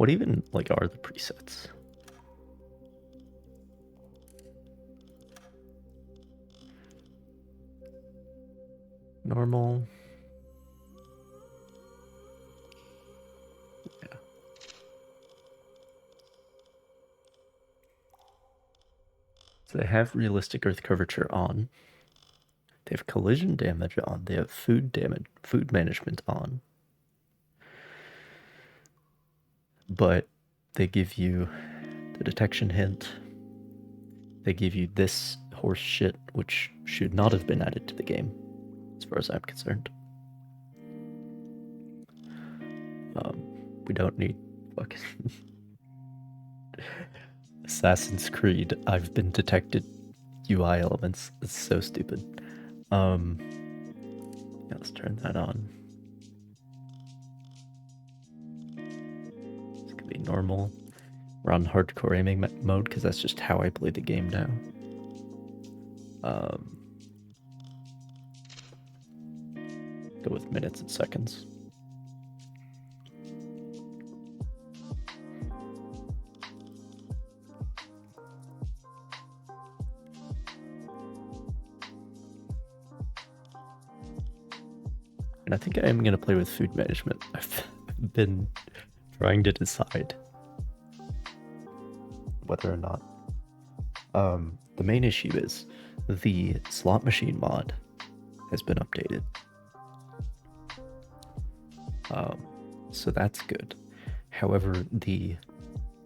What even, like, are the presets? Normal. Yeah. So they have realistic earth curvature on. They have collision damage on. They have food management on. But they give you the detection hint. They give you this horse shit, which should not have been added to the game, as far as I'm concerned. We don't need fucking Assassin's Creed. I've been detected UI elements. It's so stupid. Yeah, let's turn that on. It's gonna be normal. We're on hardcore aiming mode because that's just how I play the game now. Go with minutes and seconds. And I think I am going to play with food management. I've been trying to decide whether or not. The main issue is the slot machine mod has been updated. So that's good. However, the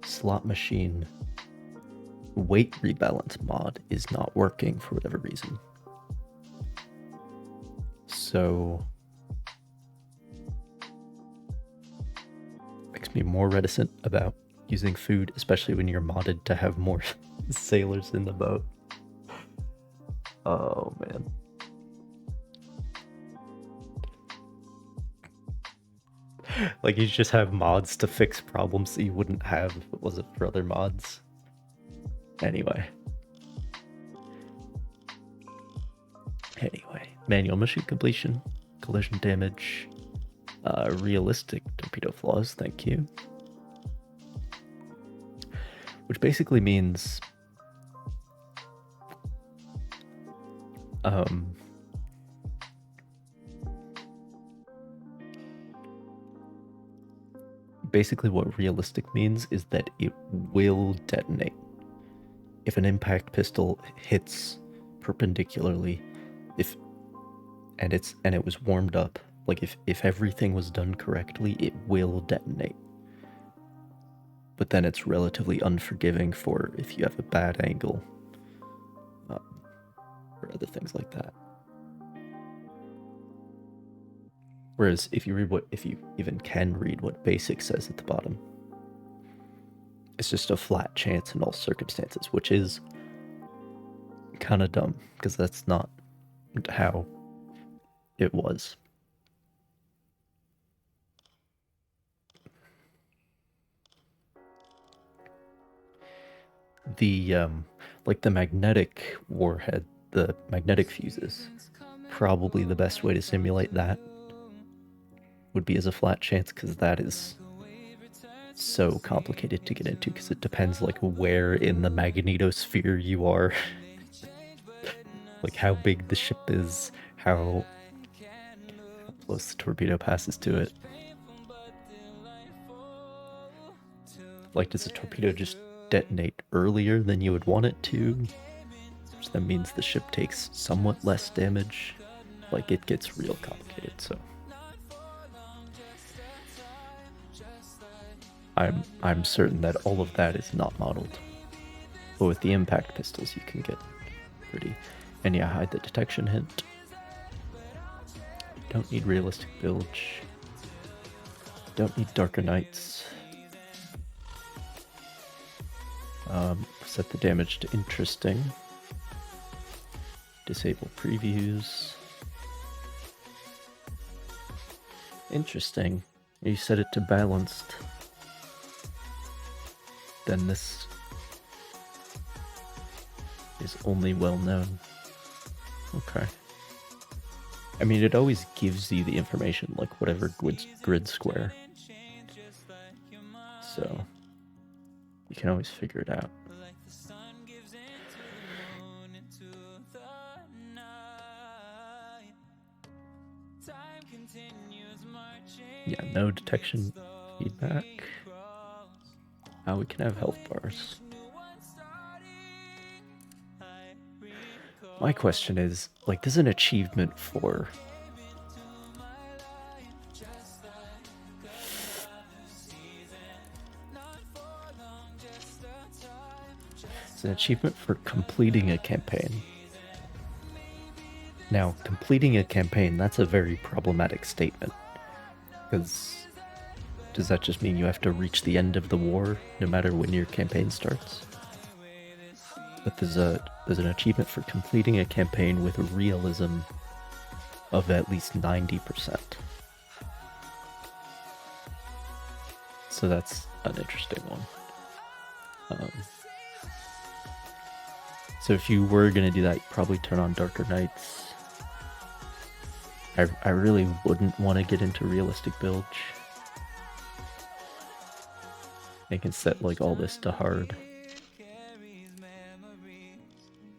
slot machine weight rebalance mod is not working for whatever reason. So makes me more reticent about using food, especially when you're modded to have more sailors in the boat. Oh man. Like, you just have mods to fix problems that you wouldn't have if it wasn't for other mods. Anyway, manual mission completion, collision damage, realistic torpedo flaws, thank you. Which basically means basically what realistic means is that it will detonate. If an impact pistol hits perpendicularly, and it was warmed up, like if everything was done correctly, it will detonate. But then it's relatively unforgiving for if you have a bad angle, or other things like that. Whereas if you even can read what basic says at the bottom, it's just a flat chance in all circumstances, which is kind of dumb because that's not how it was. The like the magnetic warhead, the magnetic fuses, probably the best way to simulate that would be as a flat chance, because that is so complicated to get into because it depends like where in the magnetosphere you are. Like how big the ship is, how close the torpedo passes to it. Like, does a torpedo just detonate earlier than you would want it to? Which then means the ship takes somewhat less damage. Like, it gets real complicated, so I'm certain that all of that is not modeled. But with the impact pistols, you can get pretty. And yeah, hide the detection hint. Don't need realistic bilge. Don't need darker nights. Set the damage to interesting. Disable previews. Interesting. You set it to balanced. Then this is only well known. Okay. I mean, it always gives you the information, like whatever grid square. So you can always figure it out. Yeah, no detection feedback. Now we can have health bars. My question is, like, there's an achievement for it's an achievement for completing a campaign. Now, completing a campaign, that's a very problematic statement. Because does that just mean you have to reach the end of the war no matter when your campaign starts? But there's an achievement for completing a campaign with a realism of at least 90%. So that's an interesting one. So if you were going to do that, you'd probably turn on Darker Nights. I really wouldn't want to get into realistic bilge. I can set like all this to hard.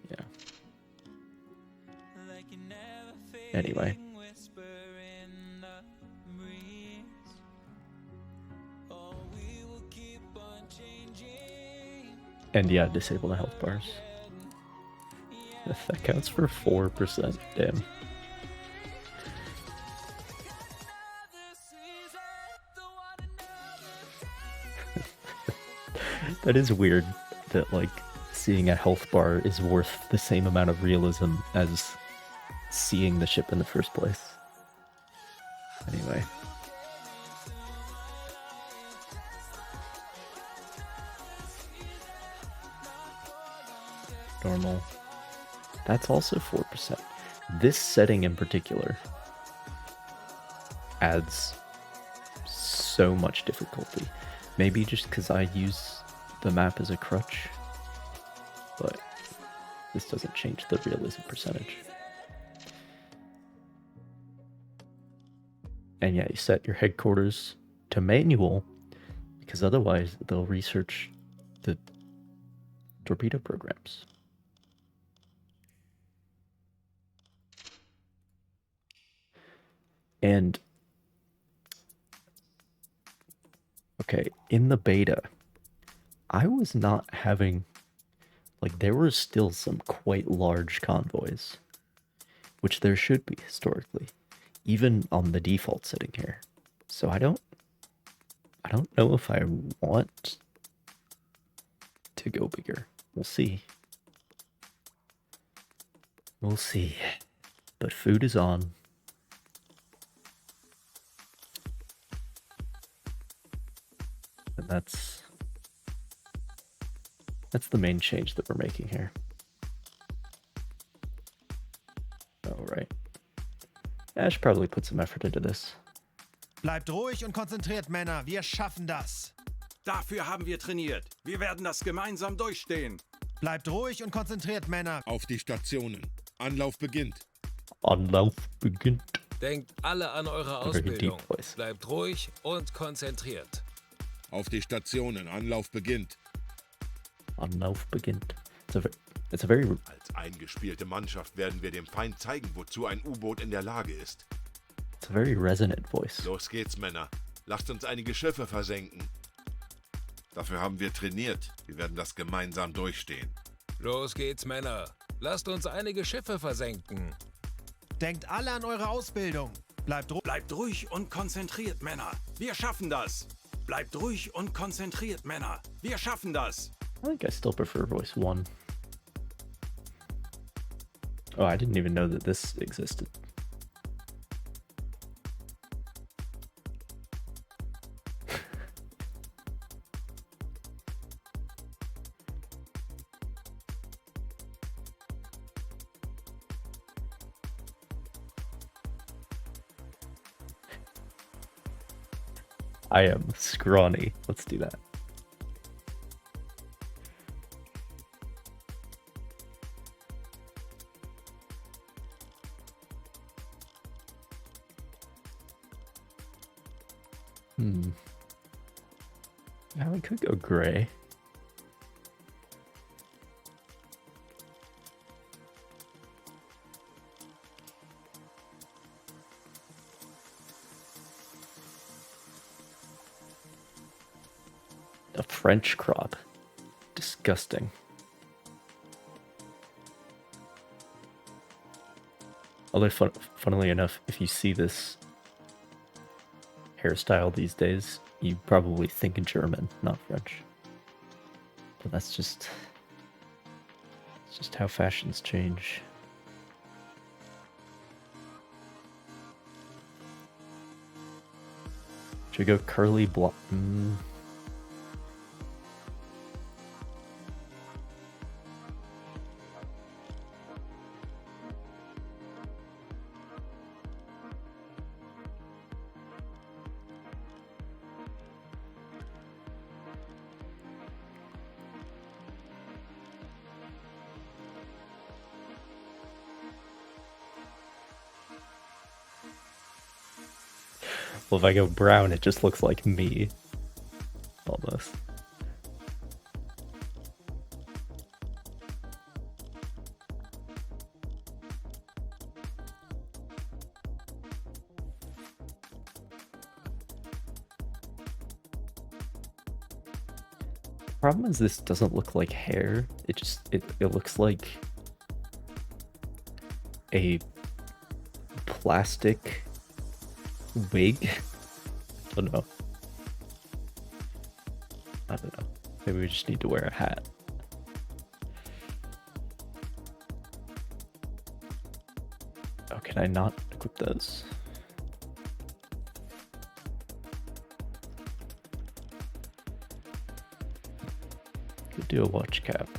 Yeah. Anyway. And yeah, disable the health bars. That counts for 4%. Damn. That is weird that, like, seeing a health bar is worth the same amount of realism as seeing the ship in the first place. Anyway. Normal. That's also 4%. This setting in particular adds so much difficulty. Maybe just because I use the map as a crutch, but this doesn't change the realism percentage. And yeah, you set your headquarters to manual, because otherwise they'll research the torpedo programs. And okay, in the beta, I was not having, like, there were still some quite large convoys, which there should be historically, even on the default setting here. So I don't know if I want to go bigger. We'll see. We'll see. But food is on. And that's the main change that we're making here. Oh, right. I should probably put some effort into this. Bleibt ruhig und konzentriert, Männer. Wir schaffen das. Dafür haben wir trainiert. Wir werden das gemeinsam durchstehen. Bleibt ruhig und konzentriert, Männer. Auf die Stationen. Anlauf beginnt. Anlauf beginnt. Denkt alle an eure Ausbildung. Bleibt ruhig und konzentriert. Auf die Stationen. Anlauf beginnt. Anlauf beginnt. It's a very... Als eingespielte Mannschaft werden wir dem Feind zeigen, wozu ein U-Boot in der Lage ist. It's a very resonant voice. Los geht's, Männer. Lasst uns einige Schiffe versenken. Dafür haben wir trainiert. Wir werden das gemeinsam durchstehen. Los geht's, Männer. Lasst uns einige Schiffe versenken. Denkt alle an eure Ausbildung. Bleibt ruhig und konzentriert, Männer. Wir schaffen das. Bleibt ruhig und konzentriert, Männer. Wir schaffen das. I think I still prefer voice 1. Oh, I didn't even know that this existed. I am scrawny. Let's do that. Yeah, we could go gray. A French crop. Disgusting. Although, funnily enough, if you see this hairstyle these days, you probably think German, not French. But that's just... it's just how fashions change. Should we go curly blonde? Well, if I go brown, it just looks like me. Almost. The problem is this doesn't look like hair. It looks like a plastic wig. I don't know. Maybe we just need to wear a hat. Oh, can I not equip those? Could do a watch cap.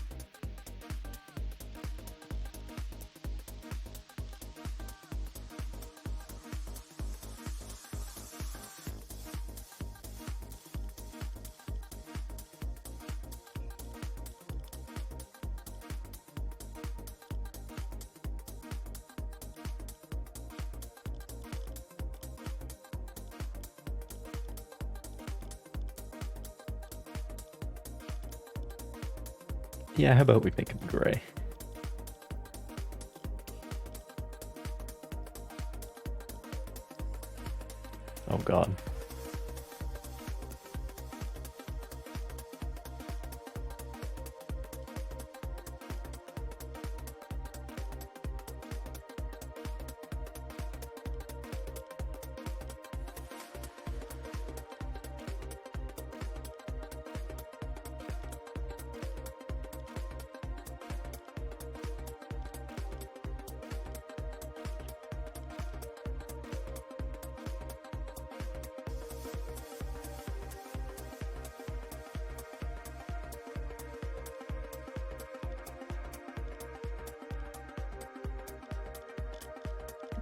Yeah, how about we make him gray? Oh god.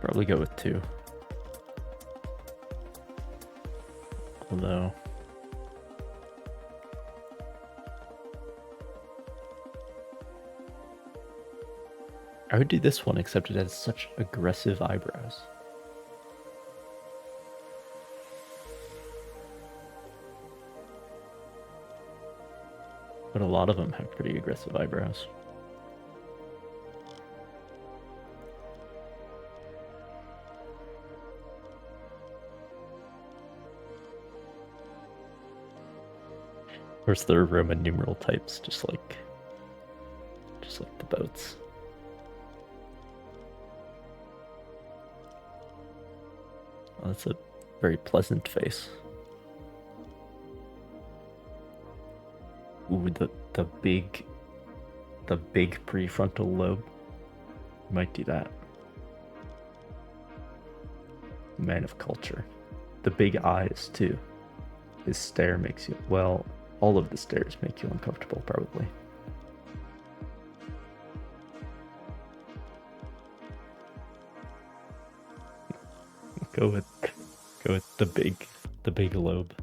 Probably go with 2. Although... I would do this one, except it has such aggressive eyebrows. But a lot of them have pretty aggressive eyebrows. Of course, they're Roman numeral types, just like the boats. Oh, that's a very pleasant face. Ooh, the big prefrontal lobe. Might do that. Man of culture. The big eyes too. His stare makes you, well, all of the stares make you uncomfortable, probably. Go with the big lobe.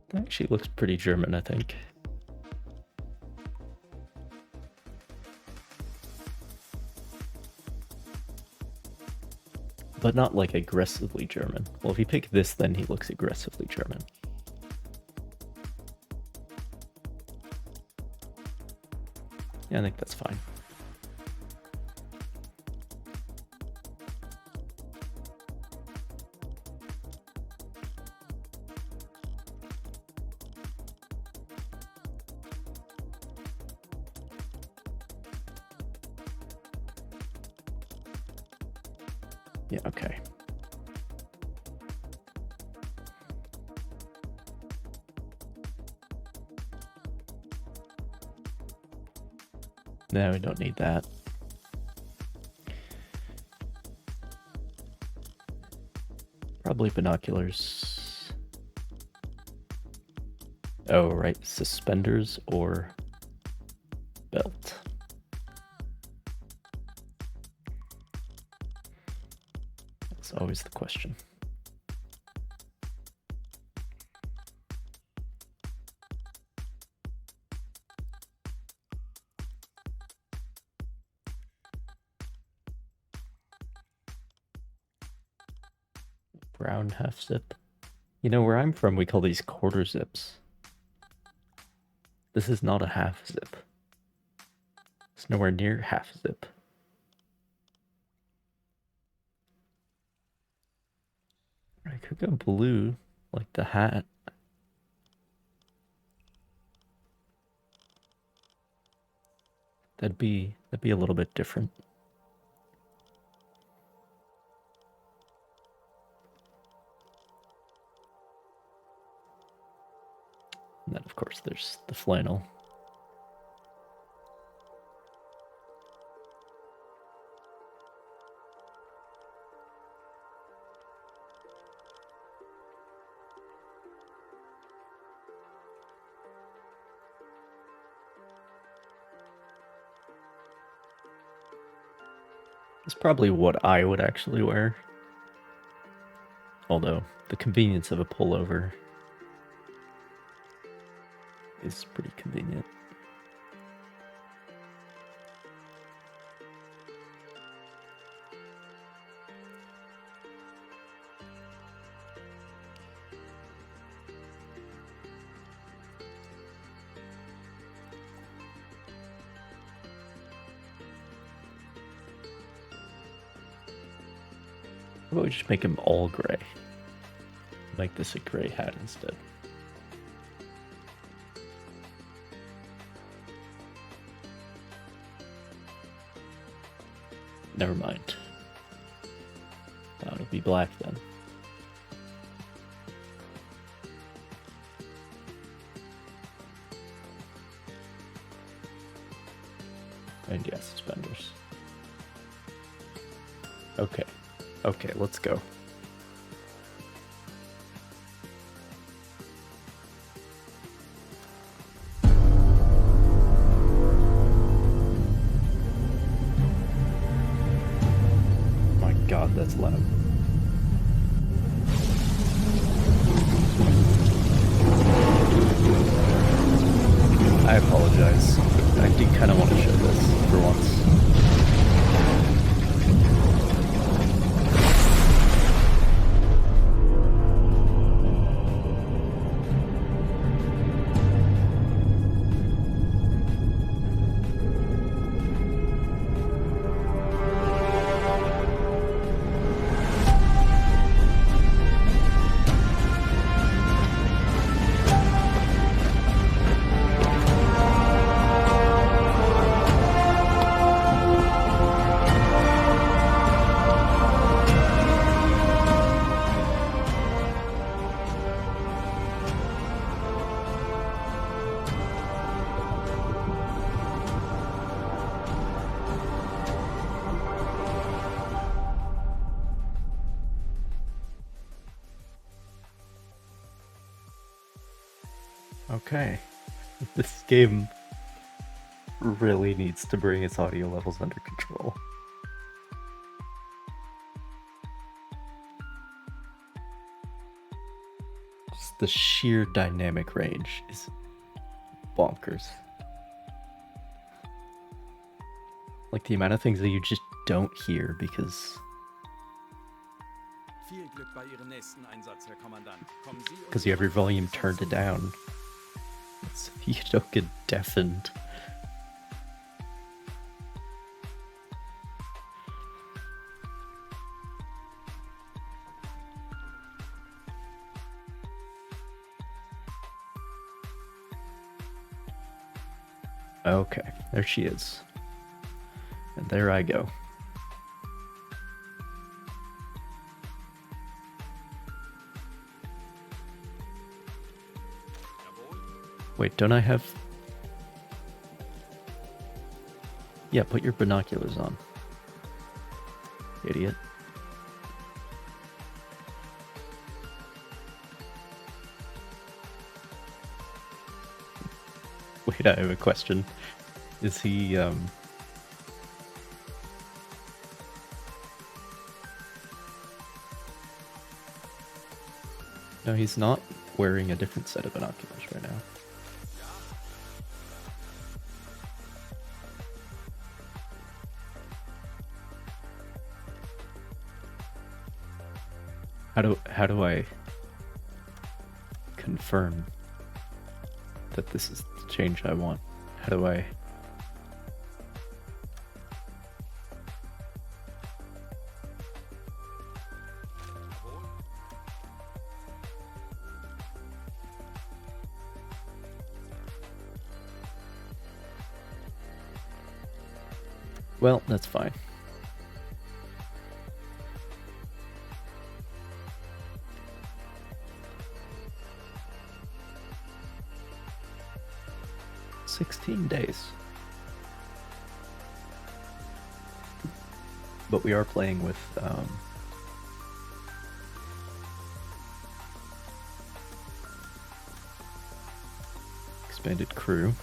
That actually looks pretty German, I think. But not like aggressively German. Well, if you pick this, then he looks aggressively German. Yeah, I think that's fine. Yeah, okay. No, we don't need that. Probably binoculars. Oh, right. Suspenders or belt. That's always the question. Brown half zip. You know, where I'm from, we call these quarter zips. This is not a half zip. It's nowhere near half zip. I could go blue, like the hat. That'd be a little bit different. And then, of course, there's the flannel. It's probably what I would actually wear. Although, the convenience of a pullover is pretty convenient. How about we just make him all gray? Make this a gray hat instead. Never mind. It'll be black then. And yeah, suspenders. Okay. Okay, let's go. My God, that's loud. I apologize. I do kind of want to show this for once. Okay. This game really needs to bring its audio levels under control. Just the sheer dynamic range is bonkers. Like the amount of things that you just don't hear because Viel Glück bei Ihrem nächsten Einsatz, Herr Kommandant. Kommen Sie Because you have your volume turned down. So you don't get deafened. Okay, there she is. And there I go. Wait, don't I have... Yeah, put your binoculars on. Idiot. Wait, I have a question. Is he, No, he's not wearing a different set of binoculars right now. How do I confirm that this is the change I want? How do I... Well, that's fine. days. But we are playing with expanded crew.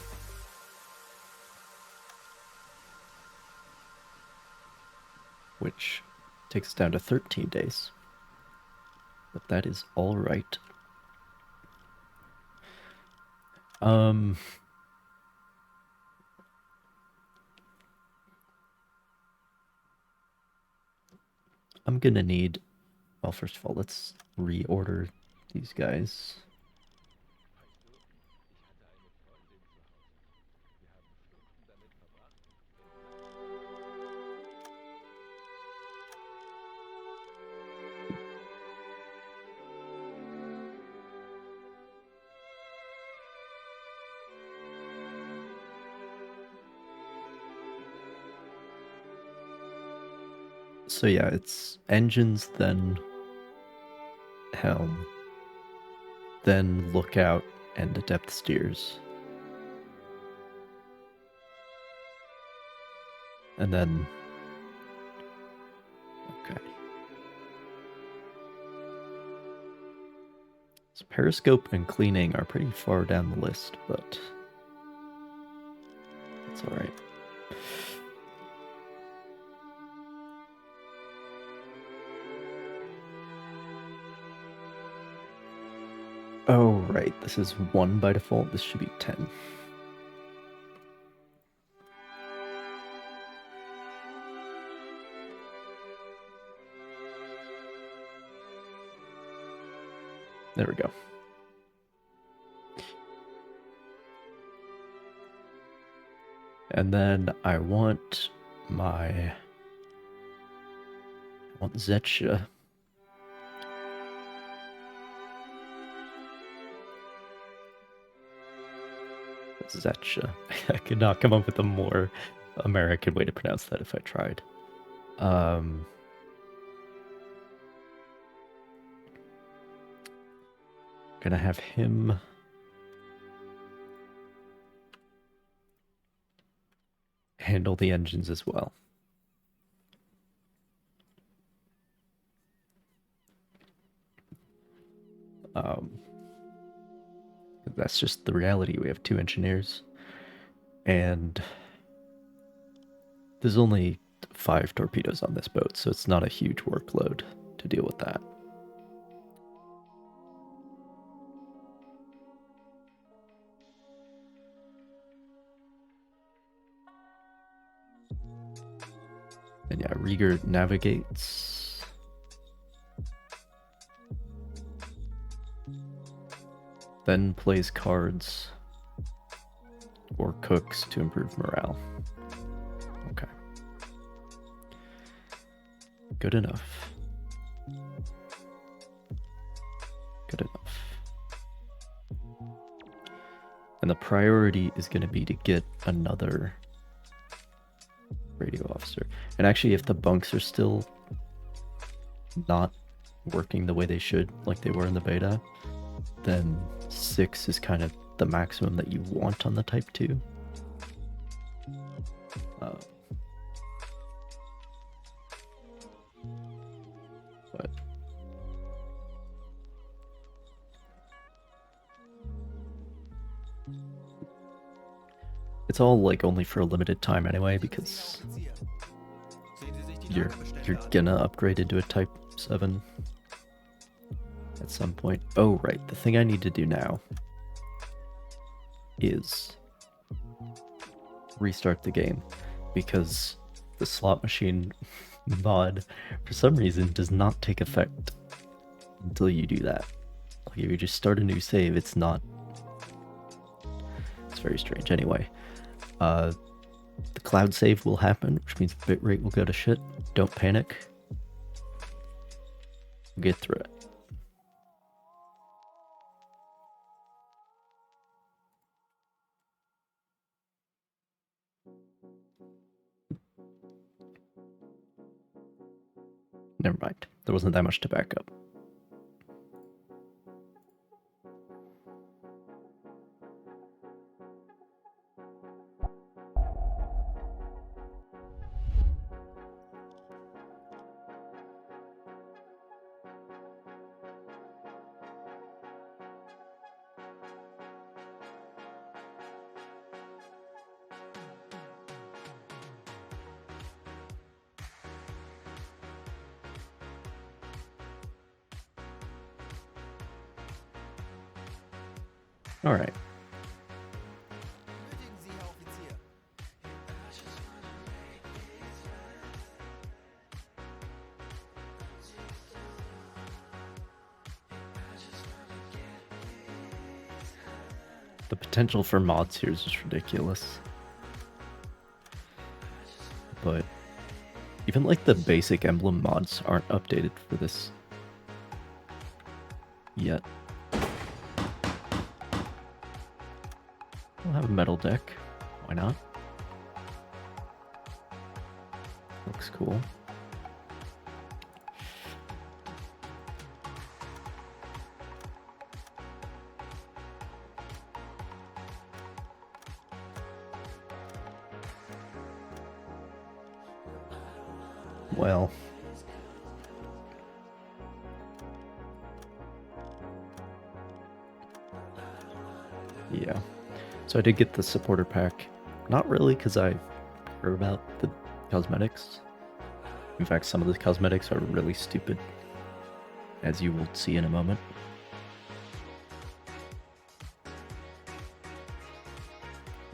Which takes us down to 13 days. But that is all right. I'm gonna need... Well, first of all, let's reorder these guys. So yeah, it's engines, then helm, then lookout, and the depth steers. And then... Okay. So periscope and cleaning are pretty far down the list, but... That's alright. Oh, right. This is 1 by default. This should be 10. There we go. And then I want Zetsha. Zetsha. I could not come up with a more American way to pronounce that if I tried. Gonna have him handle the engines as well. That's just the reality. We have 2 engineers, and there's only 5 torpedoes on this boat, so it's not a huge workload to deal with that. And yeah, Rieger navigates. then plays cards or cooks to improve morale. Okay. Good enough. Good enough. And the priority is going to be to get another radio officer. And actually, if the bunks are still not working the way they should, like they were in the beta, then 6 is kind of the maximum that you want on the Type 2. But it's all like only for a limited time anyway, because you're gonna upgrade into a Type 7 at some point. Oh right, the thing I need to do now is restart the game, because the slot machine mod for some reason does not take effect until you do that. Like if you just start a new save, it's not. It's very strange. Anyway, the cloud save will happen, which means the bitrate will go to shit. Don't panic. We'll get through it. Never mind. There wasn't that much to back up. All right. The potential for mods here is just ridiculous. But even like the basic emblem mods aren't updated for this yet. We'll have a metal deck. Why not? Looks cool. Well, yeah. So I did get the supporter pack. Not really, because I heard about the cosmetics. In fact, some of the cosmetics are really stupid, as you will see in a moment.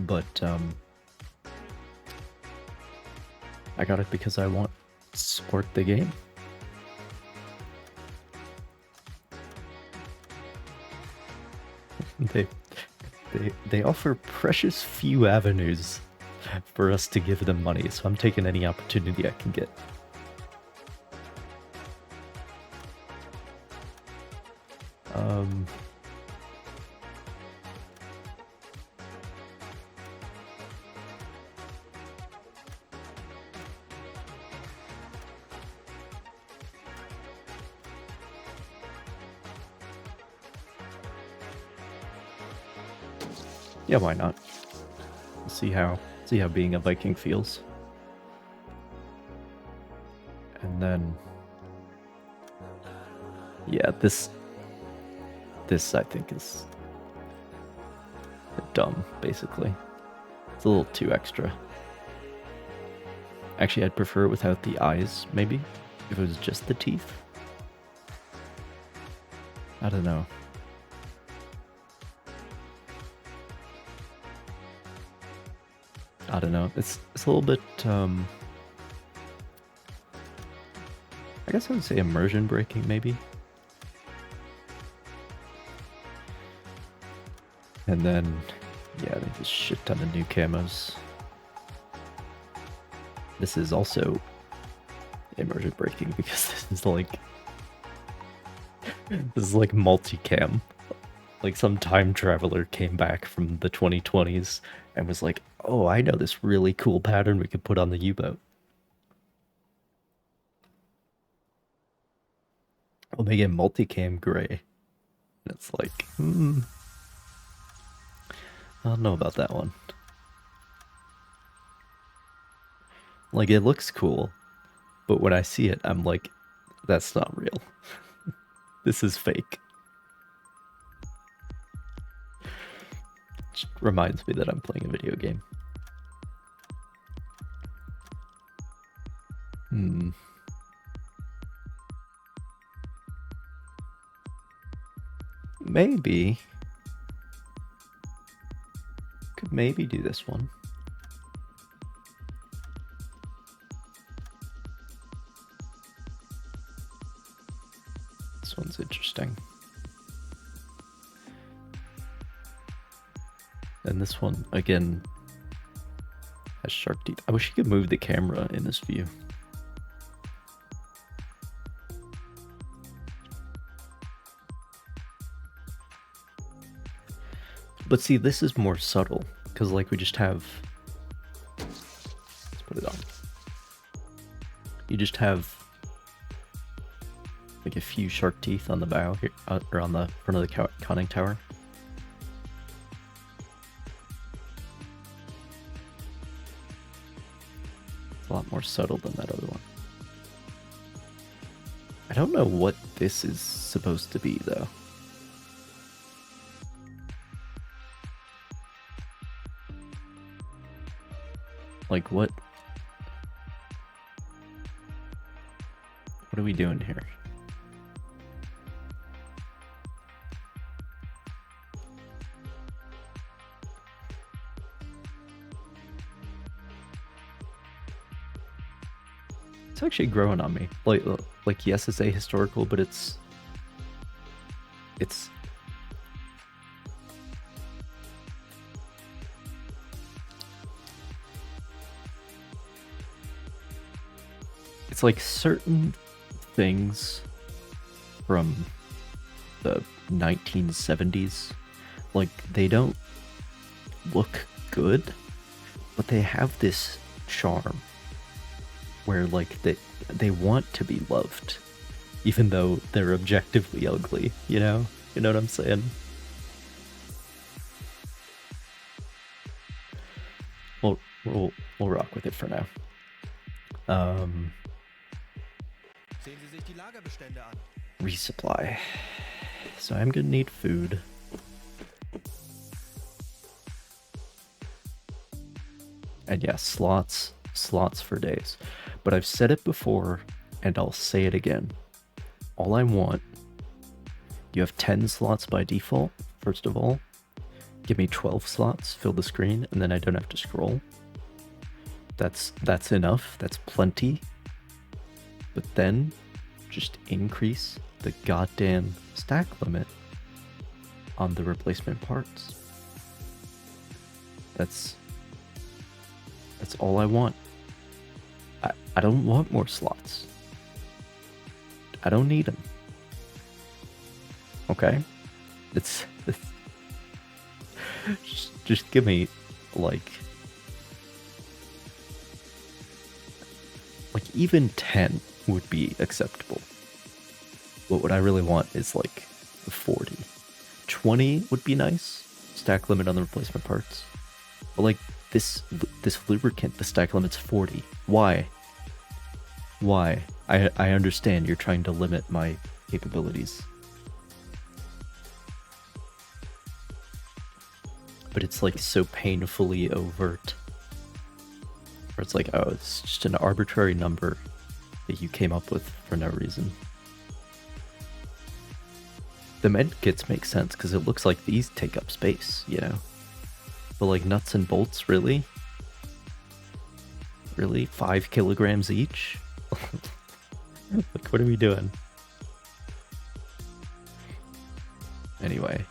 But, I got it because I want to support the game. They offer precious few avenues for us to give them money, so I'm taking any opportunity I can get. Yeah, why not? See how being a Viking feels. And then yeah, this I think is dumb, basically. It's a little too extra. Actually, I'd prefer it without the eyes, maybe, if it was just the teeth. I don't know. I don't know. It's a little bit, I guess I would say immersion breaking, maybe. And then, yeah, there's a shit ton of new camos. This is also immersion breaking because this is like multicam. Like some time traveler came back from the 2020s and was like, oh, I know this really cool pattern we could put on the U-boat. We'll make it multicam gray. And it's like, I don't know about that one. Like, it looks cool, but when I see it, I'm like, that's not real. This is fake. Just reminds me that I'm playing a video game. Maybe. Could maybe do this one. This one's interesting. And this one, again, has sharp teeth. I wish you could move the camera in this view. But see, this is more subtle, because like we just have... Let's put it on. You just have like a few shark teeth on the bow here, or on the front of the conning tower. It's a lot more subtle than that other one. I don't know what this is supposed to be, though. Like, what are we doing here? It's actually growing on me. Like yes, it's ahistorical, but it's like certain things from the 1970s, like they don't look good, but they have this charm where like they want to be loved, even though they're objectively ugly, you know? You know what I'm saying? We'll rock with it for now. Resupply. So I'm gonna need food. And yeah, slots for days. But I've said it before, and I'll say it again. All I want, you have 10 slots by default, first of all. Give me 12 slots, fill the screen, and then I don't have to scroll. That's enough, that's plenty. But then, just increase the goddamn stack limit on the replacement parts. That's all I want. I don't want more slots. I don't need them. Okay? It's just give me like even 10 would be acceptable. But what I really want is like 40. 20 would be nice. Stack limit on the replacement parts. But like this lubricant, the stack limit's 40. Why? I understand you're trying to limit my capabilities. But it's like so painfully overt. Where it's like, oh, it's just an arbitrary number that you came up with for no reason. The med kits make sense because it looks like these take up space, you know? But like nuts and bolts, really? Really? 5 kilograms each? Like, what are we doing? Anyway.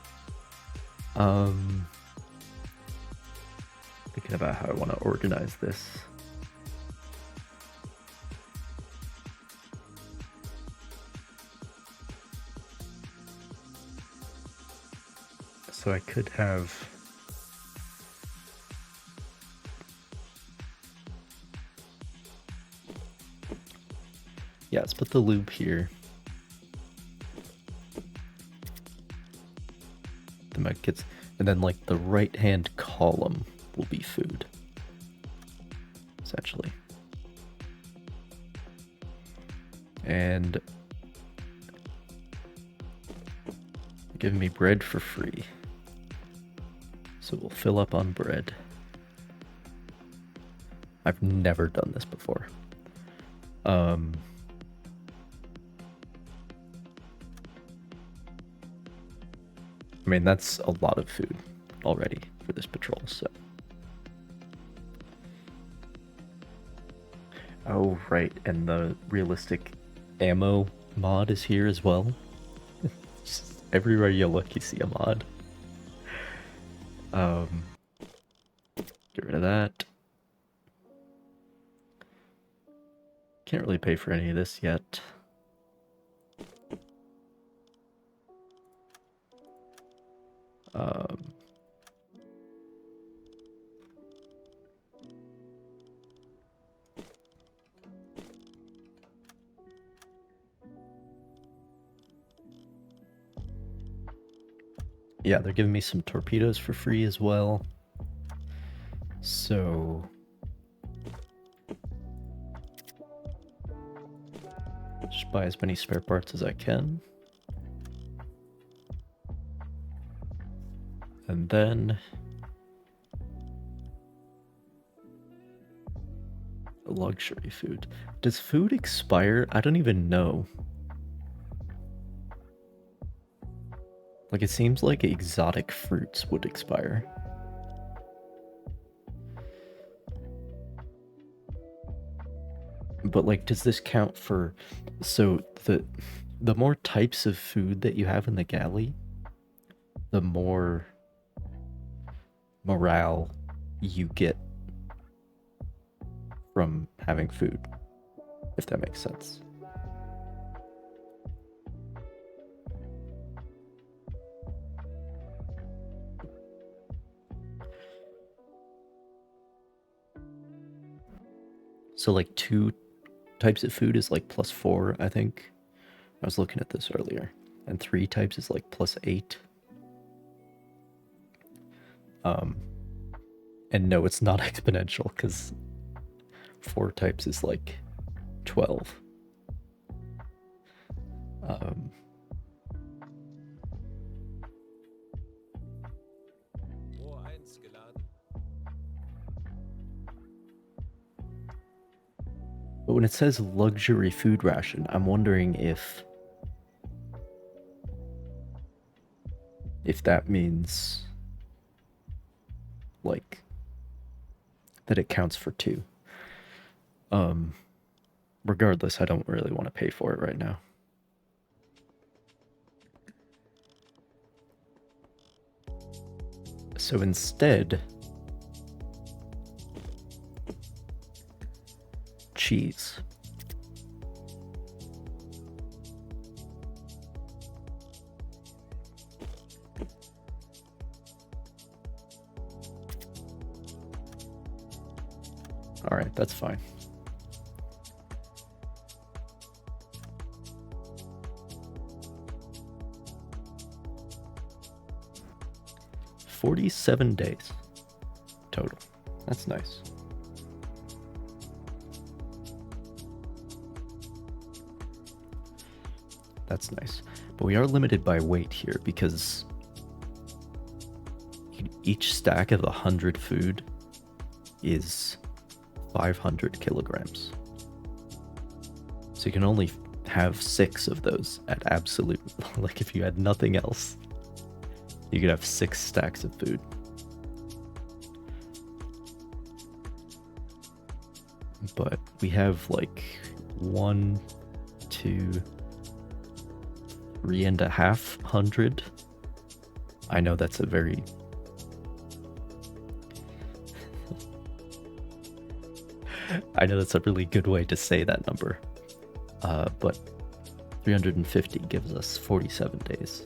thinking about how I want to organize this. So I could have... Yeah, let's put the lube here. The med kits. And then like the right-hand column will be food. Essentially. And giving me bread for free. So we'll fill up on bread. I've never done this before. I mean, that's a lot of food already for this patrol, so. Oh, right, and the realistic ammo mod is here as well. Just everywhere you look, you see a mod. Get rid of that. Can't really pay for any of this yet. Yeah, they're giving me some torpedoes for free as well. So just buy as many spare parts as I can. And then luxury food. Does food expire? I don't even know. Like, it seems like exotic fruits would expire. But like, does this count for... So the more types of food that you have in the galley, the more morale you get from having food, if that makes sense. So like 2 types of food is like +4, I think. I was looking at this earlier. And 3 types is like +8. And no, it's not exponential, because 4 types is like 12. But when it says luxury food ration, I'm wondering if that means like that it counts for 2. Regardless, I don't really want to pay for it right now. So instead, cheese. All right, that's fine. $47 days total. That's nice. That's nice. But we are limited by weight here because each stack of 100 food is 500 kilograms. So you can only have 6 of those at absolute, like if you had nothing else, you could have 6 stacks of food. But we have like 1, 2, 3.500. I know that's a very I know that's a really good way to say that number. But 350 gives us 47 days.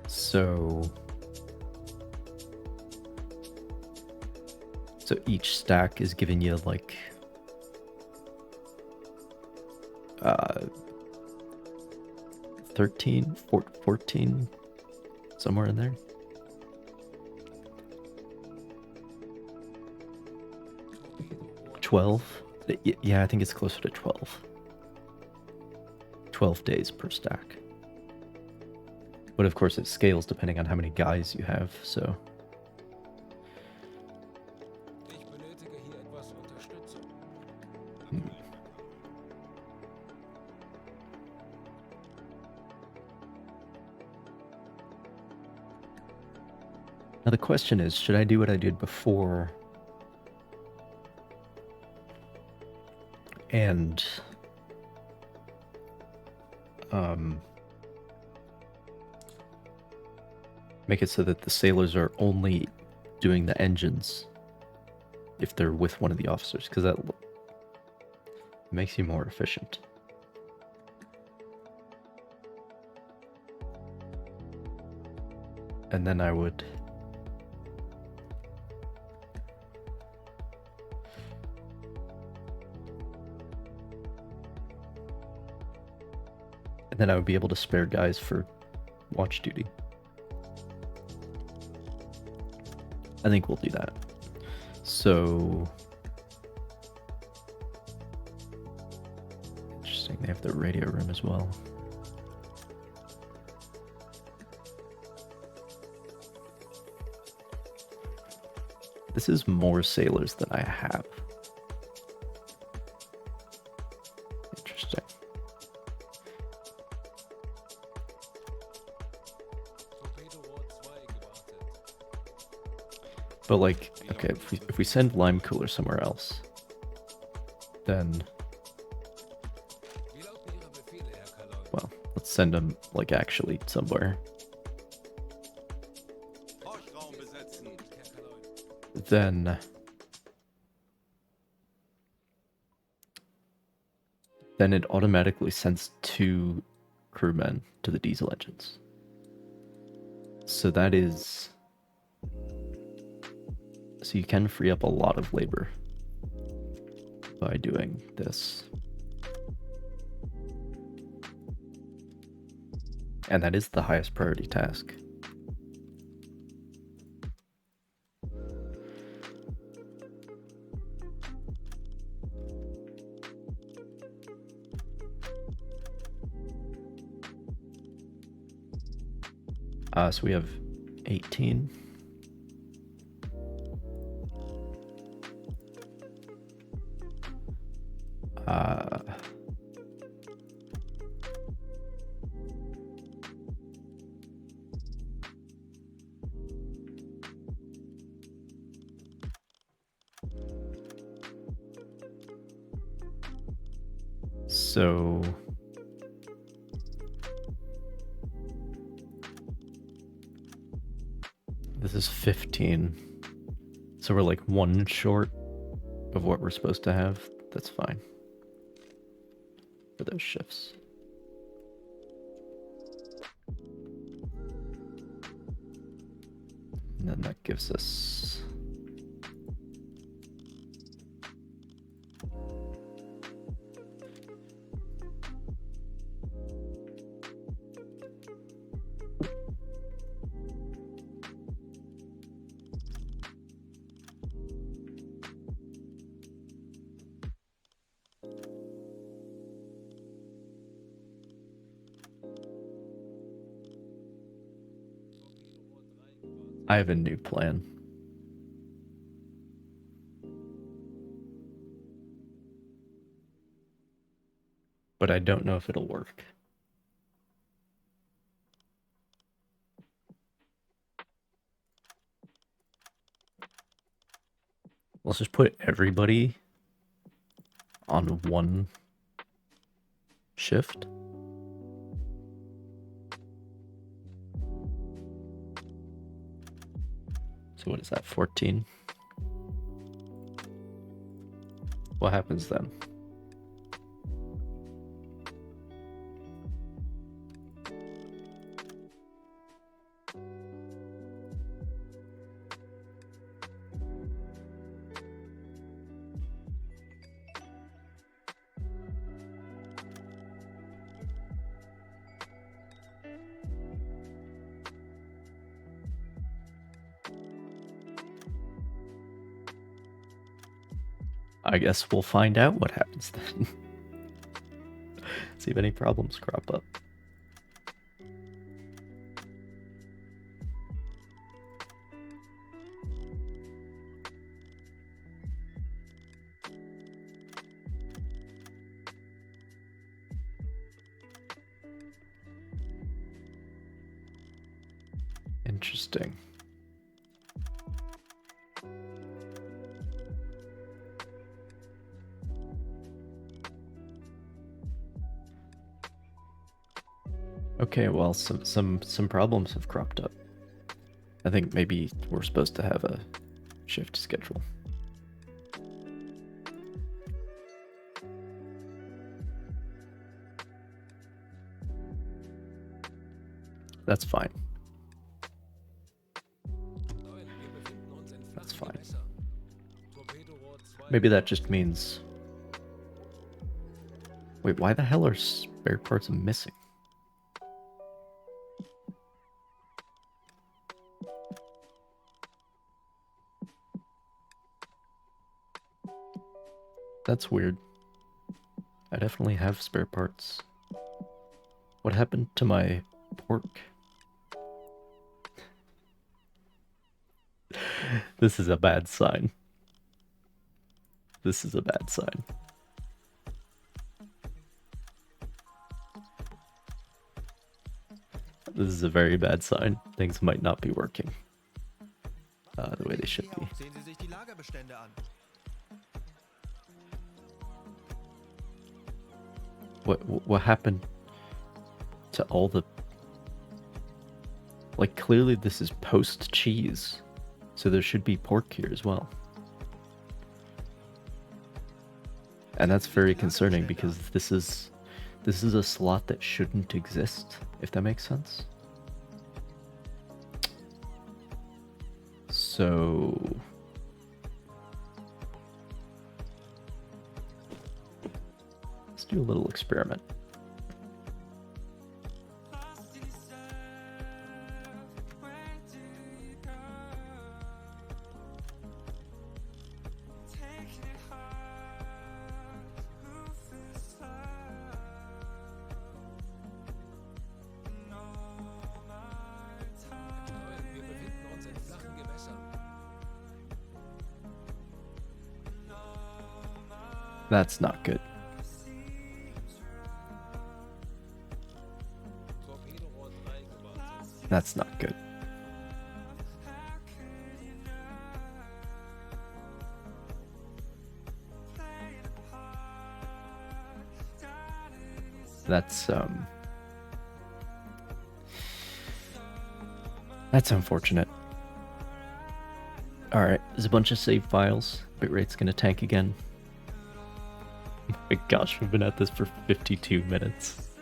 So each stack is giving you like 13, 14, somewhere in there. Yeah, I think it's closer to 12. 12 days per stack. But of course it scales depending on how many guys you have, so... Now the question is, should I do what I did before and make it so that the sailors are only doing the engines if they're with one of the officers, because that makes you more efficient. And then I would be able to spare guys for watch duty. I think we'll do that. So interesting, they have the radio room as well. This is more sailors than I have. Interesting. But like, okay, if we send Lime Cooler somewhere else, then, well, let's send them like actually somewhere. Then it automatically sends 2 crewmen to the diesel engines. So that is... So you can free up a lot of labor by doing this. And that is the highest priority task. So we have 18. So this is 15. So we're like 1 short of what we're supposed to have. That's fine for those shifts. And then that gives us I have a new plan. But I don't know if it'll work. Let's just put everybody on 1 shift. So what is that, 14? What happens then? I guess we'll find out what happens then. See if any problems crop up. Interesting. Okay, well, some problems have cropped up. I think maybe we're supposed to have a shift schedule. That's fine. That's fine. Maybe that just means... Wait, why the hell are spare parts missing? That's weird. I definitely have spare parts. What happened to my pork? This is a bad sign. This is a bad sign. This is a very bad sign. Things might not be working the way they should be. What happened to all the... Like, clearly this is post-cheese, so there should be pork here as well. And that's very concerning because this is a slot that shouldn't exist, if that makes sense. So... let's do a little experiment. That's not good. That's not good. That's unfortunate. Alright, there's a bunch of save files. Bitrate's gonna tank again. Oh my gosh, we've been at this for 52 minutes.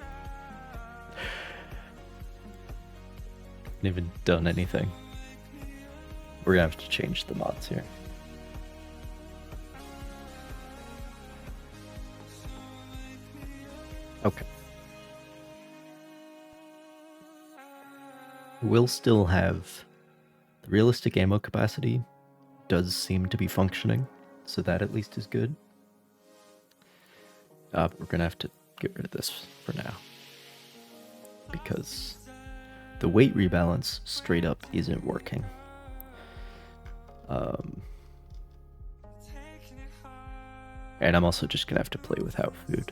Haven't even done anything. We're gonna have to change the mods here. Okay. We'll still have the realistic ammo capacity does seem to be functioning, so that at least is good. We're gonna have to get rid of this for now because the weight rebalance straight up isn't working. And I'm also just gonna have to play without food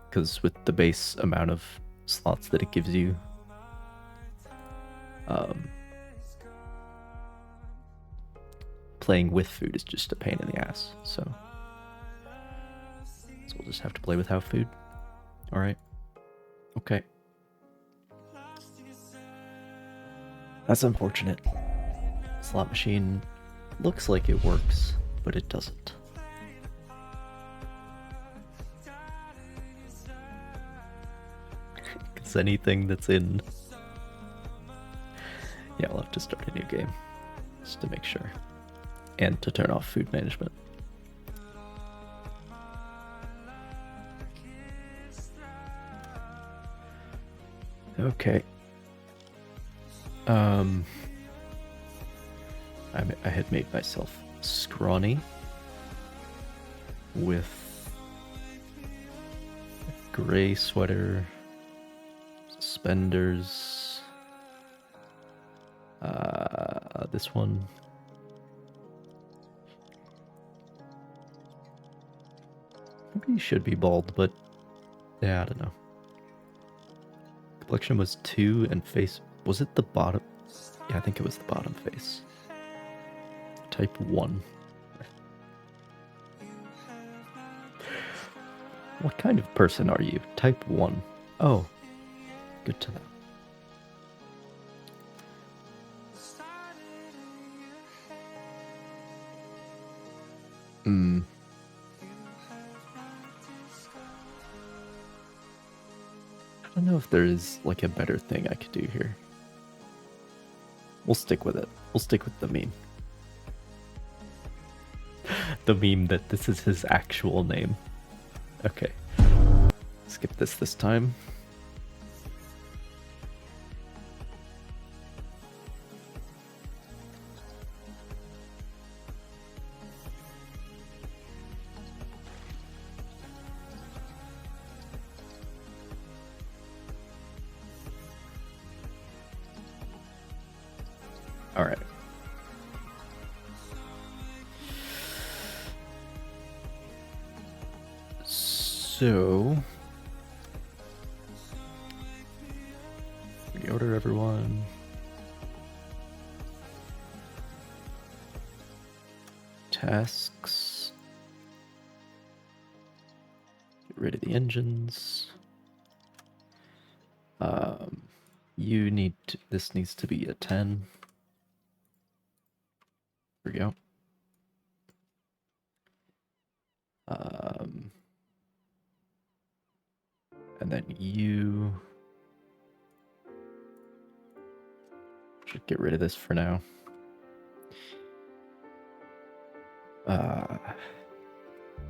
because with the base amount of slots that it gives you, playing with food is just a pain in the ass. So we'll just have to play without food. All right. Okay. That's unfortunate. Slot machine looks like it works, but it doesn't. Because anything that's in... Yeah, I'll have to start a new game, just to make sure. And to turn off food management. Okay. I had made myself scrawny with a gray sweater, suspenders, this one. Maybe he should be bald, but yeah, I don't know. Complexion was 2 and face, was it the bottom? Yeah, I think it was the bottom face. Type 1. What kind of person are you? Type 1. Oh, good to know. I don't know if there is like a better thing I could do here. We'll stick with it. We'll stick with the meme. The meme that this is his actual name. Okay. Skip this time. All right. So, reorder everyone. Tasks. Get rid of the engines. You need to, this needs to be a 10. There we go. And then you should get rid of this for now.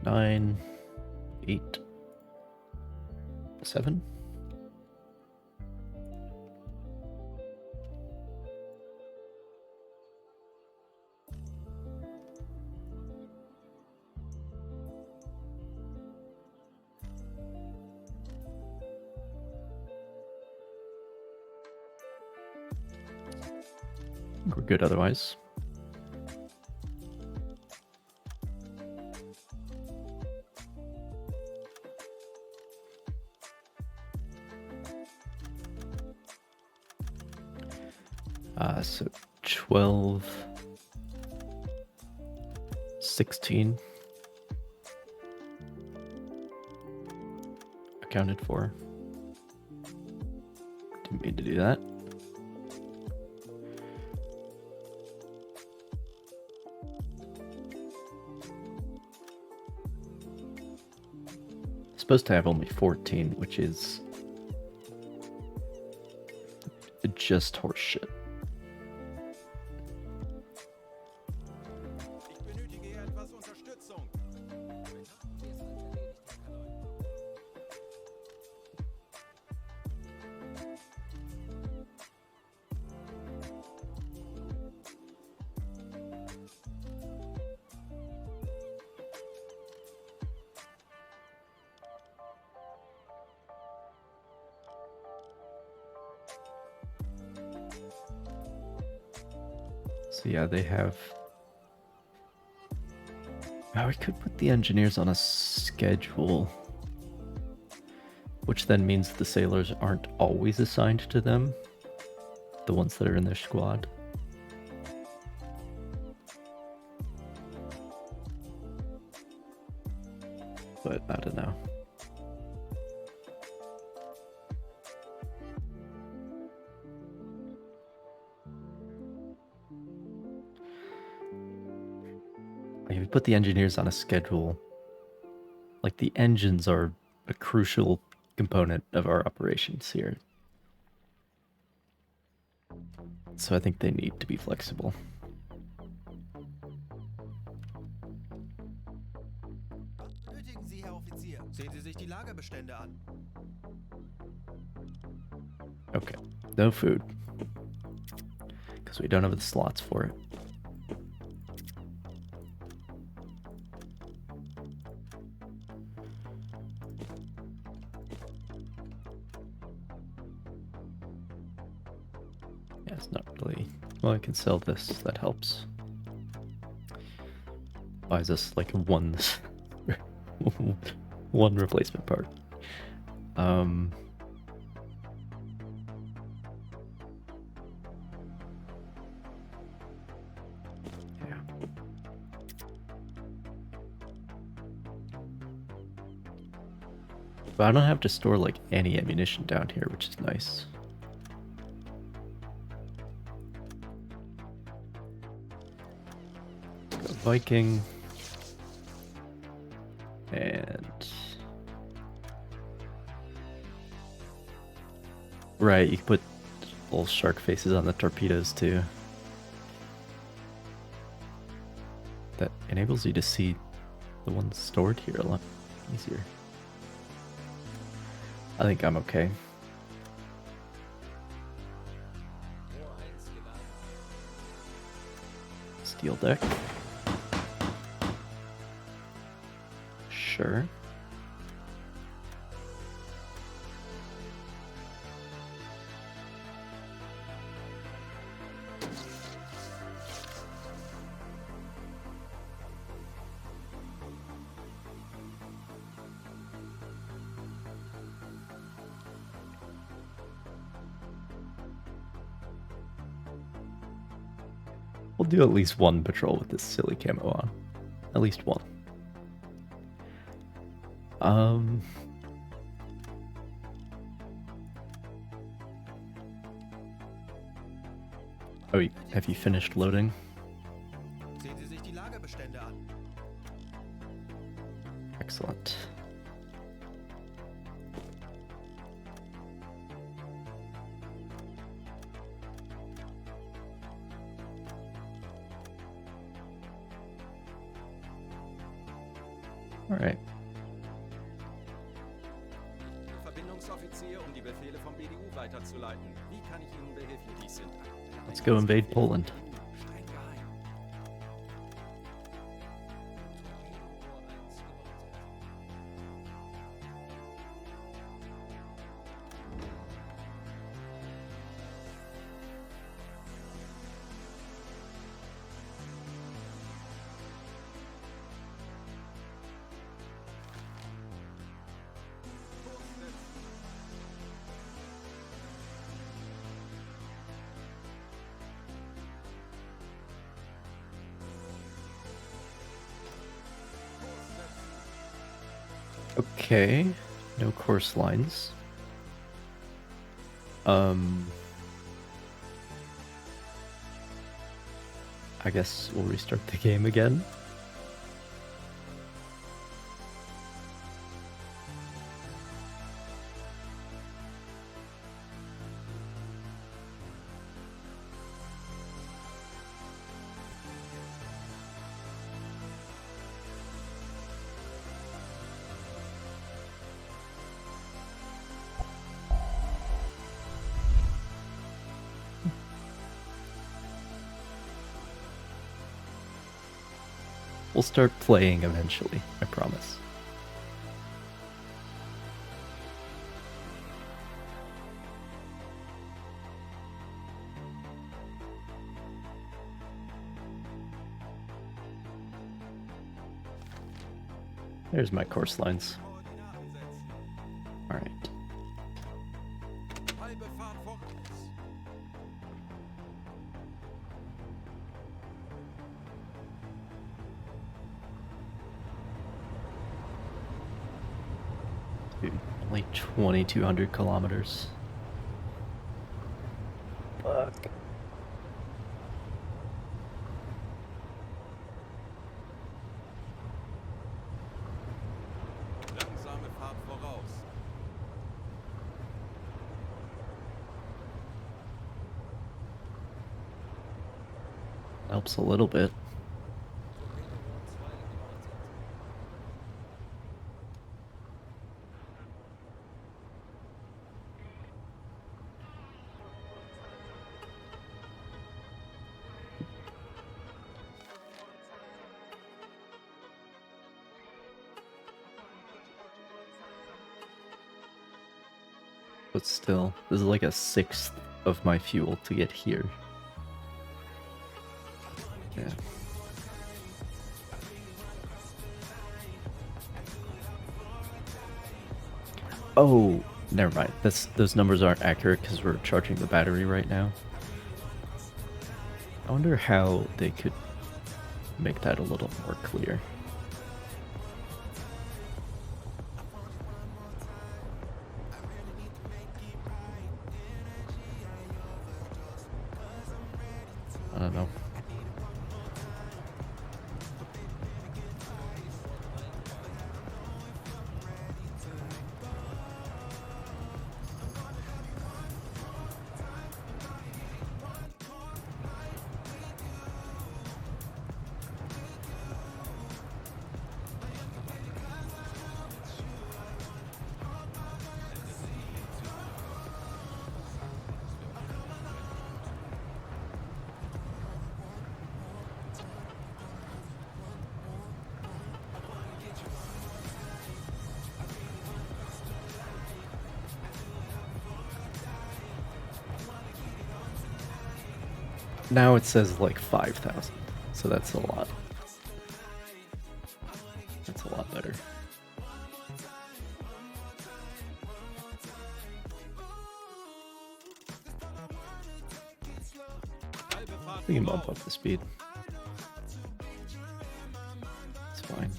9, 8, 7. We're good otherwise. So 12, 16 accounted for. Didn't mean to do that. Supposed to have only 14, which is just horseshit. So yeah, they have... Oh, we could put the engineers on a schedule, which then means the sailors aren't always assigned to them, the ones that are in their squad. But I don't know. put the engineers on a schedule. Like, the engines are a crucial component of our operations here. So I think they need to be flexible. Benötigen Sie, Herr Offizier? Sehen Sie sich die Lagerbestände an. Okay, no food. Because we don't have the slots for it. Yeah, it's not really... Well, I can sell this, that helps. Buys us like one one replacement part. Yeah. But I don't have to store like any ammunition down here, which is nice. Go Viking. And... Right, you can put little shark faces on the torpedoes too. That enables you to see the ones stored here a lot easier. I think I'm okay. Steel deck. Sure. We'll do at least one patrol with this silly camo on. At least one. Oh, have you finished loading? Sehen Sie sich die Lagerbestände an. Excellent. All right. Verbindungsoffizier, die Befehle vom BDU weiterzuleiten. Wie kann ich Ihnen behilflich sein? Let's go invade Poland. Okay, no course lines. I guess we'll restart the game again. We'll start playing eventually, I promise. There's my course lines. All right. Dude, only 2,200 kilometers. Fuck. Helps a little bit. But still, this is like a sixth of my fuel to get here. Yeah. Oh, never mind. Those numbers aren't accurate because we're charging the battery right now. I wonder how they could make that a little more clear. I don't know. Now it says like 5,000, so that's a lot. That's a lot better. We can bump up the speed. It's fine.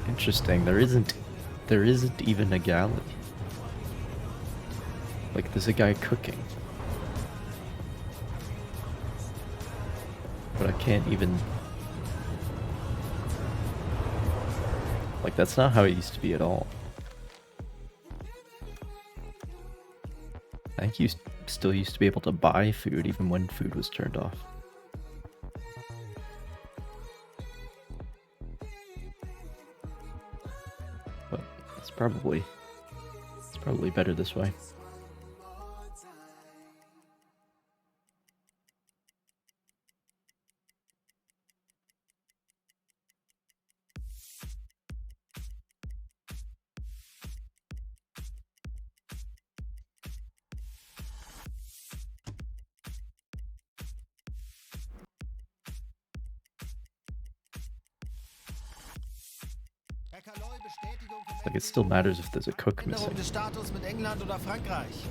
Interesting. There isn't even a galley. Like, there's a guy cooking. But I can't even... Like, that's not how it used to be at all. I think you still used to be able to buy food even when food was turned off. But it's probably better this way. Like, it still matters if there's a cook missing. Status mit England oder Frankreich.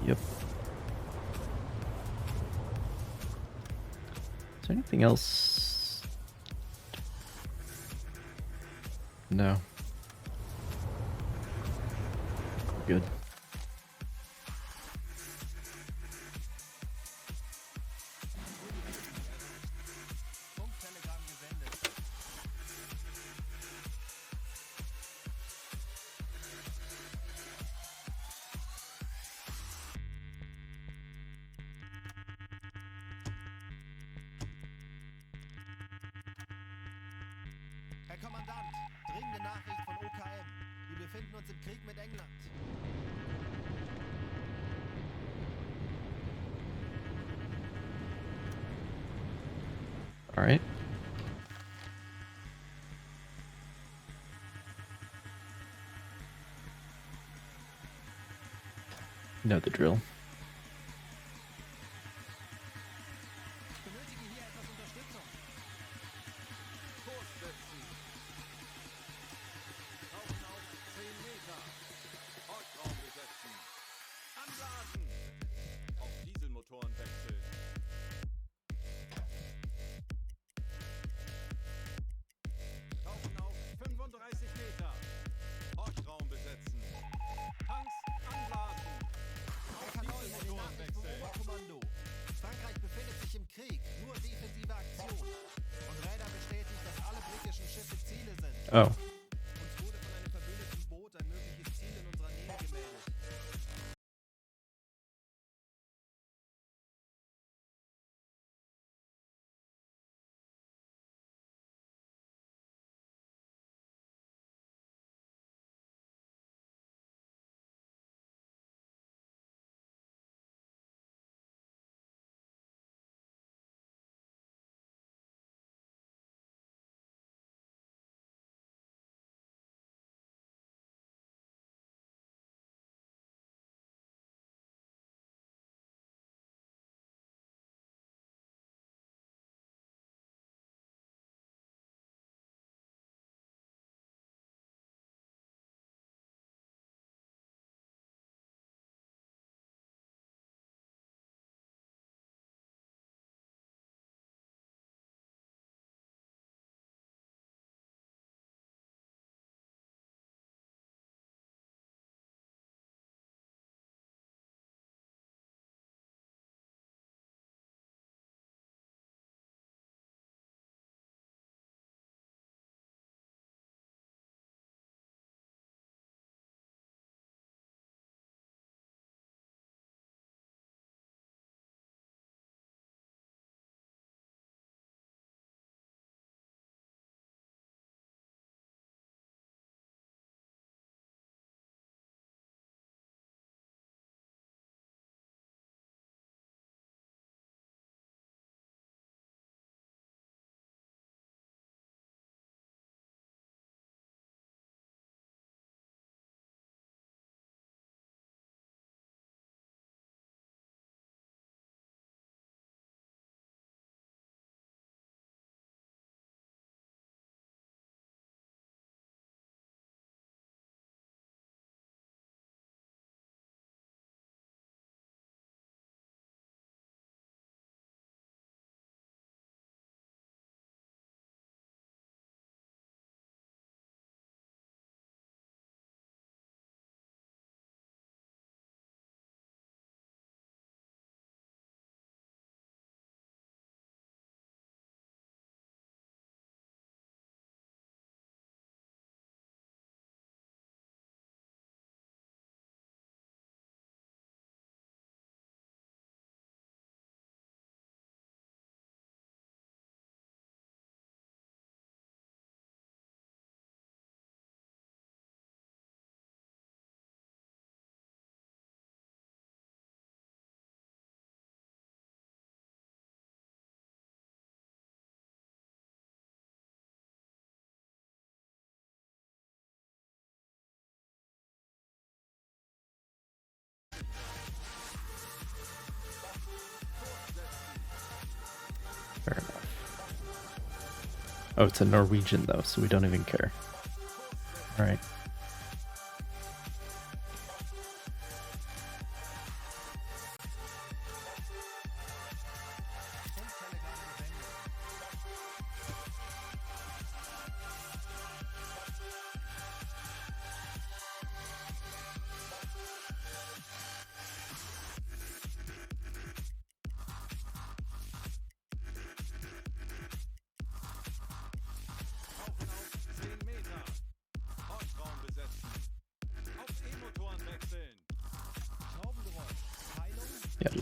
Yep. Is there anything else? No. Good. Herr Kommandant, dringende Nachricht von OKM. Wir befinden uns im Krieg mit England. All right. You know the drill. Benötige hier etwas Unterstützung. Oh. Uns wurde von einem verbündeten Boot ein mögliches Ziel in unserer Nähe gemeldet. Fair enough. Oh, it's a Norwegian though, so we don't even care. Alright. Yeah,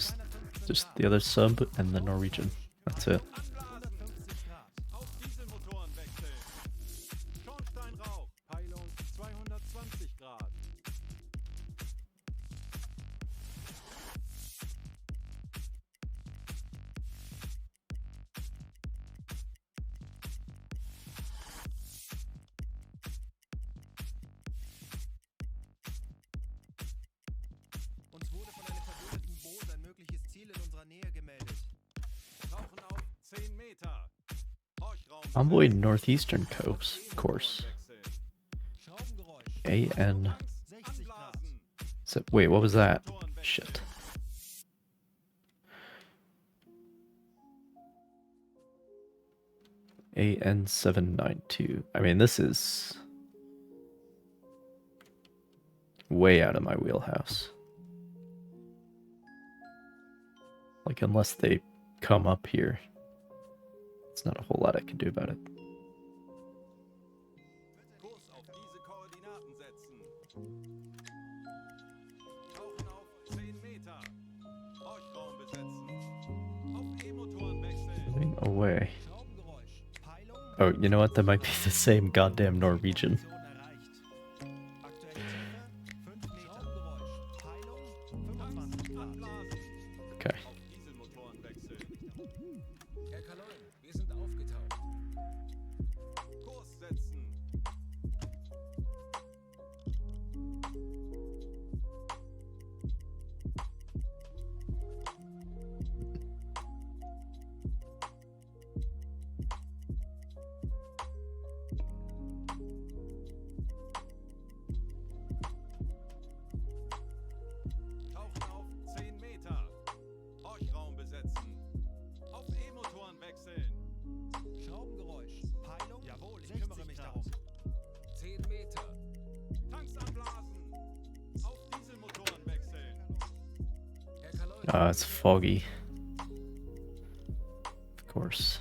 just the other sub and the Norwegian. That's it. Auf Dieselmotoren wechseln. Schornsteinrauch. Peilung 220 Grad. Uns wurde von einem verbündeten Boot ein mögliches Ziel in unserer Nähe gemeldet. Tauchen auf 10 Meter. Horchraum Convoy Northeastern course. AN. So, wait, what was that? Shit. AN792. I mean, this is way out of my wheelhouse. Like, unless they come up here, it's not a whole lot I can do about it. Oh, you know what? That might be the same goddamn Norwegian. Okay. It's foggy. Of course.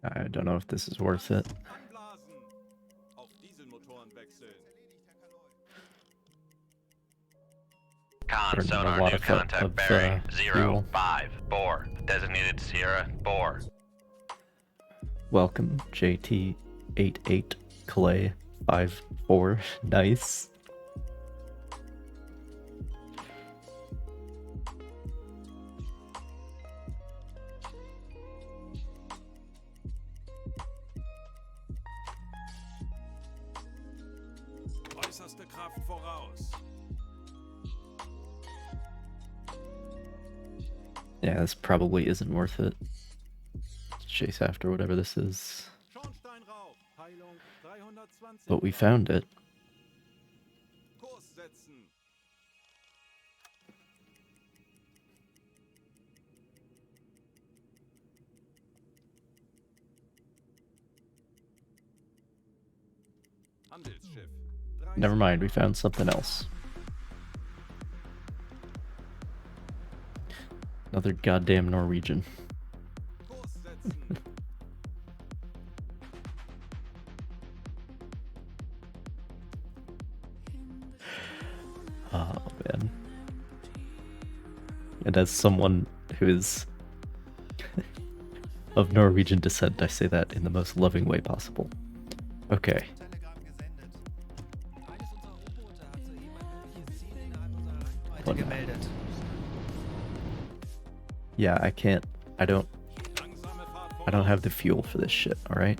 I don't know if this is worth it. Sonar new contact bearing 054. Designated Sierra 4. Welcome, JT88 Clay 54. Nice. Äußerste Kraft voraus. Yeah, this probably isn't worth it. Let's chase after whatever this is. But we found it. Never mind, we found something else. Another goddamn Norwegian. Oh, man. And as someone who is of Norwegian descent, I say that in the most loving way possible. Okay. Yeah, I can't. I don't have the fuel for this shit, alright?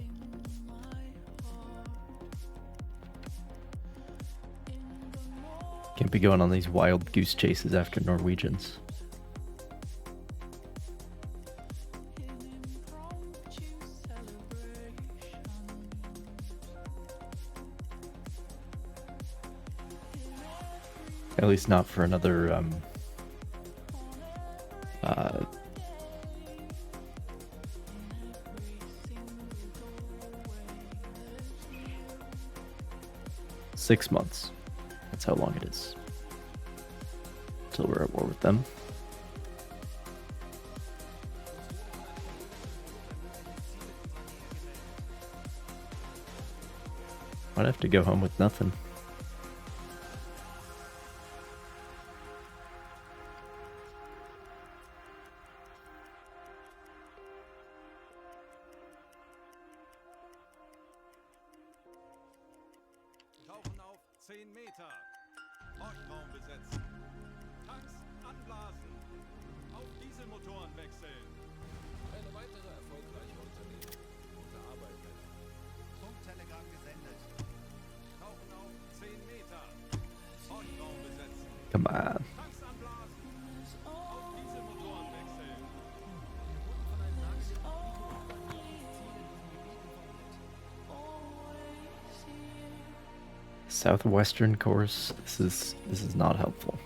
Can't be going on these wild goose chases after Norwegians. At least not for another, 6 months. That's how long it is. Until we're at war with them. I'd have to go home with nothing. Come on. Southwestern course. This is not helpful.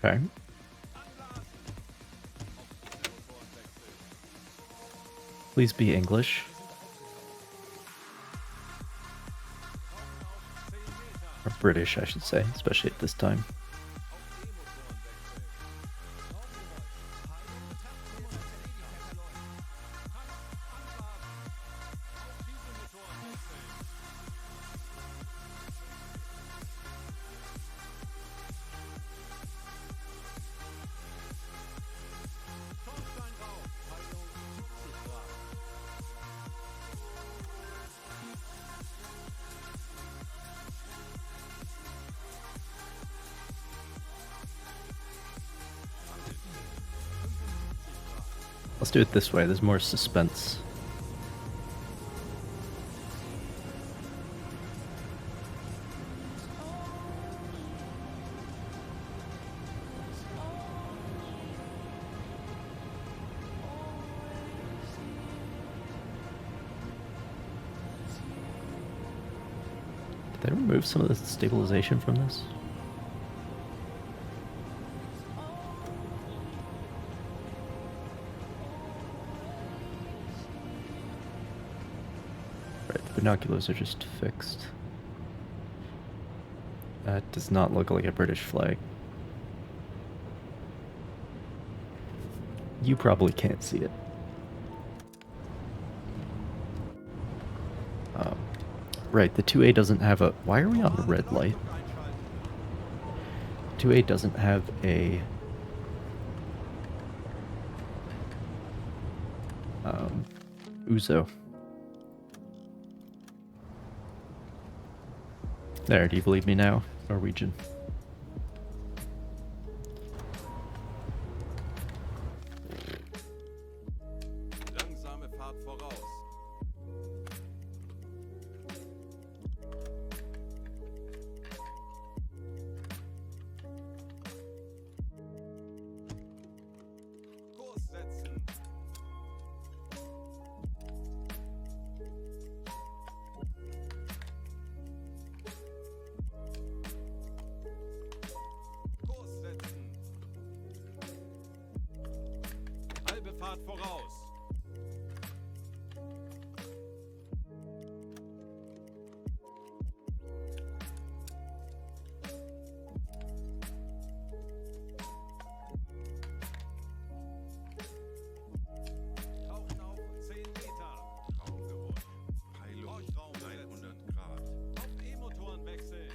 Okay. Please be English. Or British, I should say, especially at this time. Let's do it this way, there's more suspense. Did they remove some of the stabilization from this? Binoculars are just fixed. That does not look like a British flag. You probably can't see it. Right, the 2A doesn't have a... Why are we on the red light? 2A doesn't have a... Uzo. There, do you believe me now, Norwegian? Langsame Fahrt voraus. Kurs setzen. Kurs setzen. Halbe Fahrt voraus. Tauchen auf 10 Meter. Raumgeräusch. Peilung 100 Grad. Auf E-Motoren wechseln.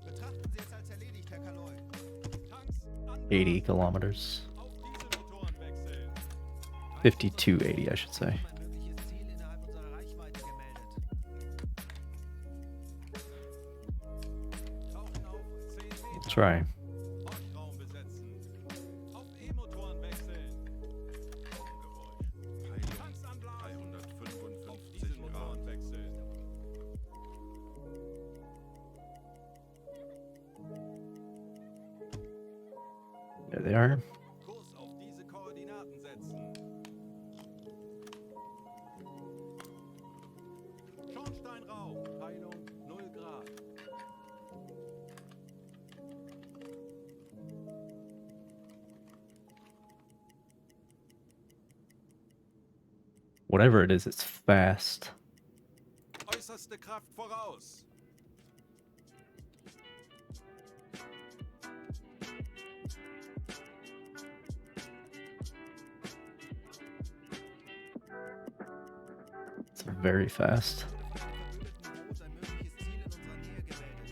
Betrachten Sie es als erledigt, Herr Kaloy. Tanks an. 80 kilometers. Auf Dieselmotoren wechseln. 5280, I should say. Ein mögliches Ziel innerhalb unserer Reichweite gemeldet. Tauchen auf 10 Meter. Try. Horchraum besetzen. Auf E-Motoren wechseln. Raumgeräusch. Peilung Tanks anblasen. 355 Auf Grad. Dieselmotoren wechseln. There they are. Kurs auf diese Koordinaten setzen. Schornsteinrauch. Peilung 0 Grad. Whatever it is, it's fast. Äußerste Kraft voraus. It's very fast. Verbündeten Boot ein mögliches Ziel in unserer Nähe gemeldet.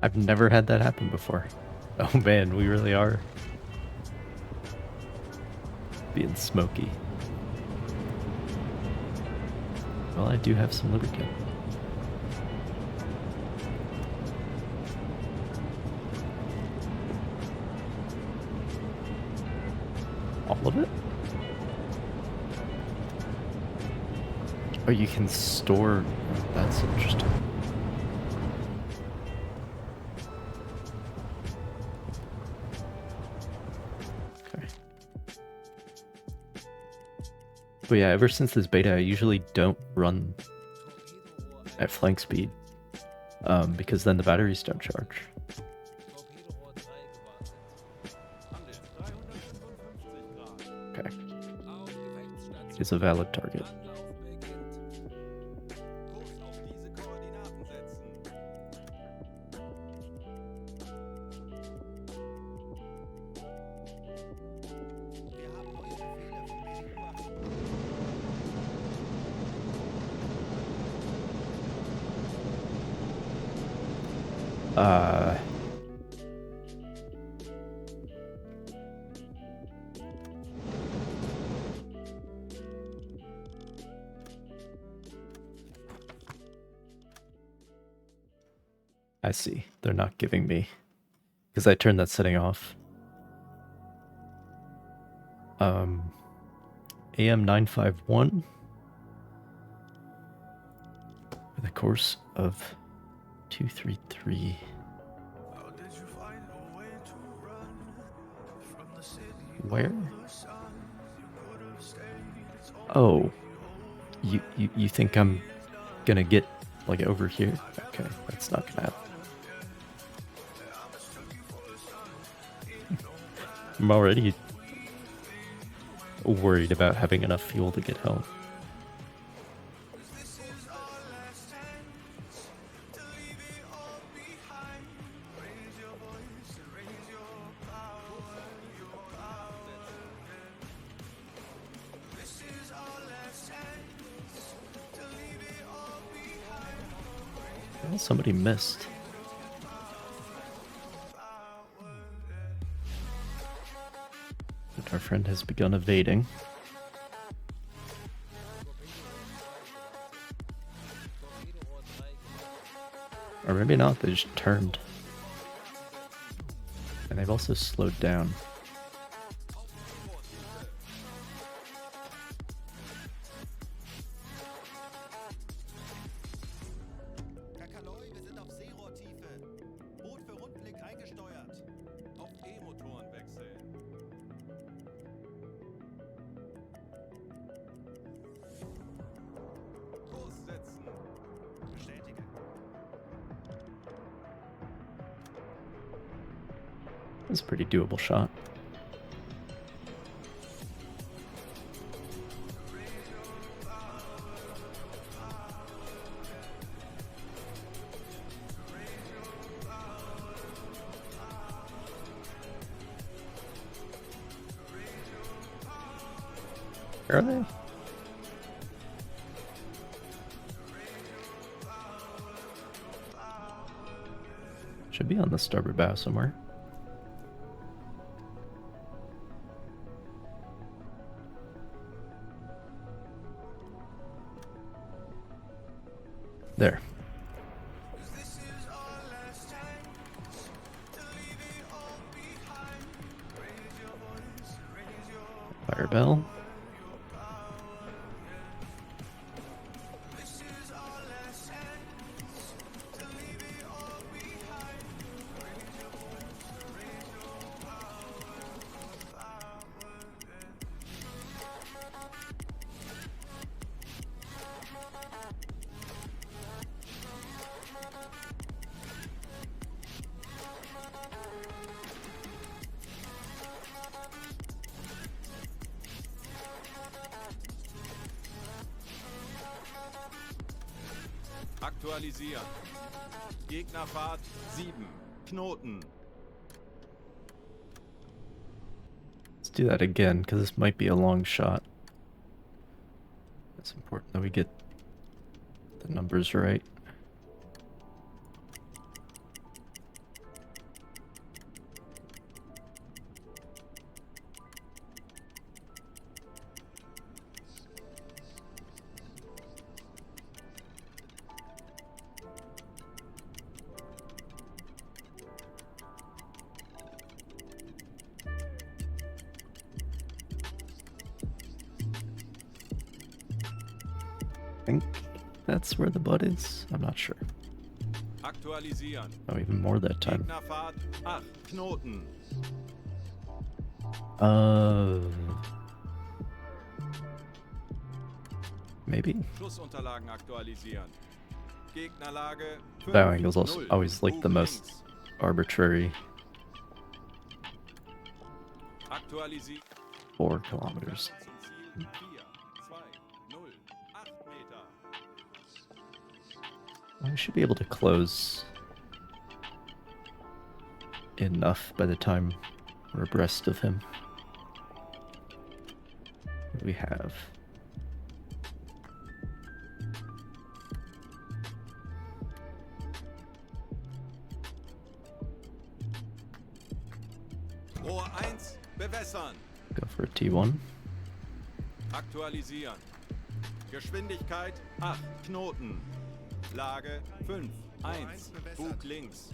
I've never had that happen before. Oh man, we really are being smoky. Well, I do have some lubricant. All of it? Oh, you can store... Oh, that's interesting. Okay. But yeah, ever since this beta, I usually don't run at flank speed, because then the batteries don't charge. Okay. It's a valid target. I see. They're not giving me... Because I turned that setting off. AM951 with a course of 233. Where? Oh, you think I'm gonna get like over here? Okay, that's not gonna happen. I'm already worried about having enough fuel to get home. Well, somebody missed. Our friend has begun evading. Or maybe not, they just turned. And they've also slowed down. Wir sind auf Seerohrtiefe. Boot für Rundblick eingesteuert. Auf E-Motoren wechseln. Kurs setzen. Bestätige. That's a pretty doable shot. Where are they? Should be on the starboard bow somewhere. There. Fire bell. Aktualisieren. Gegnerfahrt 7. Knoten. Let's do that again, because this might be a long shot. It's important that we get the numbers right. I think that's where the butt is. I'm not sure. Aktualisieren. Oh, even more that time. Gegnerfahrt 8 Knoten. Maybe. Schussunterlagen aktualisieren. Gegnerlage 5, Bow angle's also 0. always like the most links. arbitrary. Aktualisieren. 4 kilometers. Zum Ziel 4, 2, 0, 8 Meter. We should be able to close enough by the time we're abreast of him. What do we have? Rohr 1, bewässern. Go for a T1. Aktualisieren. Geschwindigkeit 8 Knoten. Lage 5, 1, Bug links.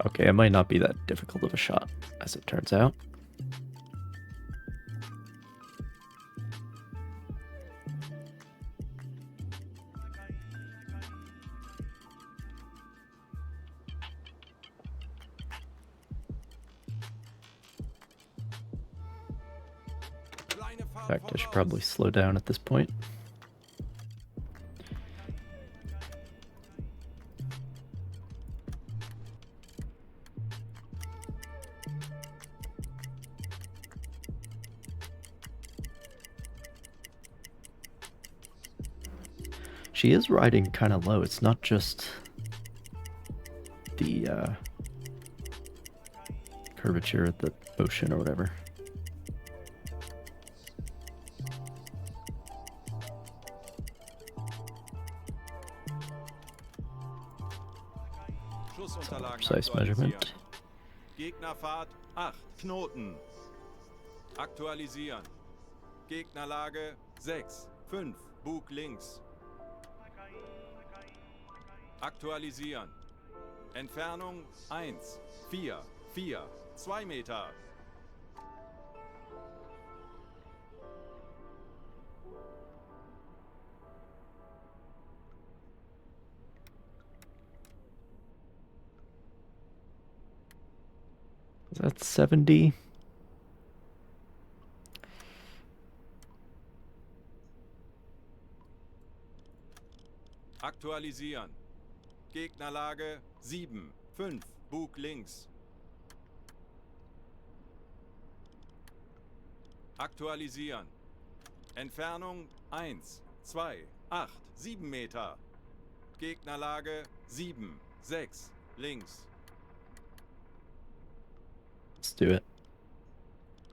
Okay, it might not be that difficult of a shot, as it turns out. In fact, I should probably slow down at this point. She is riding kind of low. It's not just the curvature of the ocean or whatever. Precise measurement. Gegnerfahrt 8 Knoten. Aktualisieren. Gegnerlage 6, 5, Bug links. Aktualisieren. Entfernung 1, 4, 4, 2 Meter. Is that 70? Aktualisieren. Gegnerlage 7, 5, Bug links. Aktualisieren. Entfernung 1, 2, 8, 7 Meter. Gegnerlage 7, 6, links. Let's do it.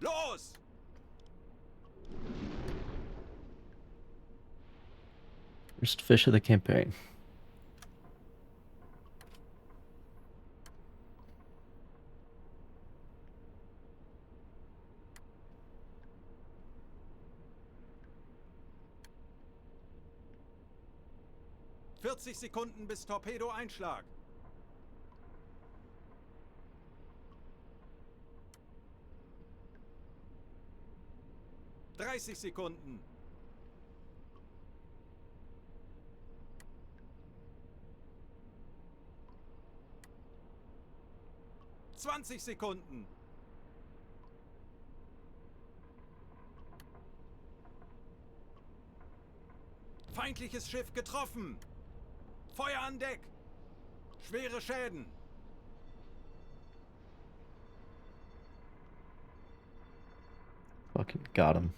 Los! First fish of the campaign. Sekunden bis Torpedo-Einschlag. 30 Sekunden. 20 Sekunden. Feindliches Schiff getroffen. Feuer an Deck. Schwere Schäden. Fucking got him.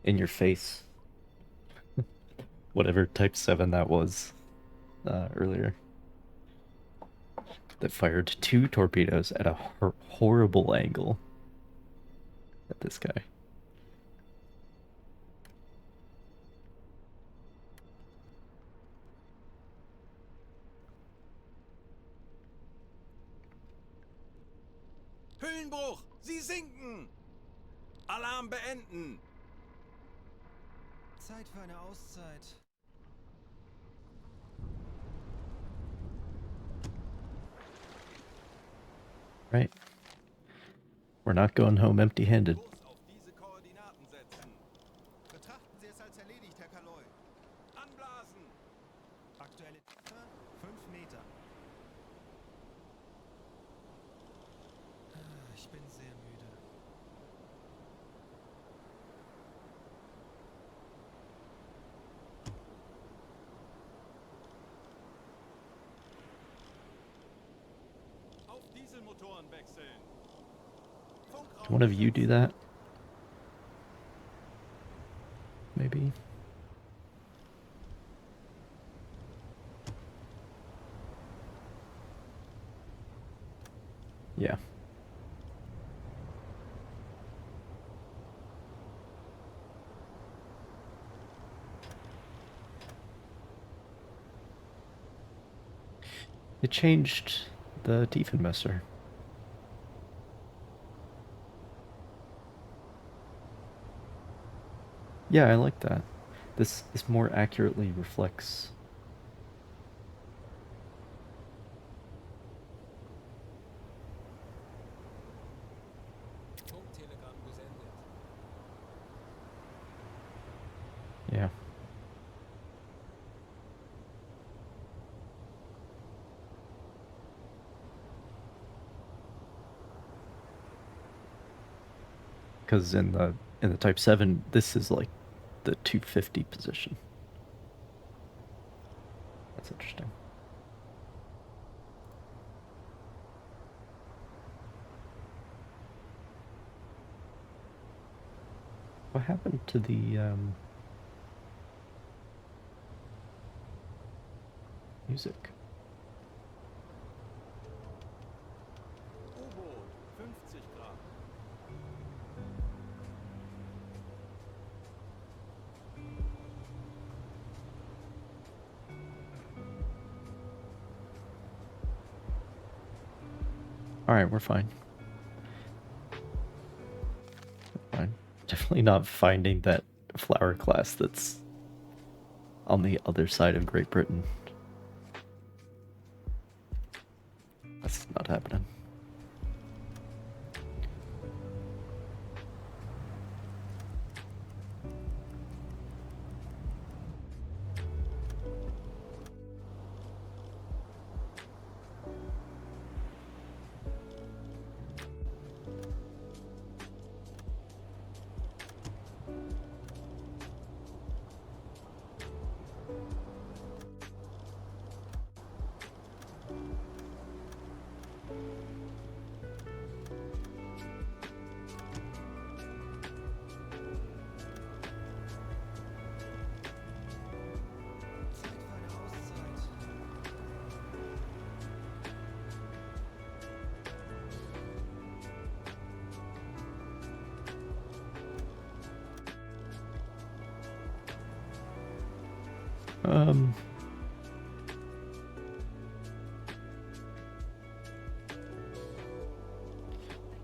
In your face. Whatever type 7 that was earlier. That fired 2 torpedoes at a horrible angle at this guy. Hüllenbruch! Sie sinken! Alarm beenden! Zeit für eine Auszeit. Right. We're not going home empty-handed. Kurs auf diese Koordinaten setzen. Betrachten Sie es als erledigt, Herr Kaloy. Anblasen. Aktuelle 5 Meter. Ich bin sehr müde. Auf Dieselmotoren wechseln. Can one of you do that? Maybe. Yeah. It changed the Tiefenmesser. Yeah, I like that. This more accurately reflects. Funktelegramm gesendet. Yeah. Because in the Type 7, this is like the 250 position. That's interesting. What happened to the music? U-Boot, 50 Grad. Alright, we're fine. Fine. Definitely not finding that flower class that's on the other side of Great Britain. That's not happening. Zeit für eine Auszeit.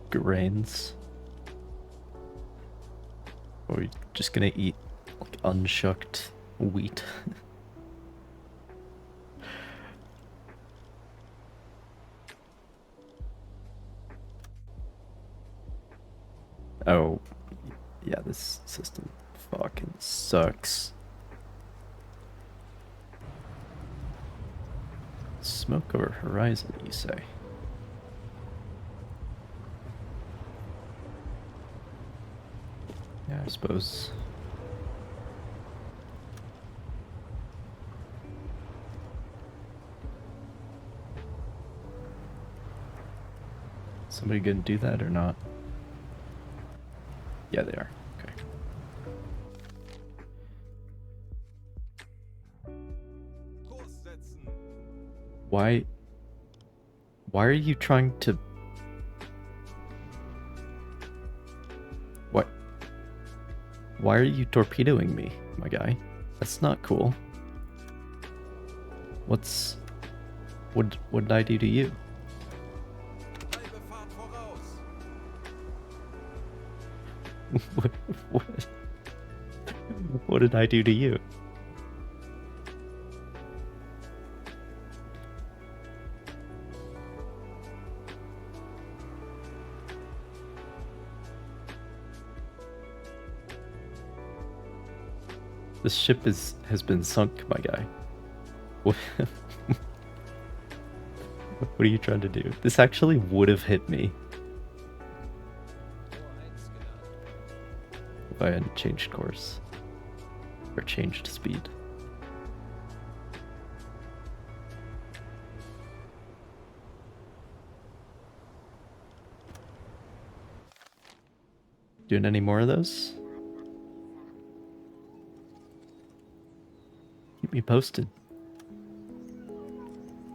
Grains. Or are we just gonna eat like unshucked wheat? Oh, yeah, this system fucking sucks. Smoke over horizon, you say? Yeah, I suppose. Somebody gonna do that or not? Yeah, they are. Okay. Kurs setzen. Why are you trying to... What? Why are you torpedoing me, my guy? That's not cool. What did I do to you? Halbe Fahrt voraus. What did I do to you? This ship has been sunk, my guy. What are you trying to do? This actually would have hit me if I hadn't changed course. Or changed speed. Doing any more of those? Keep me posted.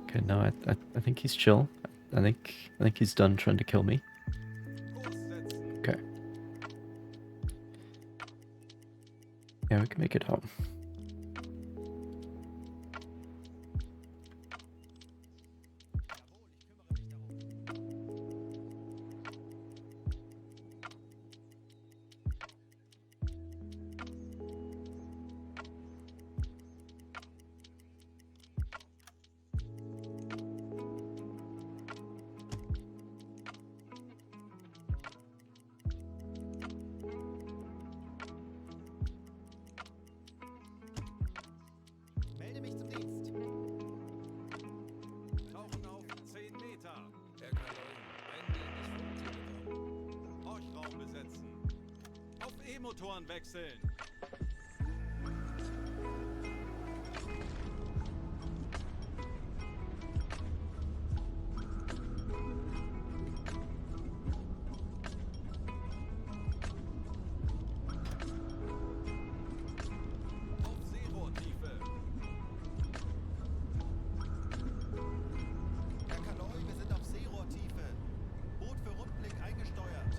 Okay, no, I think he's chill. I think he's done trying to kill me. Okay. Yeah, we can make it home. Melde mich zum Dienst. Tauchen auf 10 Meter. Herr Kalon, eingehendes Funktelefon. Horchraum besetzen. Auf E-Motoren wechseln. Auf Seerohrtiefe. Herr Kaloi, wir sind auf Seerohrtiefe. Boot für Rundblick eingesteuert.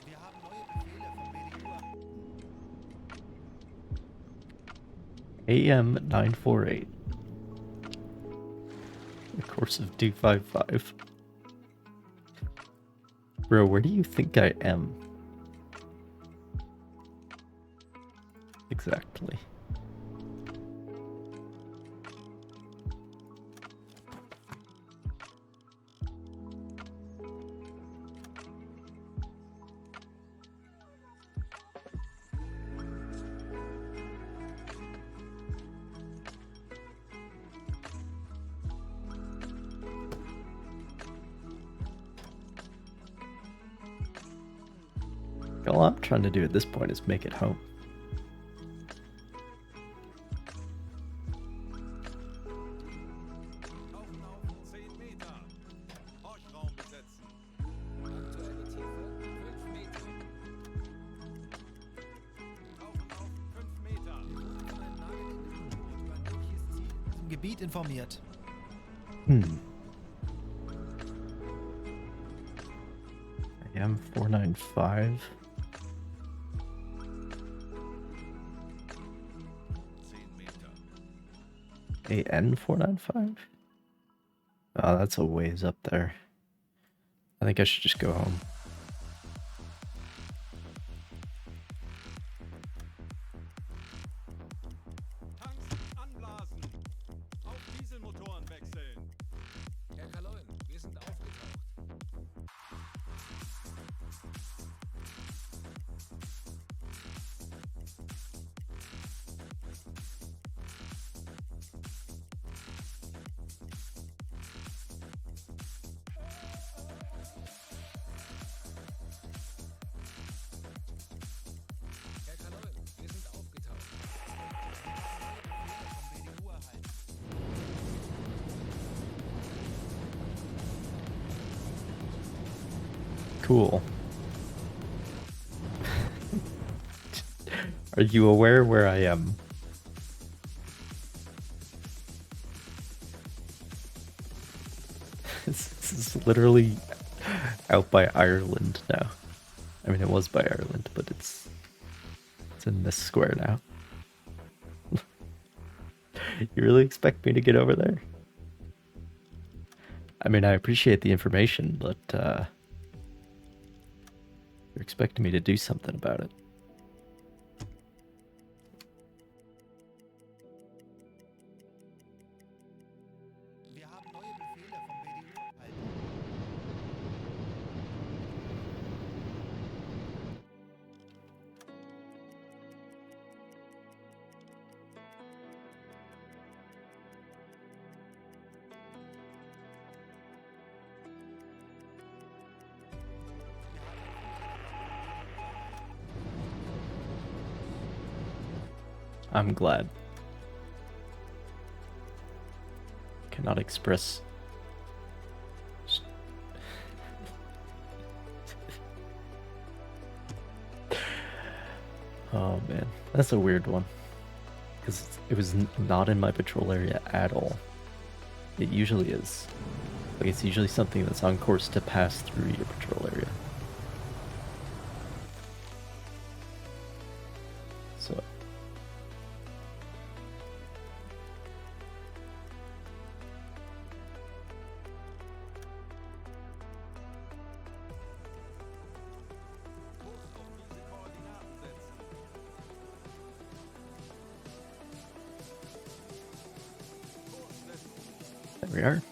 Wir haben neue Befehle vom BDU. AM 948. The course of 255. Bro, where do you think I am? Exactly. All I'm trying to do at this point is make it home. Tauchen auf 10 Meter. Horchraum besetzen. Aktuelle Tiefe 5 Meter. Tauchen auf 5 Meter. Von einem nahegelegenen Boot über ein mögliches Ziel im Gebiet informiert. AM 495. 10 Meter. AN 495? Oh, that's a ways up there. I think I should just go home. Tanks anblasen. Auf Dieselmotoren wechseln. Herr Kalon, wir sind aufgetaucht. Herr Kalon, wir sind aufgetaucht. Vom BDU erhalten. Cool. Are you aware where I am? This is literally out by Ireland now. I mean, it was by Ireland, but it's in this square now. You really expect me to get over there? I mean, I appreciate the information, but you're expecting me to do something about it. Wir haben neue Befehle vom BDU erhalten. I'm glad. Cannot express. Oh man, that's a weird one. Because it was not in my patrol area at all. It usually is. Like, it's usually something that's on course to pass through your patrol area. So. Kurs auf diese Koordinaten setzen. Kurs setzen. There we are.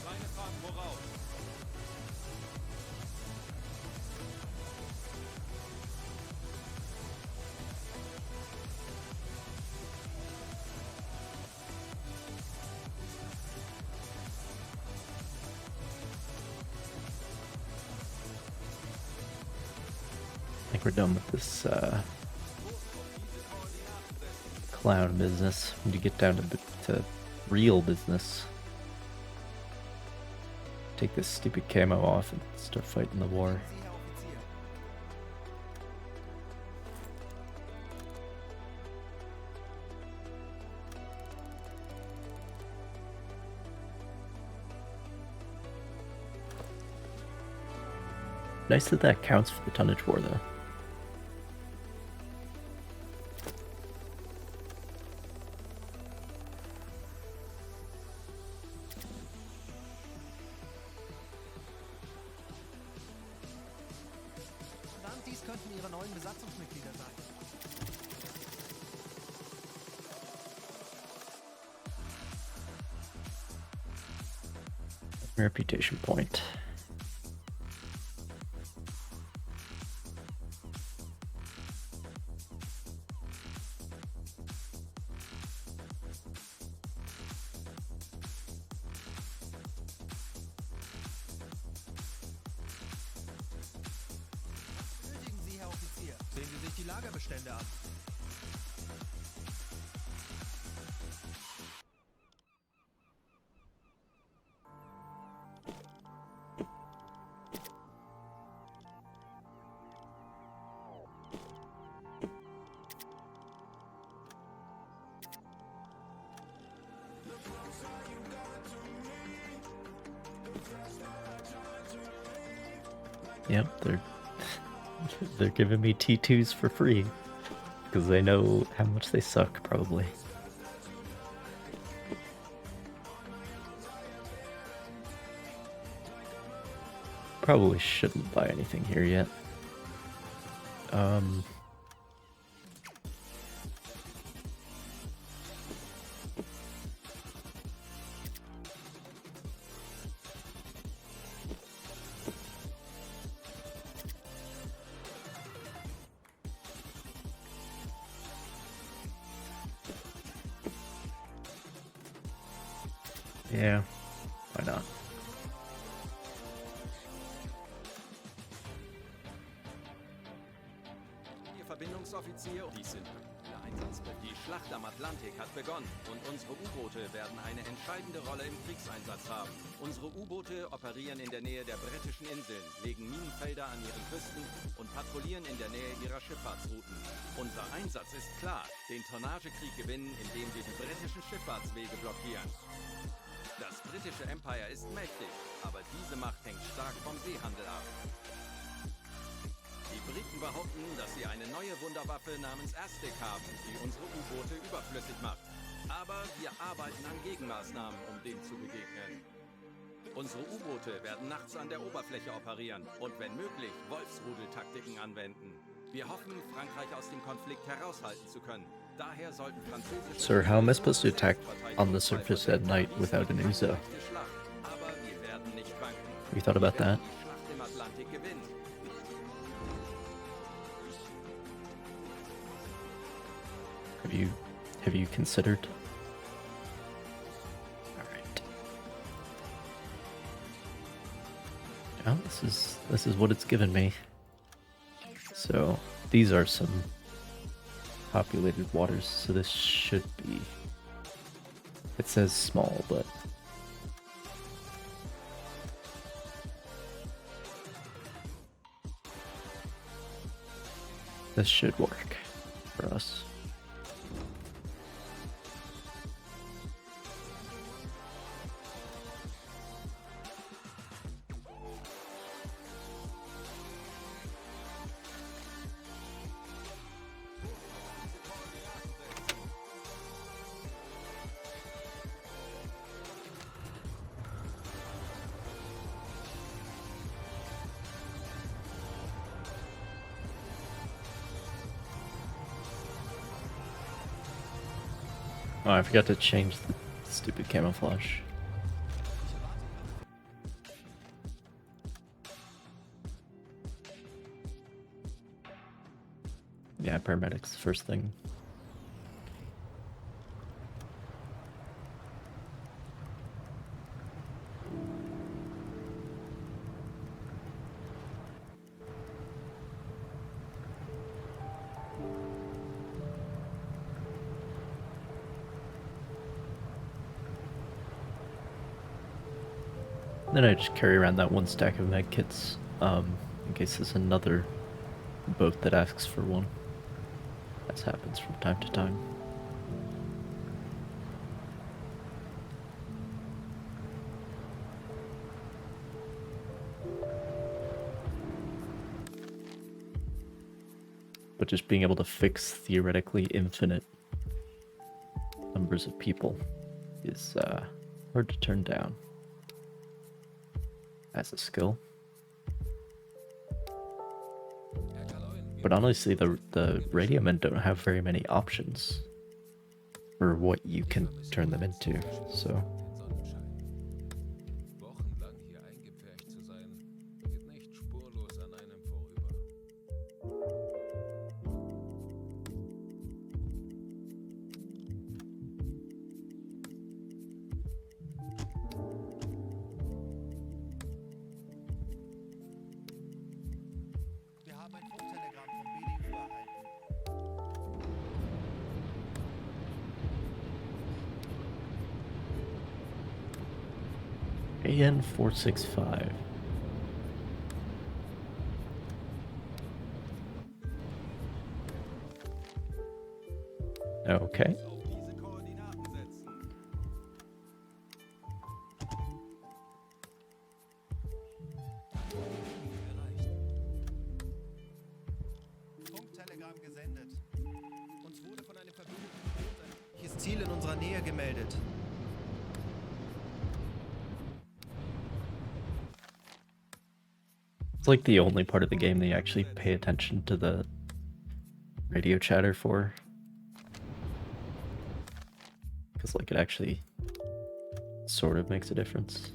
Meine fahren voraus. I think we're done with this clown business. We need to get down to real business. Take this stupid camo off and start fighting the war. Sie, Herr Offizier. Nice that counts for the tonnage war, though. Verdammt, dies könnten Ihre neuen Besatzungsmitglieder sein. Reputation point. Nötigen Sie, Herr Offizier. Sehen Sie sich die Lagerbestände an. Yep, they're giving me T2s for free because they know how much they suck, probably. Probably shouldn't buy anything here yet. Yeah, why not? Ihr Verbindungsoffizier, dies sind Einsatzbefehl. Die Schlacht am Atlantik hat begonnen und unsere U-Boote werden eine entscheidende Rolle im Kriegseinsatz haben. Unsere U-Boote operieren in der Nähe der britischen Inseln, legen Minenfelder an ihren Küsten und patrouillieren in der Nähe ihrer Schifffahrtsrouten. Unser Einsatz ist klar, den Tonnagekrieg gewinnen, indem wir die britischen Schifffahrtswege blockieren. Das britische Empire ist mächtig, aber diese Macht hängt stark vom Seehandel ab. Die Briten behaupten, dass sie eine neue Wunderwaffe namens Aztec haben, die unsere U-Boote überflüssig macht. Aber wir arbeiten an Gegenmaßnahmen, um dem zu begegnen. Unsere U-Boote werden nachts an der Oberfläche operieren und wenn möglich Wolfsrudeltaktiken anwenden. Wir hoffen, Frankreich aus dem Konflikt heraushalten zu können. Daher sollten französische... Sir, how am I supposed to attack on the surface at night without an Uzo? Aber wir werden nicht wanken. You thought about that? Die Schlacht im Atlantik gewinnt. Have you considered? Alright. Yeah, this is what it's given me. So these are some populated waters, so this should be, it says small, but this should work for us. Oh, I forgot to change the stupid camouflage. Yeah, paramedics, first thing. Then I just carry around that one stack of med kits, in case there's another boat that asks for one. That happens from time to time. But just being able to fix theoretically infinite numbers of people is hard to turn down as a skill. But honestly, the radio men don't have very many options for what you can turn them into, so. Wochenlang hier eingepfercht zu sein, geht nicht spurlos an einem vorüber. Wir haben ein Funktelegramm vom BDU erhalten. AN 465. Okay. Auf diese Koordinaten setzen. Funktelegramm gesendet. Uns wurde von einem verbündeten Boot ein mögliches Ziel in unserer Nähe gemeldet. It's like the only part of the game they actually pay attention to the radio chatter for. Because like it actually sort of makes a difference.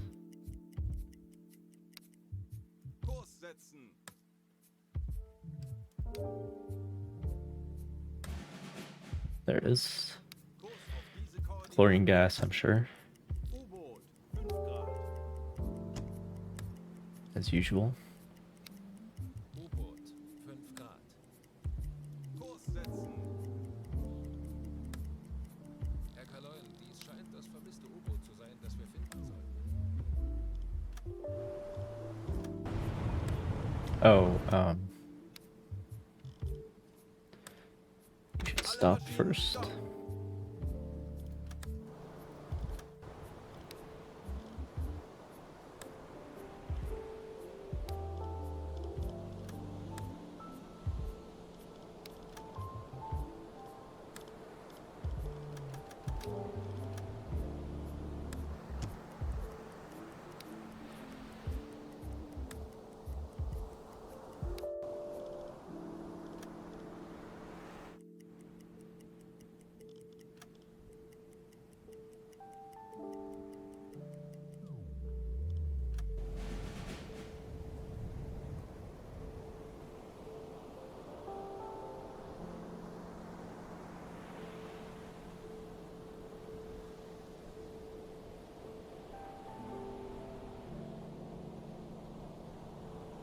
Kurs setzen. There it is. Kurs auf diese Koordinaten. Chlorine gas, I'm sure. U-Boot, as usual. U-Boot, 5 Grad. Kurs setzen. Herr Kaloin, dies scheint das vermisste U-Boot zu sein, das wir finden sollten. Oh, we should stop first.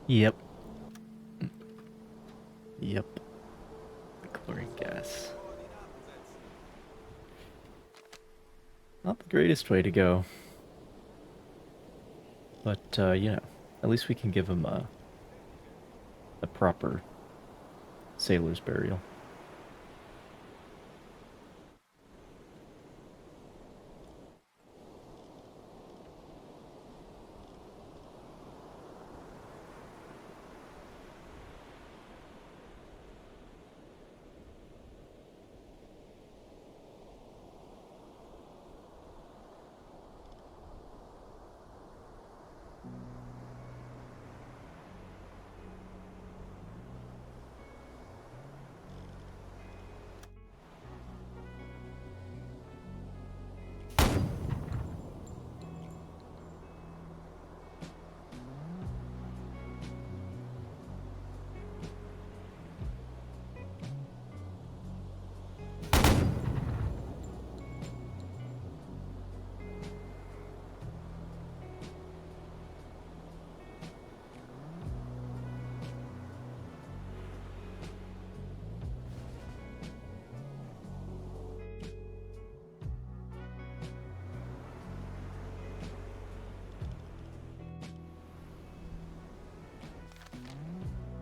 Yep. Yep. The chlorine gas. Not the greatest way to go. But, you know, at least we can give him a proper sailor's burial.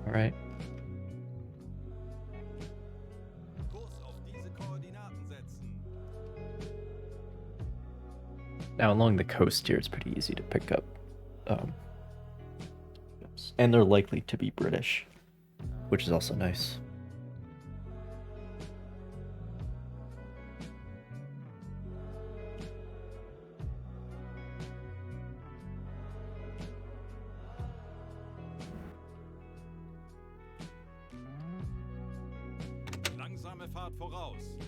Alright. Kurs auf diese Koordinaten setzen. Now, along the coast here, it's pretty easy to pick up ships. And they're likely to be British, which is also nice. Langsame Fahrt voraus.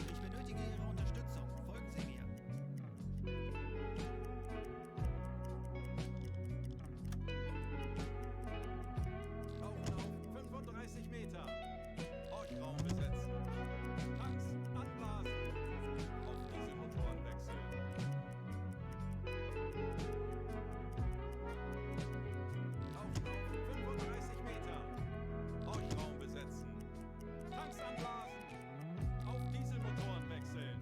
Ich benötige Ihre Unterstützung. Folgen Sie mir. Tauchen auf 35 Meter. Ortraum besetzen. Tanks anblasen. Auf Dieselmotoren wechseln. Tauchen auf 35 Meter. Ortraum besetzen. Tanks anblasen. Auf Dieselmotoren wechseln.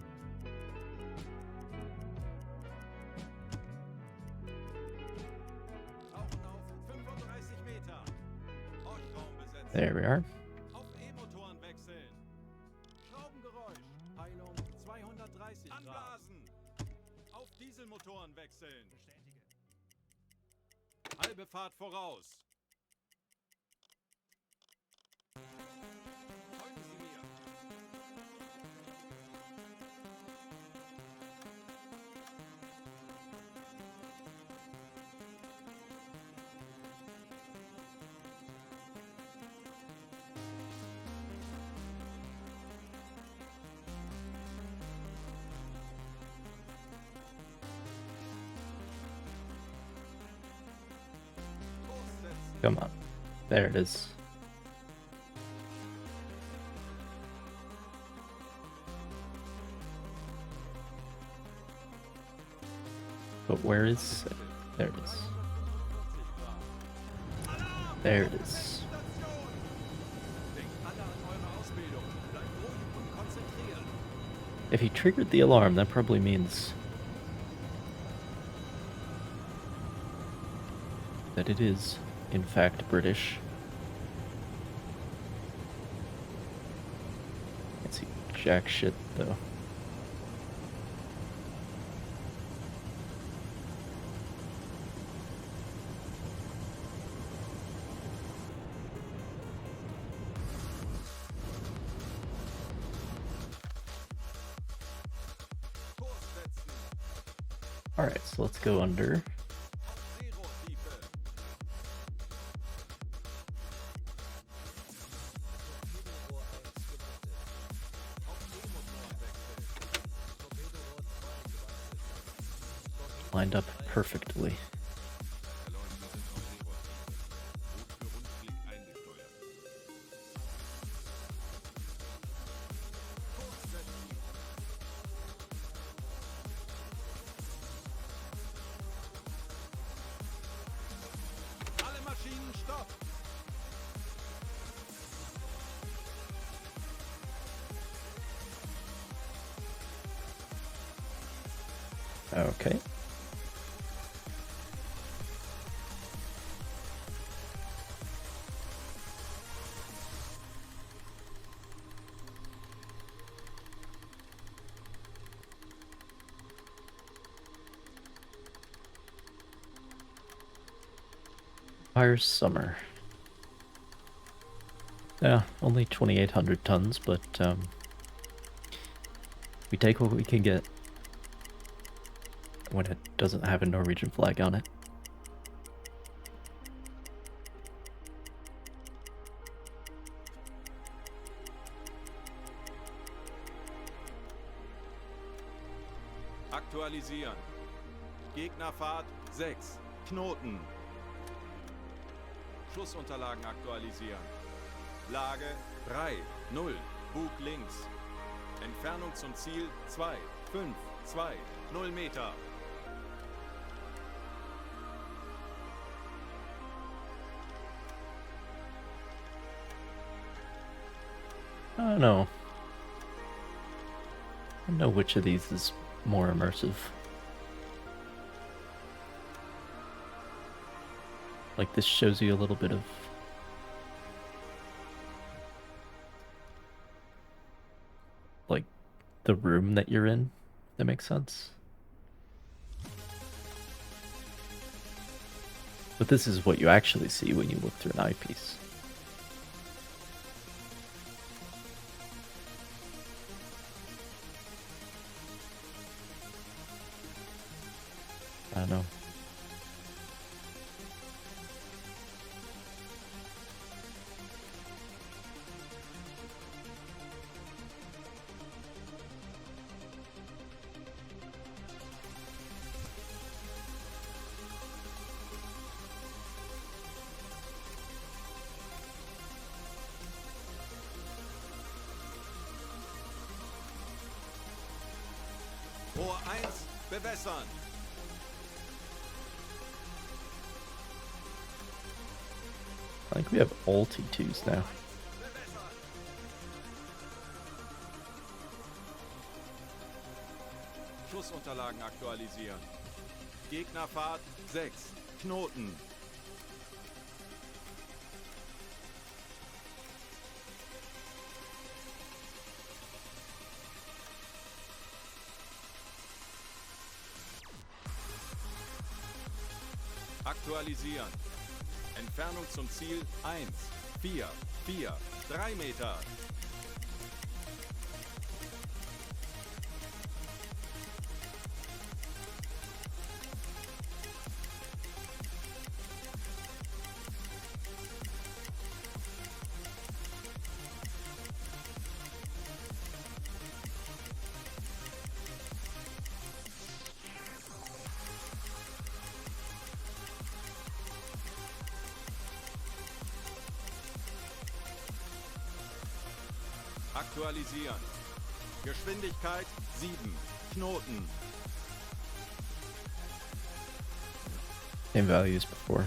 Tauchen auf 35 Meter. Ortraum besetzen. There we are. Auf E-Motoren wechseln. Schraubengeräusch. Peilung 230 Grad. Anblasen. Auf Dieselmotoren wechseln. Bestätige. Halbe Fahrt voraus. Folgen Sie mir. Come on. There it is. But where is it? There it is. There it is. If he triggered the alarm, that probably means that it is, in fact, British. Can't see jack shit, though. Alright, so let's go under. Lined up perfectly. Alle Maschinen stopp! Okay. Fire's summer. Yeah, only 2,800 tons, but we take what we can get when it doesn't have a Norwegian flag on it. Aktualisieren. Gegnerfahrt 6. Knoten. Schussunterlagen aktualisieren. Lage 3, 0. Bug links. Entfernung zum Ziel 2, 5, 2, 0 Meter. I don't know. I don't know which of these is more immersive. Like, this shows you a little bit of like the room that you're in. If that makes sense. But this is what you actually see when you look through an eyepiece. I don't know. Rohr 1, bewässern. I think we have all T2s now. Schussunterlagen aktualisieren. Gegnerfahrt 6. Knoten. Aktualisieren. Entfernung zum Ziel 1, 4, 4, 3 Meter. Aktualisieren. Geschwindigkeit 7. Knoten. Same values before.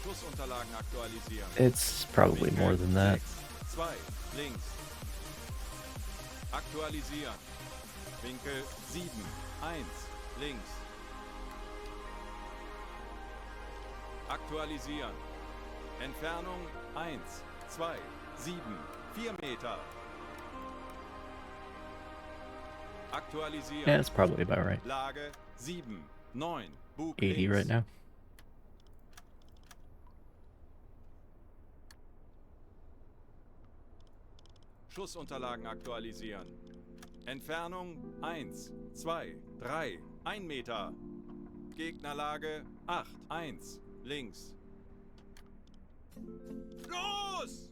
Schussunterlagen aktualisieren. It's probably more than that. 2. Links. Aktualisieren. Winkel 7. 1. Links. Aktualisieren. Entfernung 1, 2, 7, 4 Meter. Aktualisieren. Yeah, it's probably about right. Lage 7, 9, Bug 80 links. right now. Schussunterlagen aktualisieren. Entfernung 1, 2, 3, 1 Meter. Gegnerlage 8, 1, links. Los!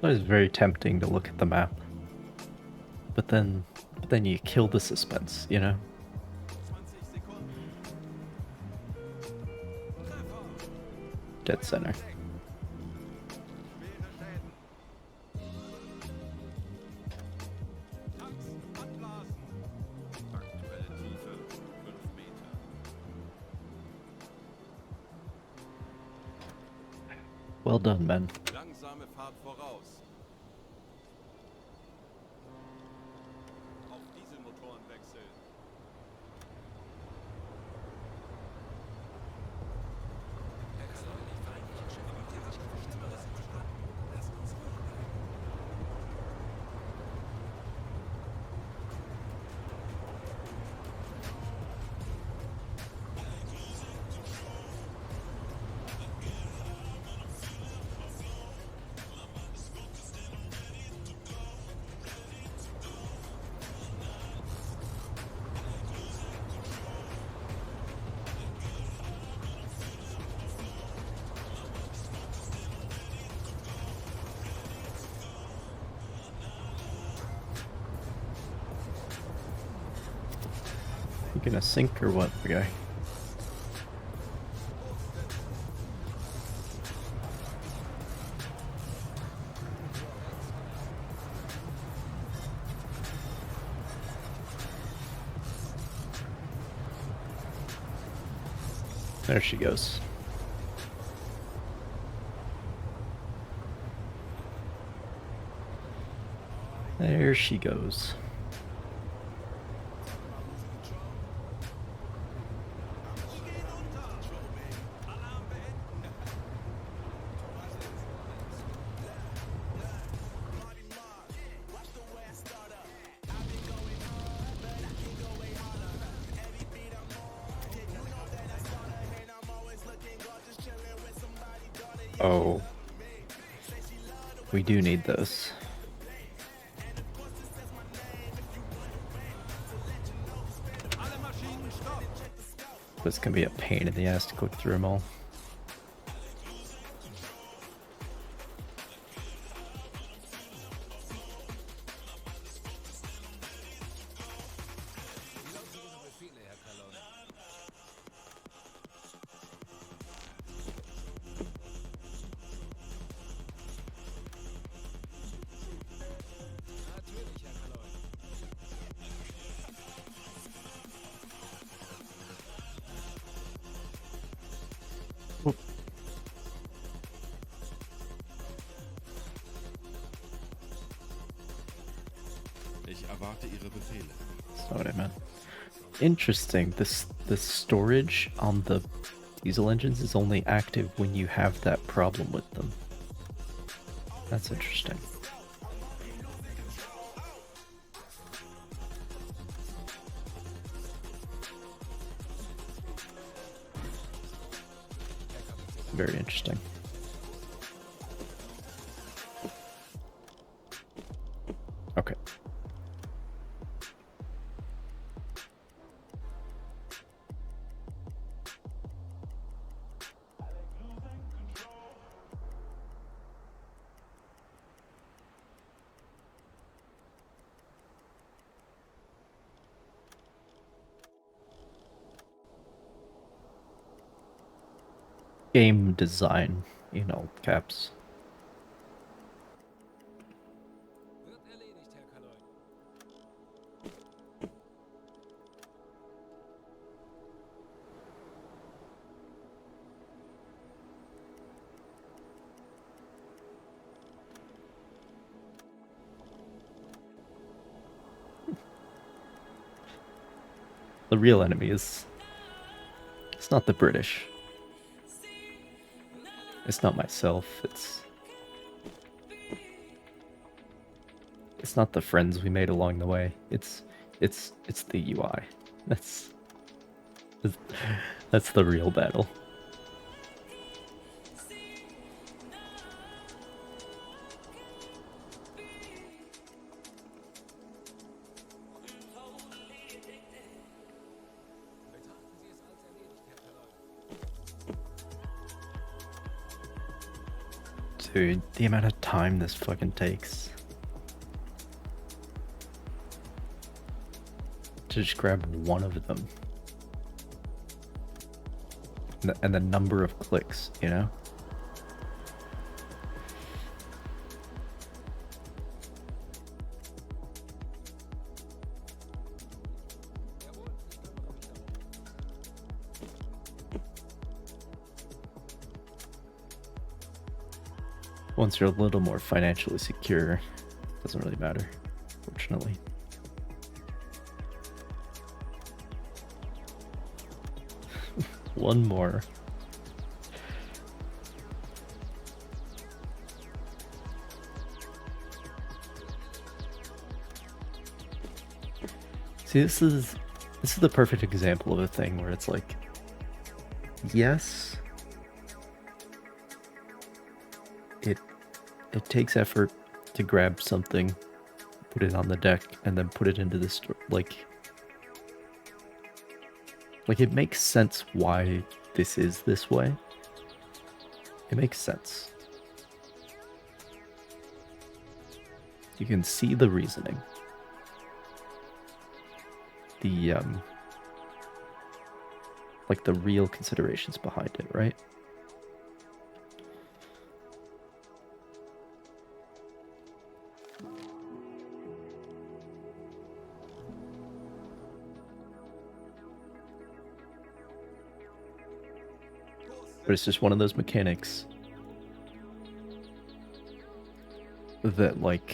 It was very tempting to look at the map. But then you kill the suspense, you know? 20 Sekunden. Dead center. Schwere Schäden. Tanks ablasen. Aktuelle Tiefe 5 Meter. Well done, men. Langsame Fahrt voraus. Auf Dieselmotoren wechseln. You gonna sink or what, the guy? There she goes. There she goes. Alarm beenden. Oh. We do need those. Alle Maschinen stopp. This can be a pain in the ass to click through them all. Wie lauten Ihre Befehle, Herr Kalon? Natürlich, Herr Kalon. Ich erwarte Ihre Befehle. That's not what I meant. Interesting. The storage on the diesel engines is only active when you have that problem with them. That's interesting. Very interesting. Okay. Game design, caps. Wird erledigt, Herr Kaloi. The real enemy it's not the British. It's not myself, it's not the friends we made along the way. It's the UI. That's the real battle. Betrachten Sie es als erledigt, Herr Kaloi. Dude, the amount of time this fucking takes. To just grab one of them. And the number of clicks, Jawohl, ich kümmere mich darum. Once you're a little more financially secure, it doesn't really matter, fortunately. One more. See, this is the perfect example of a thing where it's like, yes, it takes effort to grab something, put it on the deck, and then put it into the store. Like it makes sense why this is this way. It makes sense. You can see the reasoning. The the real considerations behind it, right? But it's just one of those mechanics that, Langsame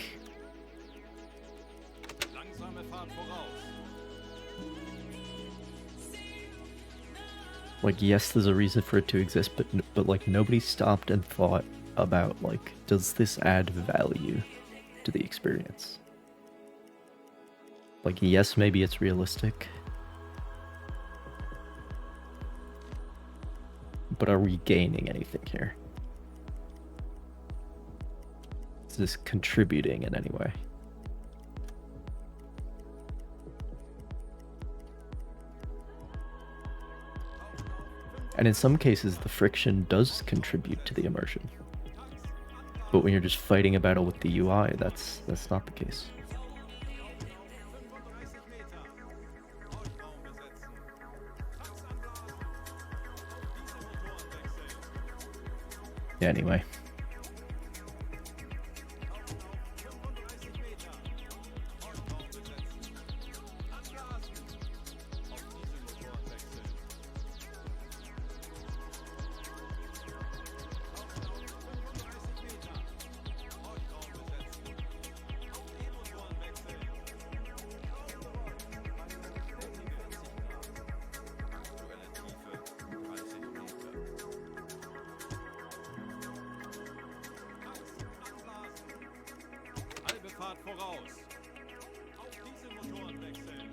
Fahrt voraus. Yes, there's a reason for it to exist, but nobody stopped and thought about, does this add value to the experience? Yes, maybe it's realistic, but are we gaining anything here? Is this contributing in any way? And in some cases, the friction does contribute to the immersion. But when you're just fighting a battle with the UI, that's not the case. 35 Meter. Ausraum besetzen. Tanks anblasen. Auf Dieselmotoren wechseln. Yeah, anyway. voraus. Auf diese Motoren wechseln.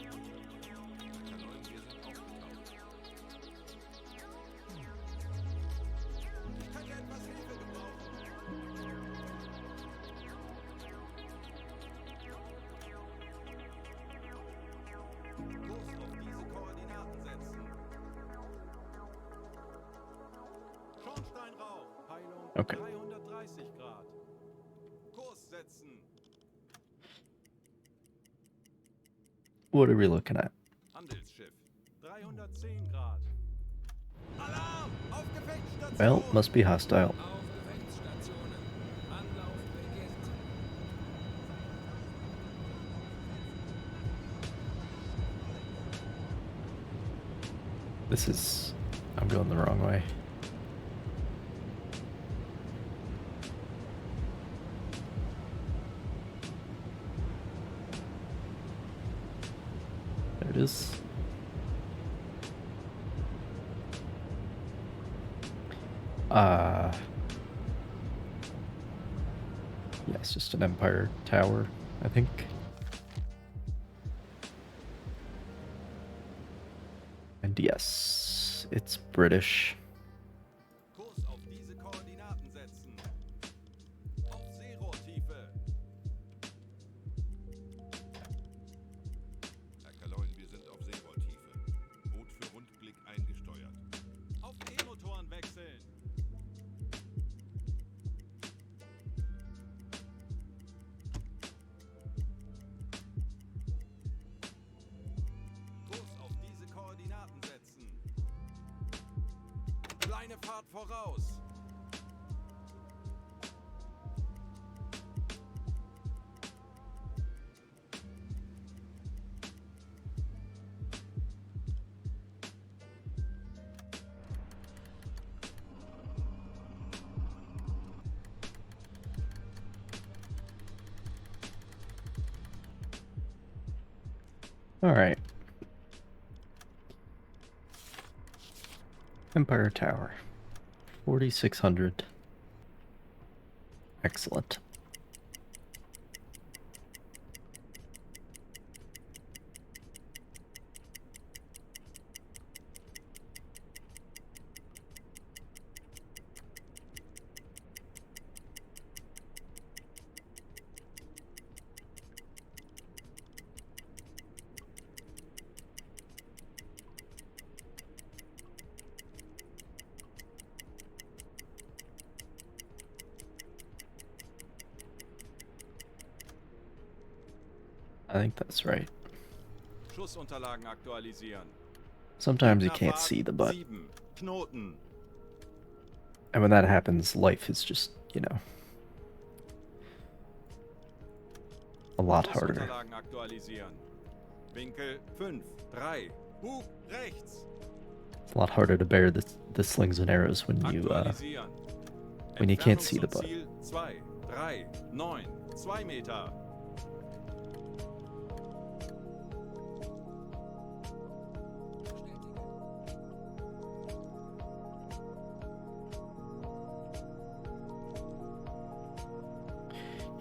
Kanonen, wir sind aufgetaucht. Ich könnte etwas Hilfe gebrauchen. Kurs auf diese Koordinaten setzen. Schornsteinrauch. Peilung Okay. 330 Grad. Kurs setzen. What are we looking at? Handelsschiff. 310 Grad. Alarm! Auf Gefechtsstation! Well, must be hostile. Auf Gefechtsstationen. Anlauf beginnt. This is... I'm going the wrong way. There it is. Yeah, it's just an Empire tower, I think. And yes, it's British. Kurs auf diese Koordinaten setzen. Auf Seerohrtiefe. Herr Kaloin, wir sind auf Seerohrtiefe. Boot für Rundblick eingesteuert. Auf E-Motoren wechseln. Kurs auf diese Koordinaten setzen. Kleine Fahrt voraus. All right. Empire Tower. 4,600. Excellent. I think that's right. Schussunterlagen aktualisieren. Sometimes you can't see the butt. 7 Knoten. And when that happens, life is just, you know, a lot harder. Schussunterlagen aktualisieren. Winkel 5, 3. Bug rechts. It's a lot harder to bear the slings and arrows when Aktualisieren. you can't see the butt. Ziel 2, 3, 9, 2 Meter.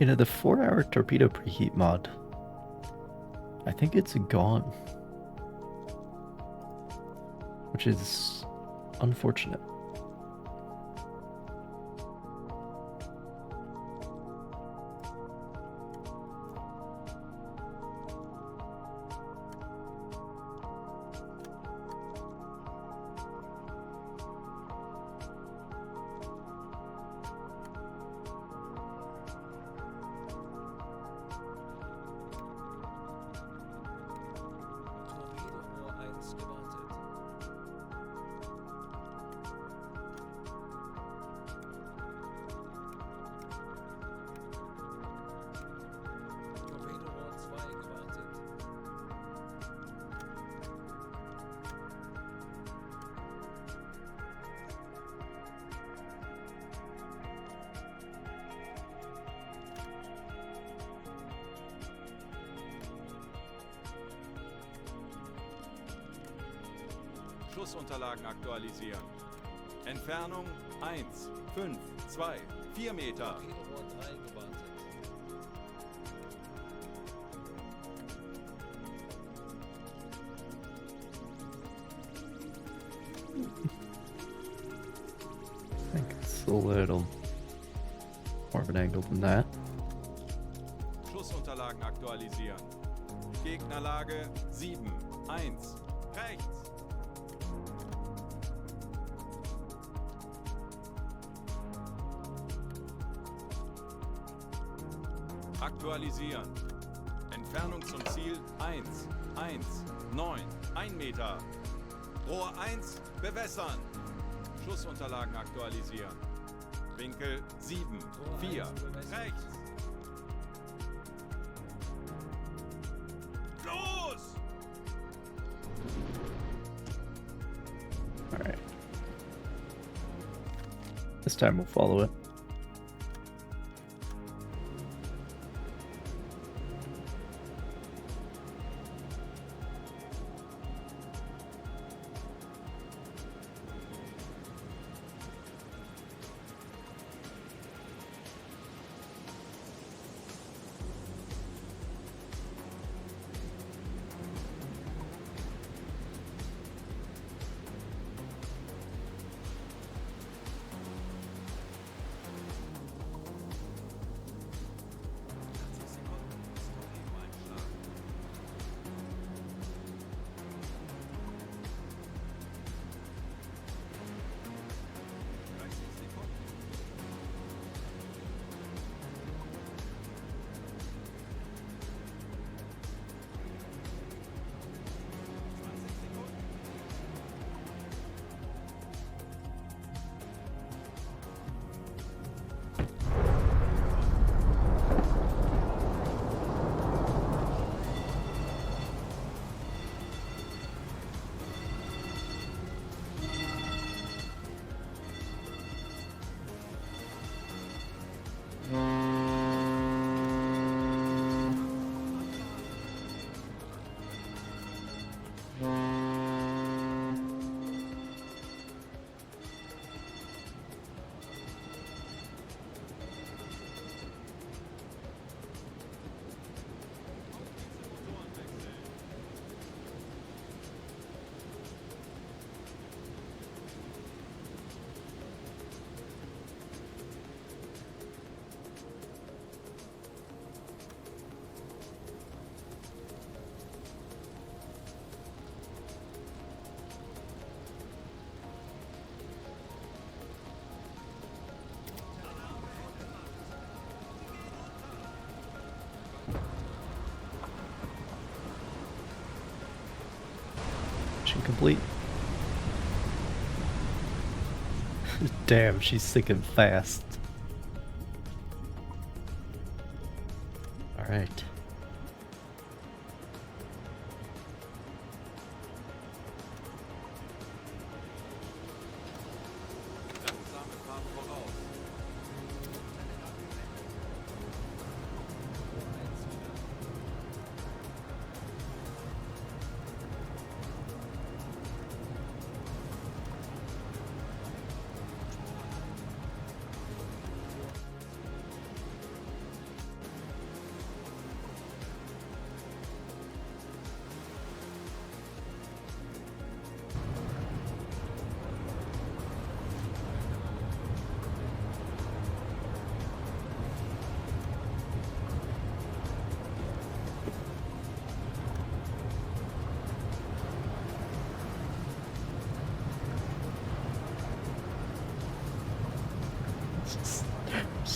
You know, the 4-hour torpedo preheat mod, I think it's gone. Which is unfortunate. Torpedo 1 gewartet. Torpedo 2 gewartet. Schussunterlagen aktualisieren. Entfernung 1, 5, 2, 4 Meter. Torpedo 3 gewartet. a little more of an angle than that. Schussunterlagen aktualisieren. Gegnerlage 7. 1. Rechts. Aktualisieren. Entfernung zum Ziel 1. 1. 9. 1 Meter. Rohr 1. Bewässern. Schussunterlagen aktualisieren. Winkel 7. 4. Rechts. Los! Alright. This time we'll follow it. Mission complete. Damn, she's sinking fast. Alright. Langsame Fahrt voraus.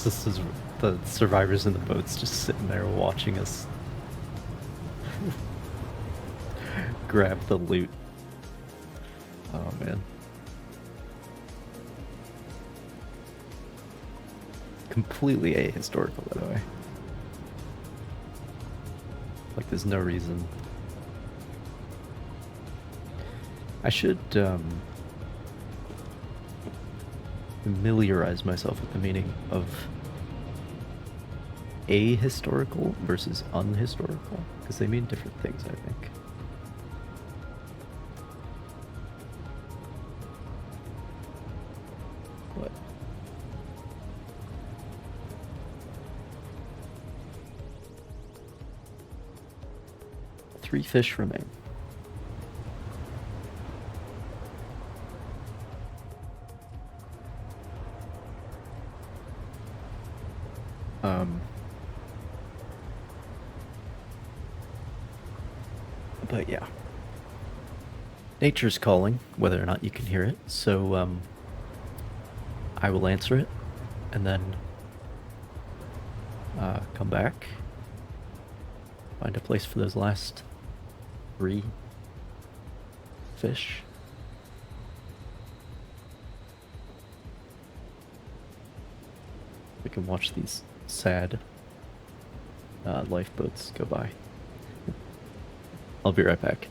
This is the survivors in the boats just sitting there watching us grab the loot. Oh man. Completely ahistorical, by the way. Like there's no reason. I should familiarize myself with the meaning of ahistorical versus unhistorical, because they mean different things, I think. But 3 fish remain. But yeah. Nature's calling, whether or not you can hear it, so I will answer it, and then come back, find a place for those last 3 fish. We can watch these sad lifeboats go by. I'll be right back.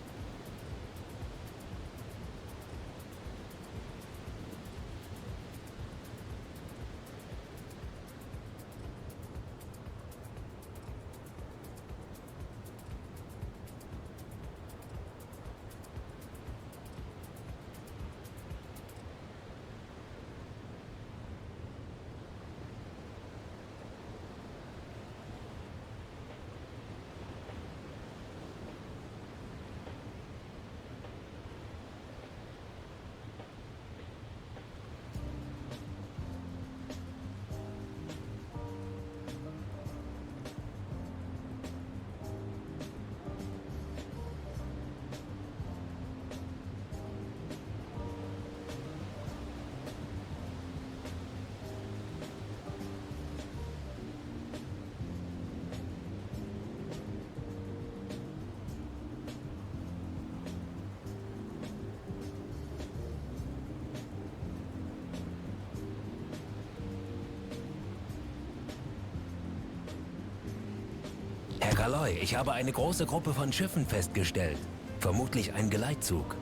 Herr Kaloy, ich habe eine große Gruppe von Schiffen festgestellt. Vermutlich ein Geleitzug.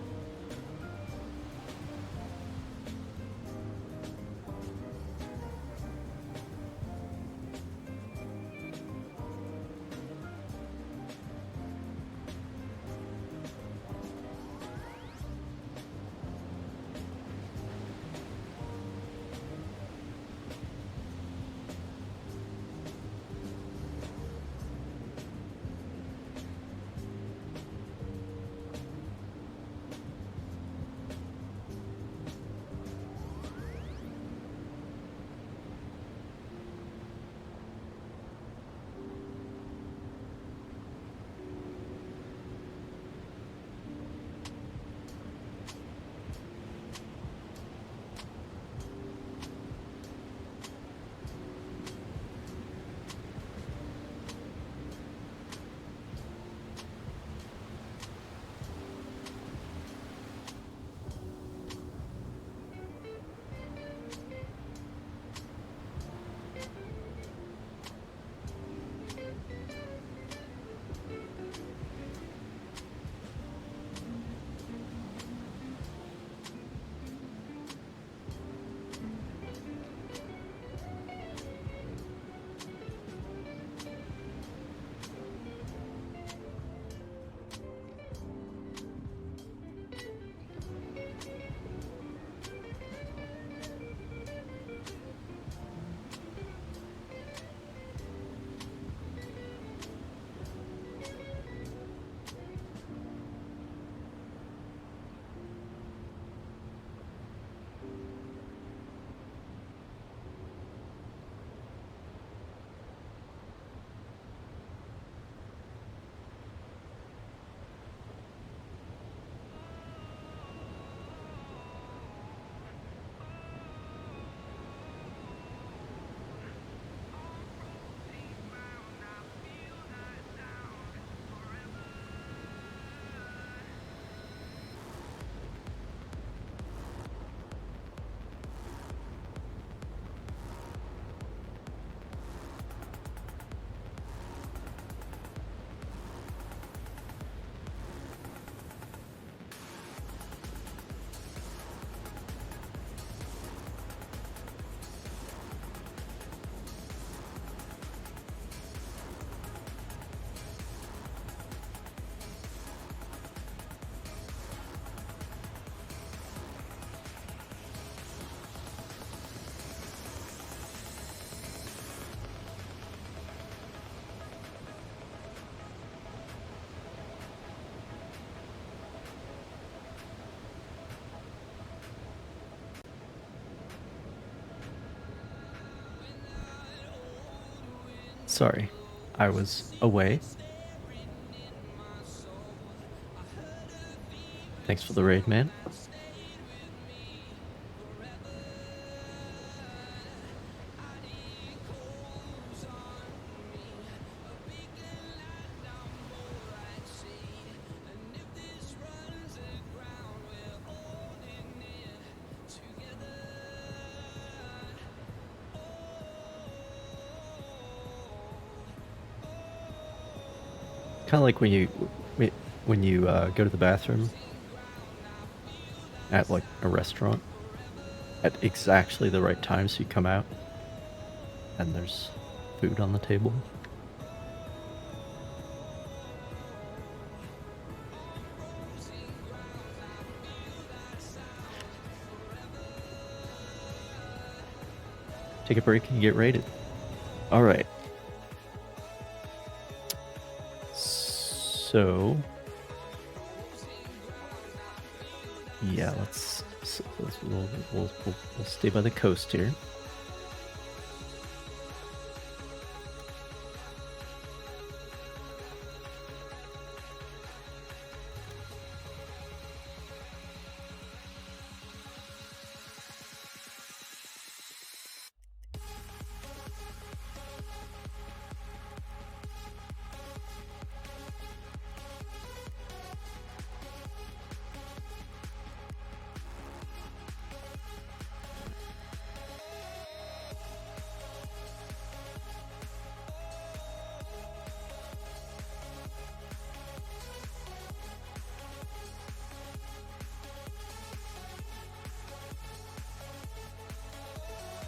Sorry, I was away. Thanks for the raid, man. Kind of like when you go to the bathroom at like a restaurant at exactly the right time, so you come out and there's food on the table. Take a break and get raided. All right. So yeah, we'll stay by the coast here.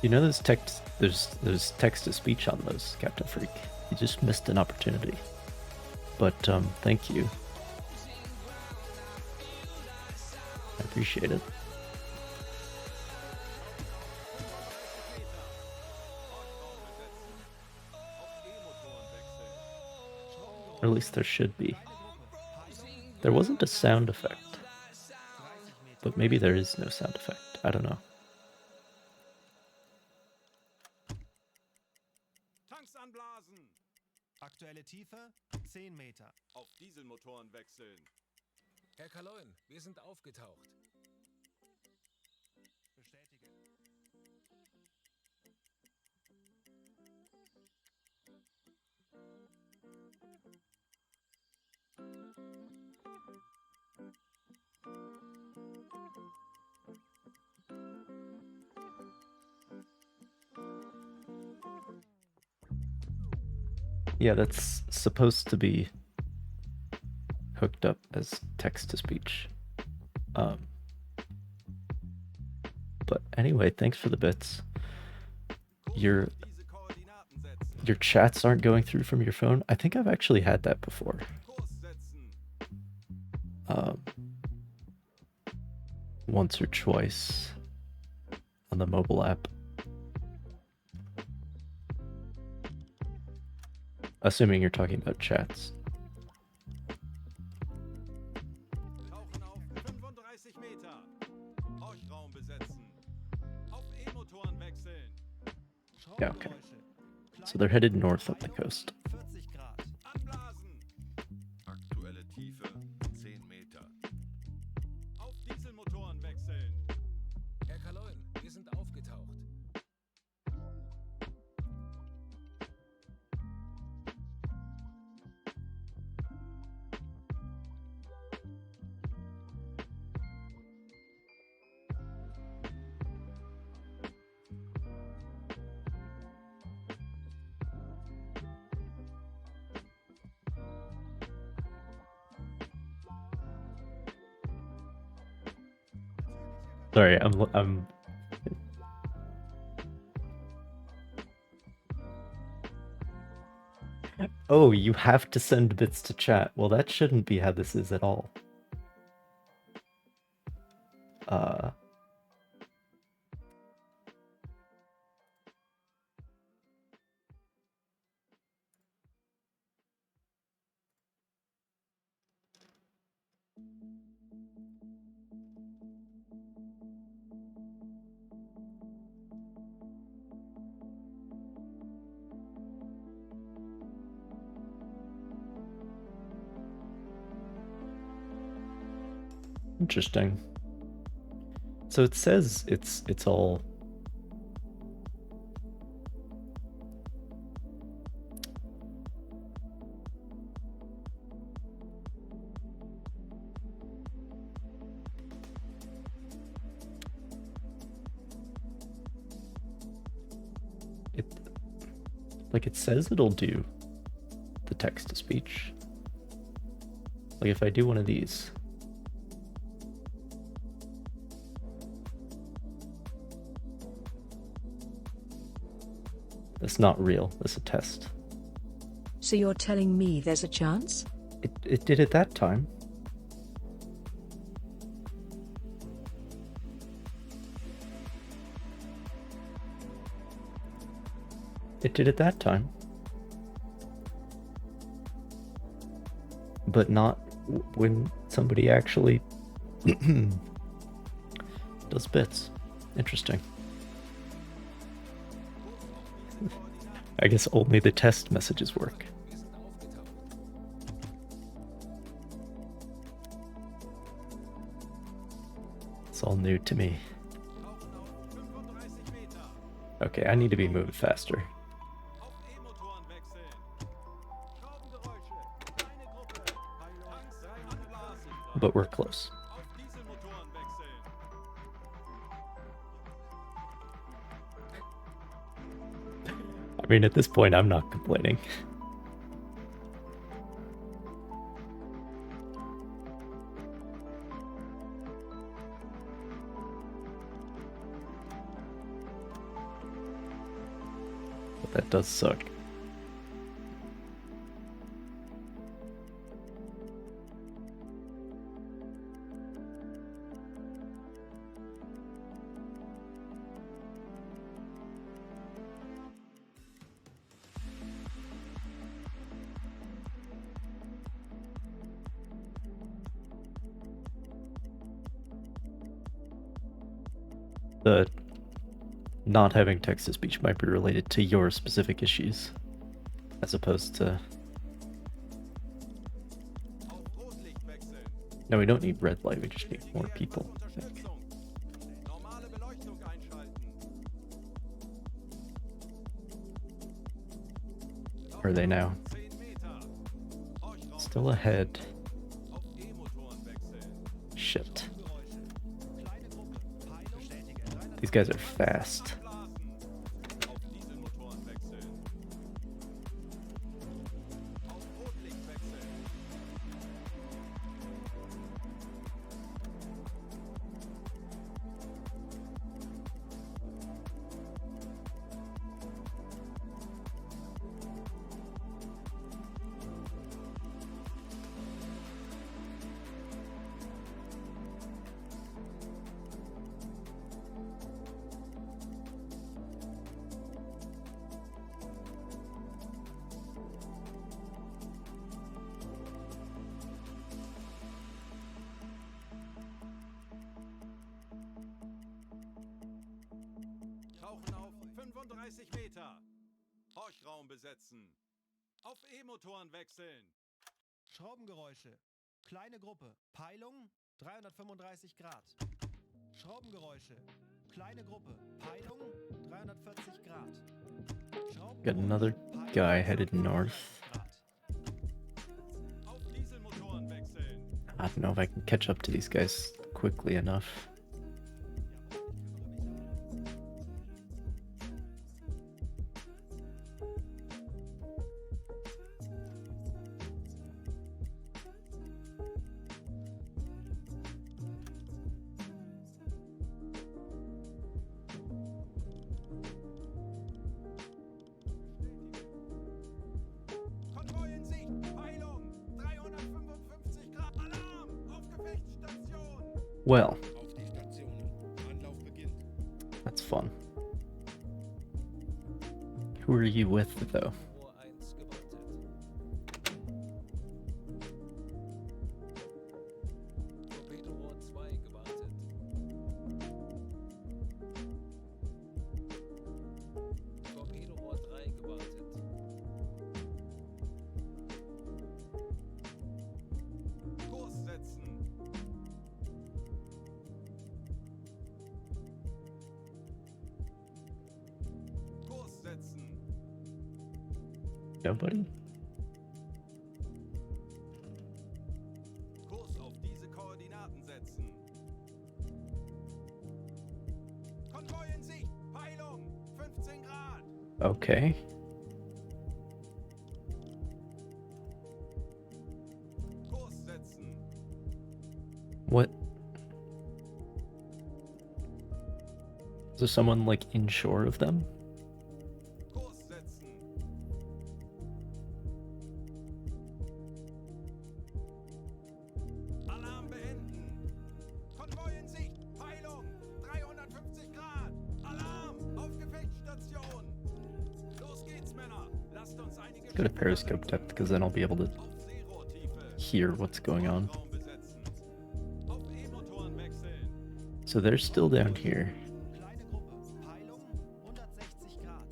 You know, there's text to speech on those, Captain Freak. You just missed an opportunity. But thank you. I appreciate it. Or at least there should be. There wasn't a sound effect. But maybe there is no sound effect. I don't know. Tanks anblasen! Aktuelle Tiefe 10 Meter. Auf Dieselmotoren wechseln. Herr Kaloin, wir sind aufgetaucht. Bestätige. Yeah, that's supposed to be hooked up as text-to-speech. But anyway, thanks for the bits. Your chats aren't going through from your phone? I think I've actually had that before. Once or twice on the mobile app. Assuming you're talking about chats. Tauchen auf 35 Meter. Horchraum besetzen. Auf E-Motoren wechseln. Yeah, okay. So they're headed north up the coast. 40 Grad. Anblasen. Aktuelle Tiefe 10 Meter. Auf Dieselmotoren wechseln. Herr Kaloin, wir sind aufgetaucht. Sorry, I'm Oh, you have to send bits to chat. Well, that shouldn't be how this is at all. Interesting. So it says it's all it says it'll do the text to speech. Like if I do one of these, that's not real. That's a test. So you're telling me there's a chance? It did it that time. It did it that time. But not when somebody actually does bits. Interesting. I guess only the test messages work. It's all new to me. Okay, I need to be moving faster. But we're close. I mean, at this point, I'm not complaining. But that does suck. The not having text-to-speech might be related to your specific issues, as opposed to... No, we don't need red light, we just need more people, I think. Where are they now? Still ahead. Shit. These guys are fast. Meter. Horchraum besetzen. Auf E-Motoren wechseln. Schraubengeräusche. Kleine Gruppe. Peilung 335 Grad. Schraubengeräusche. Kleine Gruppe. Peilung 340 Grad. Got another guy headed north. I don't know if I can catch up to these guys quickly enough. Well, that's fun. Who are you with, though? Nobody? Kurs auf diese Koordinaten setzen. Konvoi in Sicht. Peilung. 15 Grad. Okay. Kurs setzen. What? Is there someone like inshore of them? Kurs setzen. Alarm beenden. Konvoi in Sicht. Peilung. 350 Grad. Alarm. Auf Gefechtsstation. Los geht's, Männer. Lasst uns einige Go to periscope depth because then I'll be able to auf Seerohrtiefe. hear what's going on. Raum besetzen. Auf E-Motoren wechseln. So they're still down here. Kleine Gruppe. Peilung 160 Grad.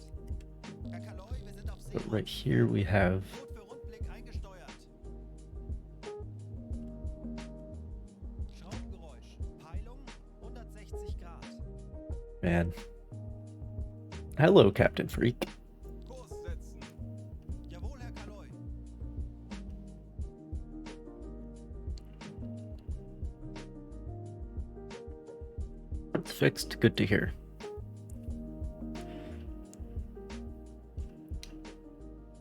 Herr Kaloi, wir sind auf But See. right here we have Rot für Rundblick eingesteuert. Schraubengeräusch. Peilung 160 Grad. man. Hello, Captain Freak. Kurs setzen. Jawohl, Herr Kaloi. It's fixed. Good to hear.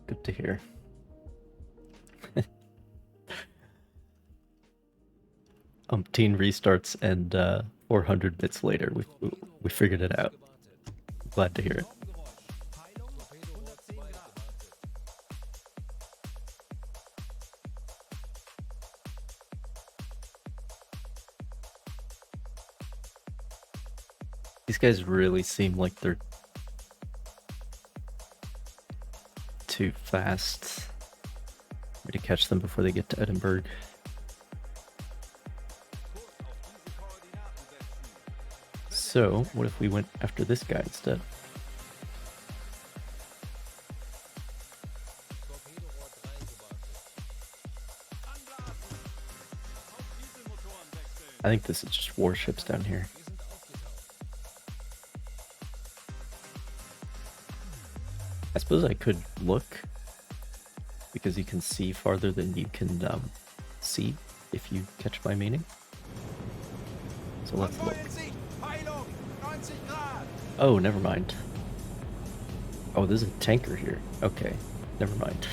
Good to hear. Umpteen restarts and 400 bits later, we figured it out. Glad to hear it. Schraubengeräusch. Peilung 110 Grad. These guys really seem like they're too fast for me to catch them before they get to Edinburgh. So, what if we went after this guy instead? Torpedorohr 3 gewartet. Auf Dieselmotoren wechseln. I think this is just warships down here. Wir sind aufgetaucht. I suppose I could look, because you can see farther than you can see, if you catch my meaning. So let's Konvoi look. in Sicht. Peilung 90 Grad. Oh, never mind. Oh, there's a tanker here. Okay, never mind.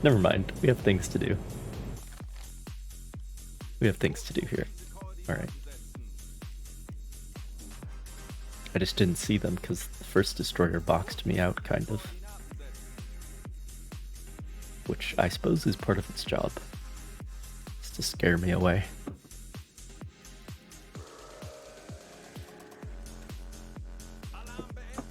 Never mind. We have things to do. We have things to do here. Alright. I just didn't see them because the first destroyer boxed me out, kind of. Which I suppose is part of its job. Is to scare me away. Alarm beenden.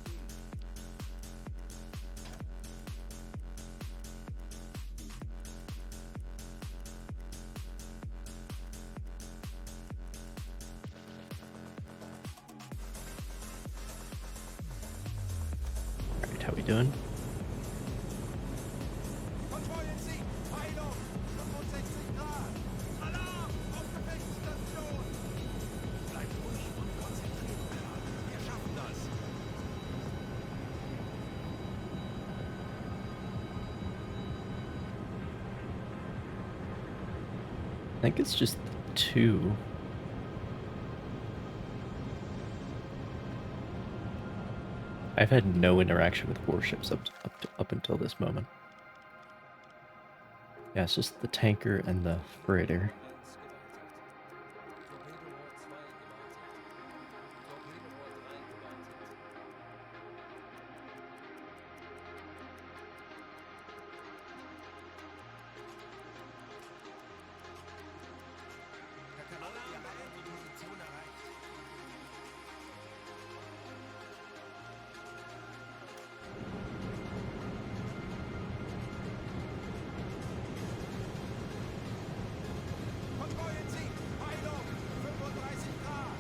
Alright, how we doing? Konvoi in Sicht. Peilung 65 Grad. Alarm. Auf Gefechtsstation. Bleibt ruhig und konzentriert, Männer. Wir schaffen das. I think it's just two. I've had no interaction with warships up until this moment. Yeah, it's just the tanker and the freighter. 1 gewartet. Torpedorohr 3 gewartet. Herr Kaloi, wir haben die Position erreicht. Konvoi in Sicht. Peilung 35 Grad.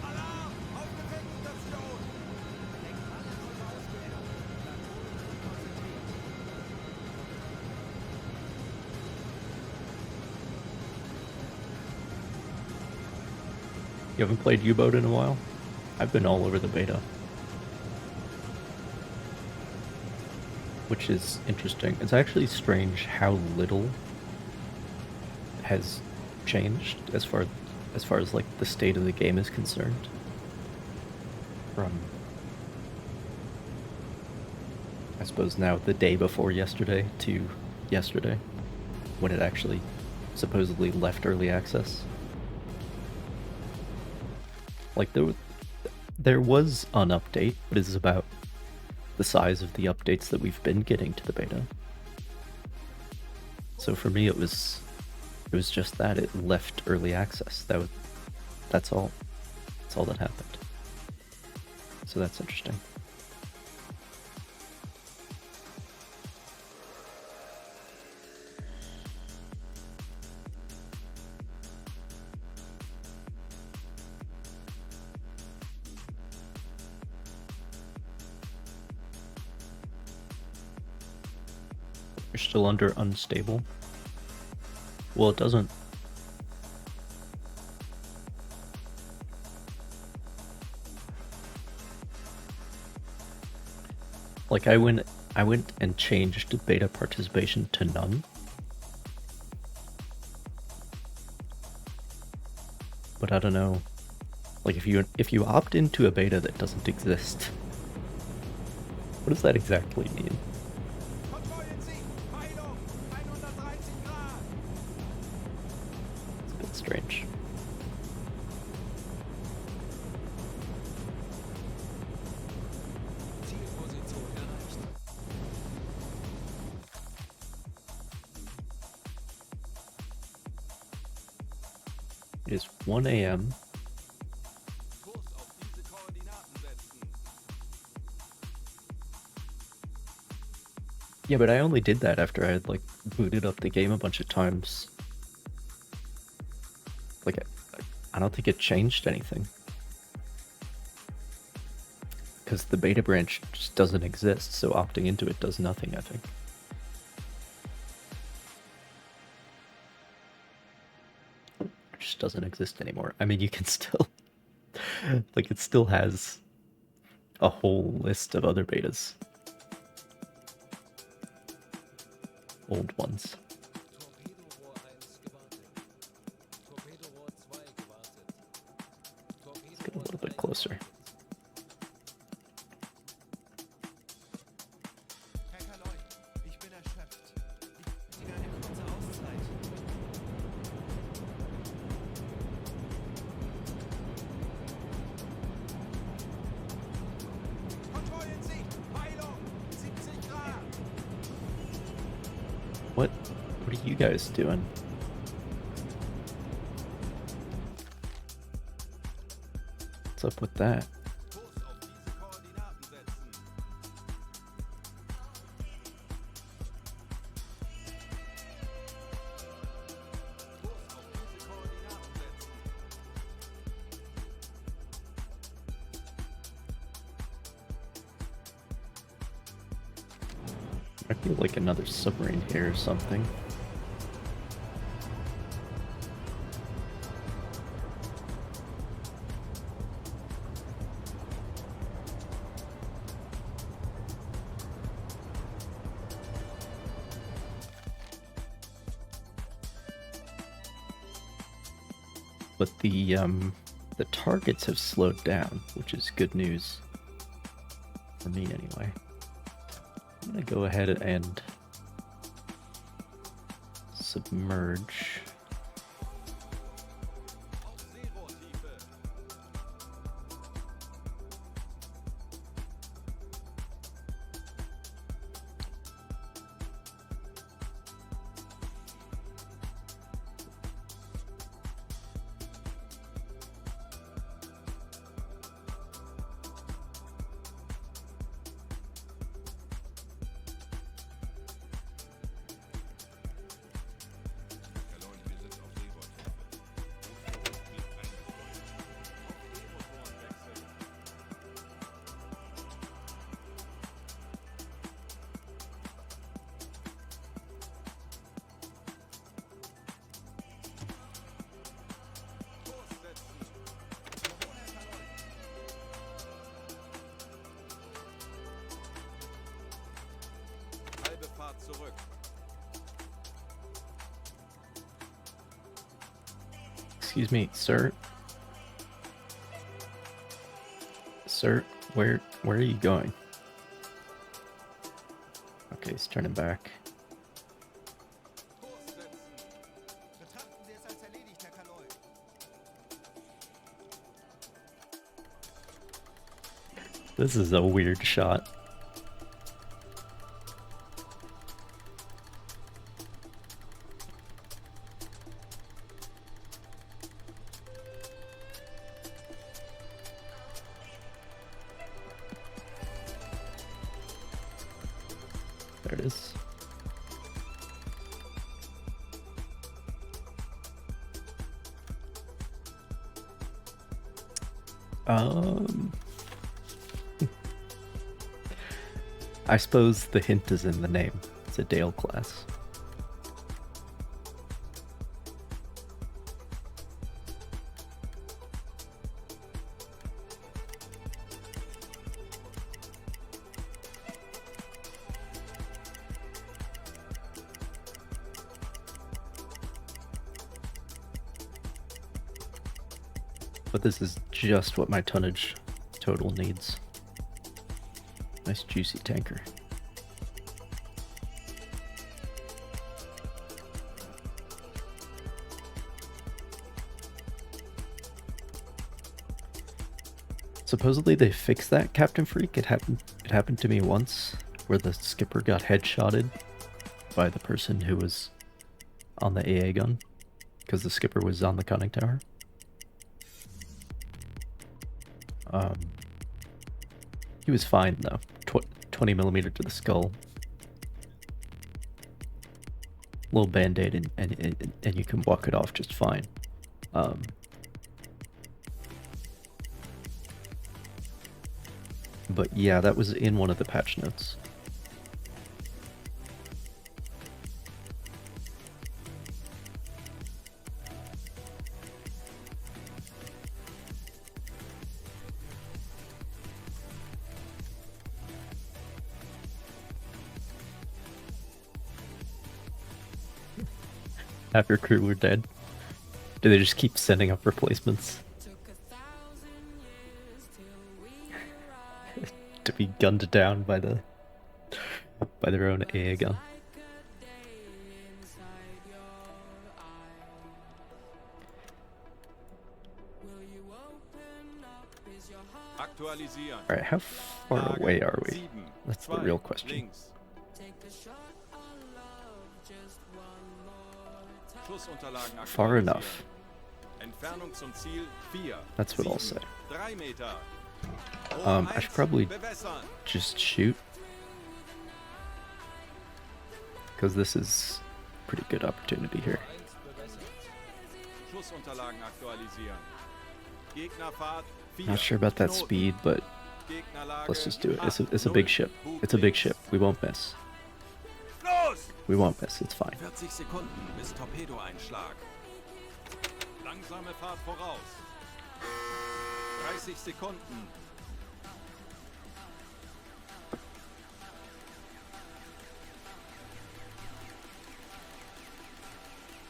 Alarm. Auf Gefechtsstation. Lenkt alle eure Ausbilder. Bleibt ruhig und konzentriert. You haven't played U-Boat in a while? I've been all over the beta. which is interesting. It's actually strange how little has changed as far as like the state of the game is concerned. From, I suppose, now the day before yesterday to yesterday, when it actually supposedly left early access. Like there was an update, but it's about the size of the updates that we've been getting to the beta. So for me, it was just that it left early access. That's all. That's all that happened. So that's interesting. You're still under unstable? Well, it doesn't. Like I went and changed beta participation to none. But I don't know. Like if you opt into a beta that doesn't exist, what does that exactly mean? Kontrollen Sie! Heilung! 113 Grad! It's a bit strange. Zielposition erreicht. It is 1 a.m. Kurs auf diese Koordinaten setzen. Yeah, but I only did that after I had like booted up the game a bunch of times. Like I don't think it changed anything. Because the beta branch just doesn't exist, so opting into it does nothing, I think. It just doesn't exist anymore. I mean, you can still... like, it still has a whole list of other betas. Old ones. Torpedorohr 1 gewartet. Torpedorohr 2 gewartet. Let's get a little bit closer. Herr Kaloi, ich bin erschöpft. Ich benötige eine kurze Auszeit. Kontrollen Sie! Heilung! 70 Grad! What are you guys doing? What's up with that? Kurs auf diese Koordinaten setzen. Kurs auf diese Koordinaten setzen. I feel like another submarine here or something. But the targets have slowed down, which is good news. For me anyway. I'm gonna go ahead and submerge. Auf Seerohrtiefe. zurück. Excuse me, sir. Sir, where are you going? Okay, he's turning back. Kurs setzen. Betrachten Sie es als erledigt, Herr Kaloi. This is a weird shot. There it is. I suppose the hint is in the name. It's a Dale class. But this is just what my tonnage total needs. Nice juicy tanker. Supposedly they fixed that, Captain Freak. It happened to me once, where the skipper got headshotted by the person who was on the AA gun, because the skipper was on the conning tower. He was fine though. 20 millimeter to the skull. Little band-aid and you can walk it off just fine. But yeah, that was in one of the patch notes. Half your crew were dead. Do they just keep sending up replacements? To be gunned down by their own AA gun. Aktualisieren. Alright, how far away are we? That's the real question. Links. Schussunterlagen Far enough. Entfernung zum Ziel 4. That's what I'll say. 3 Meter. I should probably just shoot. Because this is a pretty good opportunity here. Schussunterlagen aktualisieren. Gegnerfahrt 4. Not sure about that speed, but let's just do it. It's a big ship. It's a big ship. We won't miss. We won't miss. It's fine. 40 Sekunden bis Torpedoeinschlag. Langsame Fahrt voraus. 30 Sekunden.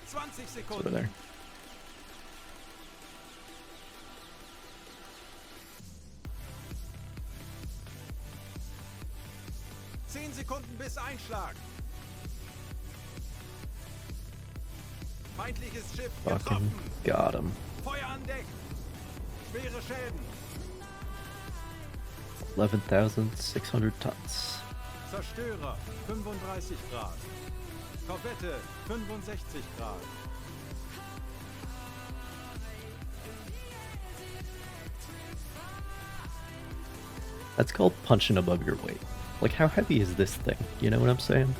It's over there. Sekunden bis Einschlag. Feindliches Schiff Fucking getroffen. got him. Feuer an Deck. Schwere Schäden. 11,600 tons. Zerstörer 35 Grad. Korvette 65 Grad. That's called punching above your weight. Like, how heavy is this thing? You know what I'm saying?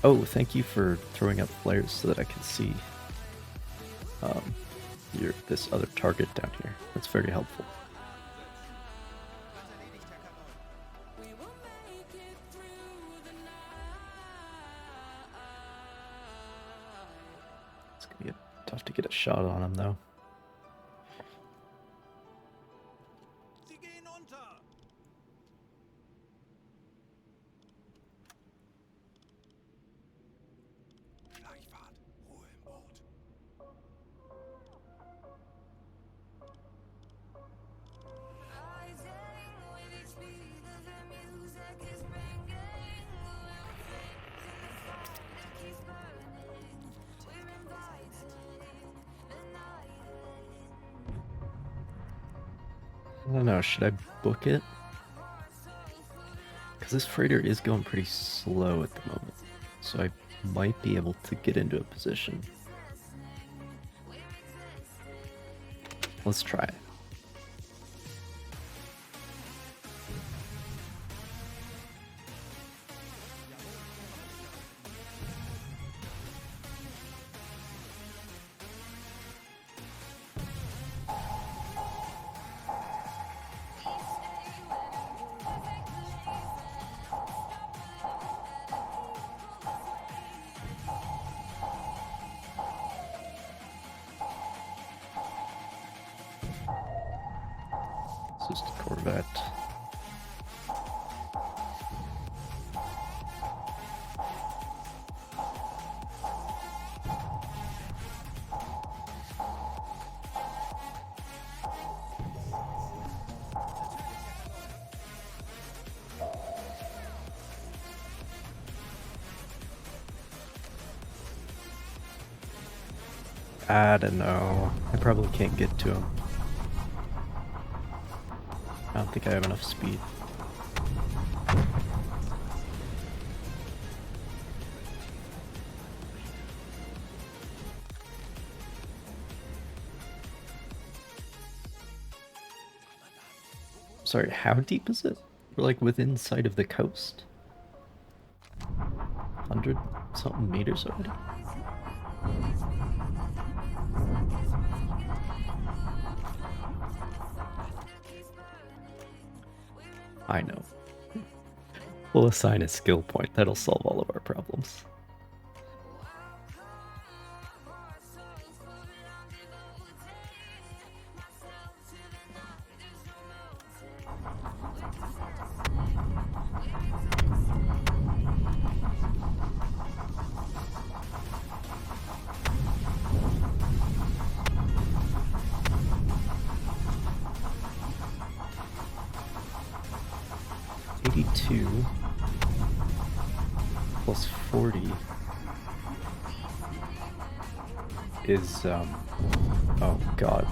Oh, thank you for throwing up flares so that I can see this other target down here. That's very helpful. It's gonna be tough to get a shot on him, though. don't know, should I book it? Because this freighter is going pretty slow at the moment, so I might be able to get into a position. Let's try it. This is the Corvette. I don't know. I probably can't get to him. I don't think I have enough speed. Sorry, how deep is it? We're like within sight of the coast. 100 something meters already. I know. We'll assign a skill point. That'll solve all of our problems. Plus 40 is oh god,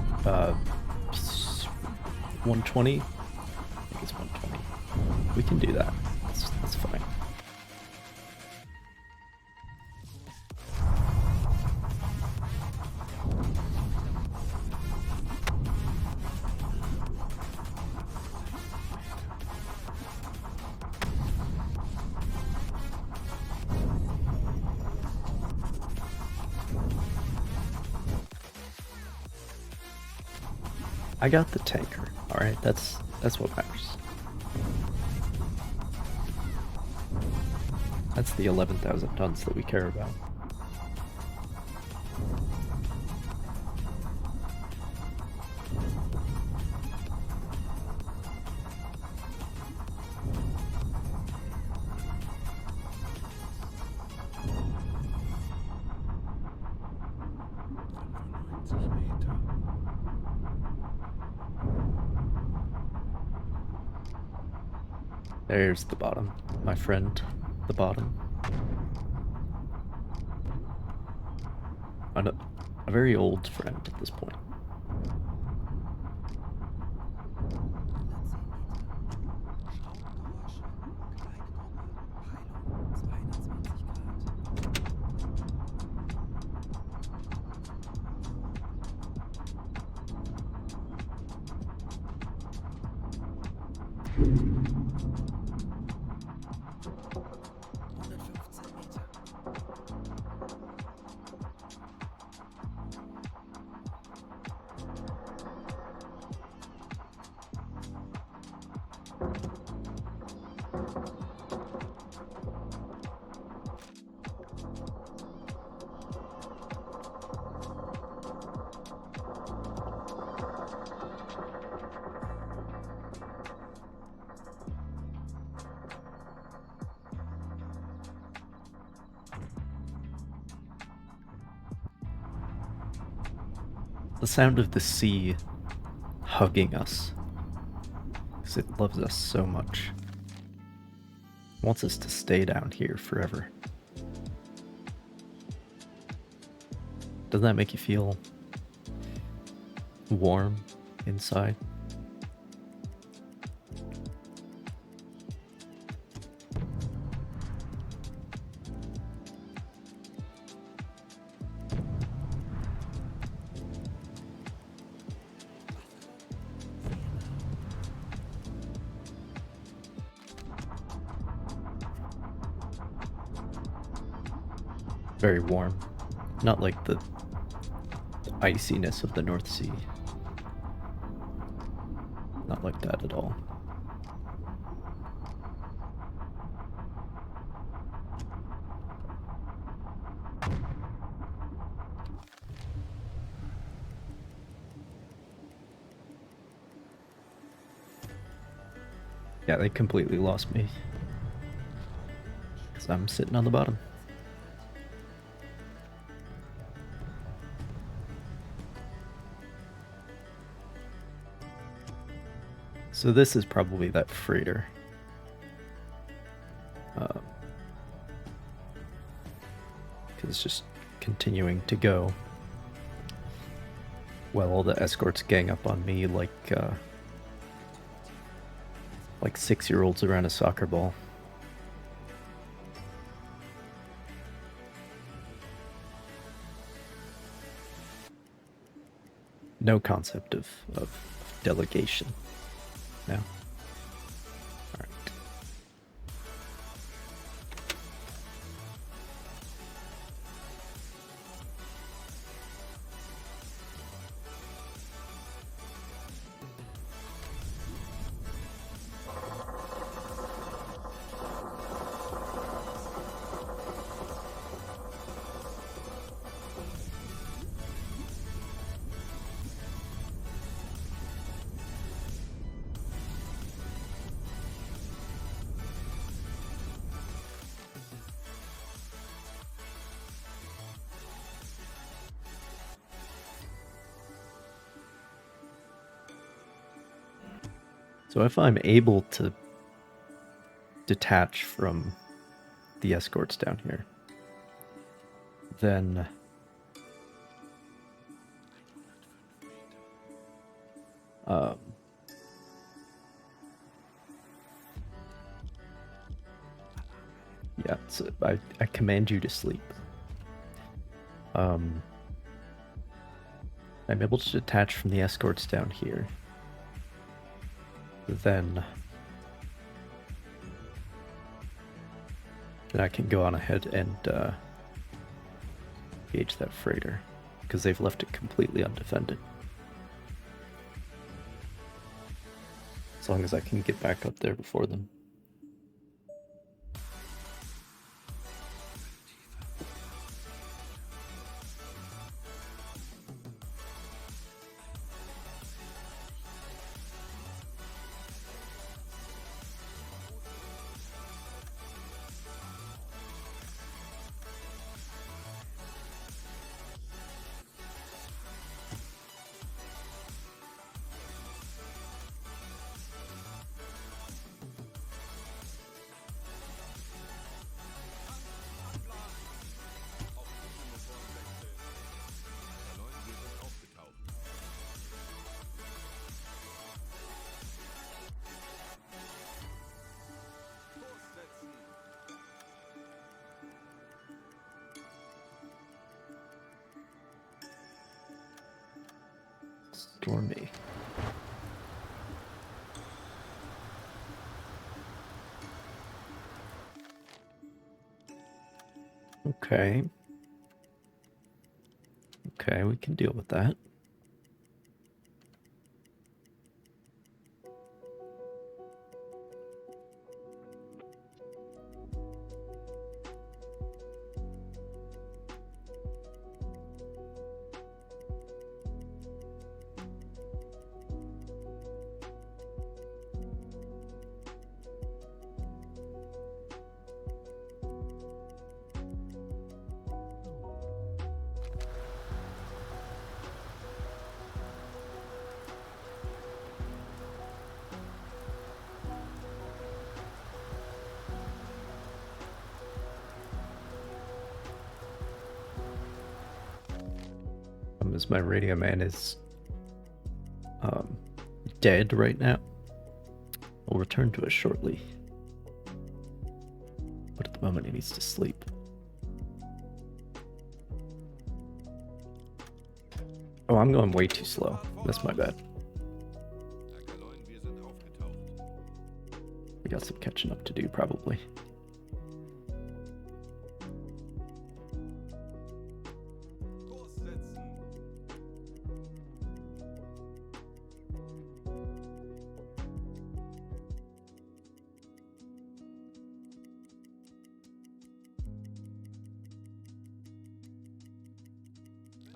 120. I think it's 120. We can do that. That's fine. I got the tanker, alright? That's what matters. That's the 11,000 tons that we care about. There's the bottom, my friend. The bottom. A very old friend at this point. The sound of the sea hugging us, because it loves us so much. It wants us to stay down here forever. Doesn't that make you feel warm inside? very warm. Not like the iciness of the North Sea. Not like that at all. Yeah, they completely lost me. Because I'm sitting on the bottom. So this is probably that freighter. Because it's just continuing to go. While all the escorts gang up on me like 6-year-olds around a soccer ball. No concept of delegation. No. Alright. So if I'm able to detach from the escorts down here, then yeah, so I command you to sleep. I'm able to detach from the escorts down here. Then I can go on ahead and engage that freighter, because they've left it completely undefended. As long as I can get back up there before them. Stormy. Okay. Okay, we can deal with that. As my radio man is dead right now. I'll return to us shortly. But at the moment he needs to sleep. Oh, I'm going way too slow. That's my bad. We got some catching up to do, probably.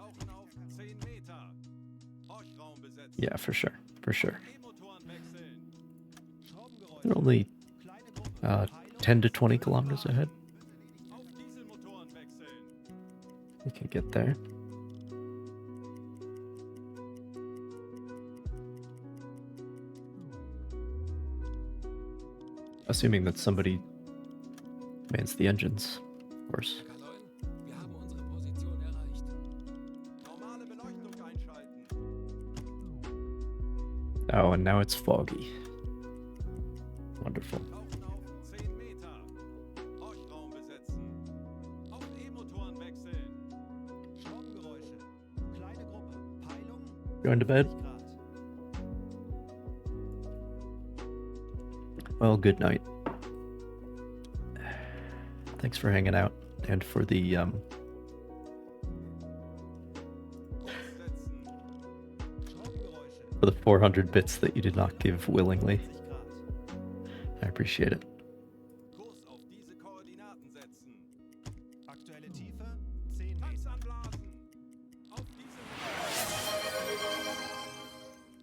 Tauchen auf 10 Meter. Horchraum besetzen. Yeah, for sure. For sure. E-Motoren wechseln. They're only 10 to 20 kilometers ahead. Auf Dieselmotoren wechseln. We can get there. Assuming that somebody mans the engines, of course. Kaloin, wir haben unsere Position erreicht. Normale Beleuchtung einschalten. Oh, and now it's foggy. Wonderful. Tauchen auf 10 Meter. Horchraum besetzen. Auf E-Motoren wechseln. Schraubengeräusche. Kleine Gruppe. Peilung Going to bed? 50 Grad. Well, good night. Thanks for hanging out and for the Setzen. Schraubengeräusche. for the 400 bits that you did not give willingly. 50 Grad. I appreciate it. Kurs auf diese Koordinaten setzen. Aktuelle Tiefe 10 Tanks Meter. anblasen. Auf diese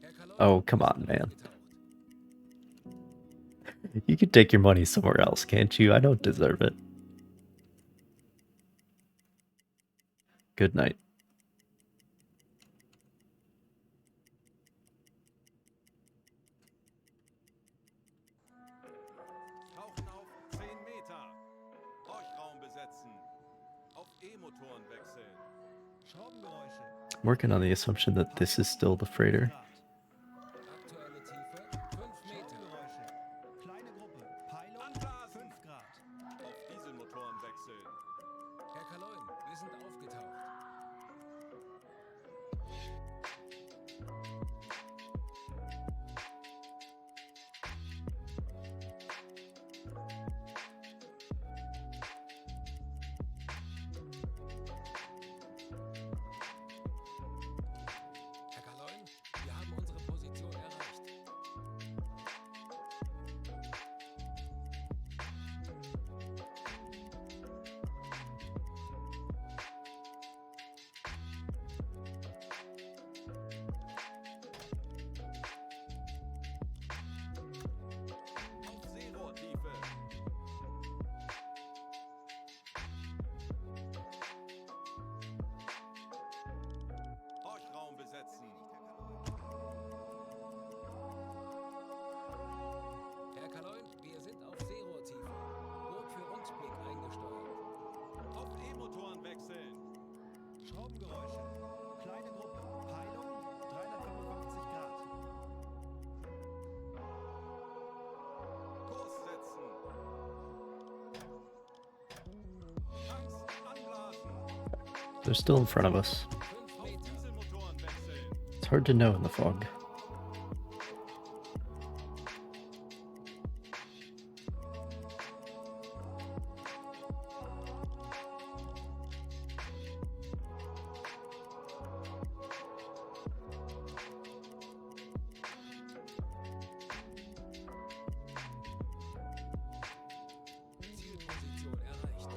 Herr Kaloin, Oh, come on, man. You can take your money somewhere else, can't you? I don't deserve it. Good night. Tauchen auf 10 Meter. Horchraum besetzen. Auf E-Motoren wechseln. Schraubengeräusche. I'm working on the assumption that this is still the freighter. aktuelle Tiefe 5 Meter. Schraubengeräusche. Kleine Gruppe. Peilung Anblasen. 5 Grad. Auf Dieselmotoren wechseln. Herr Kaloin, wir sind aufgetaucht. Herr Kaloin, wir haben unsere Position erreicht. Auf Seerohrtiefe. Horchraum besetzen. Herr Kaloin, wir sind auf Seerohrtiefe. Boot für Rundblick eingesteuert. Auf E-Motoren wechseln. Schraubengeräusche. Kleine Gruppe. Peilung 355 Grad. Kurs setzen. Tanks anblasen. They're still in front of us. 5 Auf Meter. Dieselmotoren wechseln. It's hard to know in the fog. Zielposition erreicht.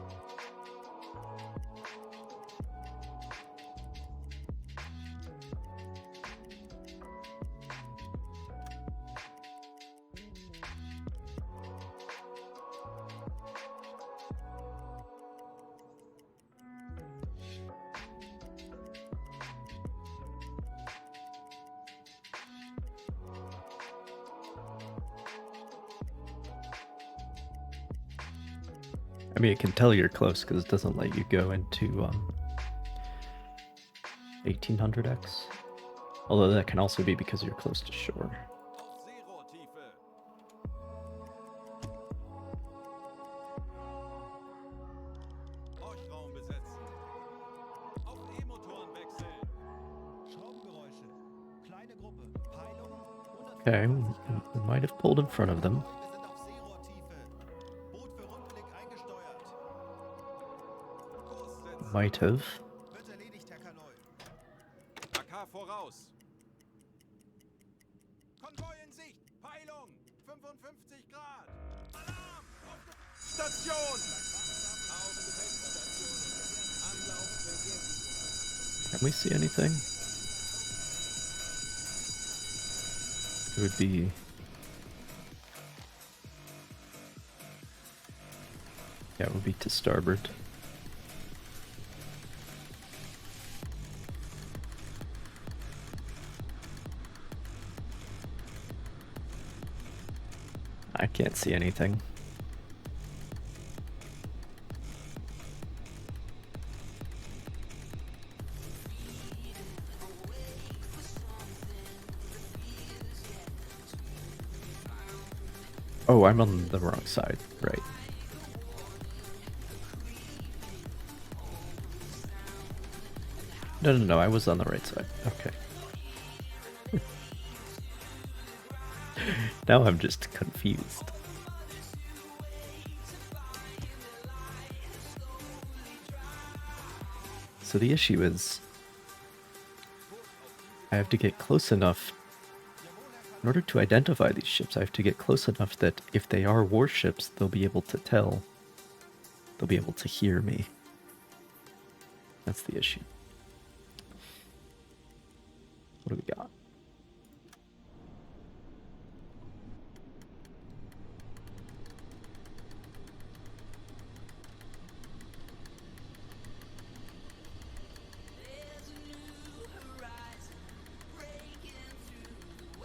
I mean, it can tell you're close because it doesn't let you go into 1800x. Although that can also be because you're close to shore. Auf Seerohrtiefe. Horchraum besetzen. Auf E-Motoren wechseln. Schraubengeräusche. Kleine Gruppe. Peilung 150 Okay, Grad. we might have pulled in front of them. Wir sind auf Seerohrtiefe. Boot für Rundblick eingesteuert. Kurs setzen. Might have. Wird erledigt, Herr Kaloy. AK voraus. Konvoi in Sicht. Peilung 55 Grad. Alarm! Auf der Station! Auf Defense-Stationen. Anlauf beginnt. Can we see anything? It would be... Yeah, it would be to starboard. I can't see anything. Oh, I'm on the wrong side, right. No, I was on the right side. Okay. Now I'm just confused. So the issue is, I have to get close enough. In order to identify these ships, I have to get close enough that if they are warships, they'll be able to tell. They'll be able to hear me. That's the issue. What do we got?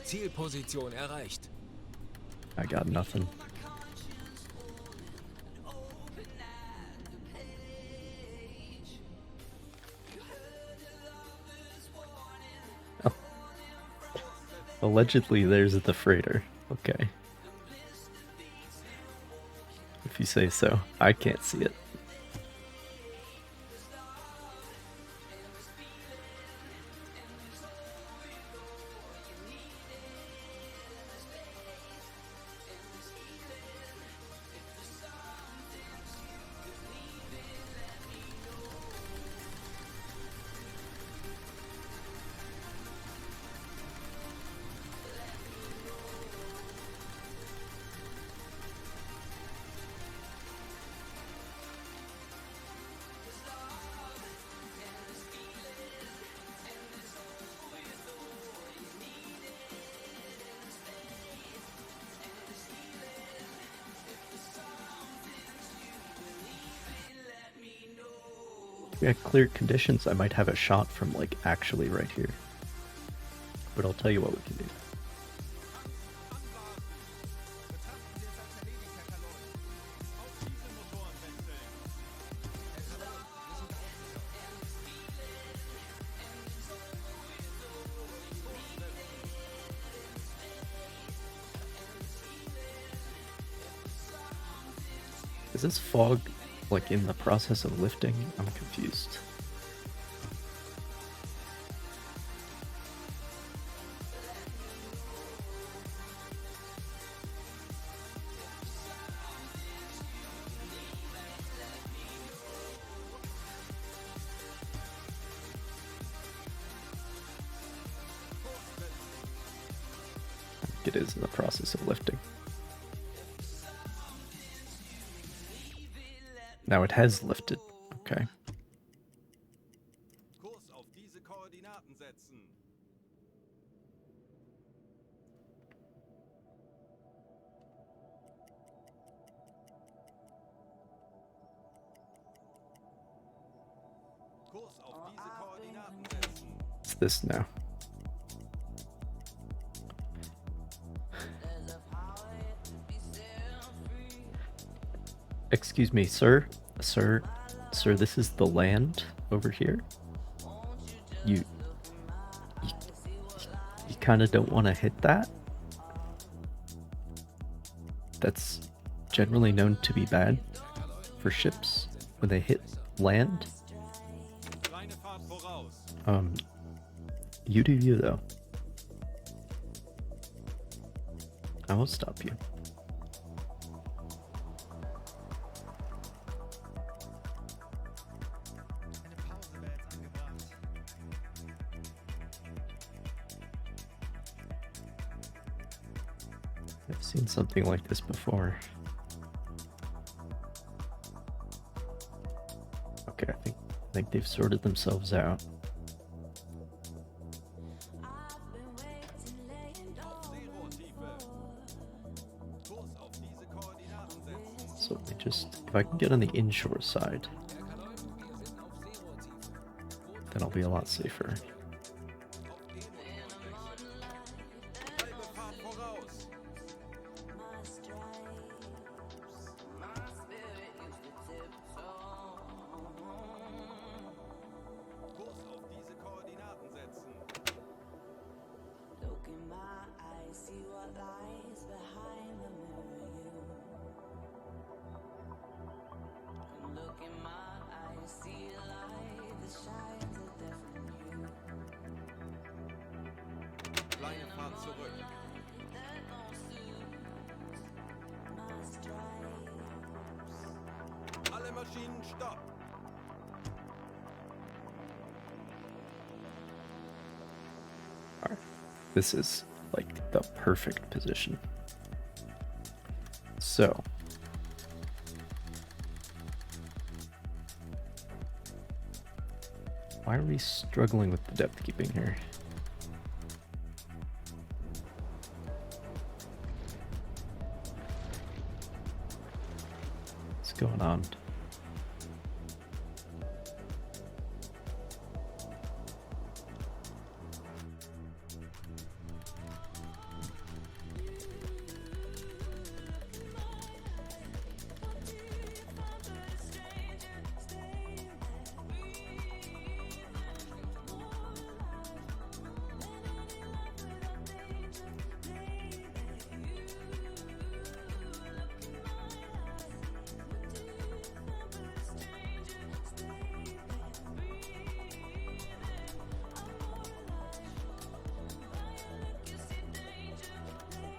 Zielposition erreicht. I got nothing. Oh. Allegedly, there's the freighter. Okay. If you say so. I can't see it. If we had clear conditions, I might have a shot from, like, actually right here. But I'll tell you what we can do. Is this fog, like, in the process of lifting? I'm confused. I think it is in the process of lifting. Now it has lifted. Okay. Kurs auf diese Koordinaten setzen. Kurs auf diese Koordinaten setzen. It's this now. Excuse me, sir. Sir, this is the land over here. You kind of don't want to hit that. That's generally known to be bad for ships when they hit land. You do you though. I won't stop you. I've seen something like this before. Okay, I think they've sorted themselves out. So we just, if I can get on the inshore side, then I'll be a lot safer. Halbe Fahrt voraus. Kurs auf diese Koordinaten setzen. Look in my eyes, see what lies behind the mirror you. And look in my eyes, see a light that shines a different hue. Kleine Fahrt zurück. That don't suit my stripes. Alle Maschinen stopp. Alright. This is like the perfect position. So why are we struggling with the depth keeping here? What's going on?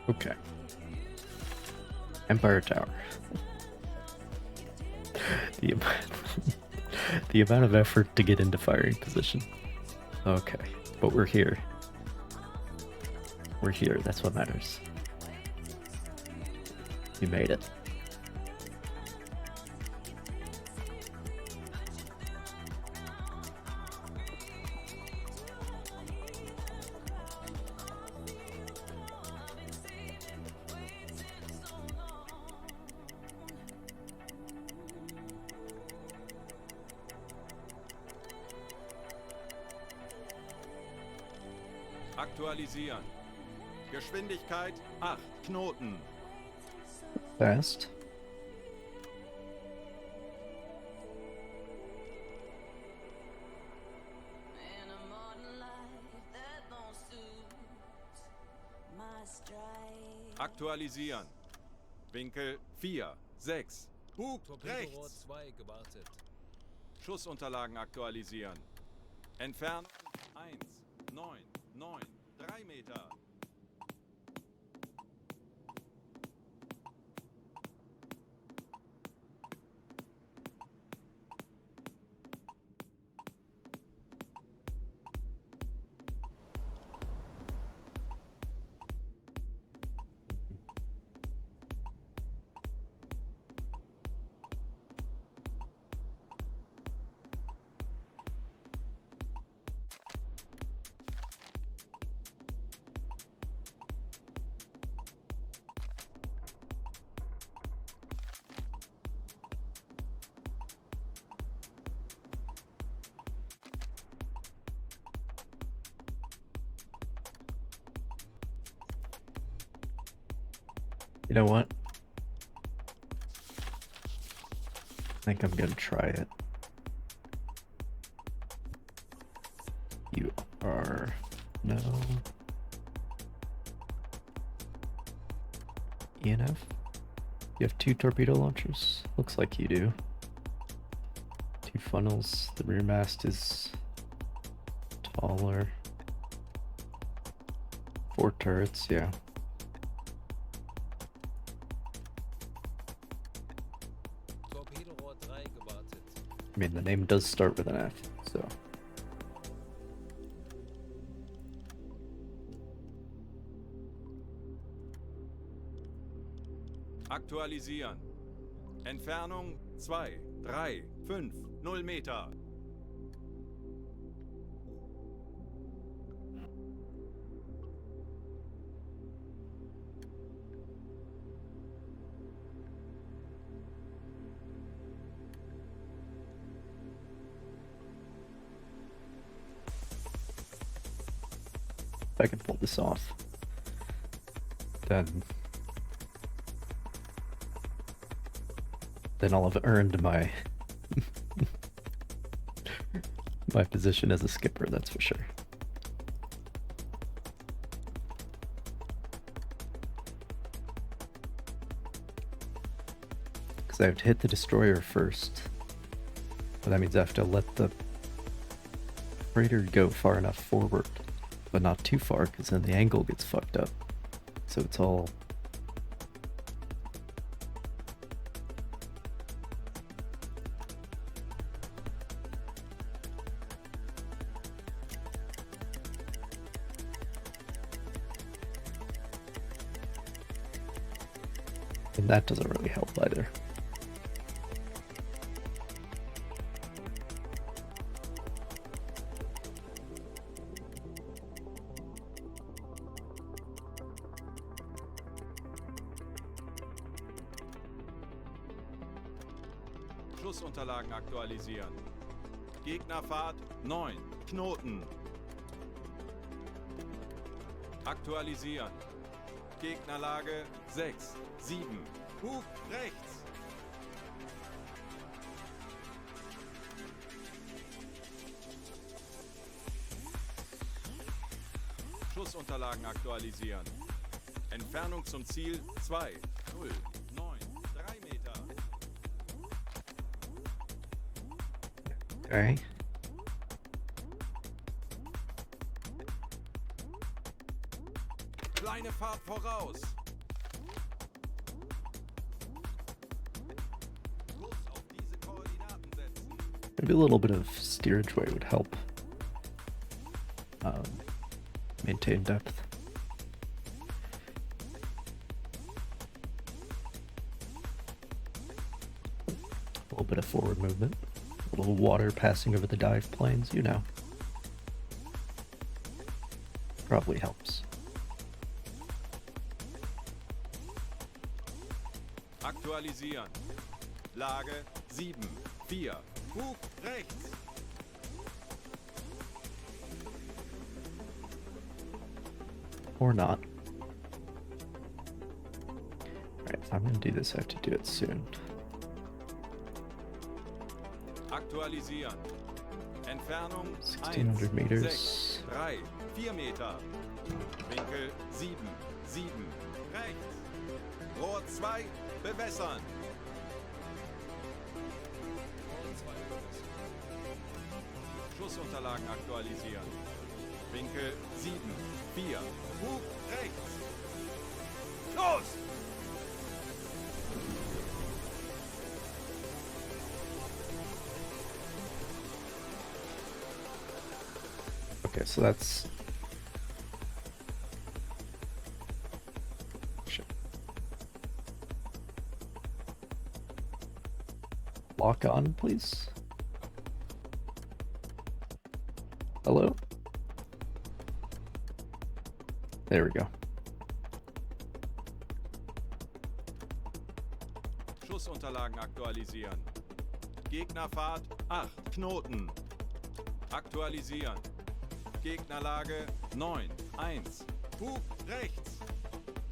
Okay. Empire Tower. the, the amount of effort to get into firing position. Okay, but we're here. We're here, that's what matters. You made it. Aktualisieren. Geschwindigkeit 8 Knoten. Fast. In a modern life that don't suit my stripes. Aktualisieren. Winkel 4, 6. Bug Torpedorohr rechts. 2 gewartet. Schussunterlagen aktualisieren. Entfernung 1, 9, 9, 3 Meter. You know what? I think I'm gonna try it. You are no ENF? You have 2 torpedo launchers? Looks like you do. 2 funnels. The rear mast is taller. 4 turrets, yeah. Torpedorohr 3 gewartet. I mean, the name does start with an F, so. Aktualisieren. Entfernung 2, 3, 5, 0 Meter. I can pull this off, then I'll have earned my my position as a skipper, that's for sure. Because I have to hit the destroyer first. But that means I have to let the freighter go far enough forward, but not too far, because then the angle gets fucked up. So it's all... And that doesn't really help either. Schussunterlagen aktualisieren. Gegnerfahrt 9. Knoten. Aktualisieren. Gegnerlage 6. 7. Hub rechts. Schussunterlagen aktualisieren. Entfernung zum Ziel 2. 0. 9. 3 Meter. Okay. Kleine Fahrt voraus. Kurs auf diese Koordinaten setzen. Maybe a little bit of steerage way would help maintain depth. A little bit of forward movement. A little water passing over the dive planes, you know. Probably helps. Aktualisieren. Lage 7. 4. Hub rechts. Or not. Alright, if I'm gonna do this, I have to do it soon. Aktualisieren. Entfernung 1600 1, meters. 6, 3, 4 Meter. Winkel 7, 7. Rechts. Rohr 2, bewässern. Schussunterlagen aktualisieren. Winkel 7, 4. Hub rechts. Los! Okay, so that's... Shit. Lock on, please. Hello? There we go. Schussunterlagen aktualisieren. Gegnerfahrt 8 Knoten. Aktualisieren. Gegnerlage 9, 1. Hub rechts.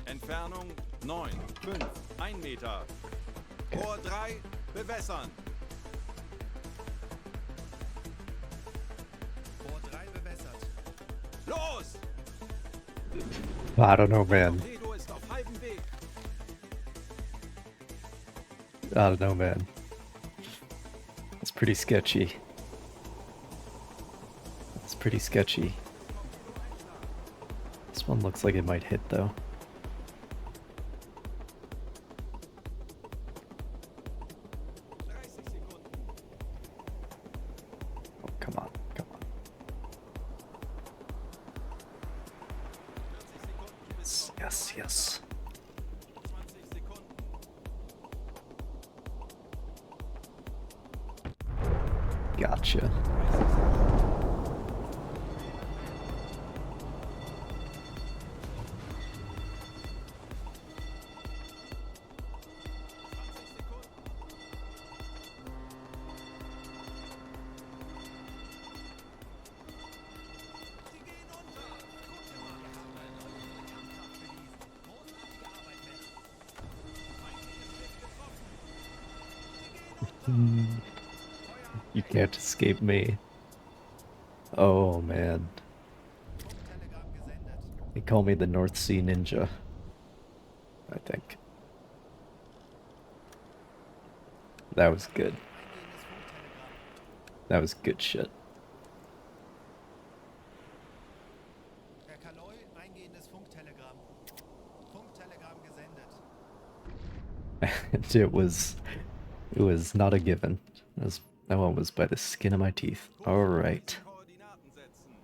Entfernung 9, 5, 1 Meter. Rohr 3, bewässern. Rohr 3 bewässert. Los! I don't know, man. Torpedo ist auf halbem Weg. I don't know, man. It's pretty sketchy. It's pretty sketchy. This one looks like it might hit, though. Oh, come on, come on. Yes, yes, yes. 20 Sekunden. Gotcha. You can't escape me. Oh man. Funktelegramm gesendet. They call me the North Sea Ninja. I think. That was good. Eingehendes Funktelegramm. That was good shit. Herr Kaloi, eingehendes Funktelegramm. Funktelegramm gesendet. And it was not a given. That one was by the skin of my teeth. Alright. Koordinaten setzen.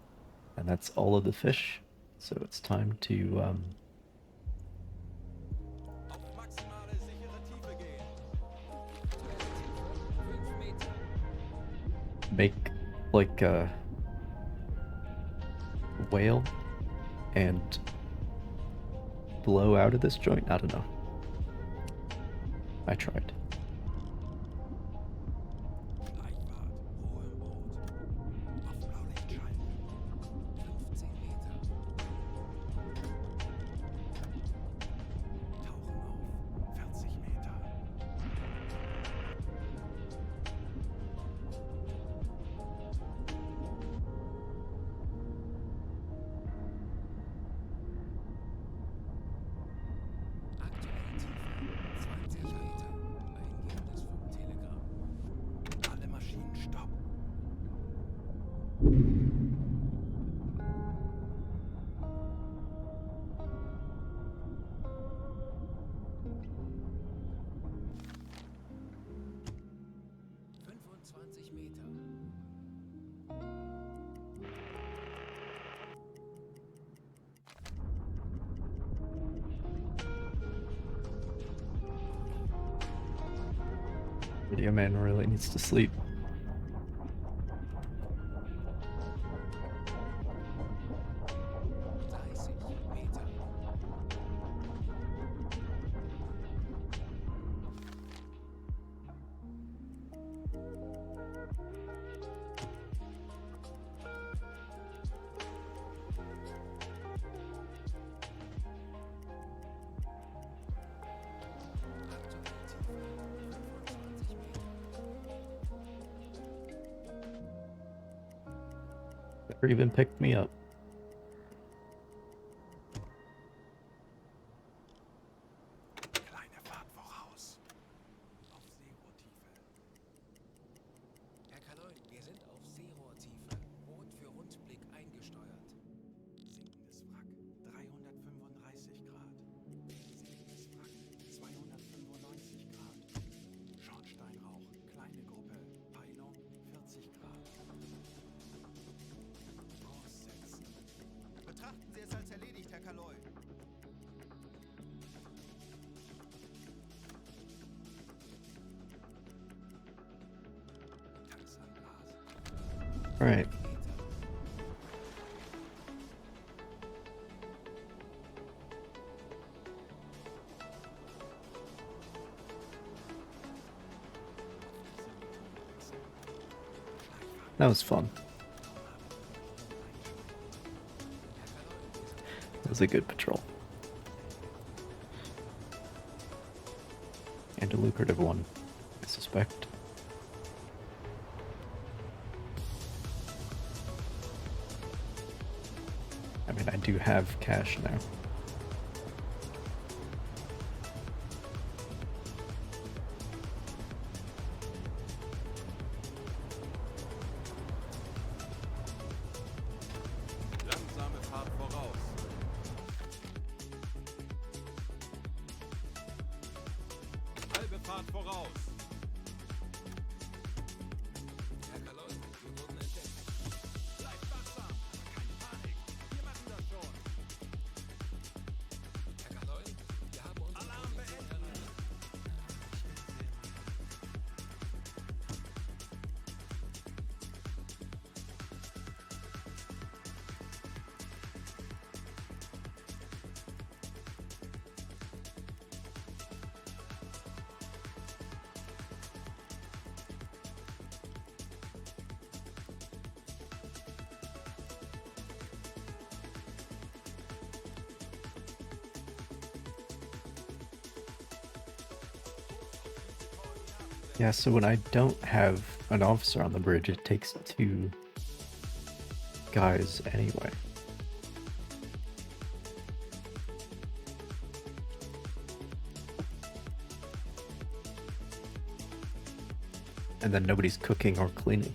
And that's all of the fish. So it's time to Auf maximale sichere Tiefe gehen. make like a whale and blow out of this joint. I don't know. I tried. Gleichfahrt, Ruhe im Boot. Auf Blaulicht schalten. 15 Meter. Tauchen auf. 40 Meter. Aktuelle Tiefe 20 Meter. Eingehendes Funktelegramm. Alle Maschinen stopp. ...25 Meter. Video man really needs to sleep. 30 Meter. Aktuelle Tiefe 25 Meter. Never even picked me up. Kleine Fahrt voraus. Auf Seerohrtiefe. Herr Kaloi, wir sind auf Seerohrtiefe. Boot für Rundblick eingesteuert. Sinkendes Wrack 335 Grad. Sinkendes Wrack 295 Grad. Schornsteinrauch, kleine Gruppe. Peilung 40 Grad. Kurs setzen. Betrachten Sie es als erledigt, Herr Kaloi. Tanks an Gas. Alright. That was fun. That was a good patrol. And a lucrative one, I suspect. I mean, I do have cash now. Langsame Fahrt voraus. Halbe Fahrt voraus. Herr Kaloi, wir wurden entdeckt. Bleibt wachsam. Keine Panik. Wir machen das schon. Herr Kaloi, wir haben unsere Alarm Position beenden. erreicht. Yeah, so when I don't have an officer on the bridge, it takes 2 guys anyway. And then nobody's cooking or cleaning.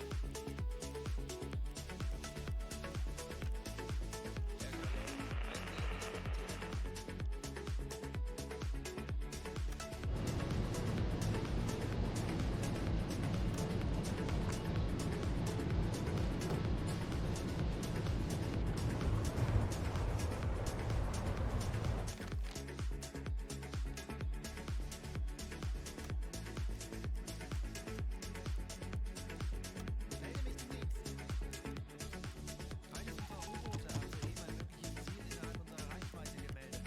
Melde mich zunächst. Eines unserer U-Boote hat soeben ein mögliches Ziel innerhalb unserer Reichweite gemeldet.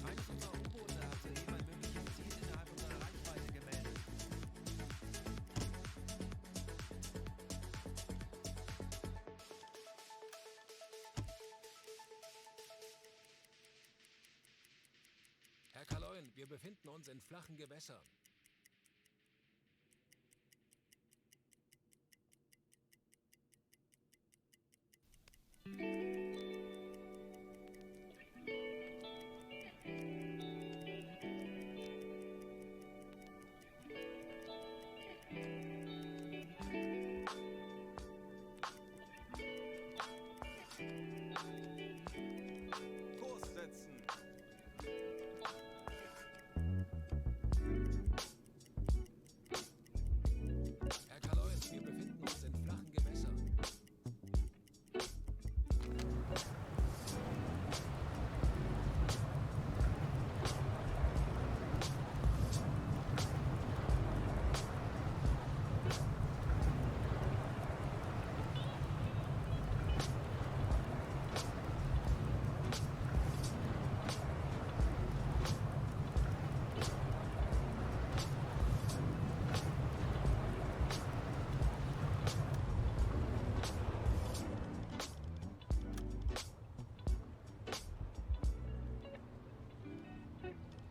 Eines unserer U-Boote hat soeben ein mögliches Ziel innerhalb unserer Reichweite gemeldet. Herr Kaloin, wir befinden uns in flachen Gewässern. Kurs setzen. Herr Kaloin, wir befinden uns in flachen Gewässern.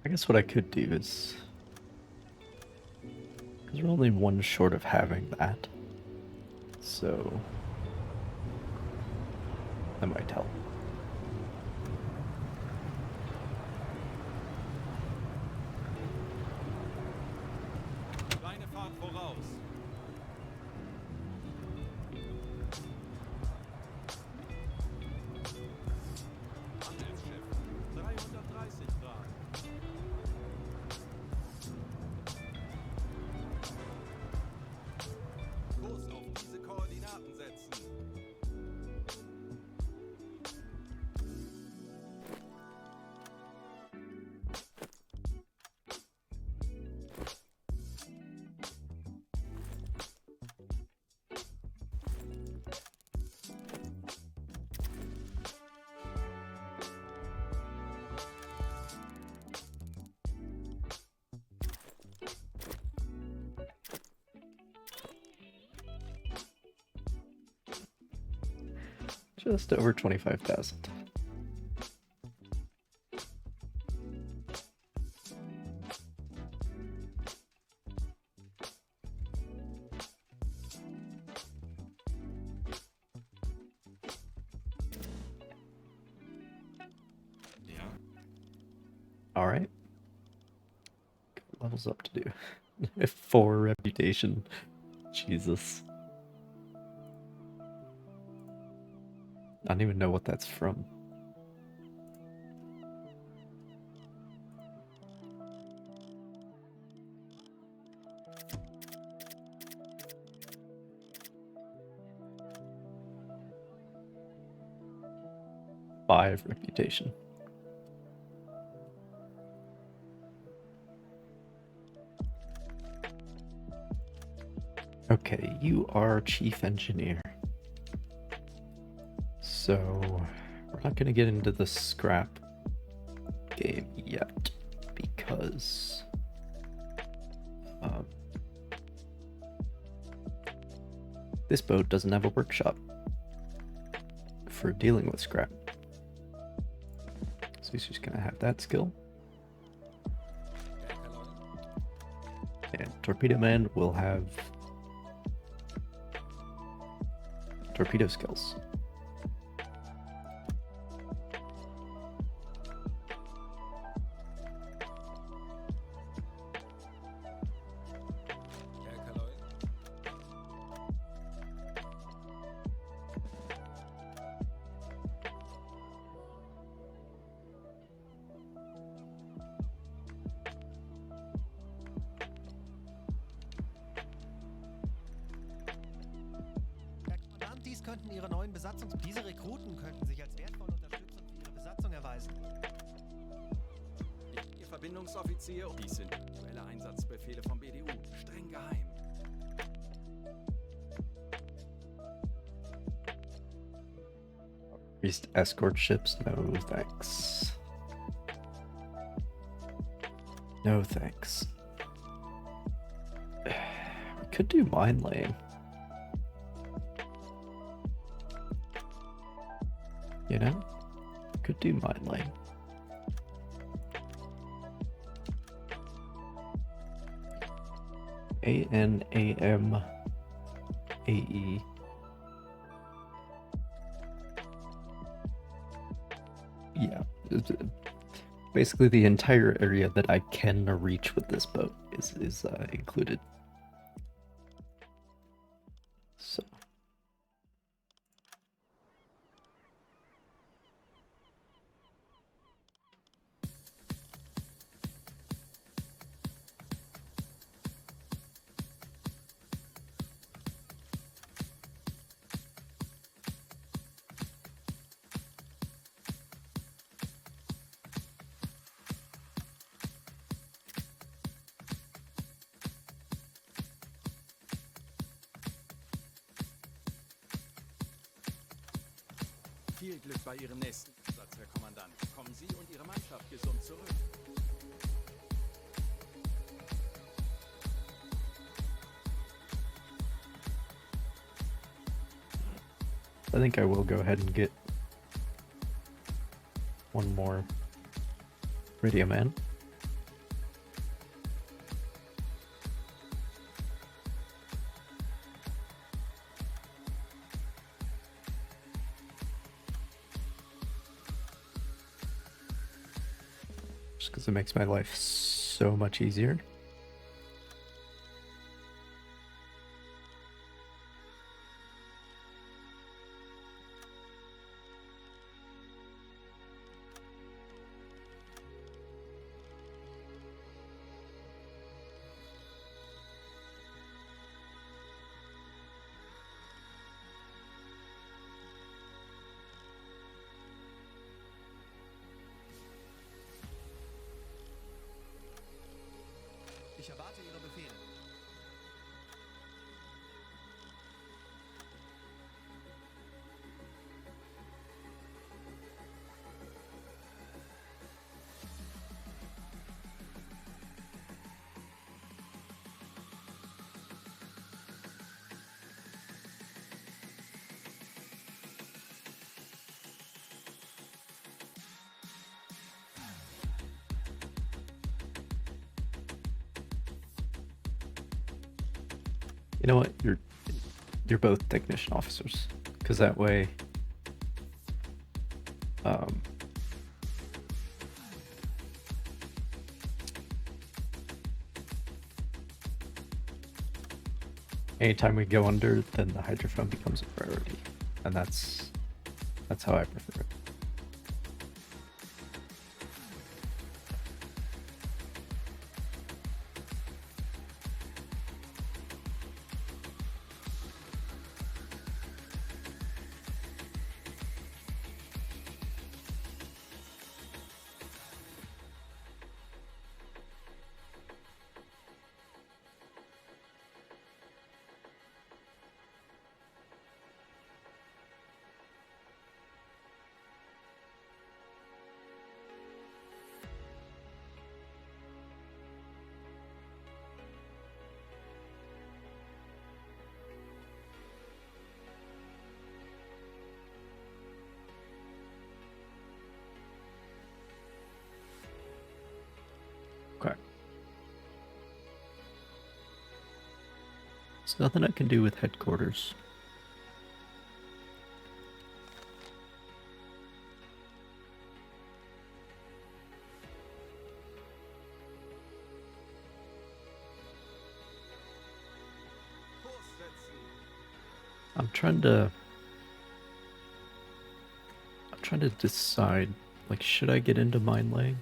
I guess what I could do is, because we're only 1 short of having that, so that might help. Kleine Fahrt voraus. Handelsschiff. 330 Grad. Kurs auf diese Koordinaten setzen. Just over 25,000. Ja. Alright. Levels up to do. 4 reputation. Jesus. I don't even know what that's from. Five reputation. Okay, you are chief engineer. So, we're not gonna get into the scrap game yet, because this boat doesn't have a workshop for dealing with scrap. So he's just gonna have that skill. And Torpedo Man will have torpedo skills. Herr Kaloy? Herr Kommandant, dies könnten Ihre neuen Diese Rekruten könnten sich als wertvolle Unterstützung für Ihre Besatzung erweisen. Ihr Verbindungsoffizier, dies sind aktuelle Einsatzbefehle vom BDU, streng geheim. Increased escort ships? No thanks. No thanks. We could do mine laying. You know? Could do mine laying. ANAMAE. Yeah. Basically the entire area that I can reach with this boat is included. So Viel Glück bei Ihrem nächsten Einsatz, Herr Kommandant. Kommen Sie und Ihre Mannschaft gesund zurück. I think I will go ahead and get one more Radio Man. Just because it makes my life so much easier. Ich erwarte Ihre Befehle. You know what? You're both technician officers, because that way, anytime we go under, then the hydrophone becomes a priority, and that's how I prefer it. There's nothing I can do with headquarters. I'm trying to decide, like, should I get into mine laying?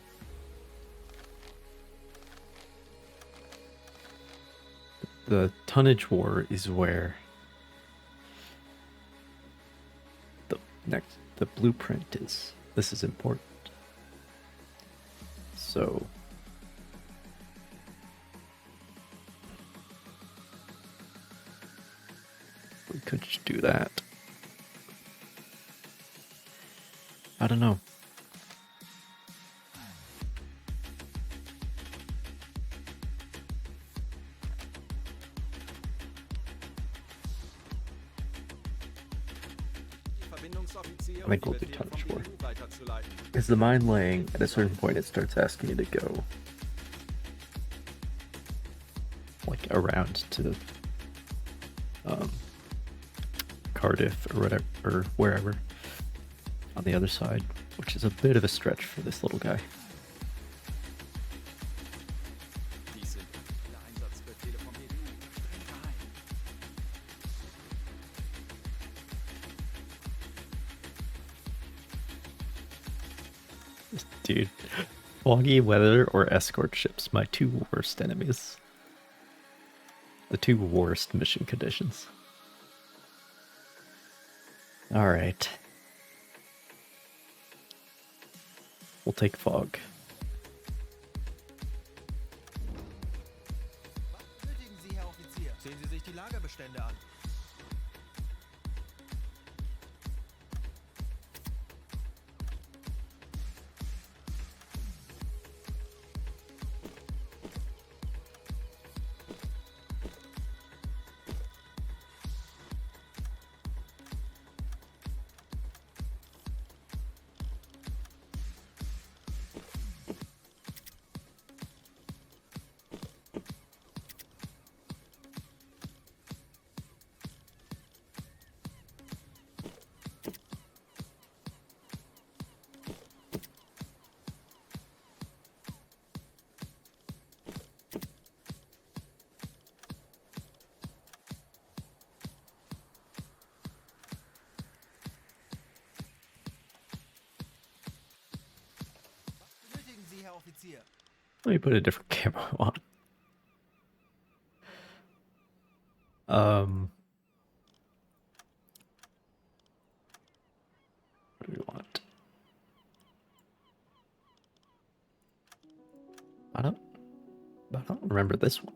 The tonnage war is where the blueprint is. This is important. So we could just do that. I don't know. I think we'll do tonnage war. Because the mine laying, at a certain point, it starts asking you to go like around to Cardiff or whatever, or wherever on the other side, which is a bit of a stretch for this little guy. Dude, foggy weather or escort ships, my two worst enemies. The two worst mission conditions. Alright. We'll take fog. Was benötigen Sie, Herr Offizier? Sehen Sie sich die Lagerbestände an. Offizier. Let me put a different camo on. What do we want? I don't remember this one.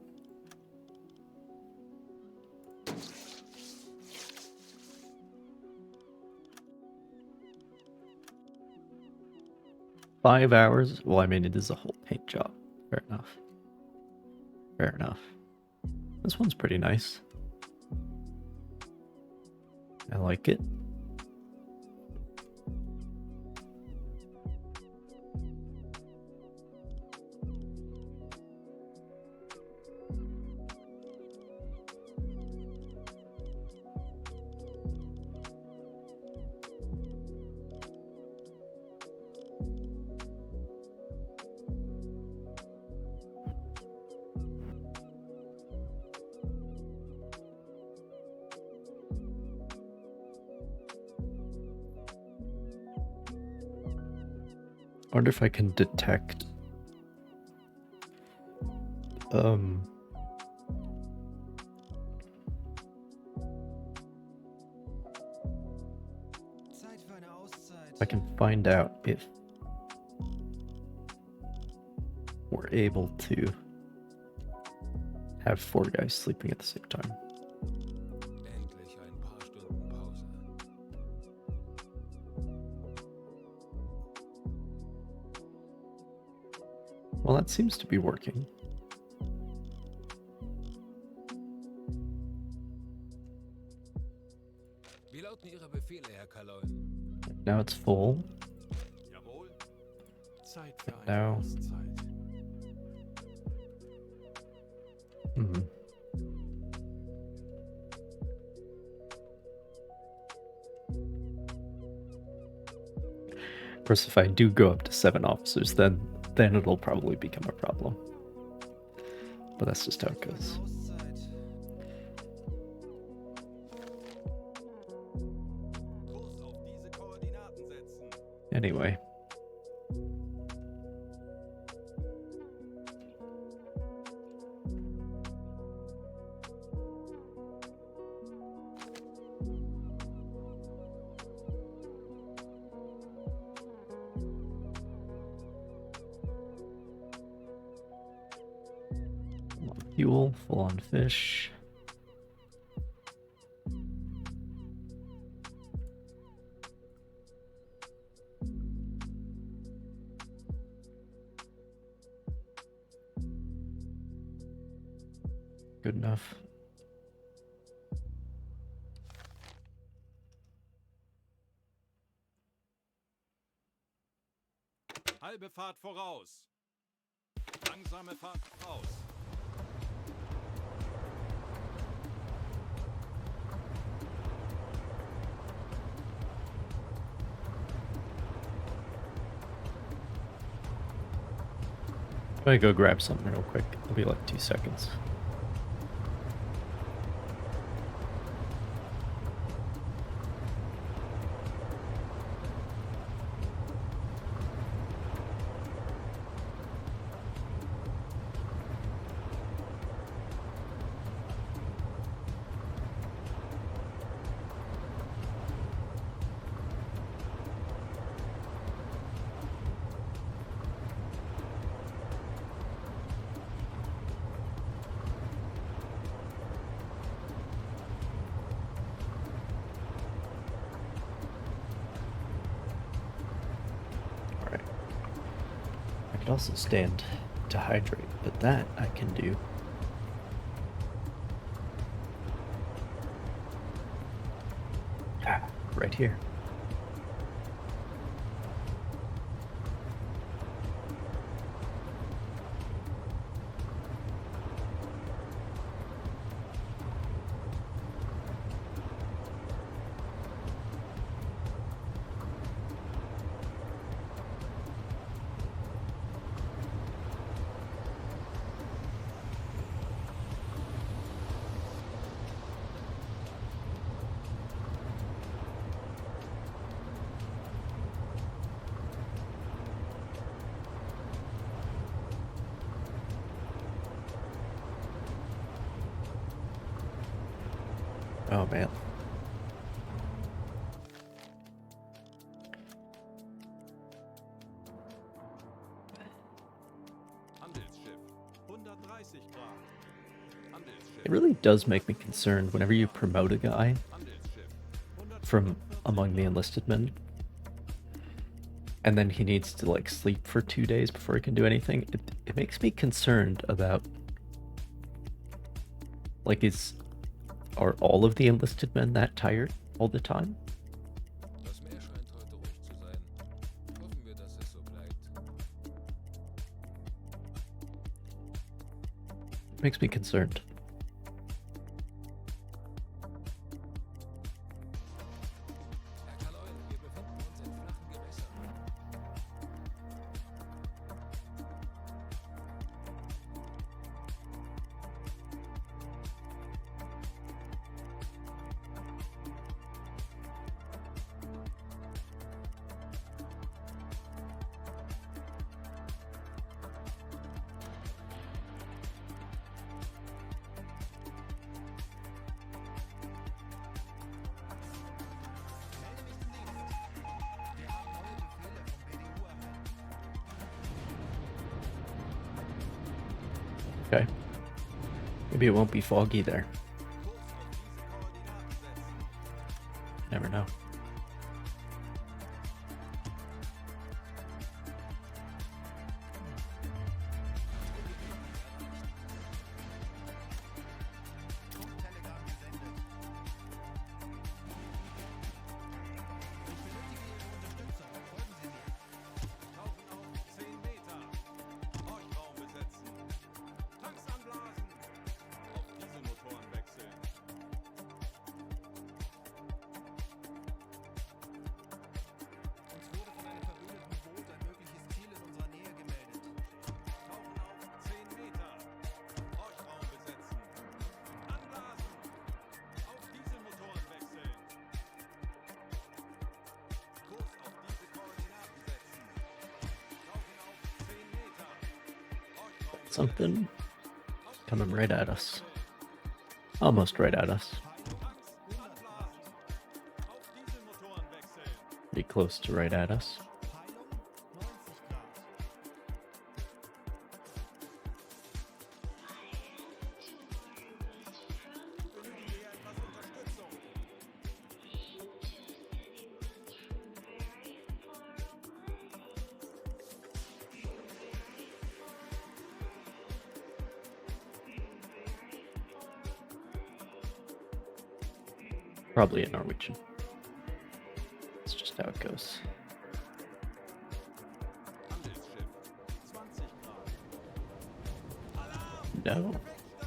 $5 hours? Well, I mean, it is a whole paint job. Fair enough. Fair enough. This one's pretty nice. I like it. I wonder if I can detect I can find out if we're able to have 4 guys sleeping at the same time. Endlich ein paar Stunden Pause. Well, that seems to be working. Wie lauten Ihre Befehle, Herr Kaloy? Now it's full. Jawohl. Zeit für eine Now. Auszeit. course, if I do go up to 7 officers, then it'll probably become a problem. But that's just how it goes. Kurs auf diese Koordinaten setzen. Anyway. Fuel, full on fish. Good enough. Halbe Fahrt voraus. Langsame Fahrt raus. I'm gonna go grab something real quick. It'll be like 2 seconds. I could also stand to hydrate, but that I can do. Right here. Oh man. It really does make me concerned whenever you promote a guy from among the enlisted men and then he needs to like sleep for 2 days before he can do anything. It makes me concerned about like are all of the enlisted men that tired all the time? Das Meer scheint heute ruhig zu sein. Hoffen wir, dass es so bleibt. It makes me concerned. Herr Kaloy, wir befinden uns in flachen Gewässern. Okay. Maybe it won't be foggy there. Never know. something coming right at us. Almost right at us. Pretty close to right at us. Probably in Norwegian. That's just how it goes. No,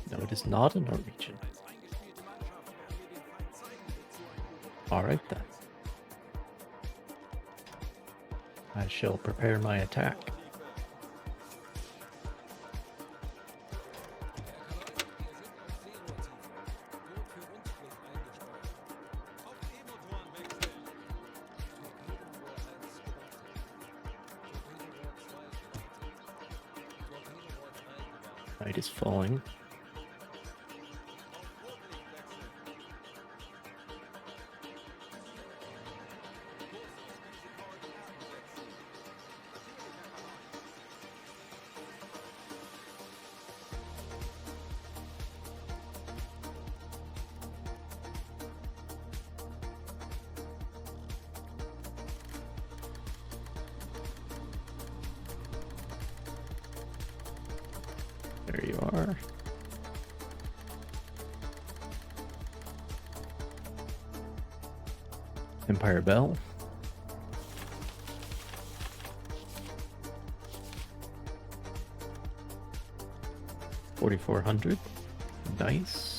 no, it is not in Norwegian. Alright then. I shall prepare my attack. Night is falling. There you are. Empire Bell. $4,400. Nice.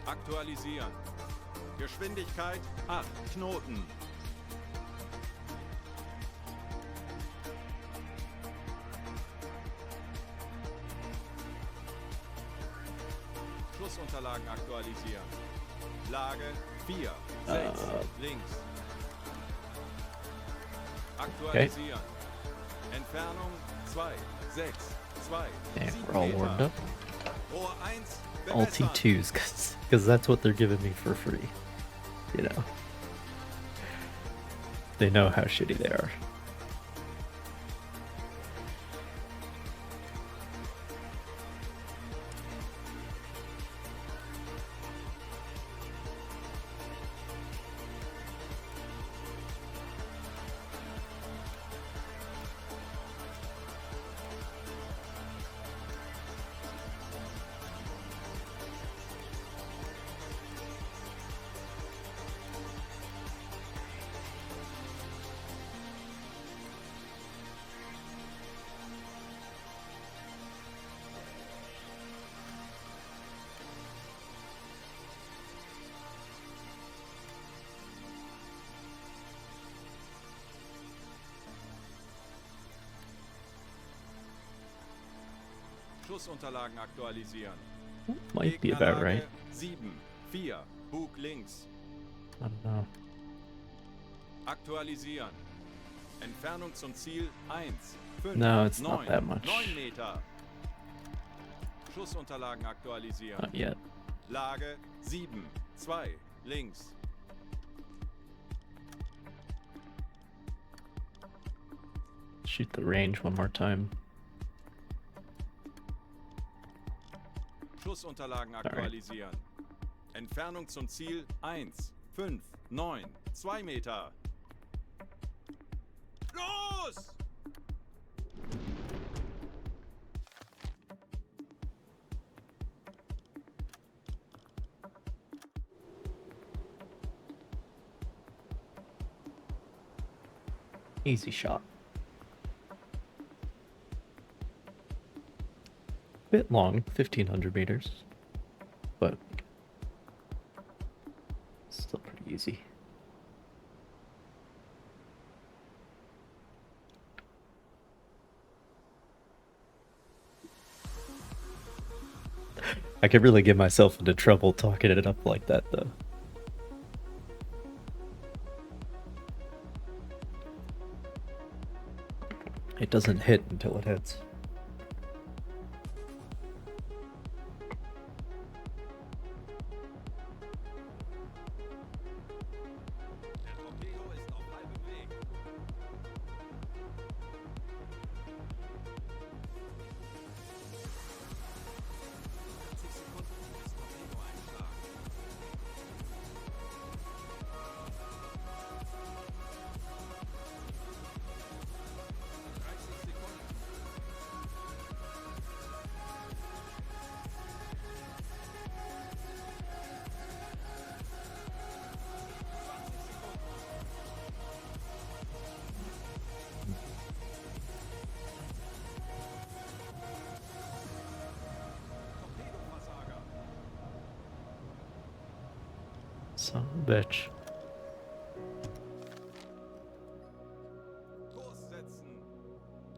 Aktualisieren. Geschwindigkeit 8 Knoten. Schlussunterlagen aktualisieren. Lage 4, 6, links. Aktualisieren. Entfernung 2, 6, 2, Yeah, 7 we're all warmed Meter. up. Rohr 1, All bewässern. T2s, because that's what they're giving me for free. You know. They know how shitty they are. Schlussunterlagen aktualisieren. Might be about right. 7, 4, Bug links. I don't know. Aktualisieren. Entfernung zum Ziel 1, 5, No, it's 9, not that much. 9 Meter. Schlussunterlagen aktualisieren. Not yet. Lage 7, 2, links. Shoot the range one more time. Schlussunterlagen aktualisieren. Entfernung zum Ziel 1, 5, 9, 2 Meter. Los! Easy shot. Bit long, 1,500 meters, but easy. I could really get myself into trouble talking it up like that, though. It doesn't hit until it hits. Der Torpedo ist auf halbem Weg. 40 Sekunden bis Torpedoeinschlag. 30 Sekunden. 20 Sekunden. Torpedoversager. Son of a bitch. Kurs setzen.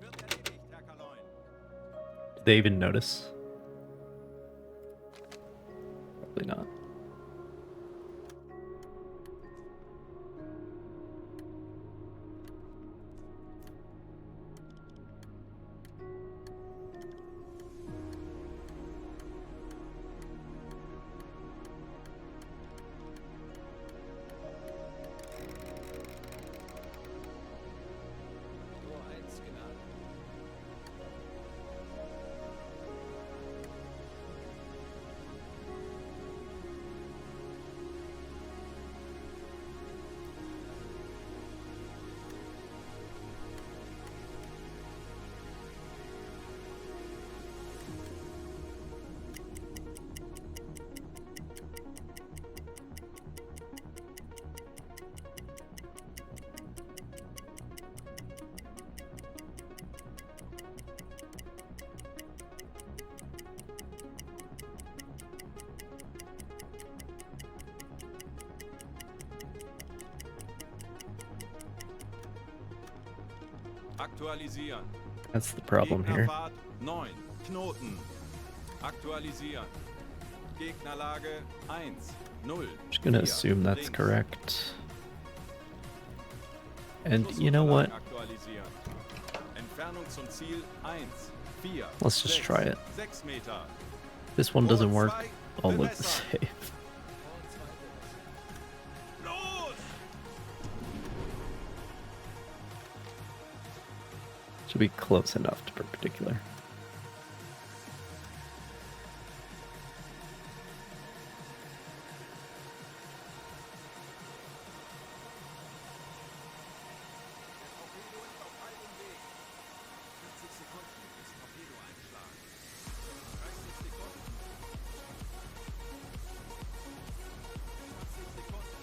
Wird erledigt, Herr Kaloin. Did they even notice? Probably not. Tor 1 genannt. Aktualisieren. That's the problem here. Gegnerfahrt 9. Knoten. Aktualisieren. Gegnerlage 1. 0. Just gonna 4, assume that's links. correct. And you know what? Aktualisieren. Entfernung zum Ziel 1. 4. Let's just 6, try it. 6 Meter. This one doesn't work. Tor 2 I'll look the bewässern. save. Los! Should be close enough to perpendicular. Torpedo ist auf halbem Weg. 40 Sekunden bis Torpedoeinschlag. 30 Sekunden. 20 Sekunden.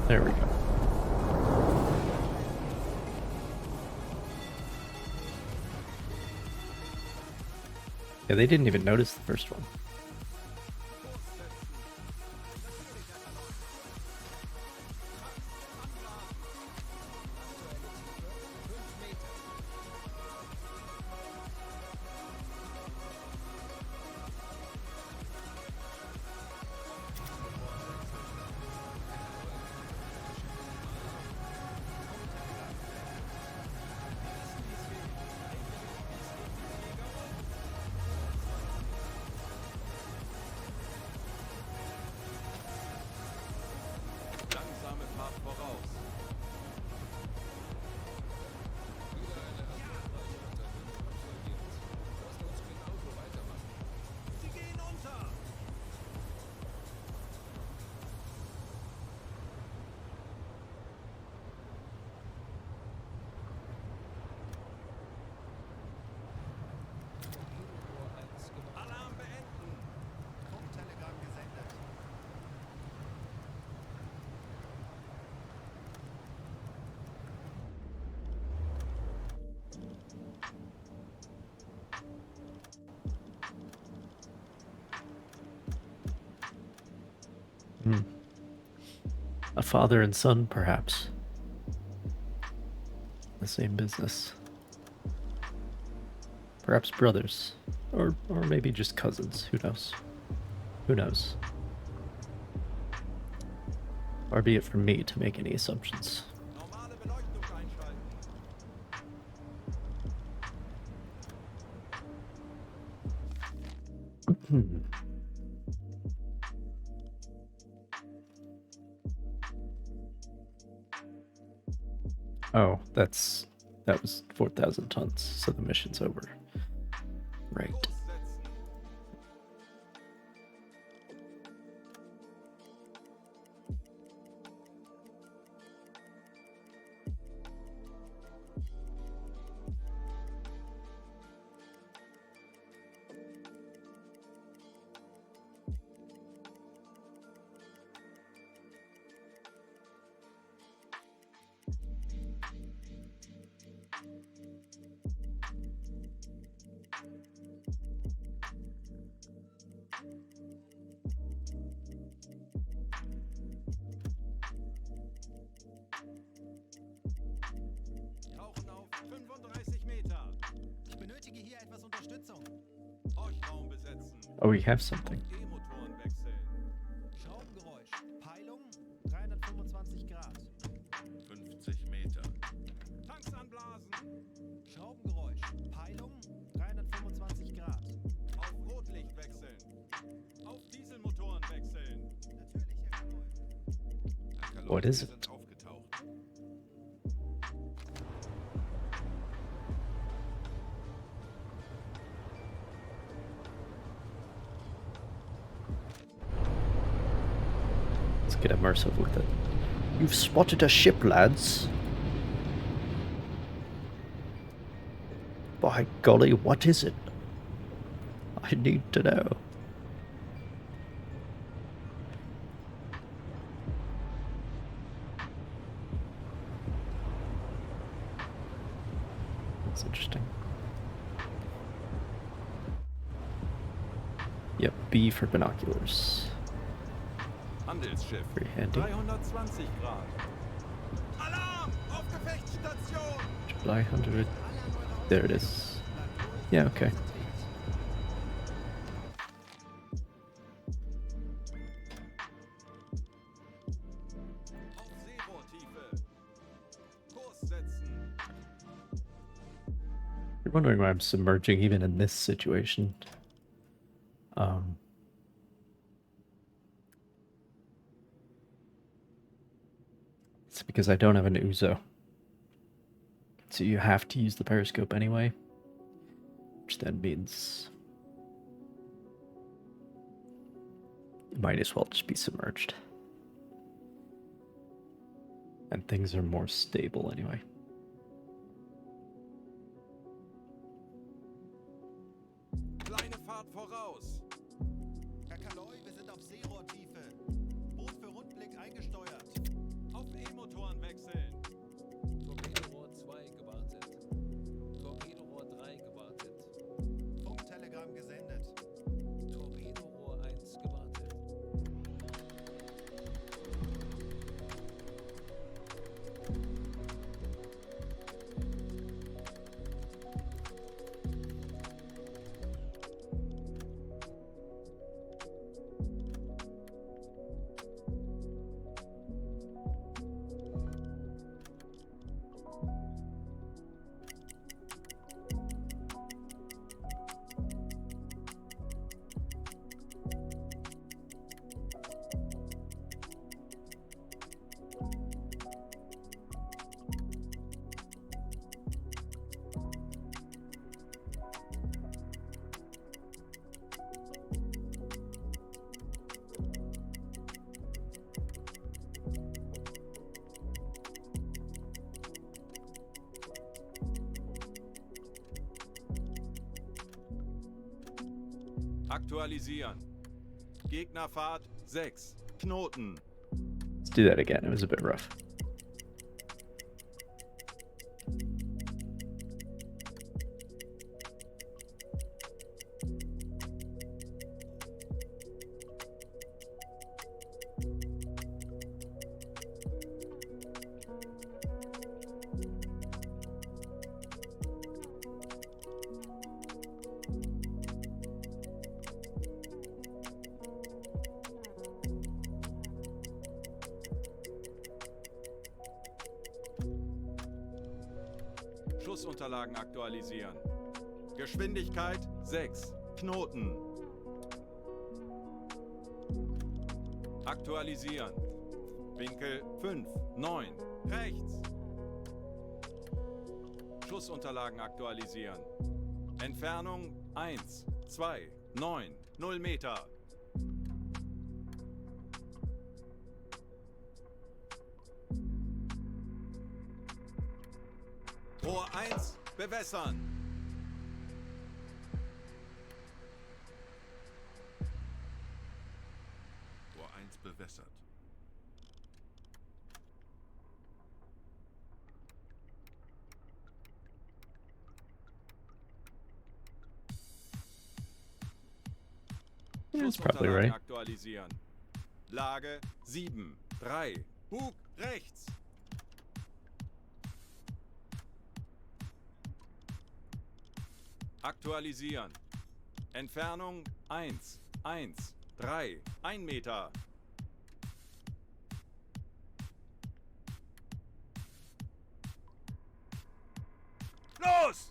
There we go. Yeah, they didn't even notice the first one. A father and son, perhaps. The same business. Perhaps brothers. Or maybe just cousins. Who knows? Who knows? Far be it from me to make any assumptions. Normale Beleuchtung einschalten. Oh, that was 4,000 tons, so the mission's over. Right. Kurs setzen. Tauchen auf 35 Meter. Ich benötige hier etwas Unterstützung. Horchraum besetzen. Oh, we have something. E-Motoren wechseln. Schraubengeräusch. Peilung 325 Grad. 50 Meter. Tanks anblasen. Schraubengeräusch. Peilung 325 Grad. Auf Rotlicht wechseln. Auf Dieselmotoren wechseln. Natürlich, Herr Kaloi. Herr Kaloi, What is wir it? sind aufgetaucht. Let's get immersive with it. You've spotted a ship, lads. By golly, what is it? I need to know. That's interesting. Yep, B for binoculars. Handelsschiff. Very handy. 320 Grad. Alarm! Auf Gefechtsstation! July 100. There it is. Yeah, okay. Auf Seerohrtiefe. Kurs setzen. You're wondering why I'm submerging even in this situation. It's because I don't have an Uzo. So you have to use the periscope anyway. Which then means you might as well just be submerged. And things are more stable anyway. Kleine Fahrt voraus. Herr Kaloi, wir sind auf Seerohrtiefe. Boot für Rundblick eingesteuert. Auf E-Motoren wechseln. Torpedorohr 2 gewartet. Torpedorohr 3 gewartet. Funktelegramm gesendet. Torpedorohr 1 gewartet. Aktualisieren. Gegnerfahrt 6. Knoten. Let's do that again. It was a bit rough. Schussunterlagen aktualisieren. Geschwindigkeit 6. Knoten. Aktualisieren. Winkel 5, 9. Rechts. Schussunterlagen aktualisieren. Entfernung 1, 2, 9, 0 Meter. Rohr 1, bewässern. Rohr 1 bewässert. Yeah, that's probably right. Aktualisieren. Lage 7, 3. Bug rechts. Aktualisieren. Entfernung 1, 1, 3, 1 Meter. Los!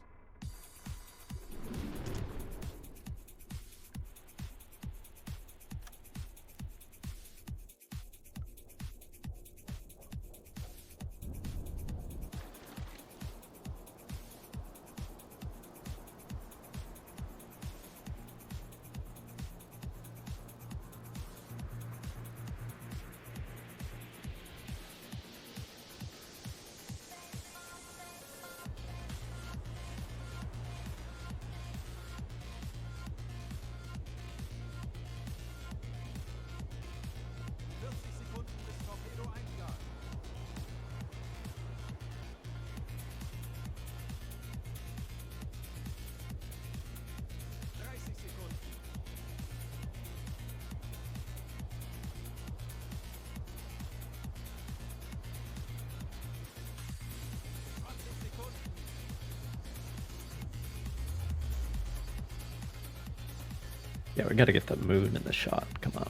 Yeah, we gotta get the moon in the shot. Come on.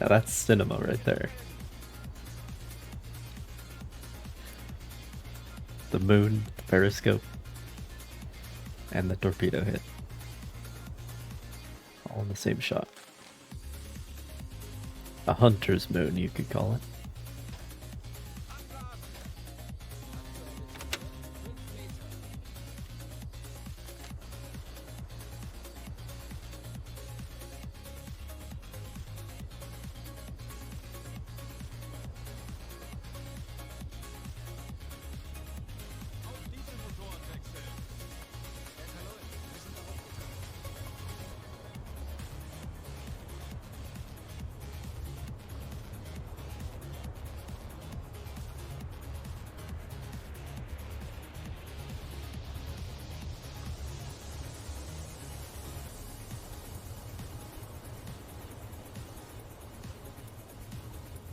Now that's cinema right there. The moon, the periscope, and the torpedo hit. All in the same shot. A hunter's moon, you could call it.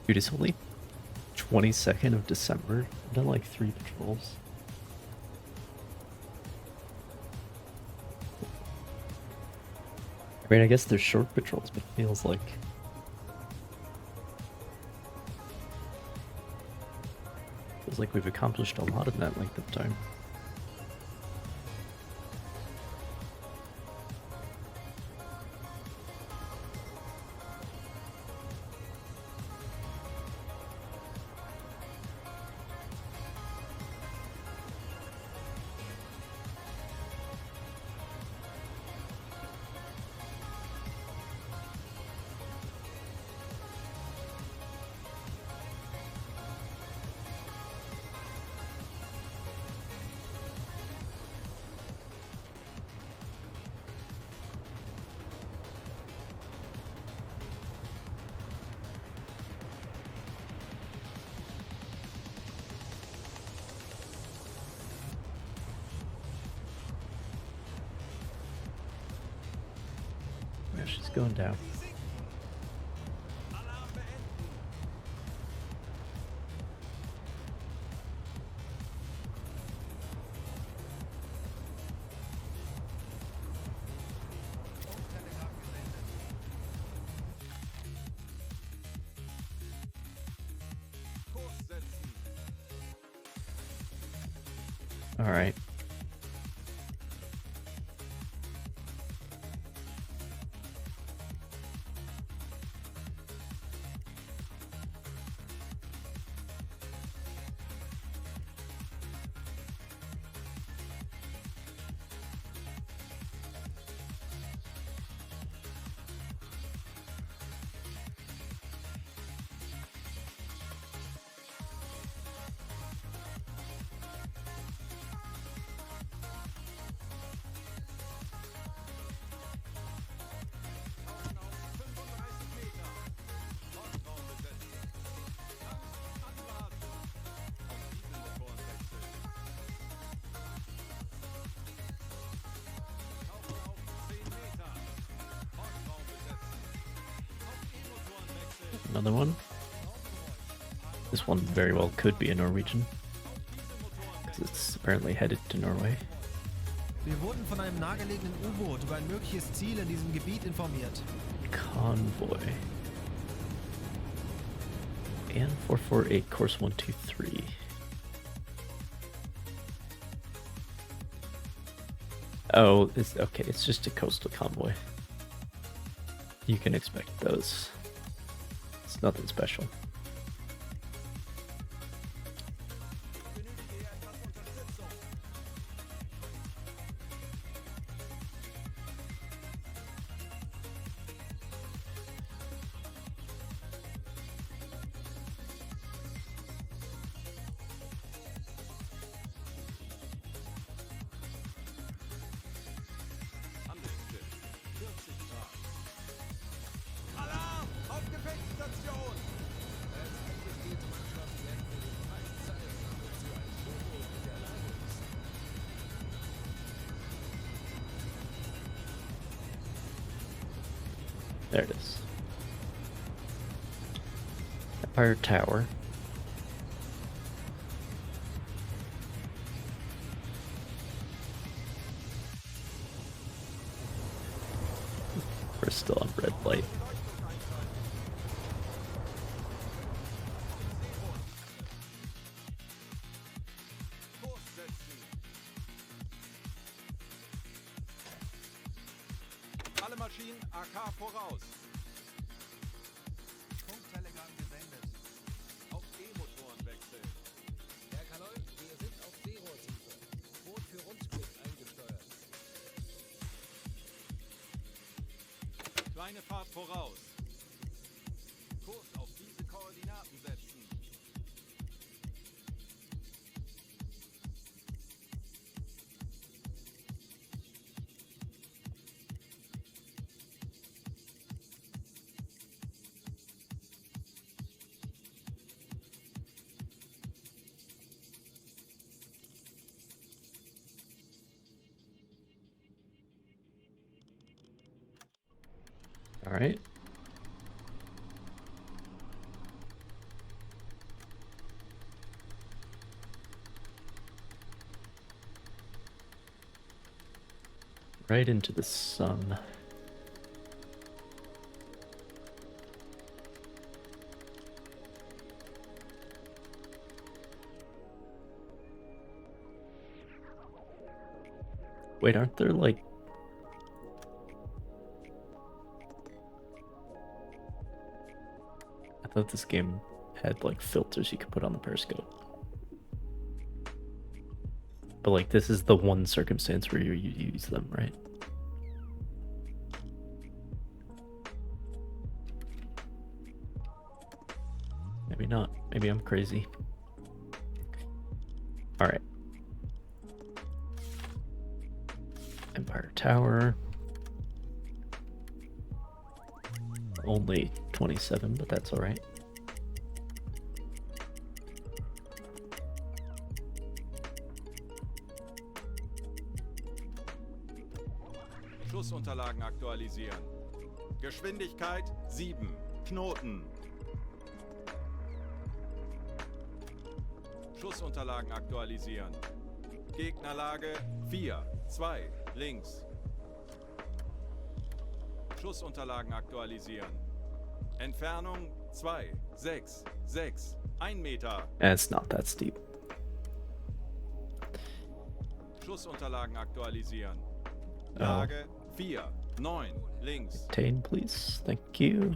Dude, it's only 22nd of December. I've done like 3 patrols. I mean, I guess they're short patrols, but it feels like we've accomplished a lot in that length of time. Yeah, she's going down. All right. Another one. This one very well could be a Norwegian, because it's apparently headed to Norway. Wir wurden von einem nahegelegenen U-Boot über ein mögliches Ziel in diesem Gebiet informiert. Convoy. And 448, course 123. Oh, it's okay. It's just a coastal convoy. You can expect those. It's nothing special. There it is. Empire Tower. We're still on red light. Alle Maschinen AK voraus. Funktelegramm gesendet. Auf E-Motoren wechseln. Herr Kaloi, wir sind auf Seerohrtiefe. Boot für Rundblick eingesteuert. Kleine Fahrt voraus. Kurs auf diese Koordinaten setzen. All right. Right into the sun. Wait, aren't there like... I thought this game had like filters you could put on the periscope. But like this is the one circumstance where you use them, right? Maybe not. Maybe I'm crazy. All right. Empire Tower. Only 27, but that's all right. Schussunterlagen aktualisieren. Geschwindigkeit 7 Knoten. Schussunterlagen aktualisieren. Gegnerlage 4 2 links. Schussunterlagen aktualisieren. Entfernung 2 6 6 1 Meter. And it's not that steep. Schussunterlagen aktualisieren. Oh. Lage 4, 9, links. Obtain, please. Thank you.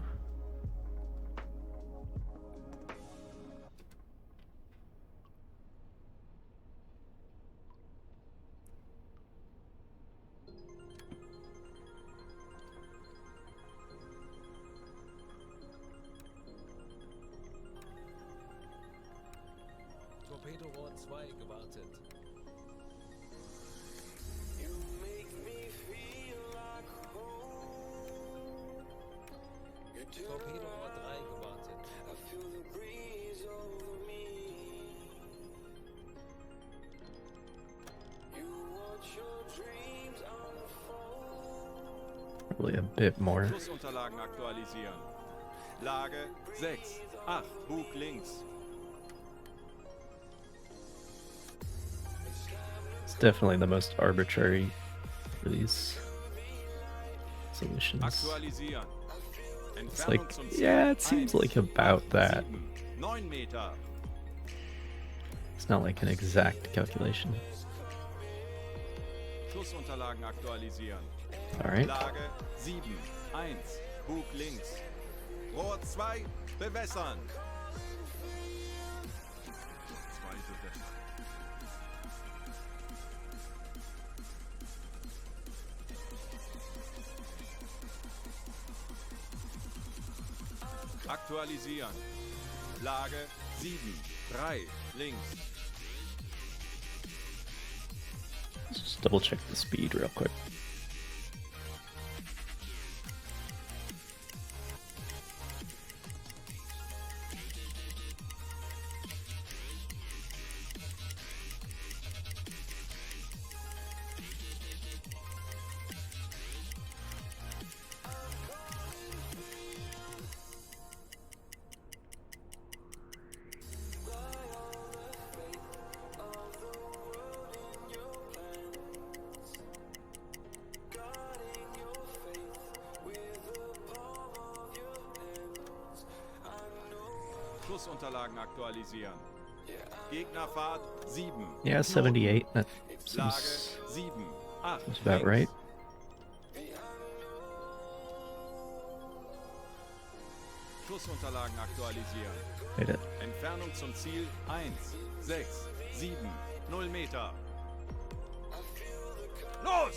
Torpedorohr 2 gewartet. Torpedorohr 3 gewartet. Probably a bit more. Schussunterlagen aktualisieren. Lage 6, 8, Bug links. It's definitely the most arbitrary for these solutions. Aktualisieren. It's like, Entfernung zum Ziel yeah, it seems 1, like about 8, that. 7, 9 Meter. It's not like an exact calculation. Schussunterlagen aktualisieren. Alright. Lage 7, 1, Bug links. Rohr 2, bewässern. Aktualisieren. Lage 7, 3, links. Let's just double check the speed real quick. Schussunterlagen aktualisieren. Gegnerfahrt 7. Yeah, 78. That Lage seems 7, 8. that's about links. right. Schussunterlagen aktualisieren. Hit it. Entfernung zum Ziel 1, 6, 7, 0 Meter. Los!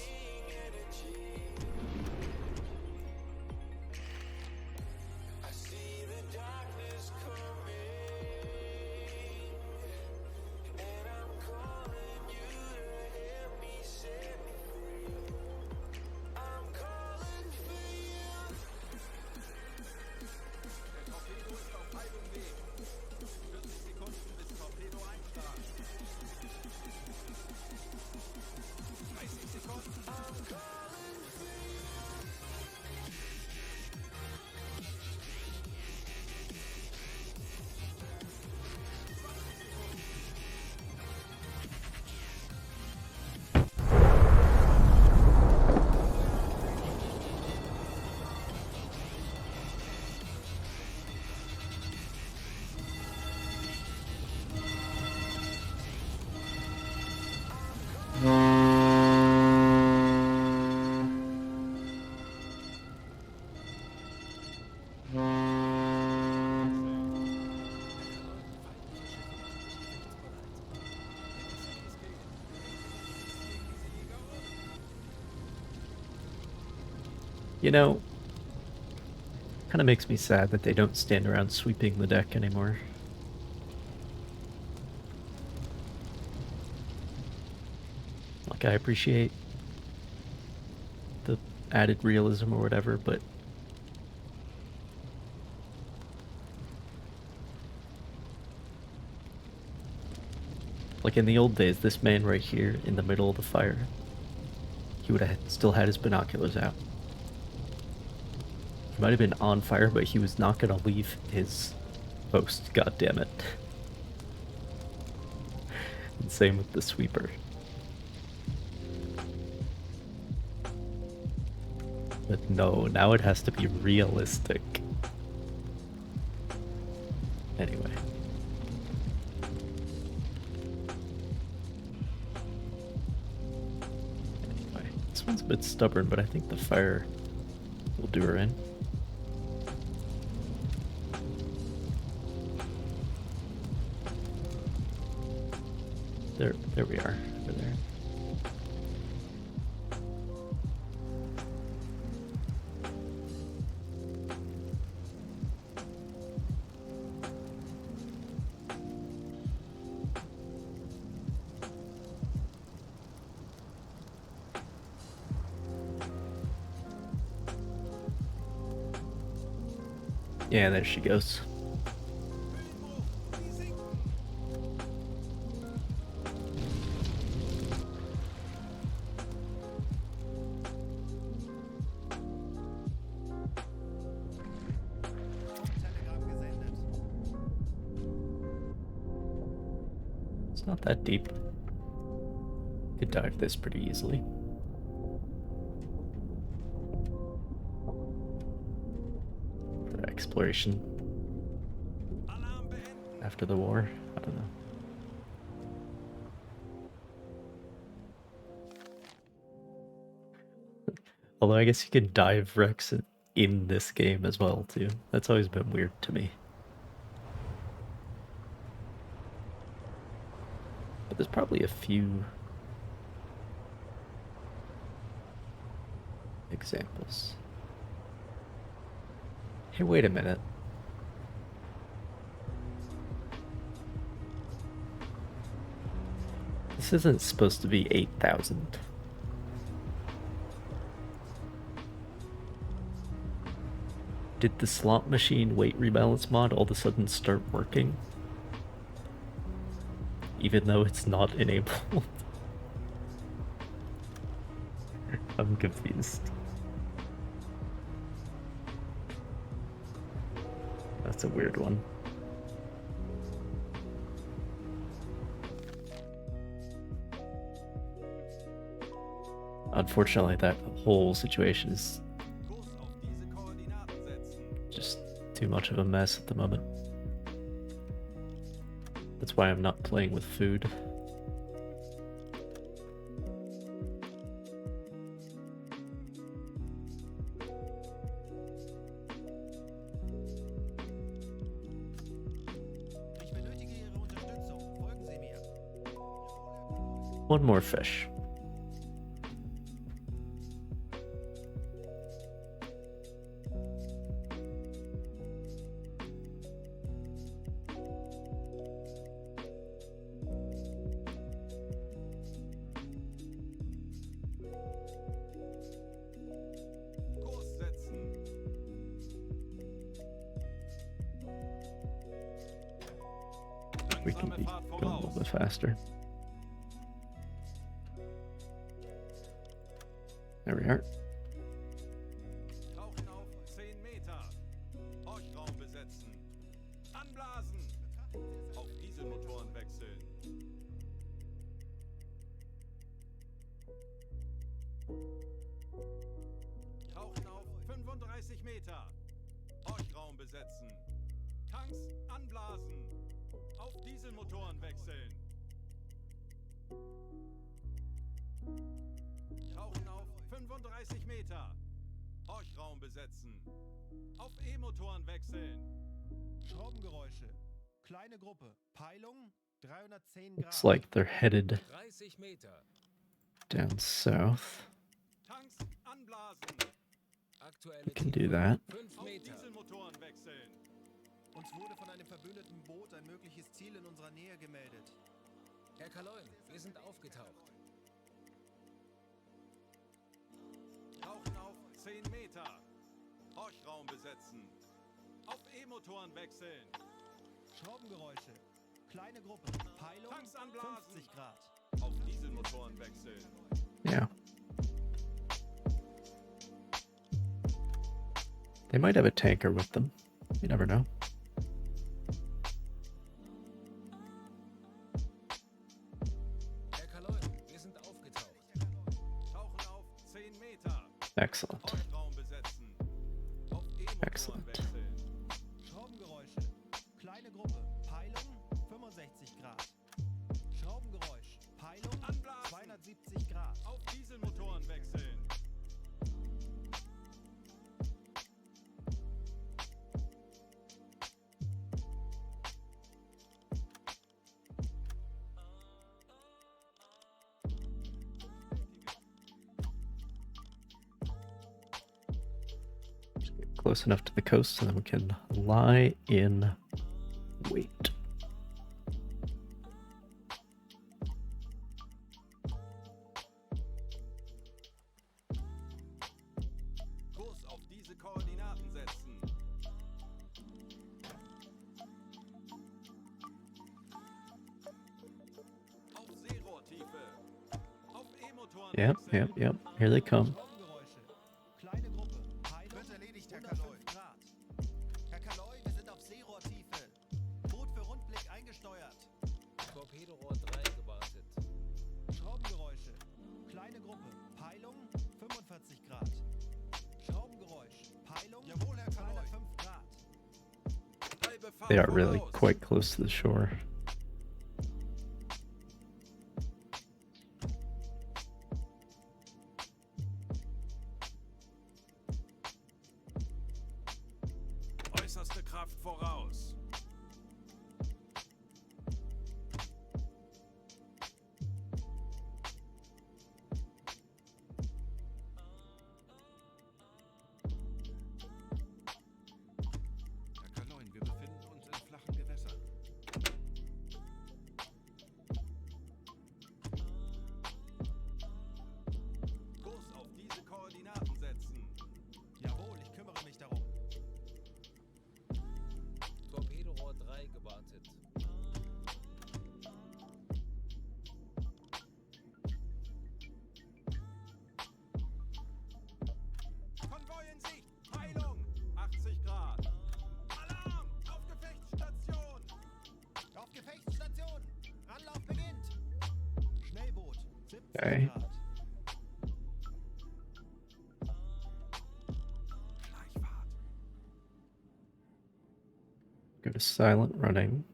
You know, kind of makes me sad that they don't stand around sweeping the deck anymore. Like, I appreciate the added realism or whatever, but like in the old days, this man right here in the middle of the fire, he would have still had his binoculars out. He might have been on fire, but he was not going to leave his post, god damn it. And same with the sweeper. But no, now it has to be realistic. Anyway. This one's a bit stubborn, but I think the fire will do her in. There we are, over there. Yeah, there she goes. It's not that deep. Could dive this pretty easily. For exploration. After the war? I don't know. Although I guess you could dive wrecks in this game as well, too. That's always been weird to me. But there's probably a few examples. Hey, wait a minute. This isn't supposed to be 8,000. Did the slot machine weight rebalance mod all of a sudden start working? Even though it's not enabled? I'm confused. That's a weird one. Unfortunately, that whole situation is just too much of a mess at the moment. That's why I'm not playing with food. One more fish. We can be going a little bit faster. There we are. Tauchen auf 10 Meter. Horchraum besetzen. Anblasen. Auf Dieselmotoren wechseln. Tauchen auf 35 Meter. Horchraum besetzen. Tanks anblasen. Auf Dieselmotoren wechseln. Tauchen auf 35 Meter. Horchraum besetzen. Auf E-Motoren wechseln. Schraubengeräusche. Kleine Gruppe. Peilung 310 Grad. Looks like they're headed 30 Meter. down south. Tanks anblasen. We can do that. 5 Auf Meter. Dieselmotoren wechseln. Uns wurde von einem verbündeten Boot ein mögliches Ziel in unserer Nähe gemeldet. Herr Kaloin, wir sind aufgetaucht. Tauchen auf 10 Meter. Horchraum besetzen. Auf E-Motoren wechseln. Schraubengeräusche. Kleine Gruppe. Peilung Tanks anblasen. 50 Grad. Auf Dieselmotoren wechseln. Yeah. They might have a tanker with them. You never know. Herr Kaloin, wir sind aufgetaucht. Tauchen auf 10 Meter. Excellent. Horchraum besetzen. Auf E-Motoren Excellent. wechseln. Schraubengeräusche. Kleine Gruppe. Peilung 65 Grad. Schraubengeräusch. Peilung Anblasen. 270 Grad. Auf Dieselmotoren wechseln. close enough to the coast so then we can lie in wait. Kurs auf diese Koordinaten setzen. Auf Seerohrtiefe. Auf E-Motoren. Yep. Here they come. Schraubengeräusche. Kleine Gruppe. Peilung. Wird erledigt, Herr Kaloi. 105 Grad. Herr Kaloi, wir sind auf Seerohrtiefe. Boot für Rundblick eingesteuert. Torpedorohr 3 gewartet. Schraubengeräusche. Kleine Gruppe. Peilung 45 Grad. Schraubengeräusch. Peilung Jawohl, Herr Kaloi. 205 Grad. Halbe Fahrt They are really voraus. quite close to the shore. Äußerste Kraft voraus. Herr Kaloin, wir befinden uns in flachen Gewässern. Kurs auf diese Koordinaten setzen. Jawohl, ich kümmere mich darum. Torpedorohr 3 gewartet. Konvoi in Sicht. Peilung. 80 Grad. Alarm. Auf Gefechtsstation. Auf Gefechtsstation. Anlauf beginnt. Schnellboot 70 Okay. Grad. Gleichfahrt. Go to silent running.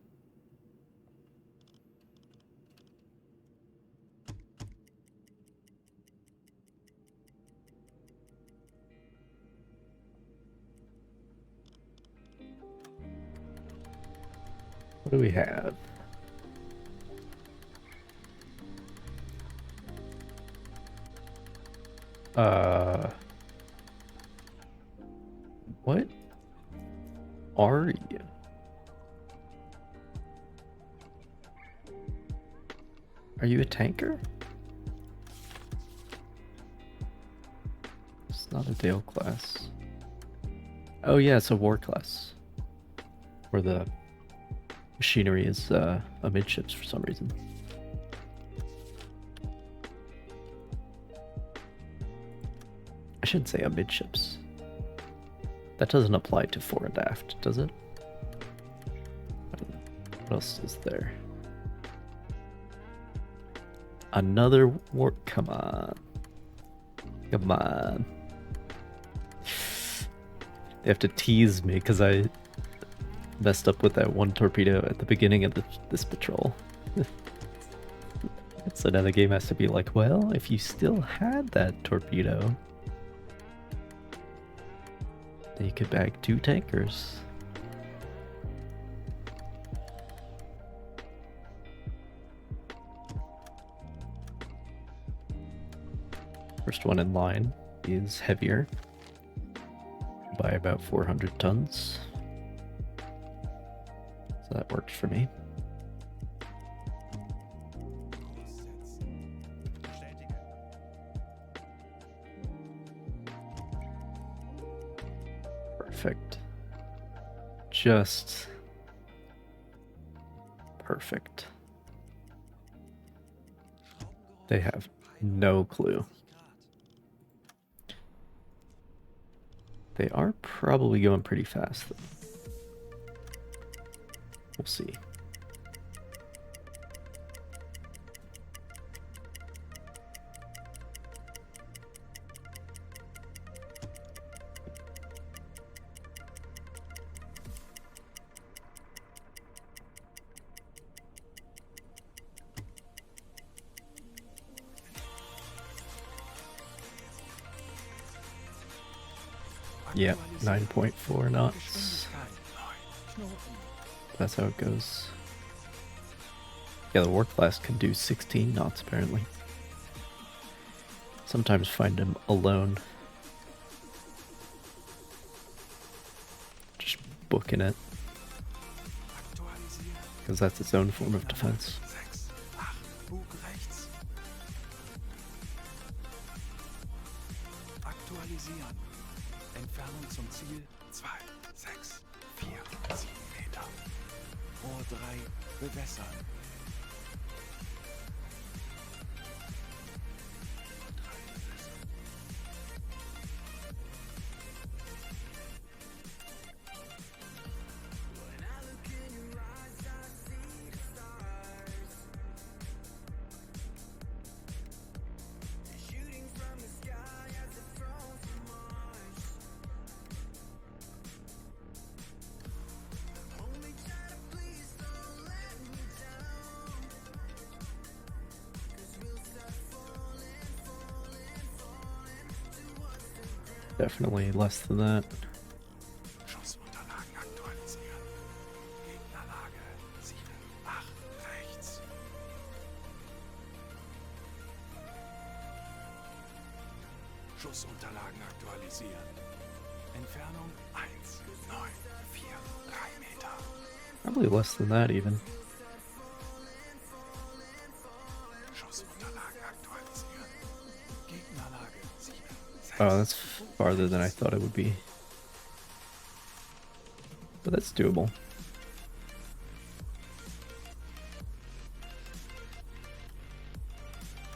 What do we have? What are you? Are you a tanker? It's not a Dale class. Oh yeah, it's a war class. Where the machinery is amidships for some reason. I shouldn't say amidships. That doesn't apply to fore and aft, does it? What else is there? Another war. Come on. Come on. They have to tease me because I messed up with that one torpedo at the beginning of this patrol. So now the game has to be like, well, if you still had that torpedo, then you could bag 2 tankers. First one in line is heavier by about 400 tons. So that works for me. Kurs setzen. Bestätige. Perfect. Just perfect. They have no clue. They are probably going pretty fast, though. We'll see. Yep, 9.4 knots. That's how it goes. Yeah, the war class can do 16 knots apparently. Sometimes find him alone. booking it, Aktualisieren. because that's its own form of defense. 6, 8, Bug rechts. Aktualisieren. Entfernung zum Ziel 2, 6, 4, 7 Meter. Rohr 3 bewässern. Definitely less than that. Schussunterlagen aktualisieren. Gegnerlage 7, 8 rechts. Schussunterlagen aktualisieren. Entfernung 1, 9, 4, 3 Meter. Probably less than that even. Schussunterlagen aktualisieren. Gegnerlage 7, 6. Oh, that's farther than I thought it would be. But that's doable.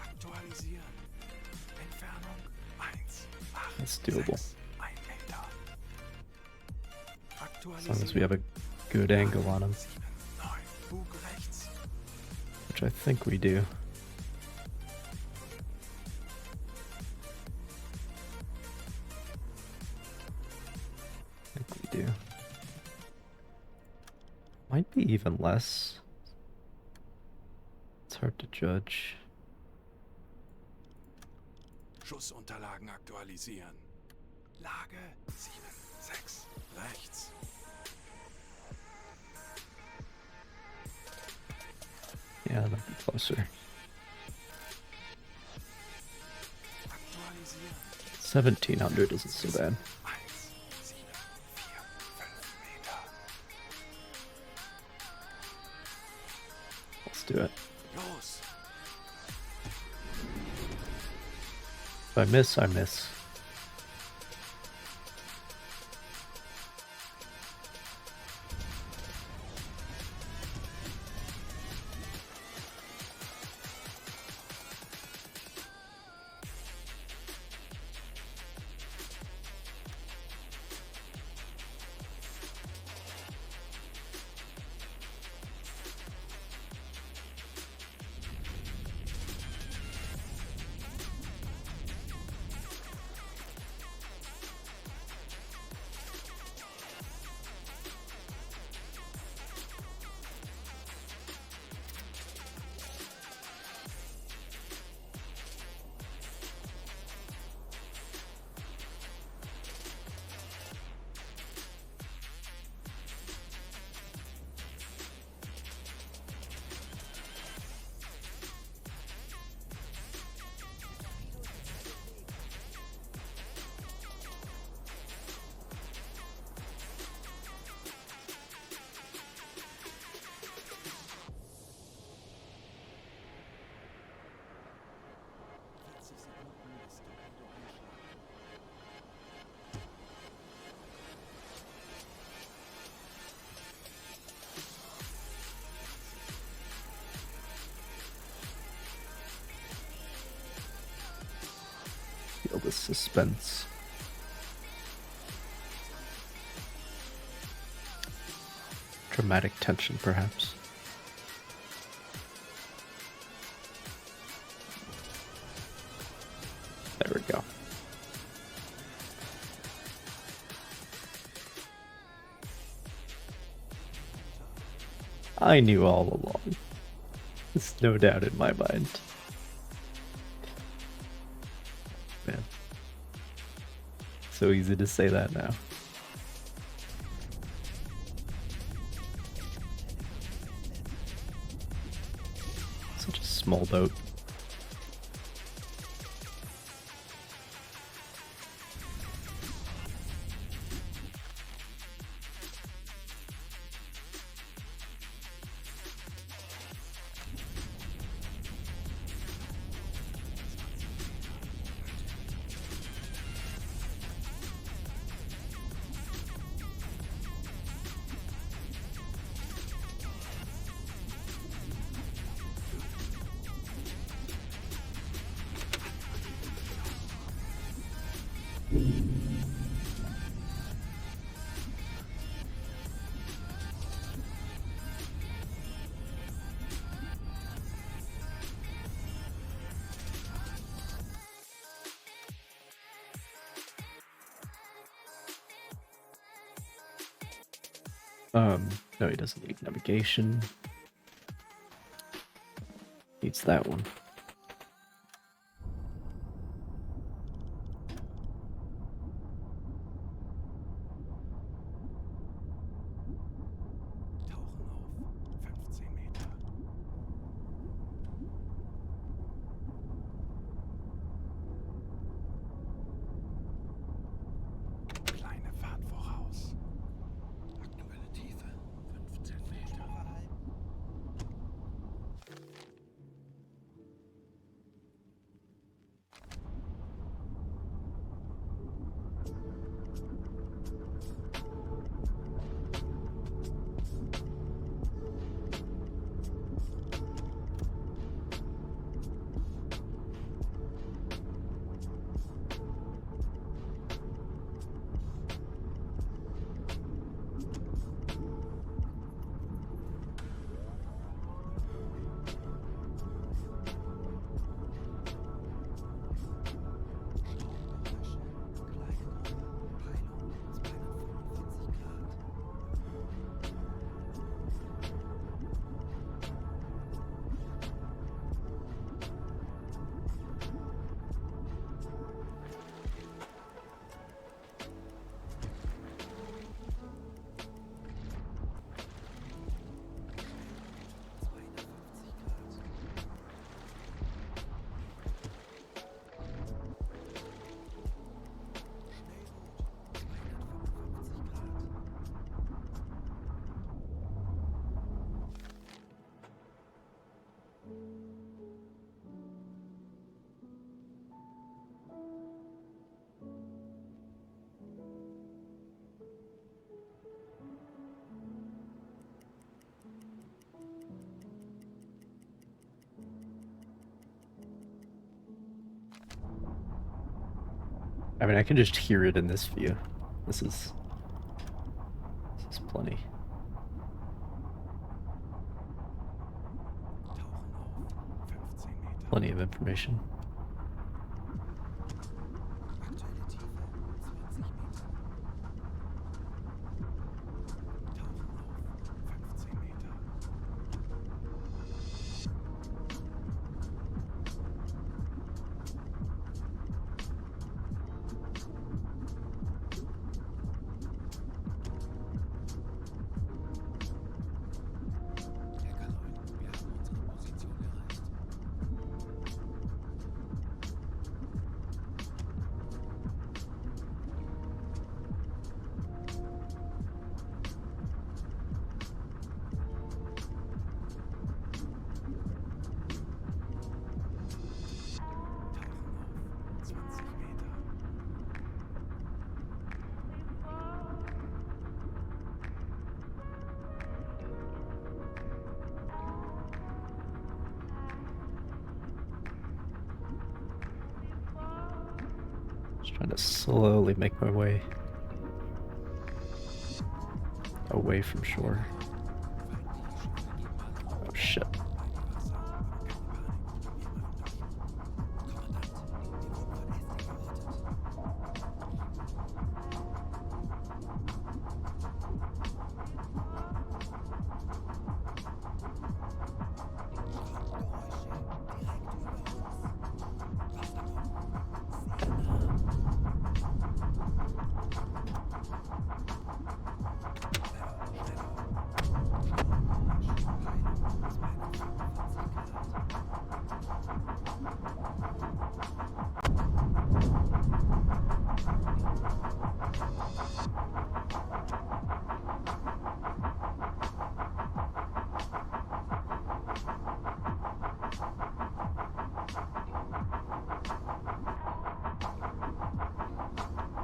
Aktualisieren. Entfernung 1, 8, That's doable. 6, 1 Meter. As long as we have a good angle on him, 7, 9, Bug rechts. which I think we do. I think we do. Might be even less. It's hard to judge. Schussunterlagen aktualisieren. Lage 7, 6 rechts. Yeah, that'd be closer. Aktualisieren. 1700 isn't so bad. 1, 7, 4, 5 Meter. Let's do it. Los. If I miss, I miss. Feel the suspense. Dramatic tension, perhaps. There we go. I knew all along. There's no doubt in my mind. Man. So easy to say that now. Such a small boat. No, he doesn't need navigation. Needs that one. Tauchen auf. 15 Meter. Kleine Fahrt voraus. Aktuelle Tiefe 15 Meter. I mean, I can just hear it in this view. This is plenty. Tauchen auf. 15 Meter. Plenty of information. Aktuelle Tiefe 20 Meter. Tauchen auf. 15 Meter. Herr Kaloy, wir haben unsere Position erreicht. Tauchen auf. 20 Meter. Just trying to slowly make my way away from shore. Oh shit.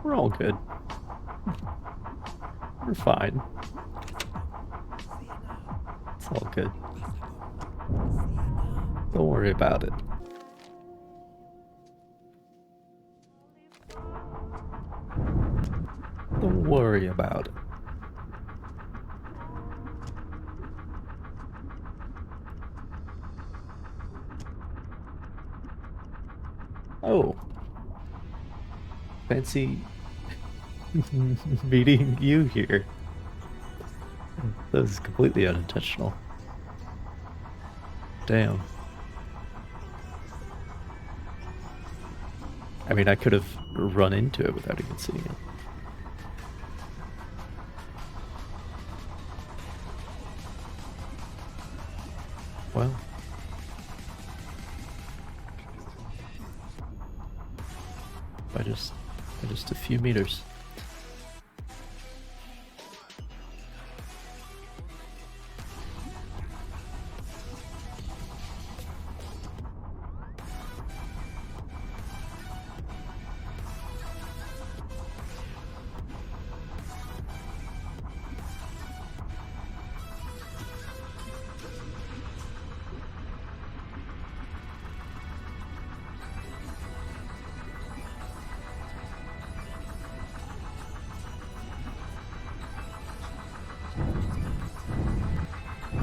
We're all good. We're fine. It's all good. Don't worry about it. Don't worry about it. Oh. Fancy meeting you here. That was completely unintentional. Damn. I mean, I could have run into it without even seeing it. Well. By just a few meters.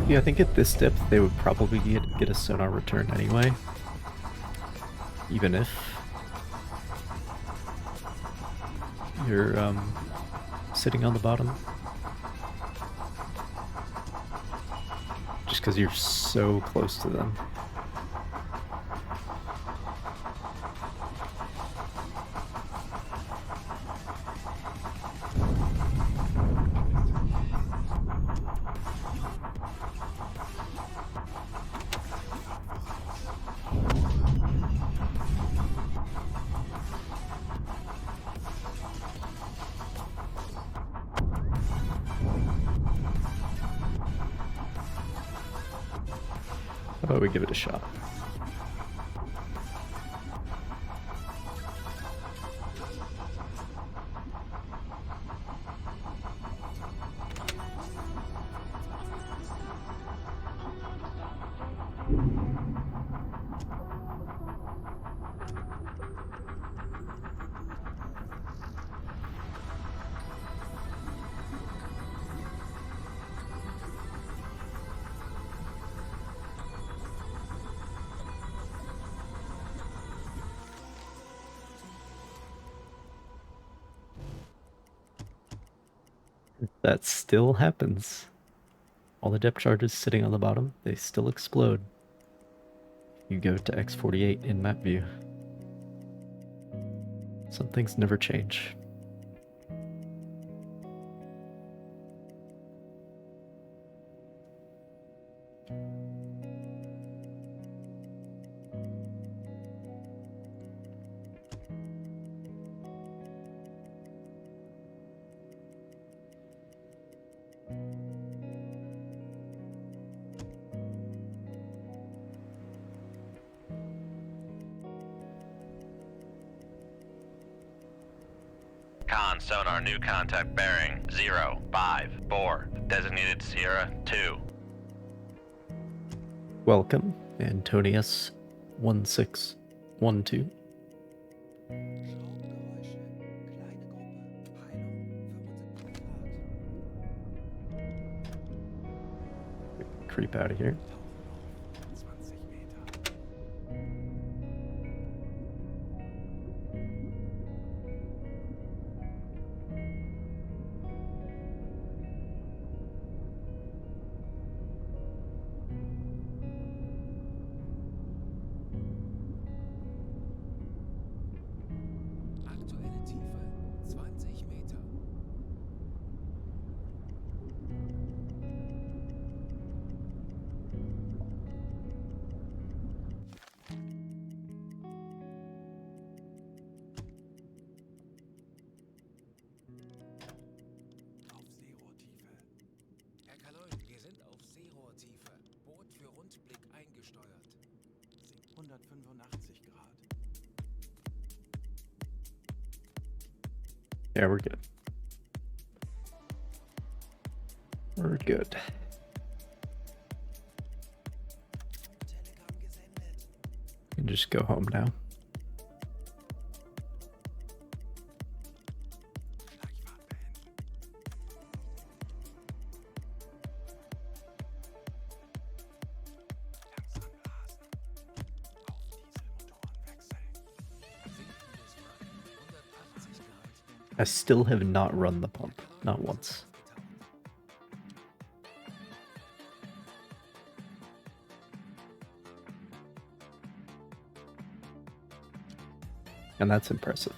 Yeah, I think at this depth they would probably get a sonar return anyway. Even if you're sitting on the bottom. Just because you're so close to them. How about we give it a shot? That still happens. All the depth charges sitting on the bottom, they still explode. You go to X48 in map view. Some things never change. Con sonar new contact bearing 054. Designated Sierra 2. Welcome, Antonius 1612. Schraubengeräusche. Kleine Gruppe. Peilung 75 Grad. Creep out of here. Tauchen auf 20 Meter. Aktuelle Tiefe 20 Meter. Auf Seerohrtiefe. Herr Kaloy, wir sind auf Seerohrtiefe. Boot für Rundblick eingesteuert. 185 Grad. Yeah, we're good. We're good. Telegram gesendet. We can just go home now. Gleich warten wir hin. I still have not run the pump, not once. And that's impressive.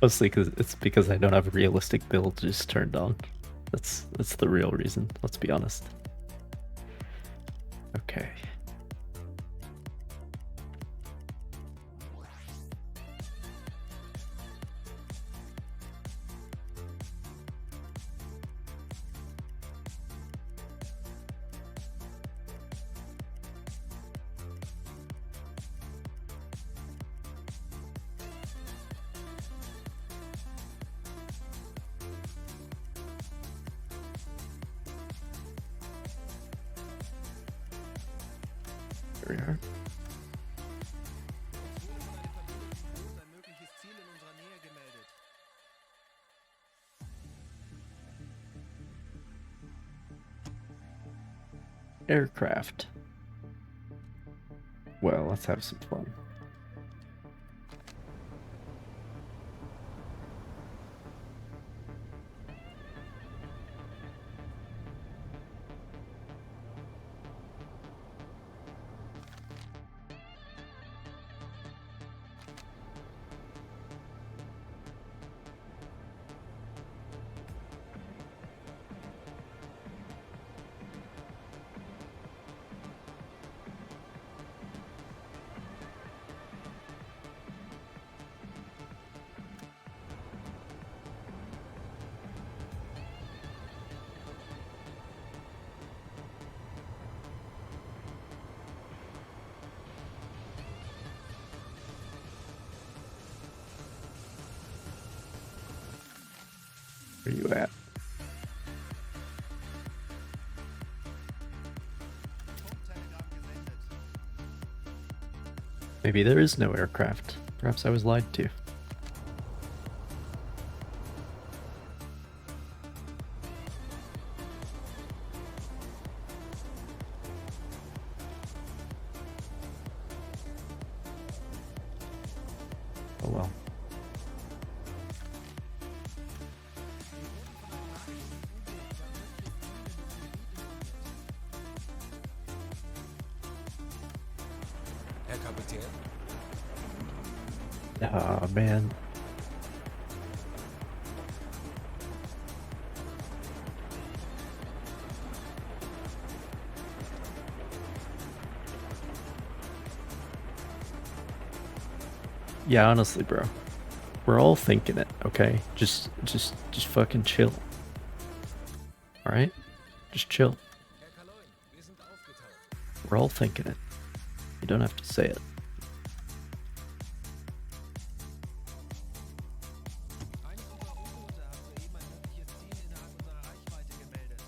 Mostly because I don't have realistic builds just turned on. That's the real reason, let's be honest. Okay. Here we are. Ein mögliches Ziel in unserer Nähe gemeldet. Aircraft. Well, let's have some fun. Where you at? Maybe there is no aircraft. Perhaps I was lied to. Oh well. Herr Kapitän? Ah, man. Yeah, honestly, bro. We're all thinking it, okay? Just fucking chill. Alright? Just chill. Herr Kaloin, wir sind aufgetaucht. We're all thinking it. You don't have to say it. Eines unserer U-Boote hat soeben ein mögliches Ziel innerhalb unserer Reichweite gemeldet.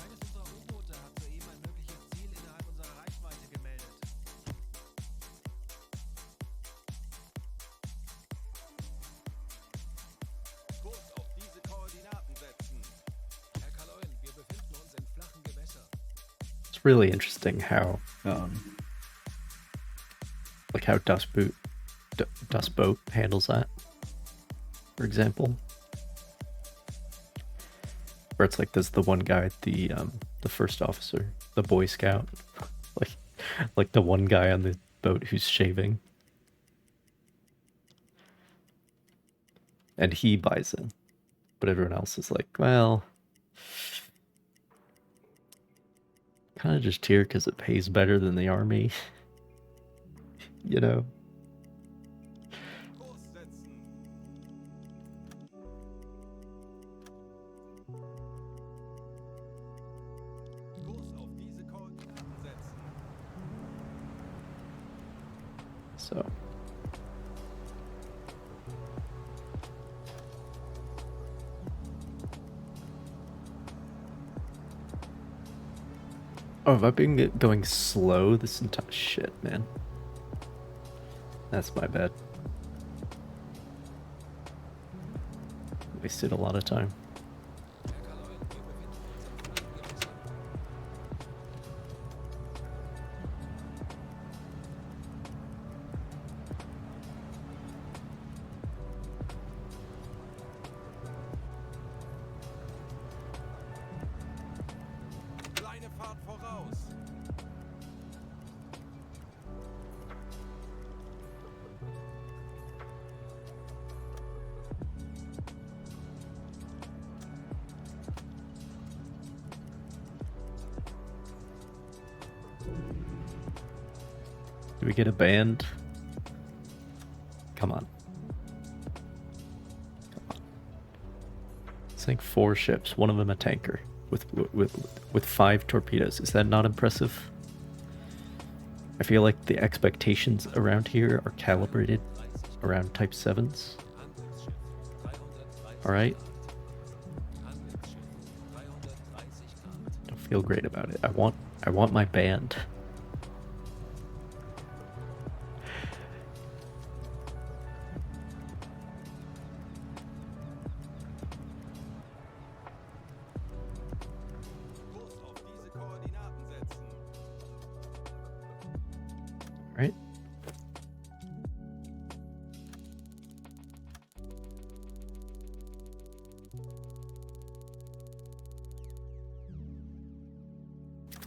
Eines unserer U-Boote hat soeben ein mögliches Ziel innerhalb unserer Reichweite gemeldet. Kurs auf diese Koordinaten setzen. Herr Kaloin, wir befinden uns in flachen Gewässern. It's really interesting how, like how Dust Boat handles that. For example, where it's like there's the one guy, the first officer, the Boy Scout, like the one guy on the boat who's shaving, and he buys in, but everyone else is like, well, kind of just here because it pays better than the army, you know. Kurs setzen. Kurs auf diese Koordinaten setzen. So. Oh, have I been going slow this entire shit, man? That's my bad. Wasted a lot of time. Kleine Fahrt voraus. Do we get a band? Come on. Come on. Sink 4 ships, one of them a tanker, with 5 torpedoes. Is that not impressive? I feel like the expectations around here are calibrated around Type 7s. Alright? Don't feel great about it. I want my band. Kurs auf diese Koordinaten setzen. Right?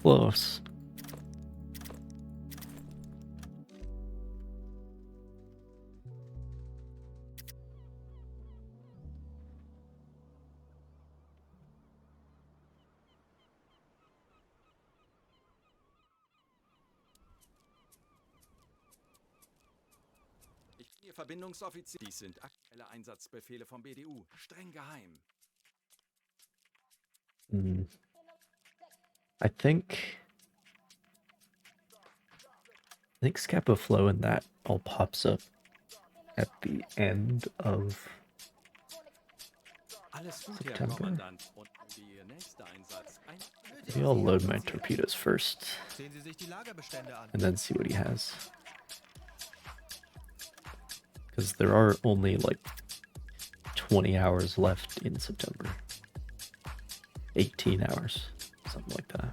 Close. Ihr Verbindungsoffizier. Dies sind aktuelle Einsatzbefehle vom BDU. Streng geheim. I think Scapa Flow and that all pops up at the end of Alles gut, Herr September. Kommandant. Und Ihr nächster Einsatz. Maybe I'll load my torpedoes first Sehen Sie sich die Lagerbestände an. and then see what he has. Because there are only like 20 hours left in September. 18 hours, something like that.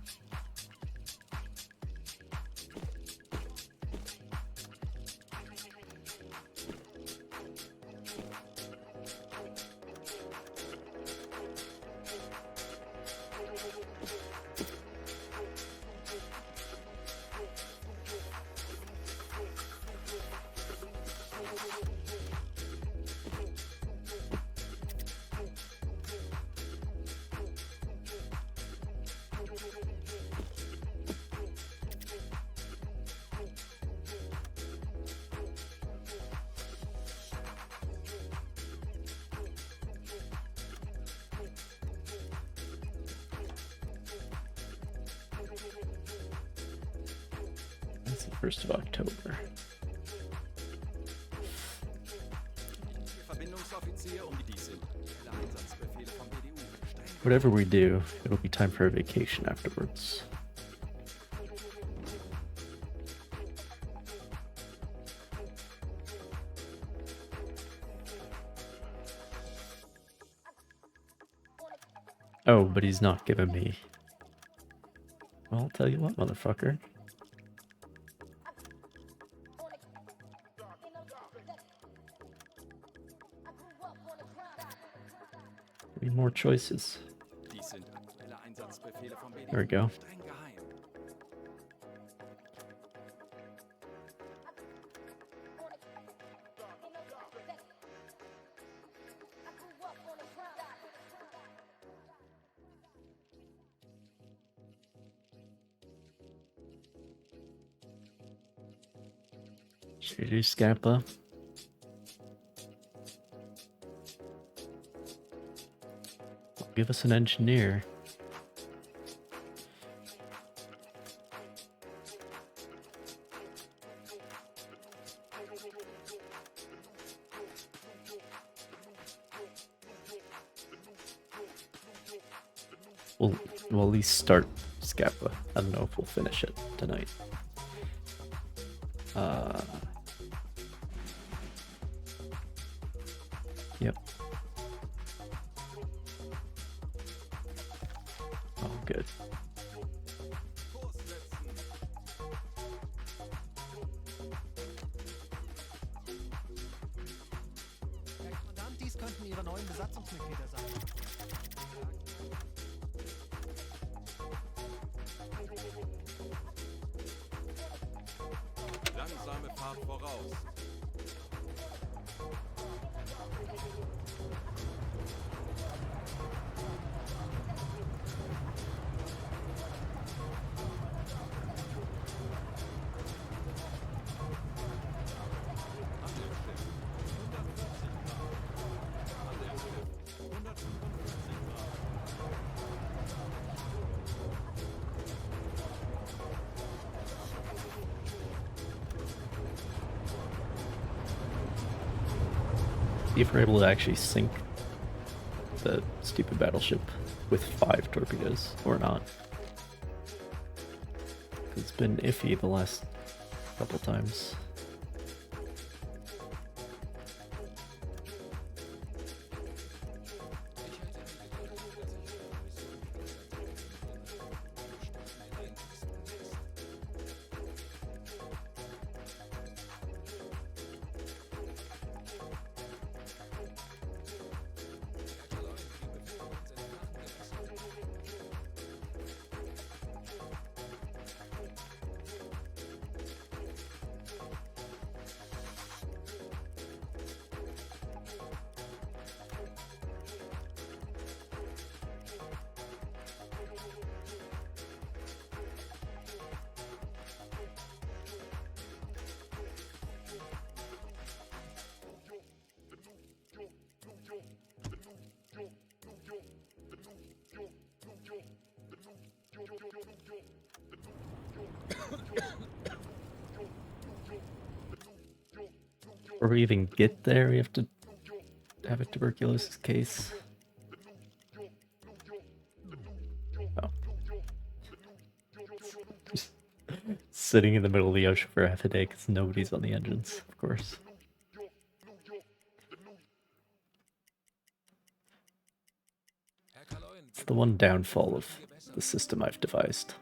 That's the 1st of October. Ihr Verbindungsoffizier dies sind aktuelle Einsatzbefehle vom BDU. Streng Whatever we do, it'll be time for a vacation afterwards. Oh, but he's not giving me. Well, I'll tell you what, motherfucker. Need more choices. Dies sind aktuelle Einsatzbefehle vom BDU. There we go. Streng geheim. Should we do Scampa? Give us an engineer. We'll at least start Scapa. I don't know if we'll finish it tonight. Yep. unserer neuen Besatzungsmitglieder sein. Langsame Fahrt voraus. See if we're able to actually sink the stupid battleship with 5 torpedoes or not. It's been iffy the last couple times. Before we even get there, we have to have a tuberculosis case. Oh. Just sitting in the middle of the ocean for half a day because nobody's on the engines, of course. It's the one downfall of the system I've devised.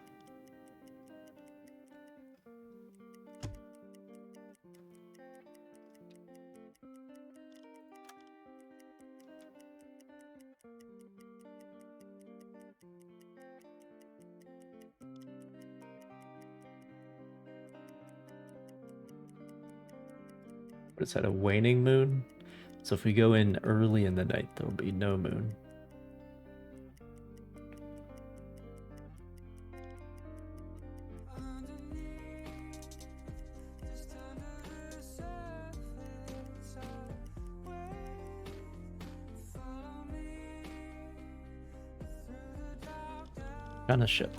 What is that, a waning moon? So if we go in early in the night, there'll be no moon. Kind of ship.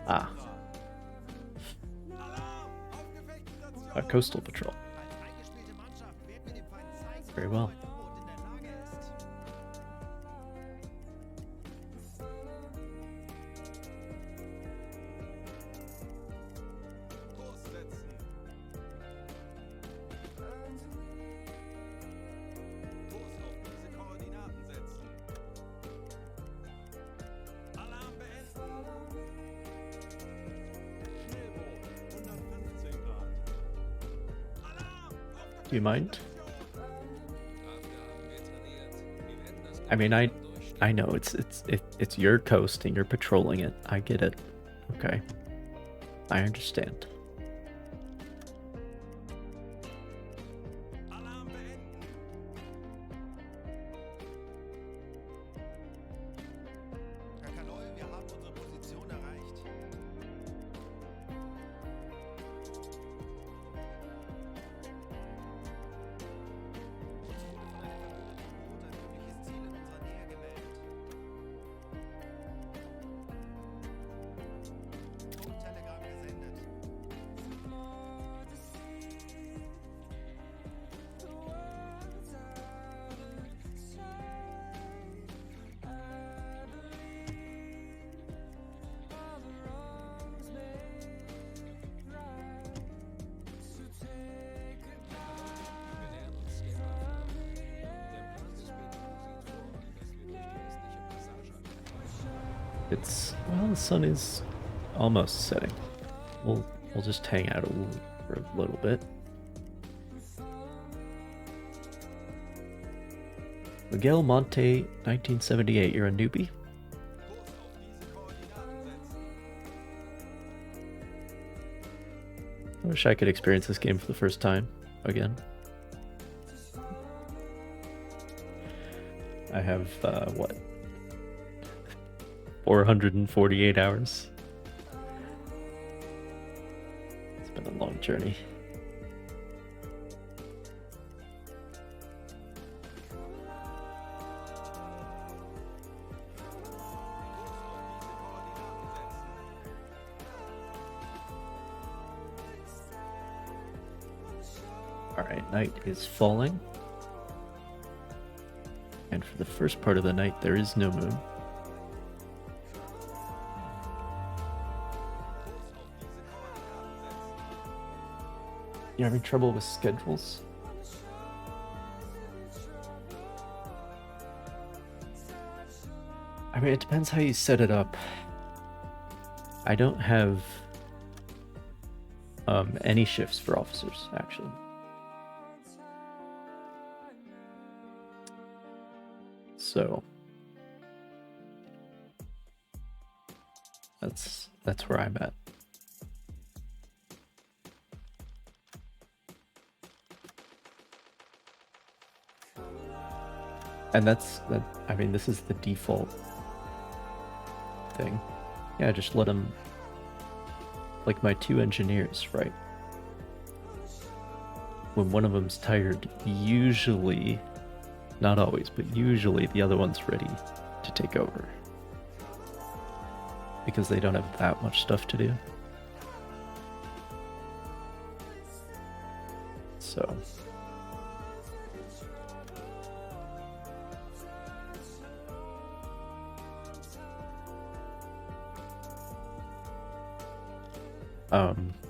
Ah. A coastal patrol. Very well. Do you mind? I mean, I know it's your coast and you're patrolling it. I get it. Okay. I understand. Well, the sun is almost setting. We'll we'll just hang out for a little bit. Miguel Monte, 1978. You're a newbie? I wish I could experience this game for the first time again. I have, what? 448 hours. It's been a long journey. Alright, night is falling. And for the first part of the night, there is no moon. You having trouble with schedules? I mean, it depends how you set it up. I don't have any shifts for officers, actually. So that's where I'm at. And I mean, this is the default thing. Yeah, just let them, like my two engineers, right? When one of them's tired, usually, not always, but usually the other one's ready to take over. Because they don't have that much stuff to do. So.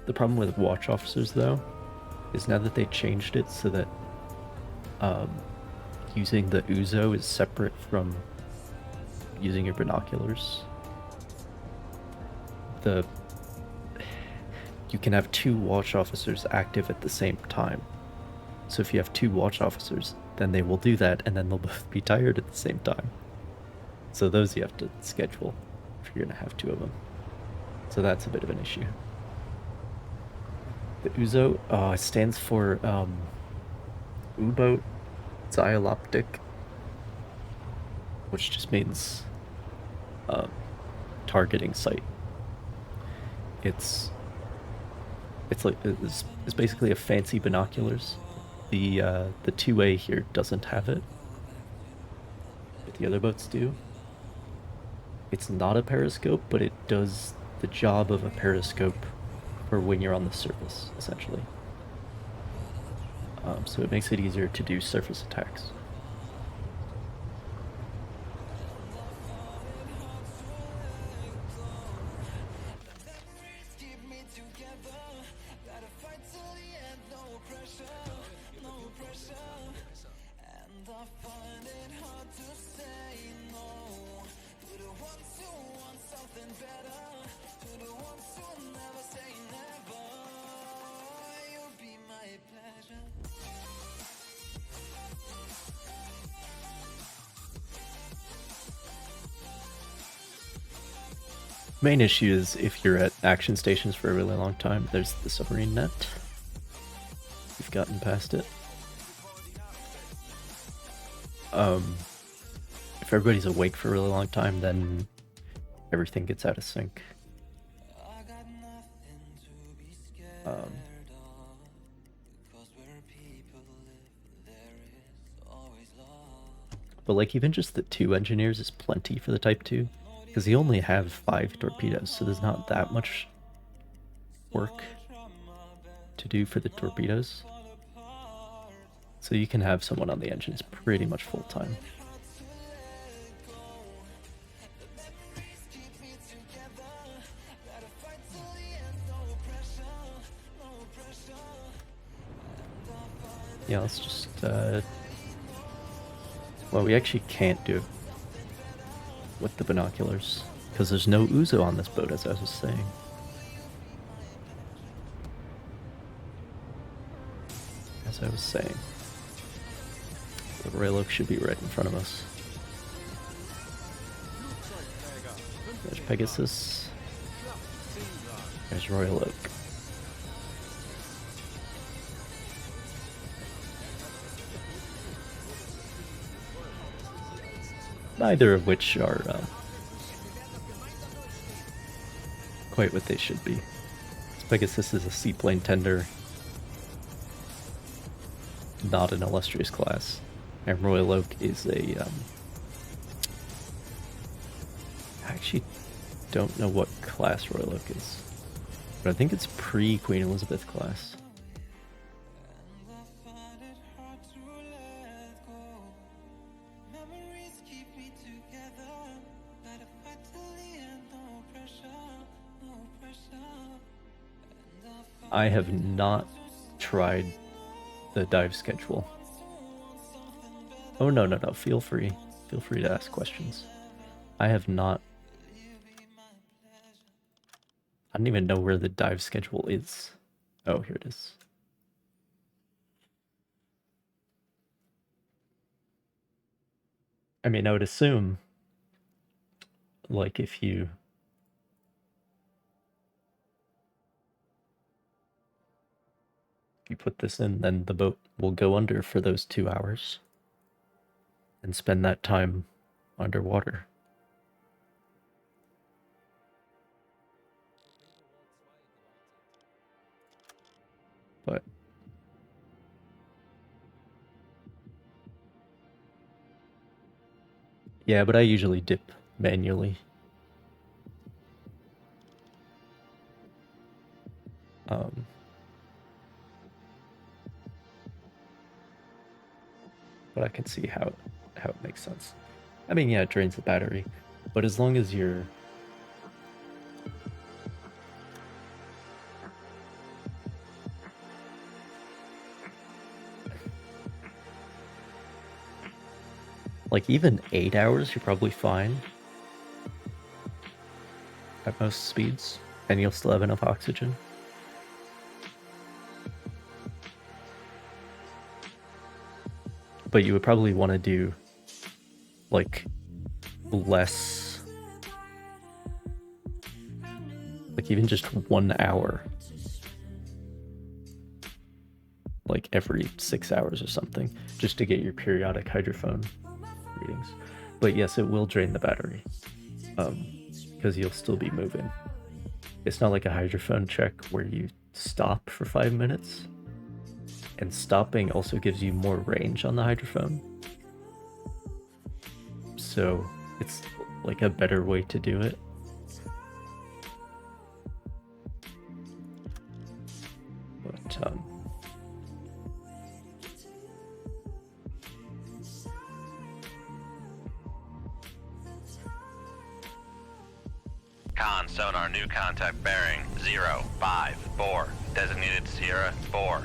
The problem with watch officers, though, is now that they changed it so that using the Uzo is separate from using your binoculars. You can have two watch officers active at the same time. So if you have two watch officers, then they will do that, and then they'll both be tired at the same time. So those you have to schedule if you're gonna have two of them. So that's a bit of an issue. The Uzo stands for U-boat Dialoptic, which just means targeting site. It's basically a fancy binoculars. The 2A here doesn't have it, but the other boats do. It's not a periscope, but it does the job of a periscope for when you're on the surface, essentially. So it makes it easier to do surface attacks. Main issue is if you're at action stations for a really long time, there's the submarine net. You've gotten past it. If everybody's awake for a really long time, then everything gets out of sync. But like even just the 2 engineers is plenty for the Type 2. Because you only have 5 torpedoes, so there's not that much work to do for the torpedoes. So you can have someone on the engine is pretty much full time. Yeah, let's just well, we actually can't do it with the binoculars because there's no Uzo on this boat, as I was saying. As I was saying, the Royal Oak should be right in front of us. There's Pegasus. There's Royal Oak. Neither of which are quite what they should be. Pegasus is a seaplane tender, not an illustrious class, and Royal Oak is a I actually don't know what class Royal Oak is, but I think it's pre-Queen Elizabeth class. I have not tried the dive schedule. Oh no, feel free to ask questions. I have not. I don't even know where the dive schedule is. Oh, here it is. I mean, I would assume, like, if you put this in, then the boat will go under for those 2 hours and spend that time underwater. But yeah, but I usually dip manually. But I can see how it makes sense. I mean, yeah, it drains the battery, but as long as you're like even 8 hours, you're probably fine at most speeds, and you'll still have enough oxygen. But you would probably want to do like less, like even just 1 hour, like every 6 hours or something, just to get your periodic hydrophone readings. But yes, it will drain the battery, because you'll still be moving. It's not like a hydrophone check where you stop for 5 minutes, and stopping also gives you more range on the hydrophone. So it's like a better way to do it. But Con sonar new contact bearing 054. Designated Sierra 4.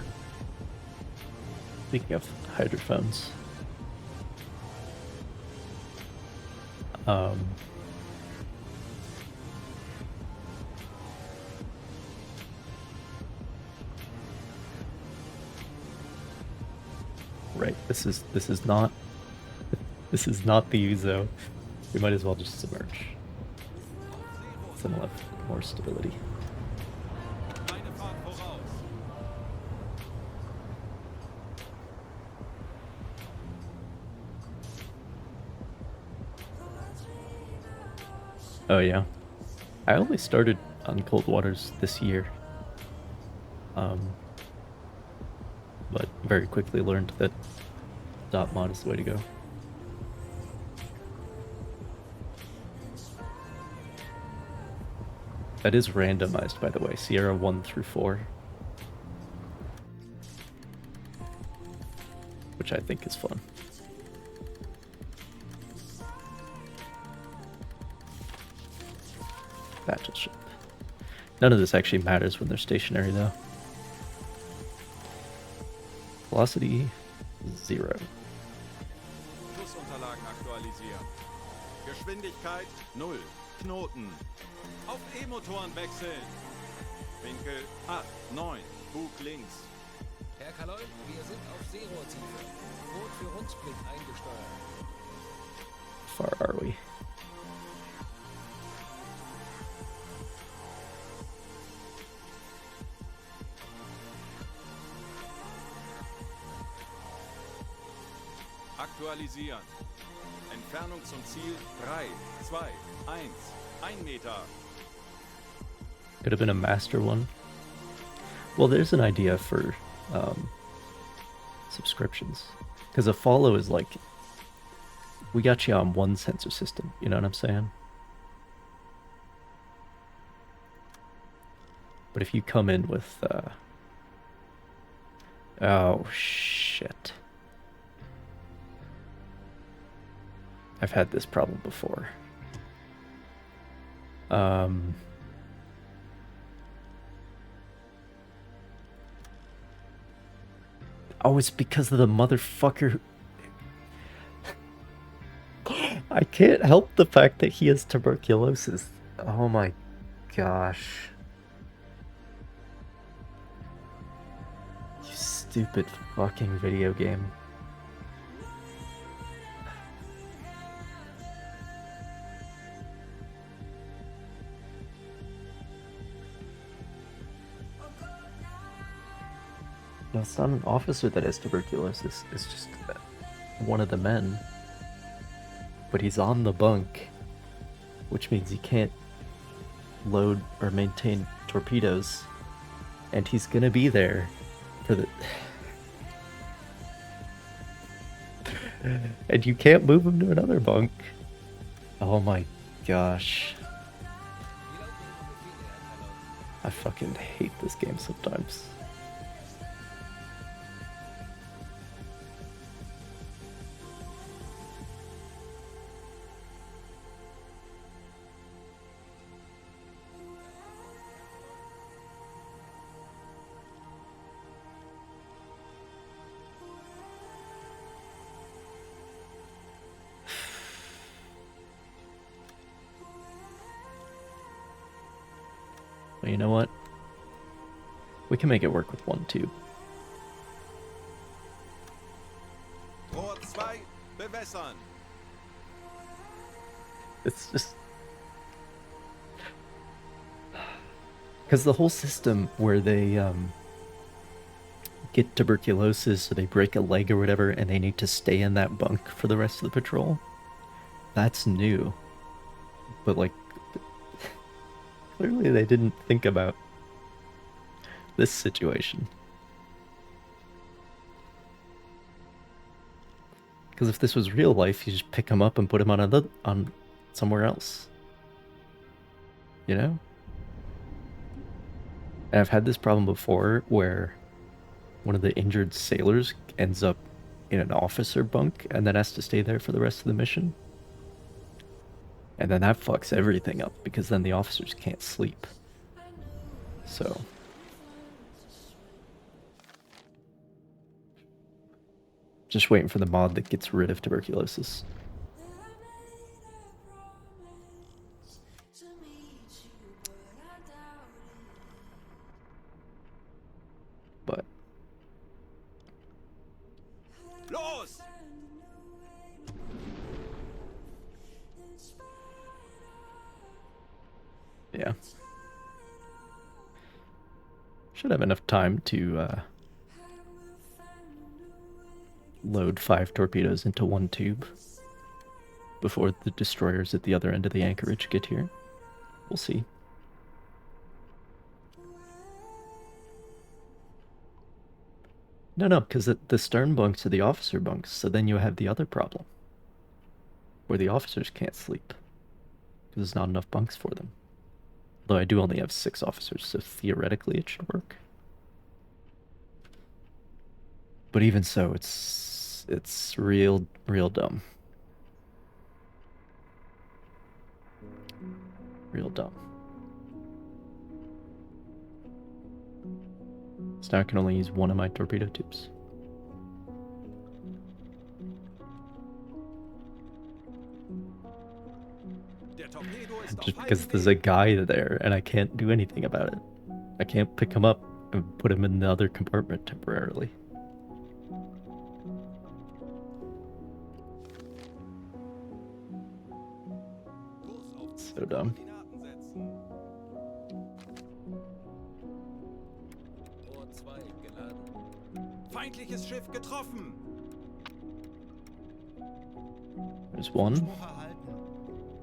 Speaking of hydrophones, right, this is not the Uzo. We might as well just submerge. It's gonna have more stability. Oh yeah, I only started on cold waters this year, but very quickly learned that dot mod is the way to go. That is randomized, by the way, Sierra 1 through 4, which I think is fun. Battleship. None of this actually matters when they're stationary, though. Velocity 0. Flussunterlagen aktualisieren. Geschwindigkeit 0. Knoten. Auf E-Motoren wechseln. Winkel 8, 9. Bug links. Herr Kaloi, wir sind auf Seerohrtiefe. Boot für Rundblick eingesteuert. How far are we? Aktualisieren. Entfernung zum Ziel 3, 2, 1. 1 Meter. Could have been a master one. Well, there's an idea for subscriptions. Because a follow is like, we got you on one sensor system. You know what I'm saying? But if you come in with... oh, shit. I've had this problem before. Oh, it's because of the motherfucker. I can't help the fact that he has tuberculosis. Oh my gosh. You stupid fucking video game. No, it's not an officer that has tuberculosis. It's just one of the men. But he's on the bunk, which means he can't load or maintain torpedoes. And he's gonna be there for the... and you can't move him to another bunk. Oh my gosh. I fucking hate this game sometimes. But you know what? We can make it work with one tube. Rohr 2, bewässern. It's just... because the whole system where they get tuberculosis, so they break a leg or whatever, and they need to stay in that bunk for the rest of the patrol, that's new. But like, clearly they didn't think about this situation. Because if this was real life, you just pick them up and put them on somewhere else. You know? And I've had this problem before where one of the injured sailors ends up in an officer bunk and then has to stay there for the rest of the mission. And then that fucks everything up because then the officers can't sleep. So... just waiting for the mod that gets rid of tuberculosis. But... Los! yeah. Should have enough time to load 5 torpedoes into one tube before the destroyers at the other end of the anchorage get here. We'll see. No, because the stern bunks are the officer bunks, so then you have the other problem, where the officers can't sleep, because there's not enough bunks for them. Though I do only have 6 officers, so theoretically it should work. But even so, it's real dumb. Real dumb. So now I can only use one of my torpedo tubes. Just because there's a guy there and I can't do anything about it. I can't pick him up and put him in the other compartment temporarily. Kurs auf So dumb. Koordinaten setzen. Rohr 2 geladen. Feindliches Schiff getroffen. There's one. Spruch erhalten.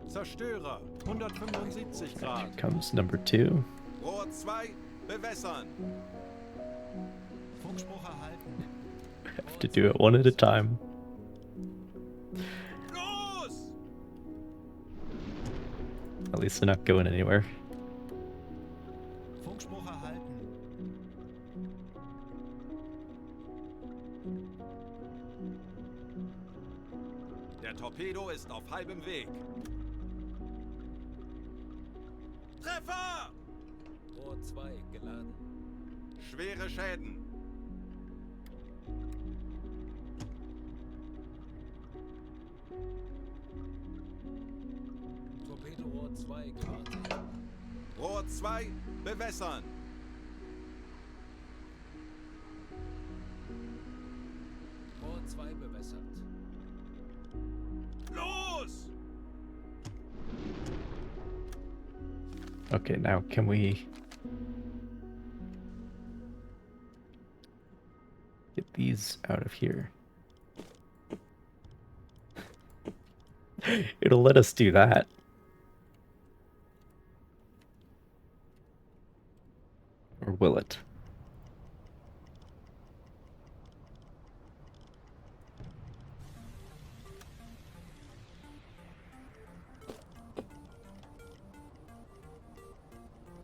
Zerstörer, 175 Grad. Comes number 2. Rohr 2, bewässern. Funkspruch erhalten. Have to do it one at a time. Los! At least they're not going anywhere. Funkspruch erhalten. Der Torpedo ist auf halbem Weg. Treffer! Rohr 2 geladen. Schwere Schäden. Torpedorohr 2 gewartet. Rohr 2, bewässern. Rohr 2 bewässert. Los! Okay, now can we get these out of here? It'll let us do that. Or will it?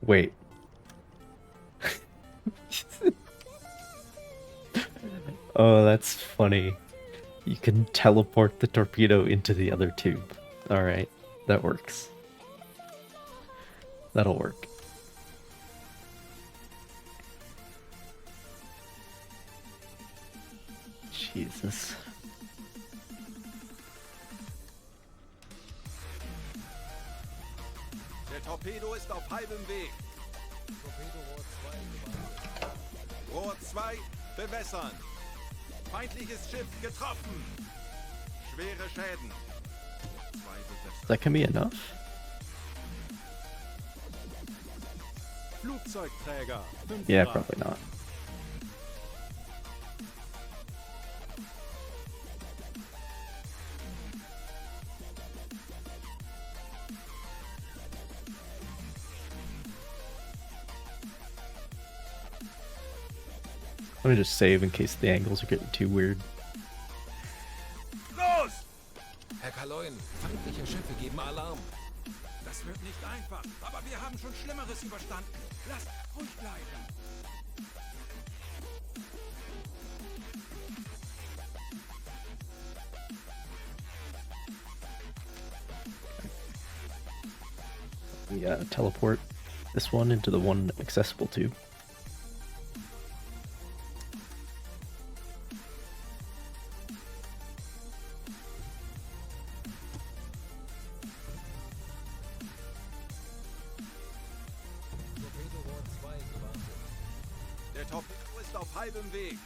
Wait. Oh, that's funny. You can teleport the torpedo into the other tube. Alright, that works. That'll work. Jesus. Der Torpedo ist auf halbem Weg. Torpedorohr 2 gewartet. Rohr 2, bewässern. Feindliches Schiff getroffen. Schwere Schäden. Rohr 2 bewässern. That can be enough? Flugzeugträger, 5 Yeah, Grad. probably not. Let me just save in case the angles are getting too weird. Los! Herr Kaloin, feindliche Schiffe geben Alarm. Das wird nicht einfach, aber wir haben schon Schlimmeres überstanden. Lasst ruhig bleiben. We teleport this one into the one accessible tube. Torpedorohr 2 gewartet. Der Torpedo ist auf halbem Weg.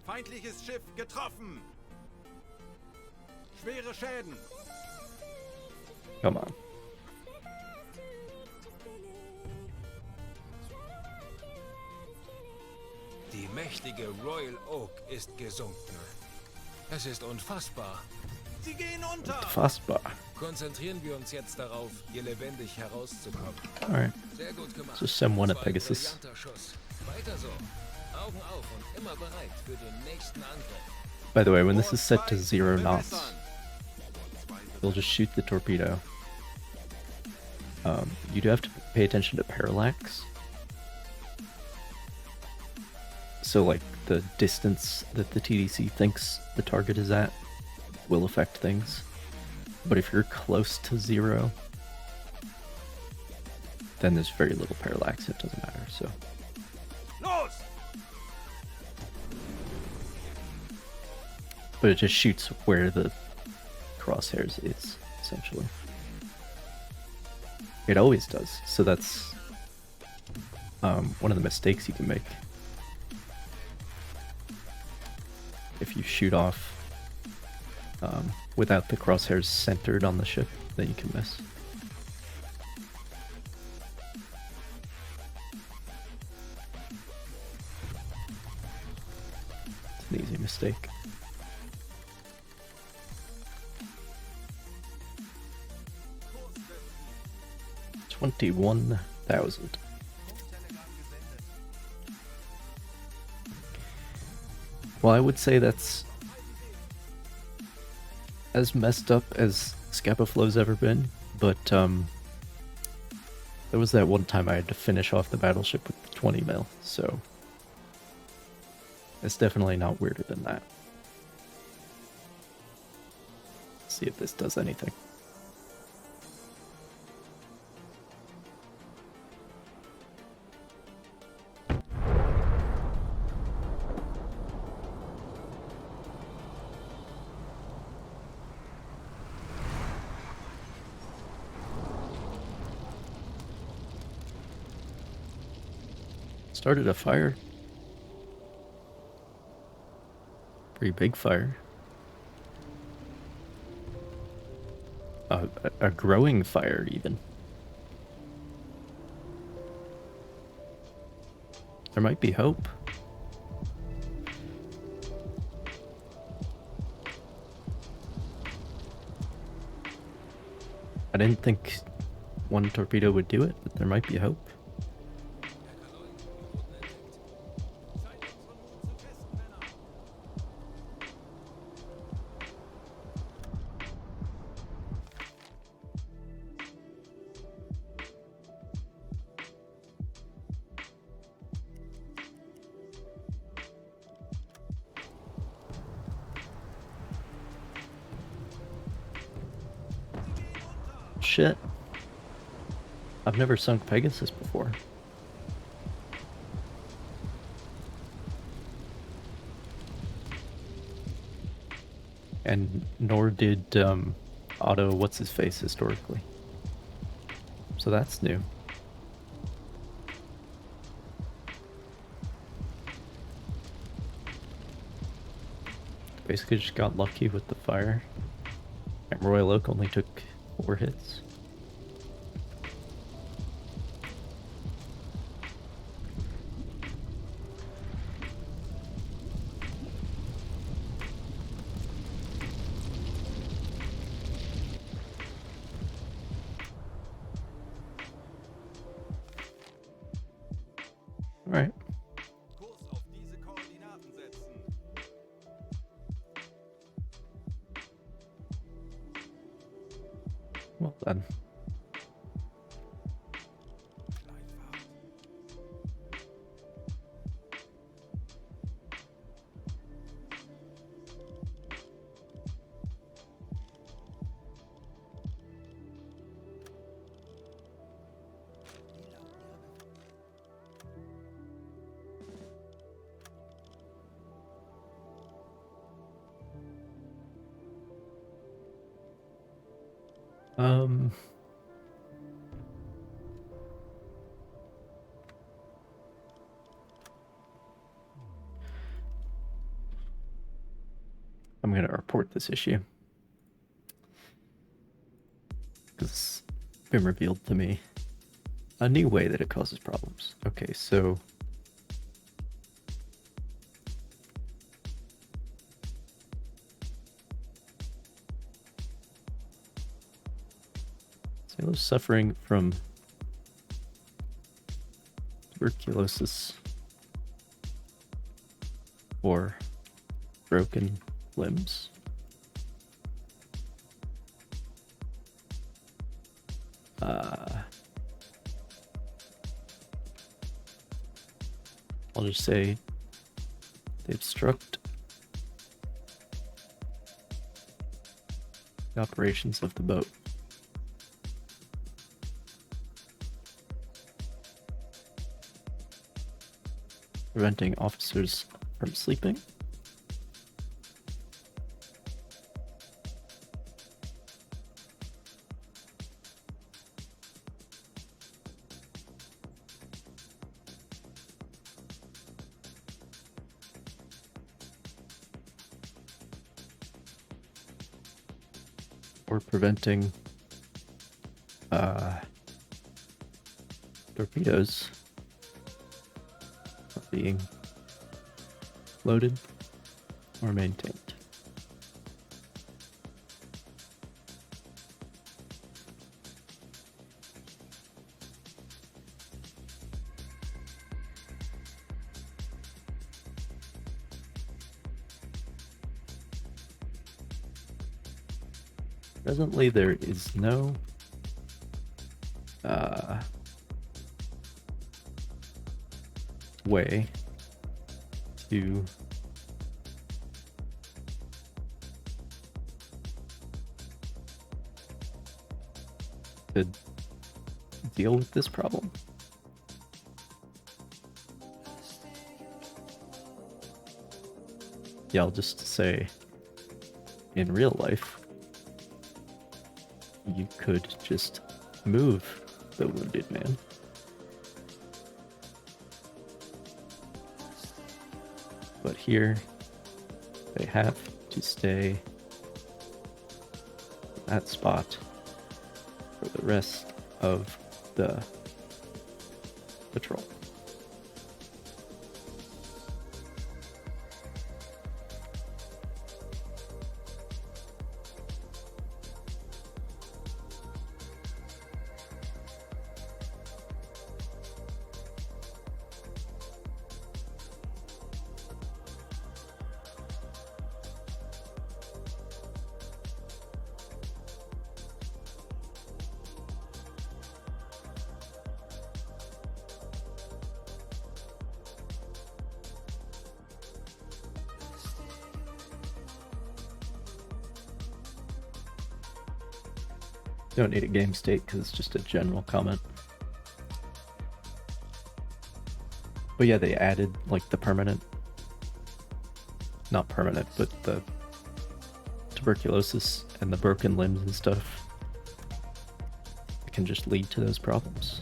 Feindliches Schiff getroffen. Schwere Schäden. Come on. Die mächtige Royal Oak ist gesunken. Es ist unfassbar. Sie gehen unter. Fassbar. Konzentrieren wir uns jetzt darauf, hier lebendig herauszukommen. Alright. Sehr gut gemacht. So send one at Das war ein Pegasus. brillanter Schuss. Weiter so. Augen auf und immer bereit für den nächsten Angriff. By the way, when this is set to Rohr 2, 0 knots, bewässern. you'll just shoot the torpedo. You do have to pay attention to parallax. So, like, the distance that the TDC thinks the target is at will affect things. But if you're close to 0, then there's very little parallax, it doesn't matter, so. Los! But it just shoots where the crosshairs is, essentially. It always does, so that's one of the mistakes you can make. If you shoot off without the crosshairs centered on the ship, then you can miss. It's an easy mistake. $21,000. Well, I would say that's as messed up as Scappa Flow's ever been, but there was that one time I had to finish off the battleship with 20 mil, so it's definitely not weirder than that. Let's see if this does anything. Started a fire. Pretty big fire. A growing fire, even. There might be hope. I didn't think one torpedo would do it, but there might be hope. Shit. I've never sunk Pegasus before. And nor did Otto What's-His-Face historically. So that's new. Basically just got lucky with the fire. And Royal Oak only took 4 hits. Alright. Kurs auf diese Koordinaten setzen. Well then. I'm going to report this issue. Because it's been revealed to me a new way that it causes problems. Okay, so sailors suffering from tuberculosis or broken limbs. I'll just say they obstruct the operations of the boat. Preventing officers from sleeping. or preventing torpedoes from being loaded or maintained. Presently, there is no way to deal with this problem. Yeah, I'll just say, in real life, you could just move the wounded man. But here, they have to stay in that spot for the rest of the patrol. Don't need a game state because it's just a general comment. But yeah, they added like the permanent, not permanent, but the tuberculosis and the broken limbs and stuff. It can just lead to those problems.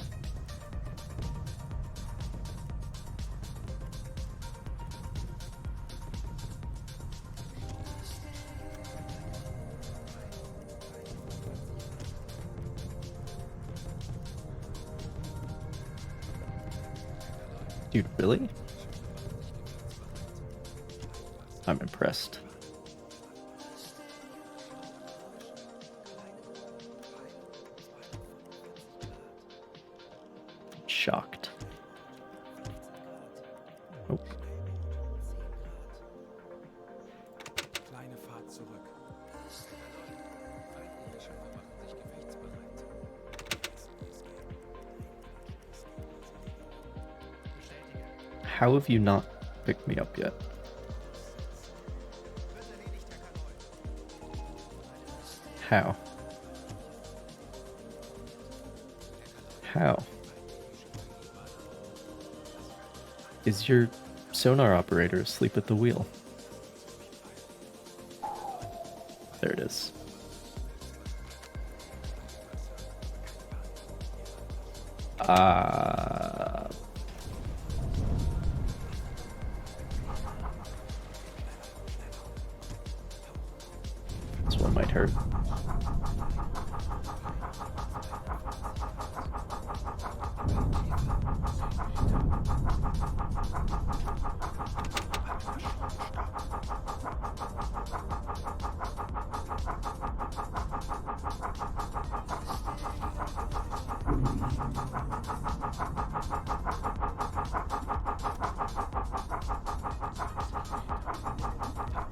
Dude, really? I'm impressed. Shocked. Nope. Kleine Fahrt zurück. Feindliche Schiffe machen sich gefechtsbereit. How have you not picked me up yet? How? How? Is your sonar operator asleep at the wheel? There it is. This one might hurt.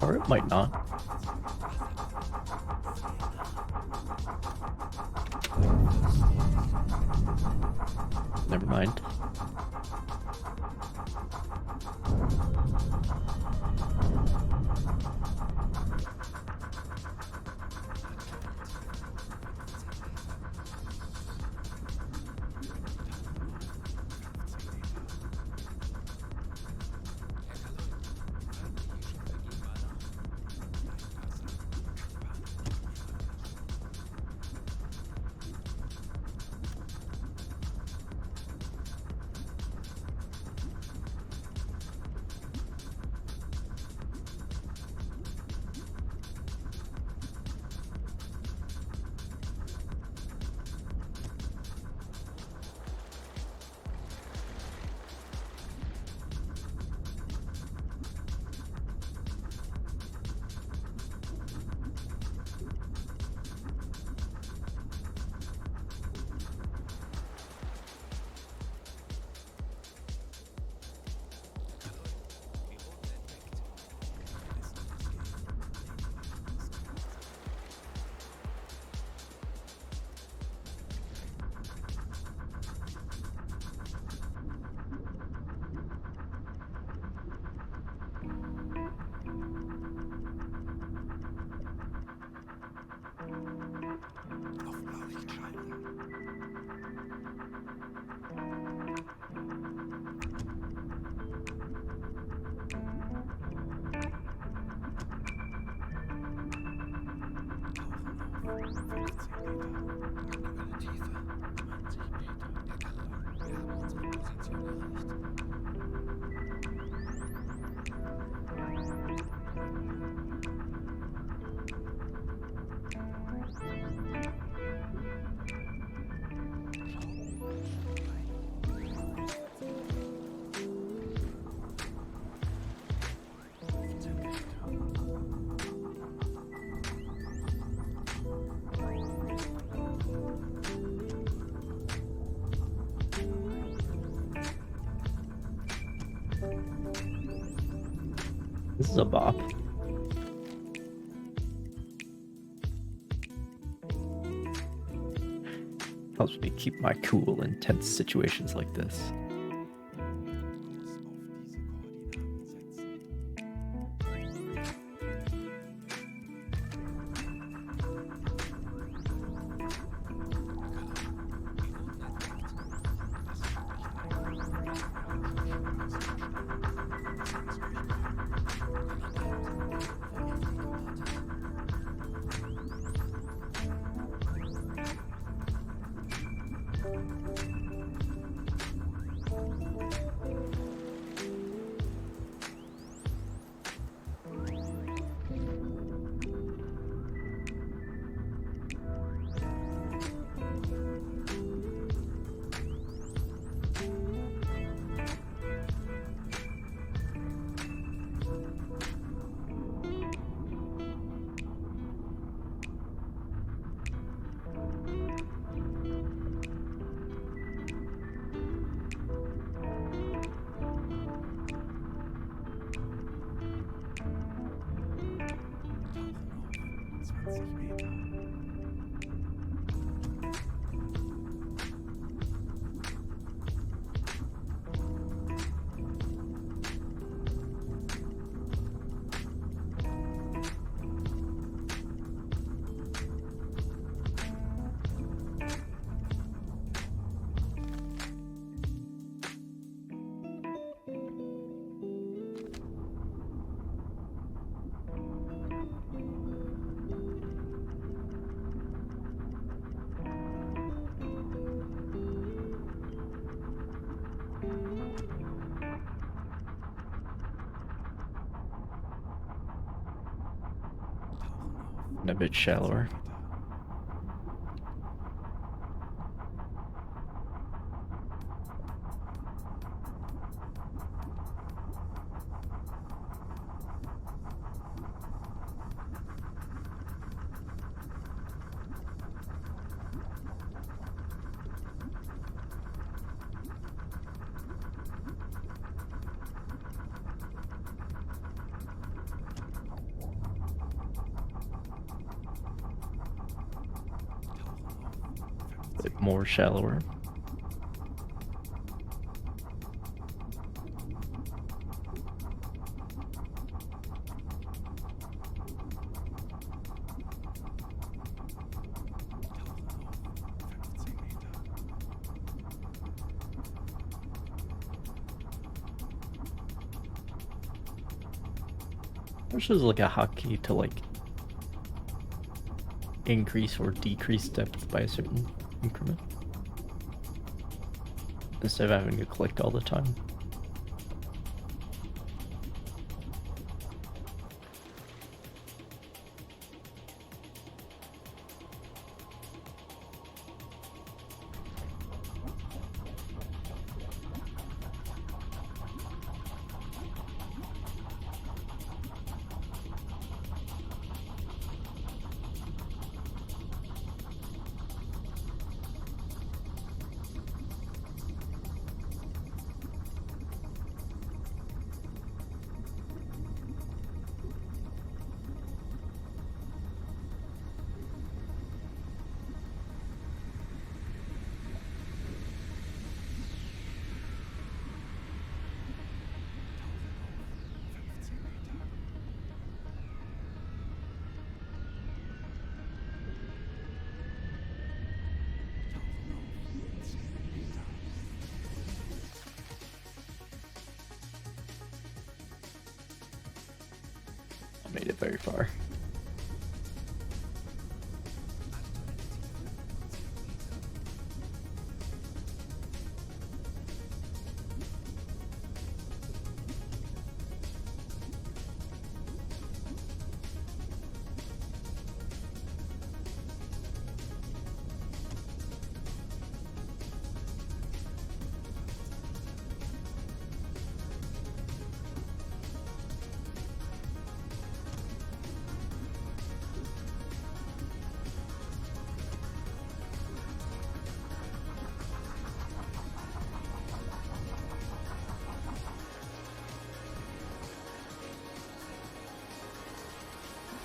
Or it might not. Never mind. Aktuelle Tiefe 20 Meter. Herr Kaloi, wir haben unsere Position erreicht. This is a bop. Helps me keep my cool in tense situations like this. And a bit shallower. Bit more shallower. Which is like a hotkey to like increase or decrease depth by a certain increment instead of having to click all the time. I made it very far.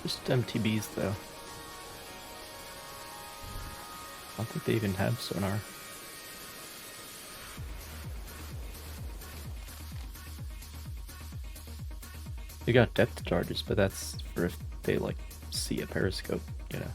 Just MTBs though. I don't think they even have sonar. They got depth charges, but that's for if they like see a periscope, you know.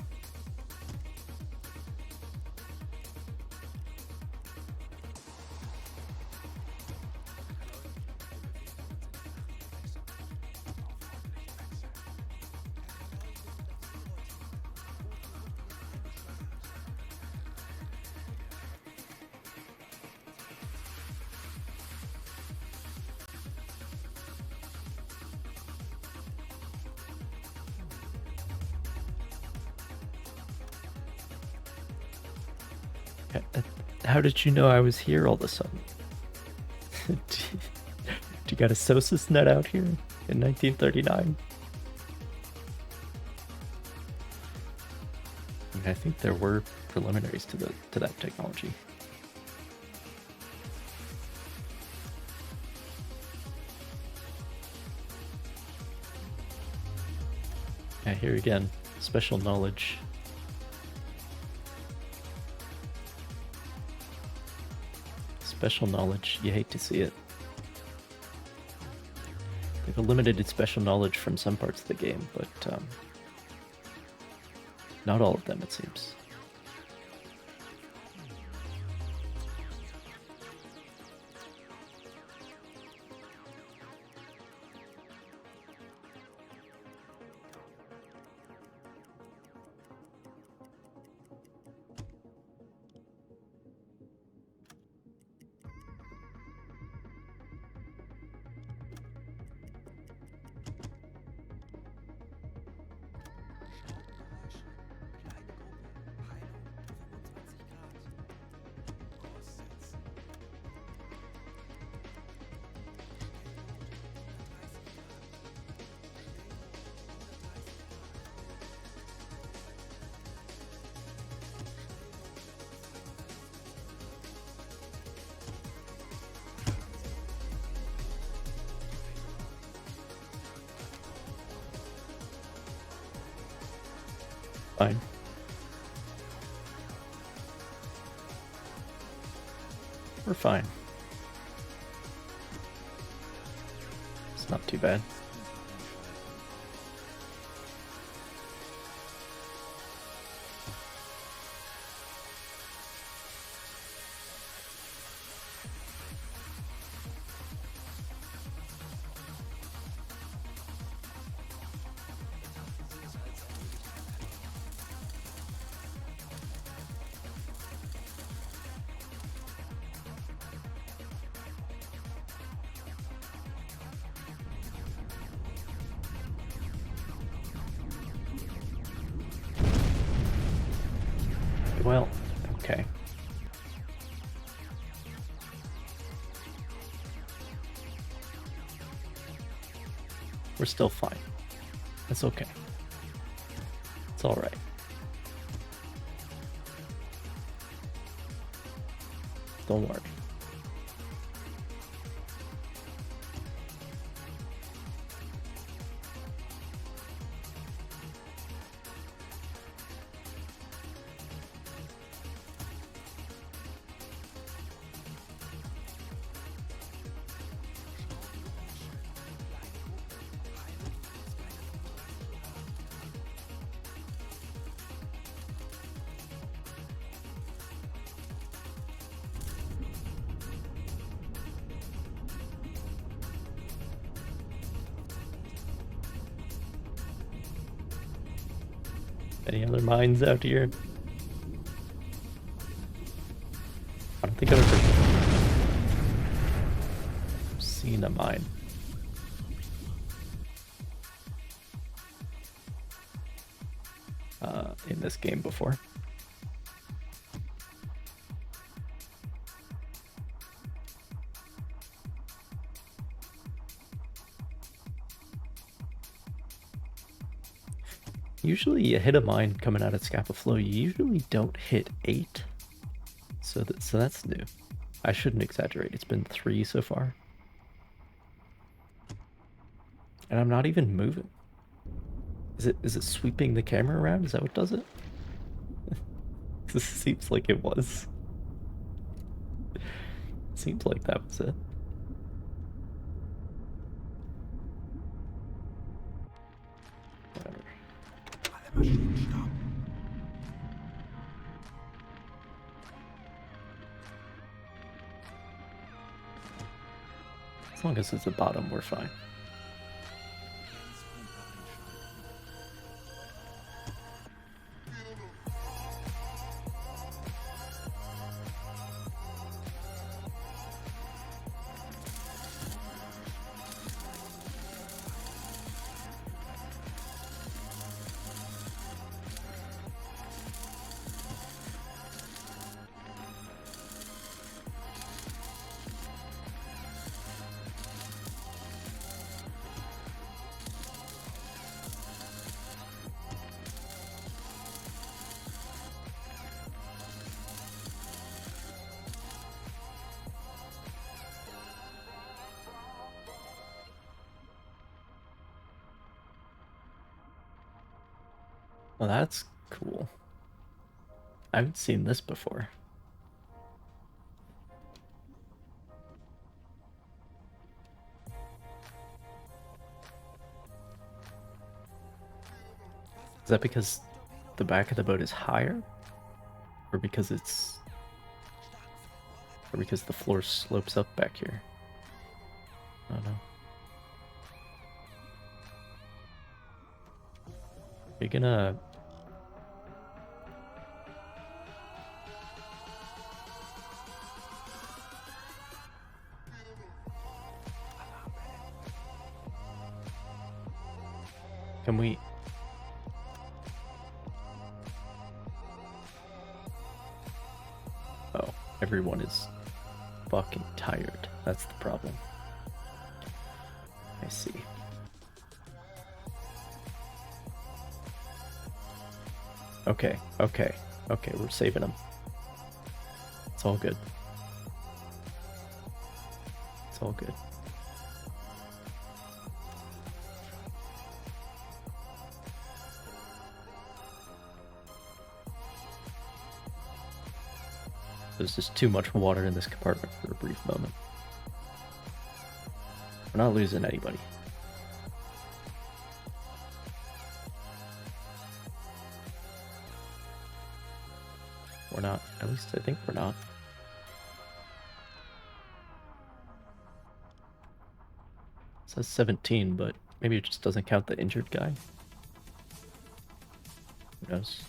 How did you know I was here all of a sudden? You got a SOSUS net out here in 1939? I think there were preliminaries to that technology. Yeah, here again, special knowledge. Special knowledge, you hate to see it. They've eliminated special knowledge from some parts of the game, but not all of them, it seems. Fine. We're fine. It's not too bad. Well, okay. We're still fine. That's okay. It's all right. Don't worry. Any other mines out here? I don't think I've ever seen a mine. In this game before. Usually you hit a mine coming out of Scapa Flow, you usually don't hit 8. So that's new. I shouldn't exaggerate, it's been 3 so far. And I'm not even moving. Is it sweeping the camera around? Is that what does it? This seems like it was. Seems like that was it. Whatever. Alle Maschinen stoppen. As long as it's the bottom, we're fine. Well, that's cool. I haven't seen this before. Is that because the back of the boat is higher? Or because it's... Or because the floor slopes up back here? I don't know. Are you gonna... Can we... Oh, everyone is fucking tired. That's the problem. I see. Okay, okay, okay, we're saving them. It's all good. It's all good. There's just too much water in this compartment for a brief moment. We're not losing anybody. We're not. At least I think we're not. It says 17, but maybe it just doesn't count the injured guy. Who knows?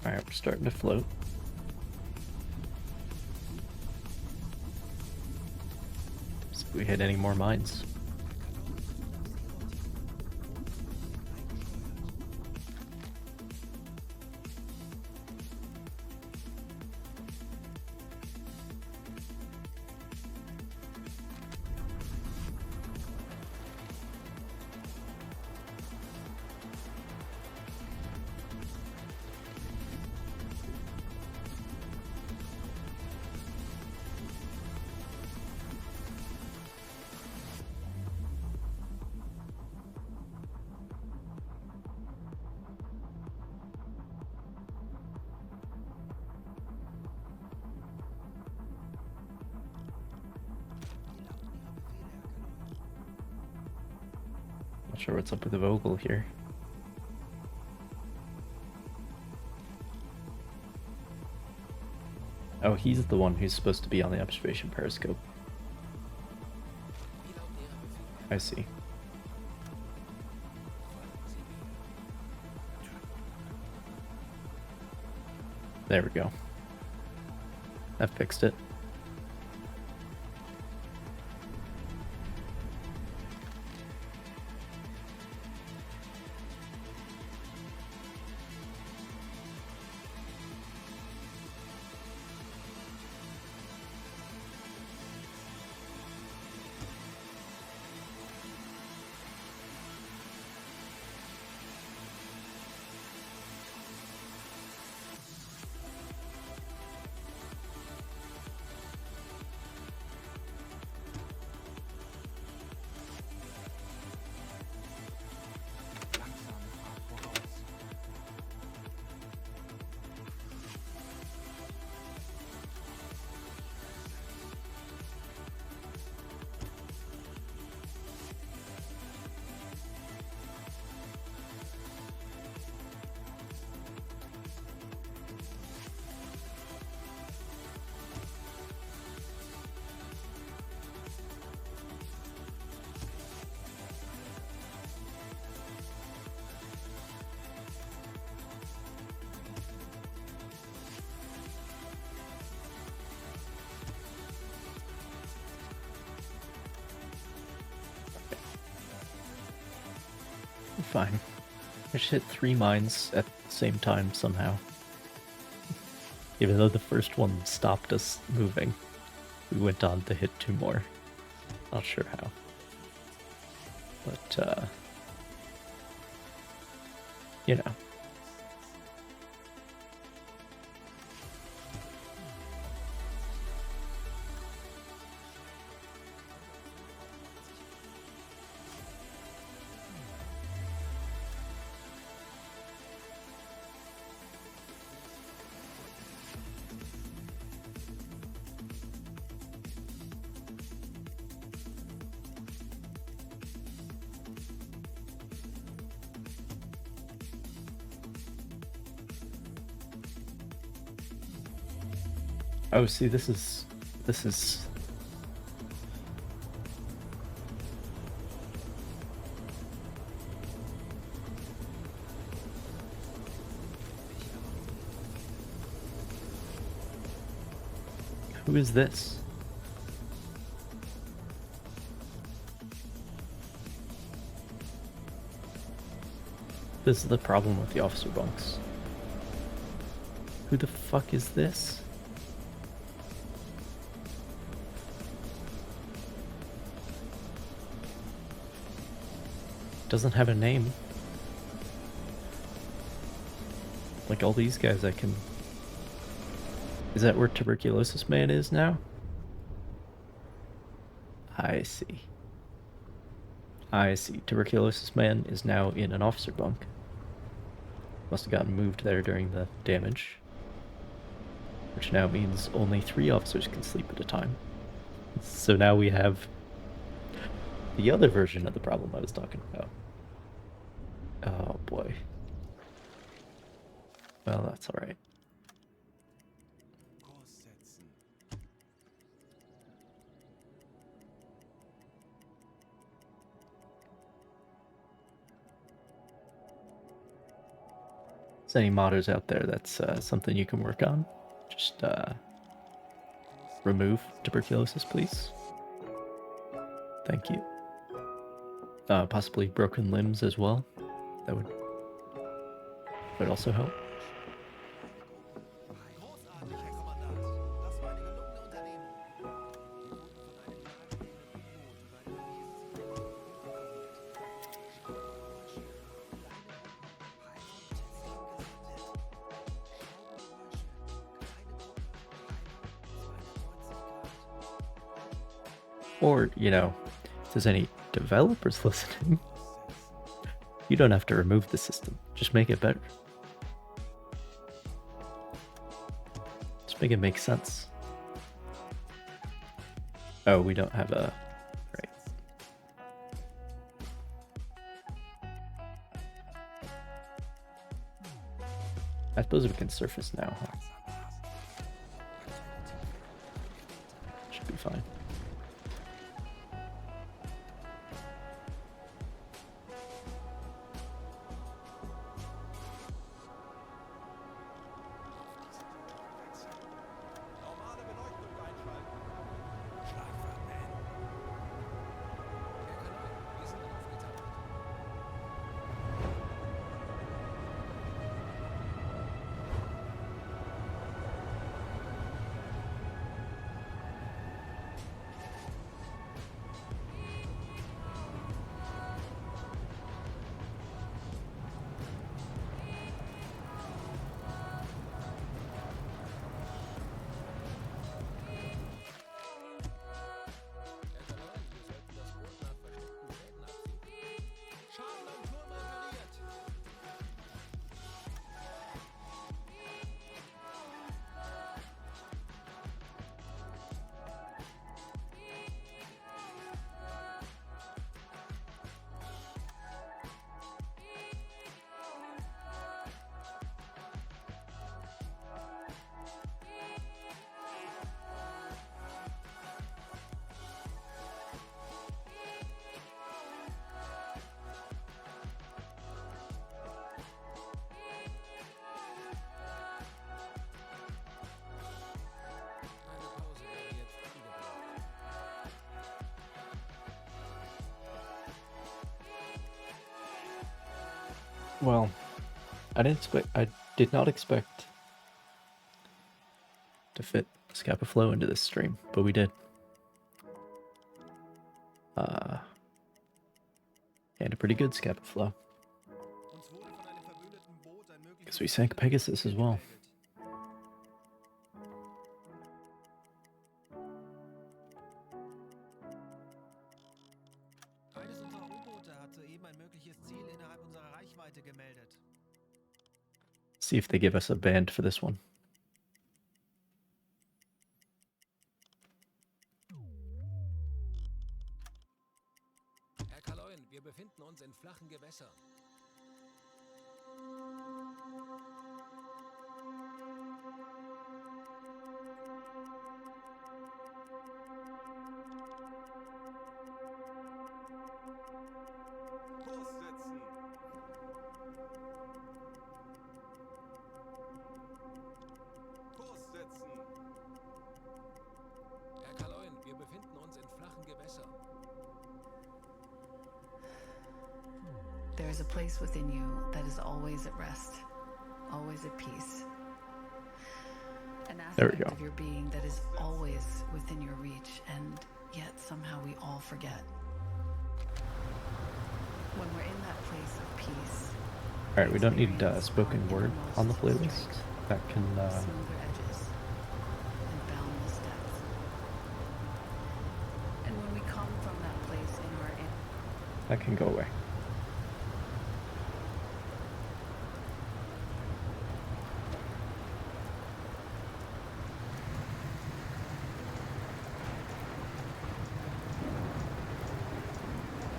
Alright, we're starting to float. See if we hit any more mines. Not sure what's up with the Vogel here. Oh, he's the one who's supposed to be on the observation periscope. I see. There we go. That fixed it. We're fine. I just hit 3 mines at the same time somehow. Even though the first one stopped us moving, we went on to hit 2 more. Not sure how. But, you know. Oh, see, this is... Who is this? This is the problem with the officer bunks. Who the fuck is this? Doesn't have a name. Like all these guys I can... Is that where Tuberculosis Man is now? I see. I see. Tuberculosis Man is now in an officer bunk. Must have gotten moved there during the damage. Which now means only 3 officers can sleep at a time. So now we have the other version of the problem I was talking about. Oh boy. Well, that's alright. Kurs setzen. If there's any modders out there, that's something you can work on. Just remove tuberculosis, please. Thank you. Possibly broken limbs as well. That would also help. Großartig, Herr Kommandant. Das war eine gelungene Unternehmung. Wir wurden von einem naheliegenden U-Boot über eine Or, you know, if there's any developers listening, you don't have to remove the system. Just make it better. Just make it make sense. Oh, we don't have a... Right. I suppose we can surface now, huh? Should be fine. normale Beleuchtung einschalten. Schlagfahrtman. Herr Kanal, wir sind aufgetaucht. Well, I did not expect to fit Scapa Flow into this stream, but we did. And a pretty good Scapa Flow. Uns wurde von einem verbündeten Boot ein mögliches Because we sank Pegasus as well. gemeldet. Eines unserer U-Boote hat soeben ein mögliches Ziel innerhalb unserer Reichweite gemeldet. See if they give us a band for this one. Herr Kaloin, wir befinden uns in flachen Gewässern. Kurs setzen. Kurs setzen. Herr Kaloin, wir befinden uns in flachen Gewässern. There is a place within you that is always at rest, always at peace. An There we aspect go. of your being that is always within your reach, and yet somehow we all forget. When we're in that place of peace, Alright, we don't need spoken word on the playlist. That can, smoother edges and boundless depth. And when we come from that place in our that can go away.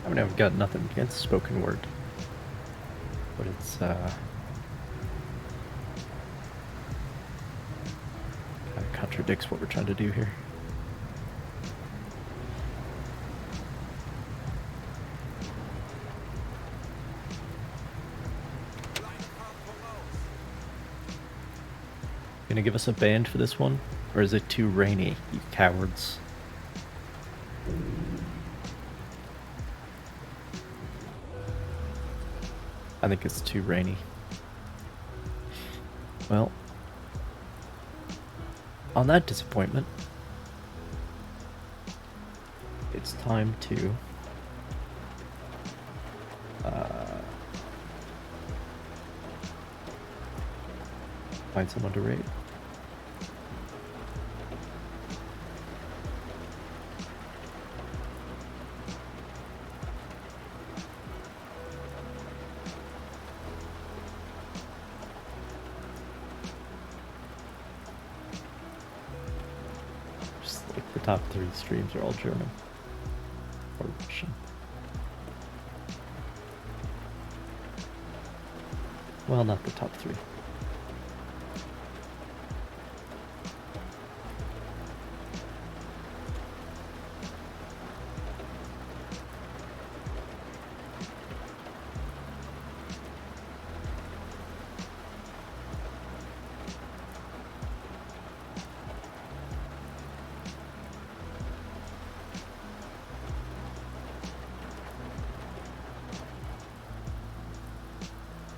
I mean, I've got nothing against spoken word, but it's kind of contradicts what we're trying to do here. Gonna give us a band for this one, or is it too rainy, you cowards? I think it's too rainy. Well, on that disappointment, it's time to find someone to raid. Just like the top 3 streams are all German or Russian. Well, not the top 3.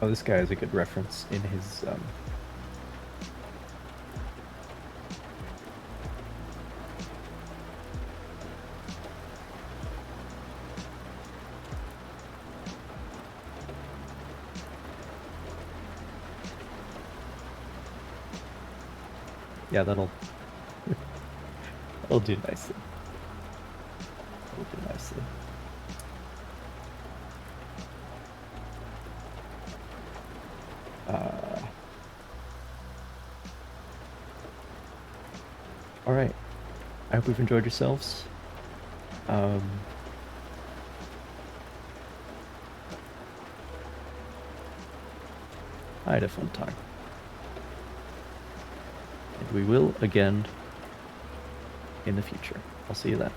Oh, this guy has a good reference in his yeah, that'll do nicely. That'll do nicely. Alright. I hope you've enjoyed yourselves. I had a fun time. And we will again in the future. I'll see you then.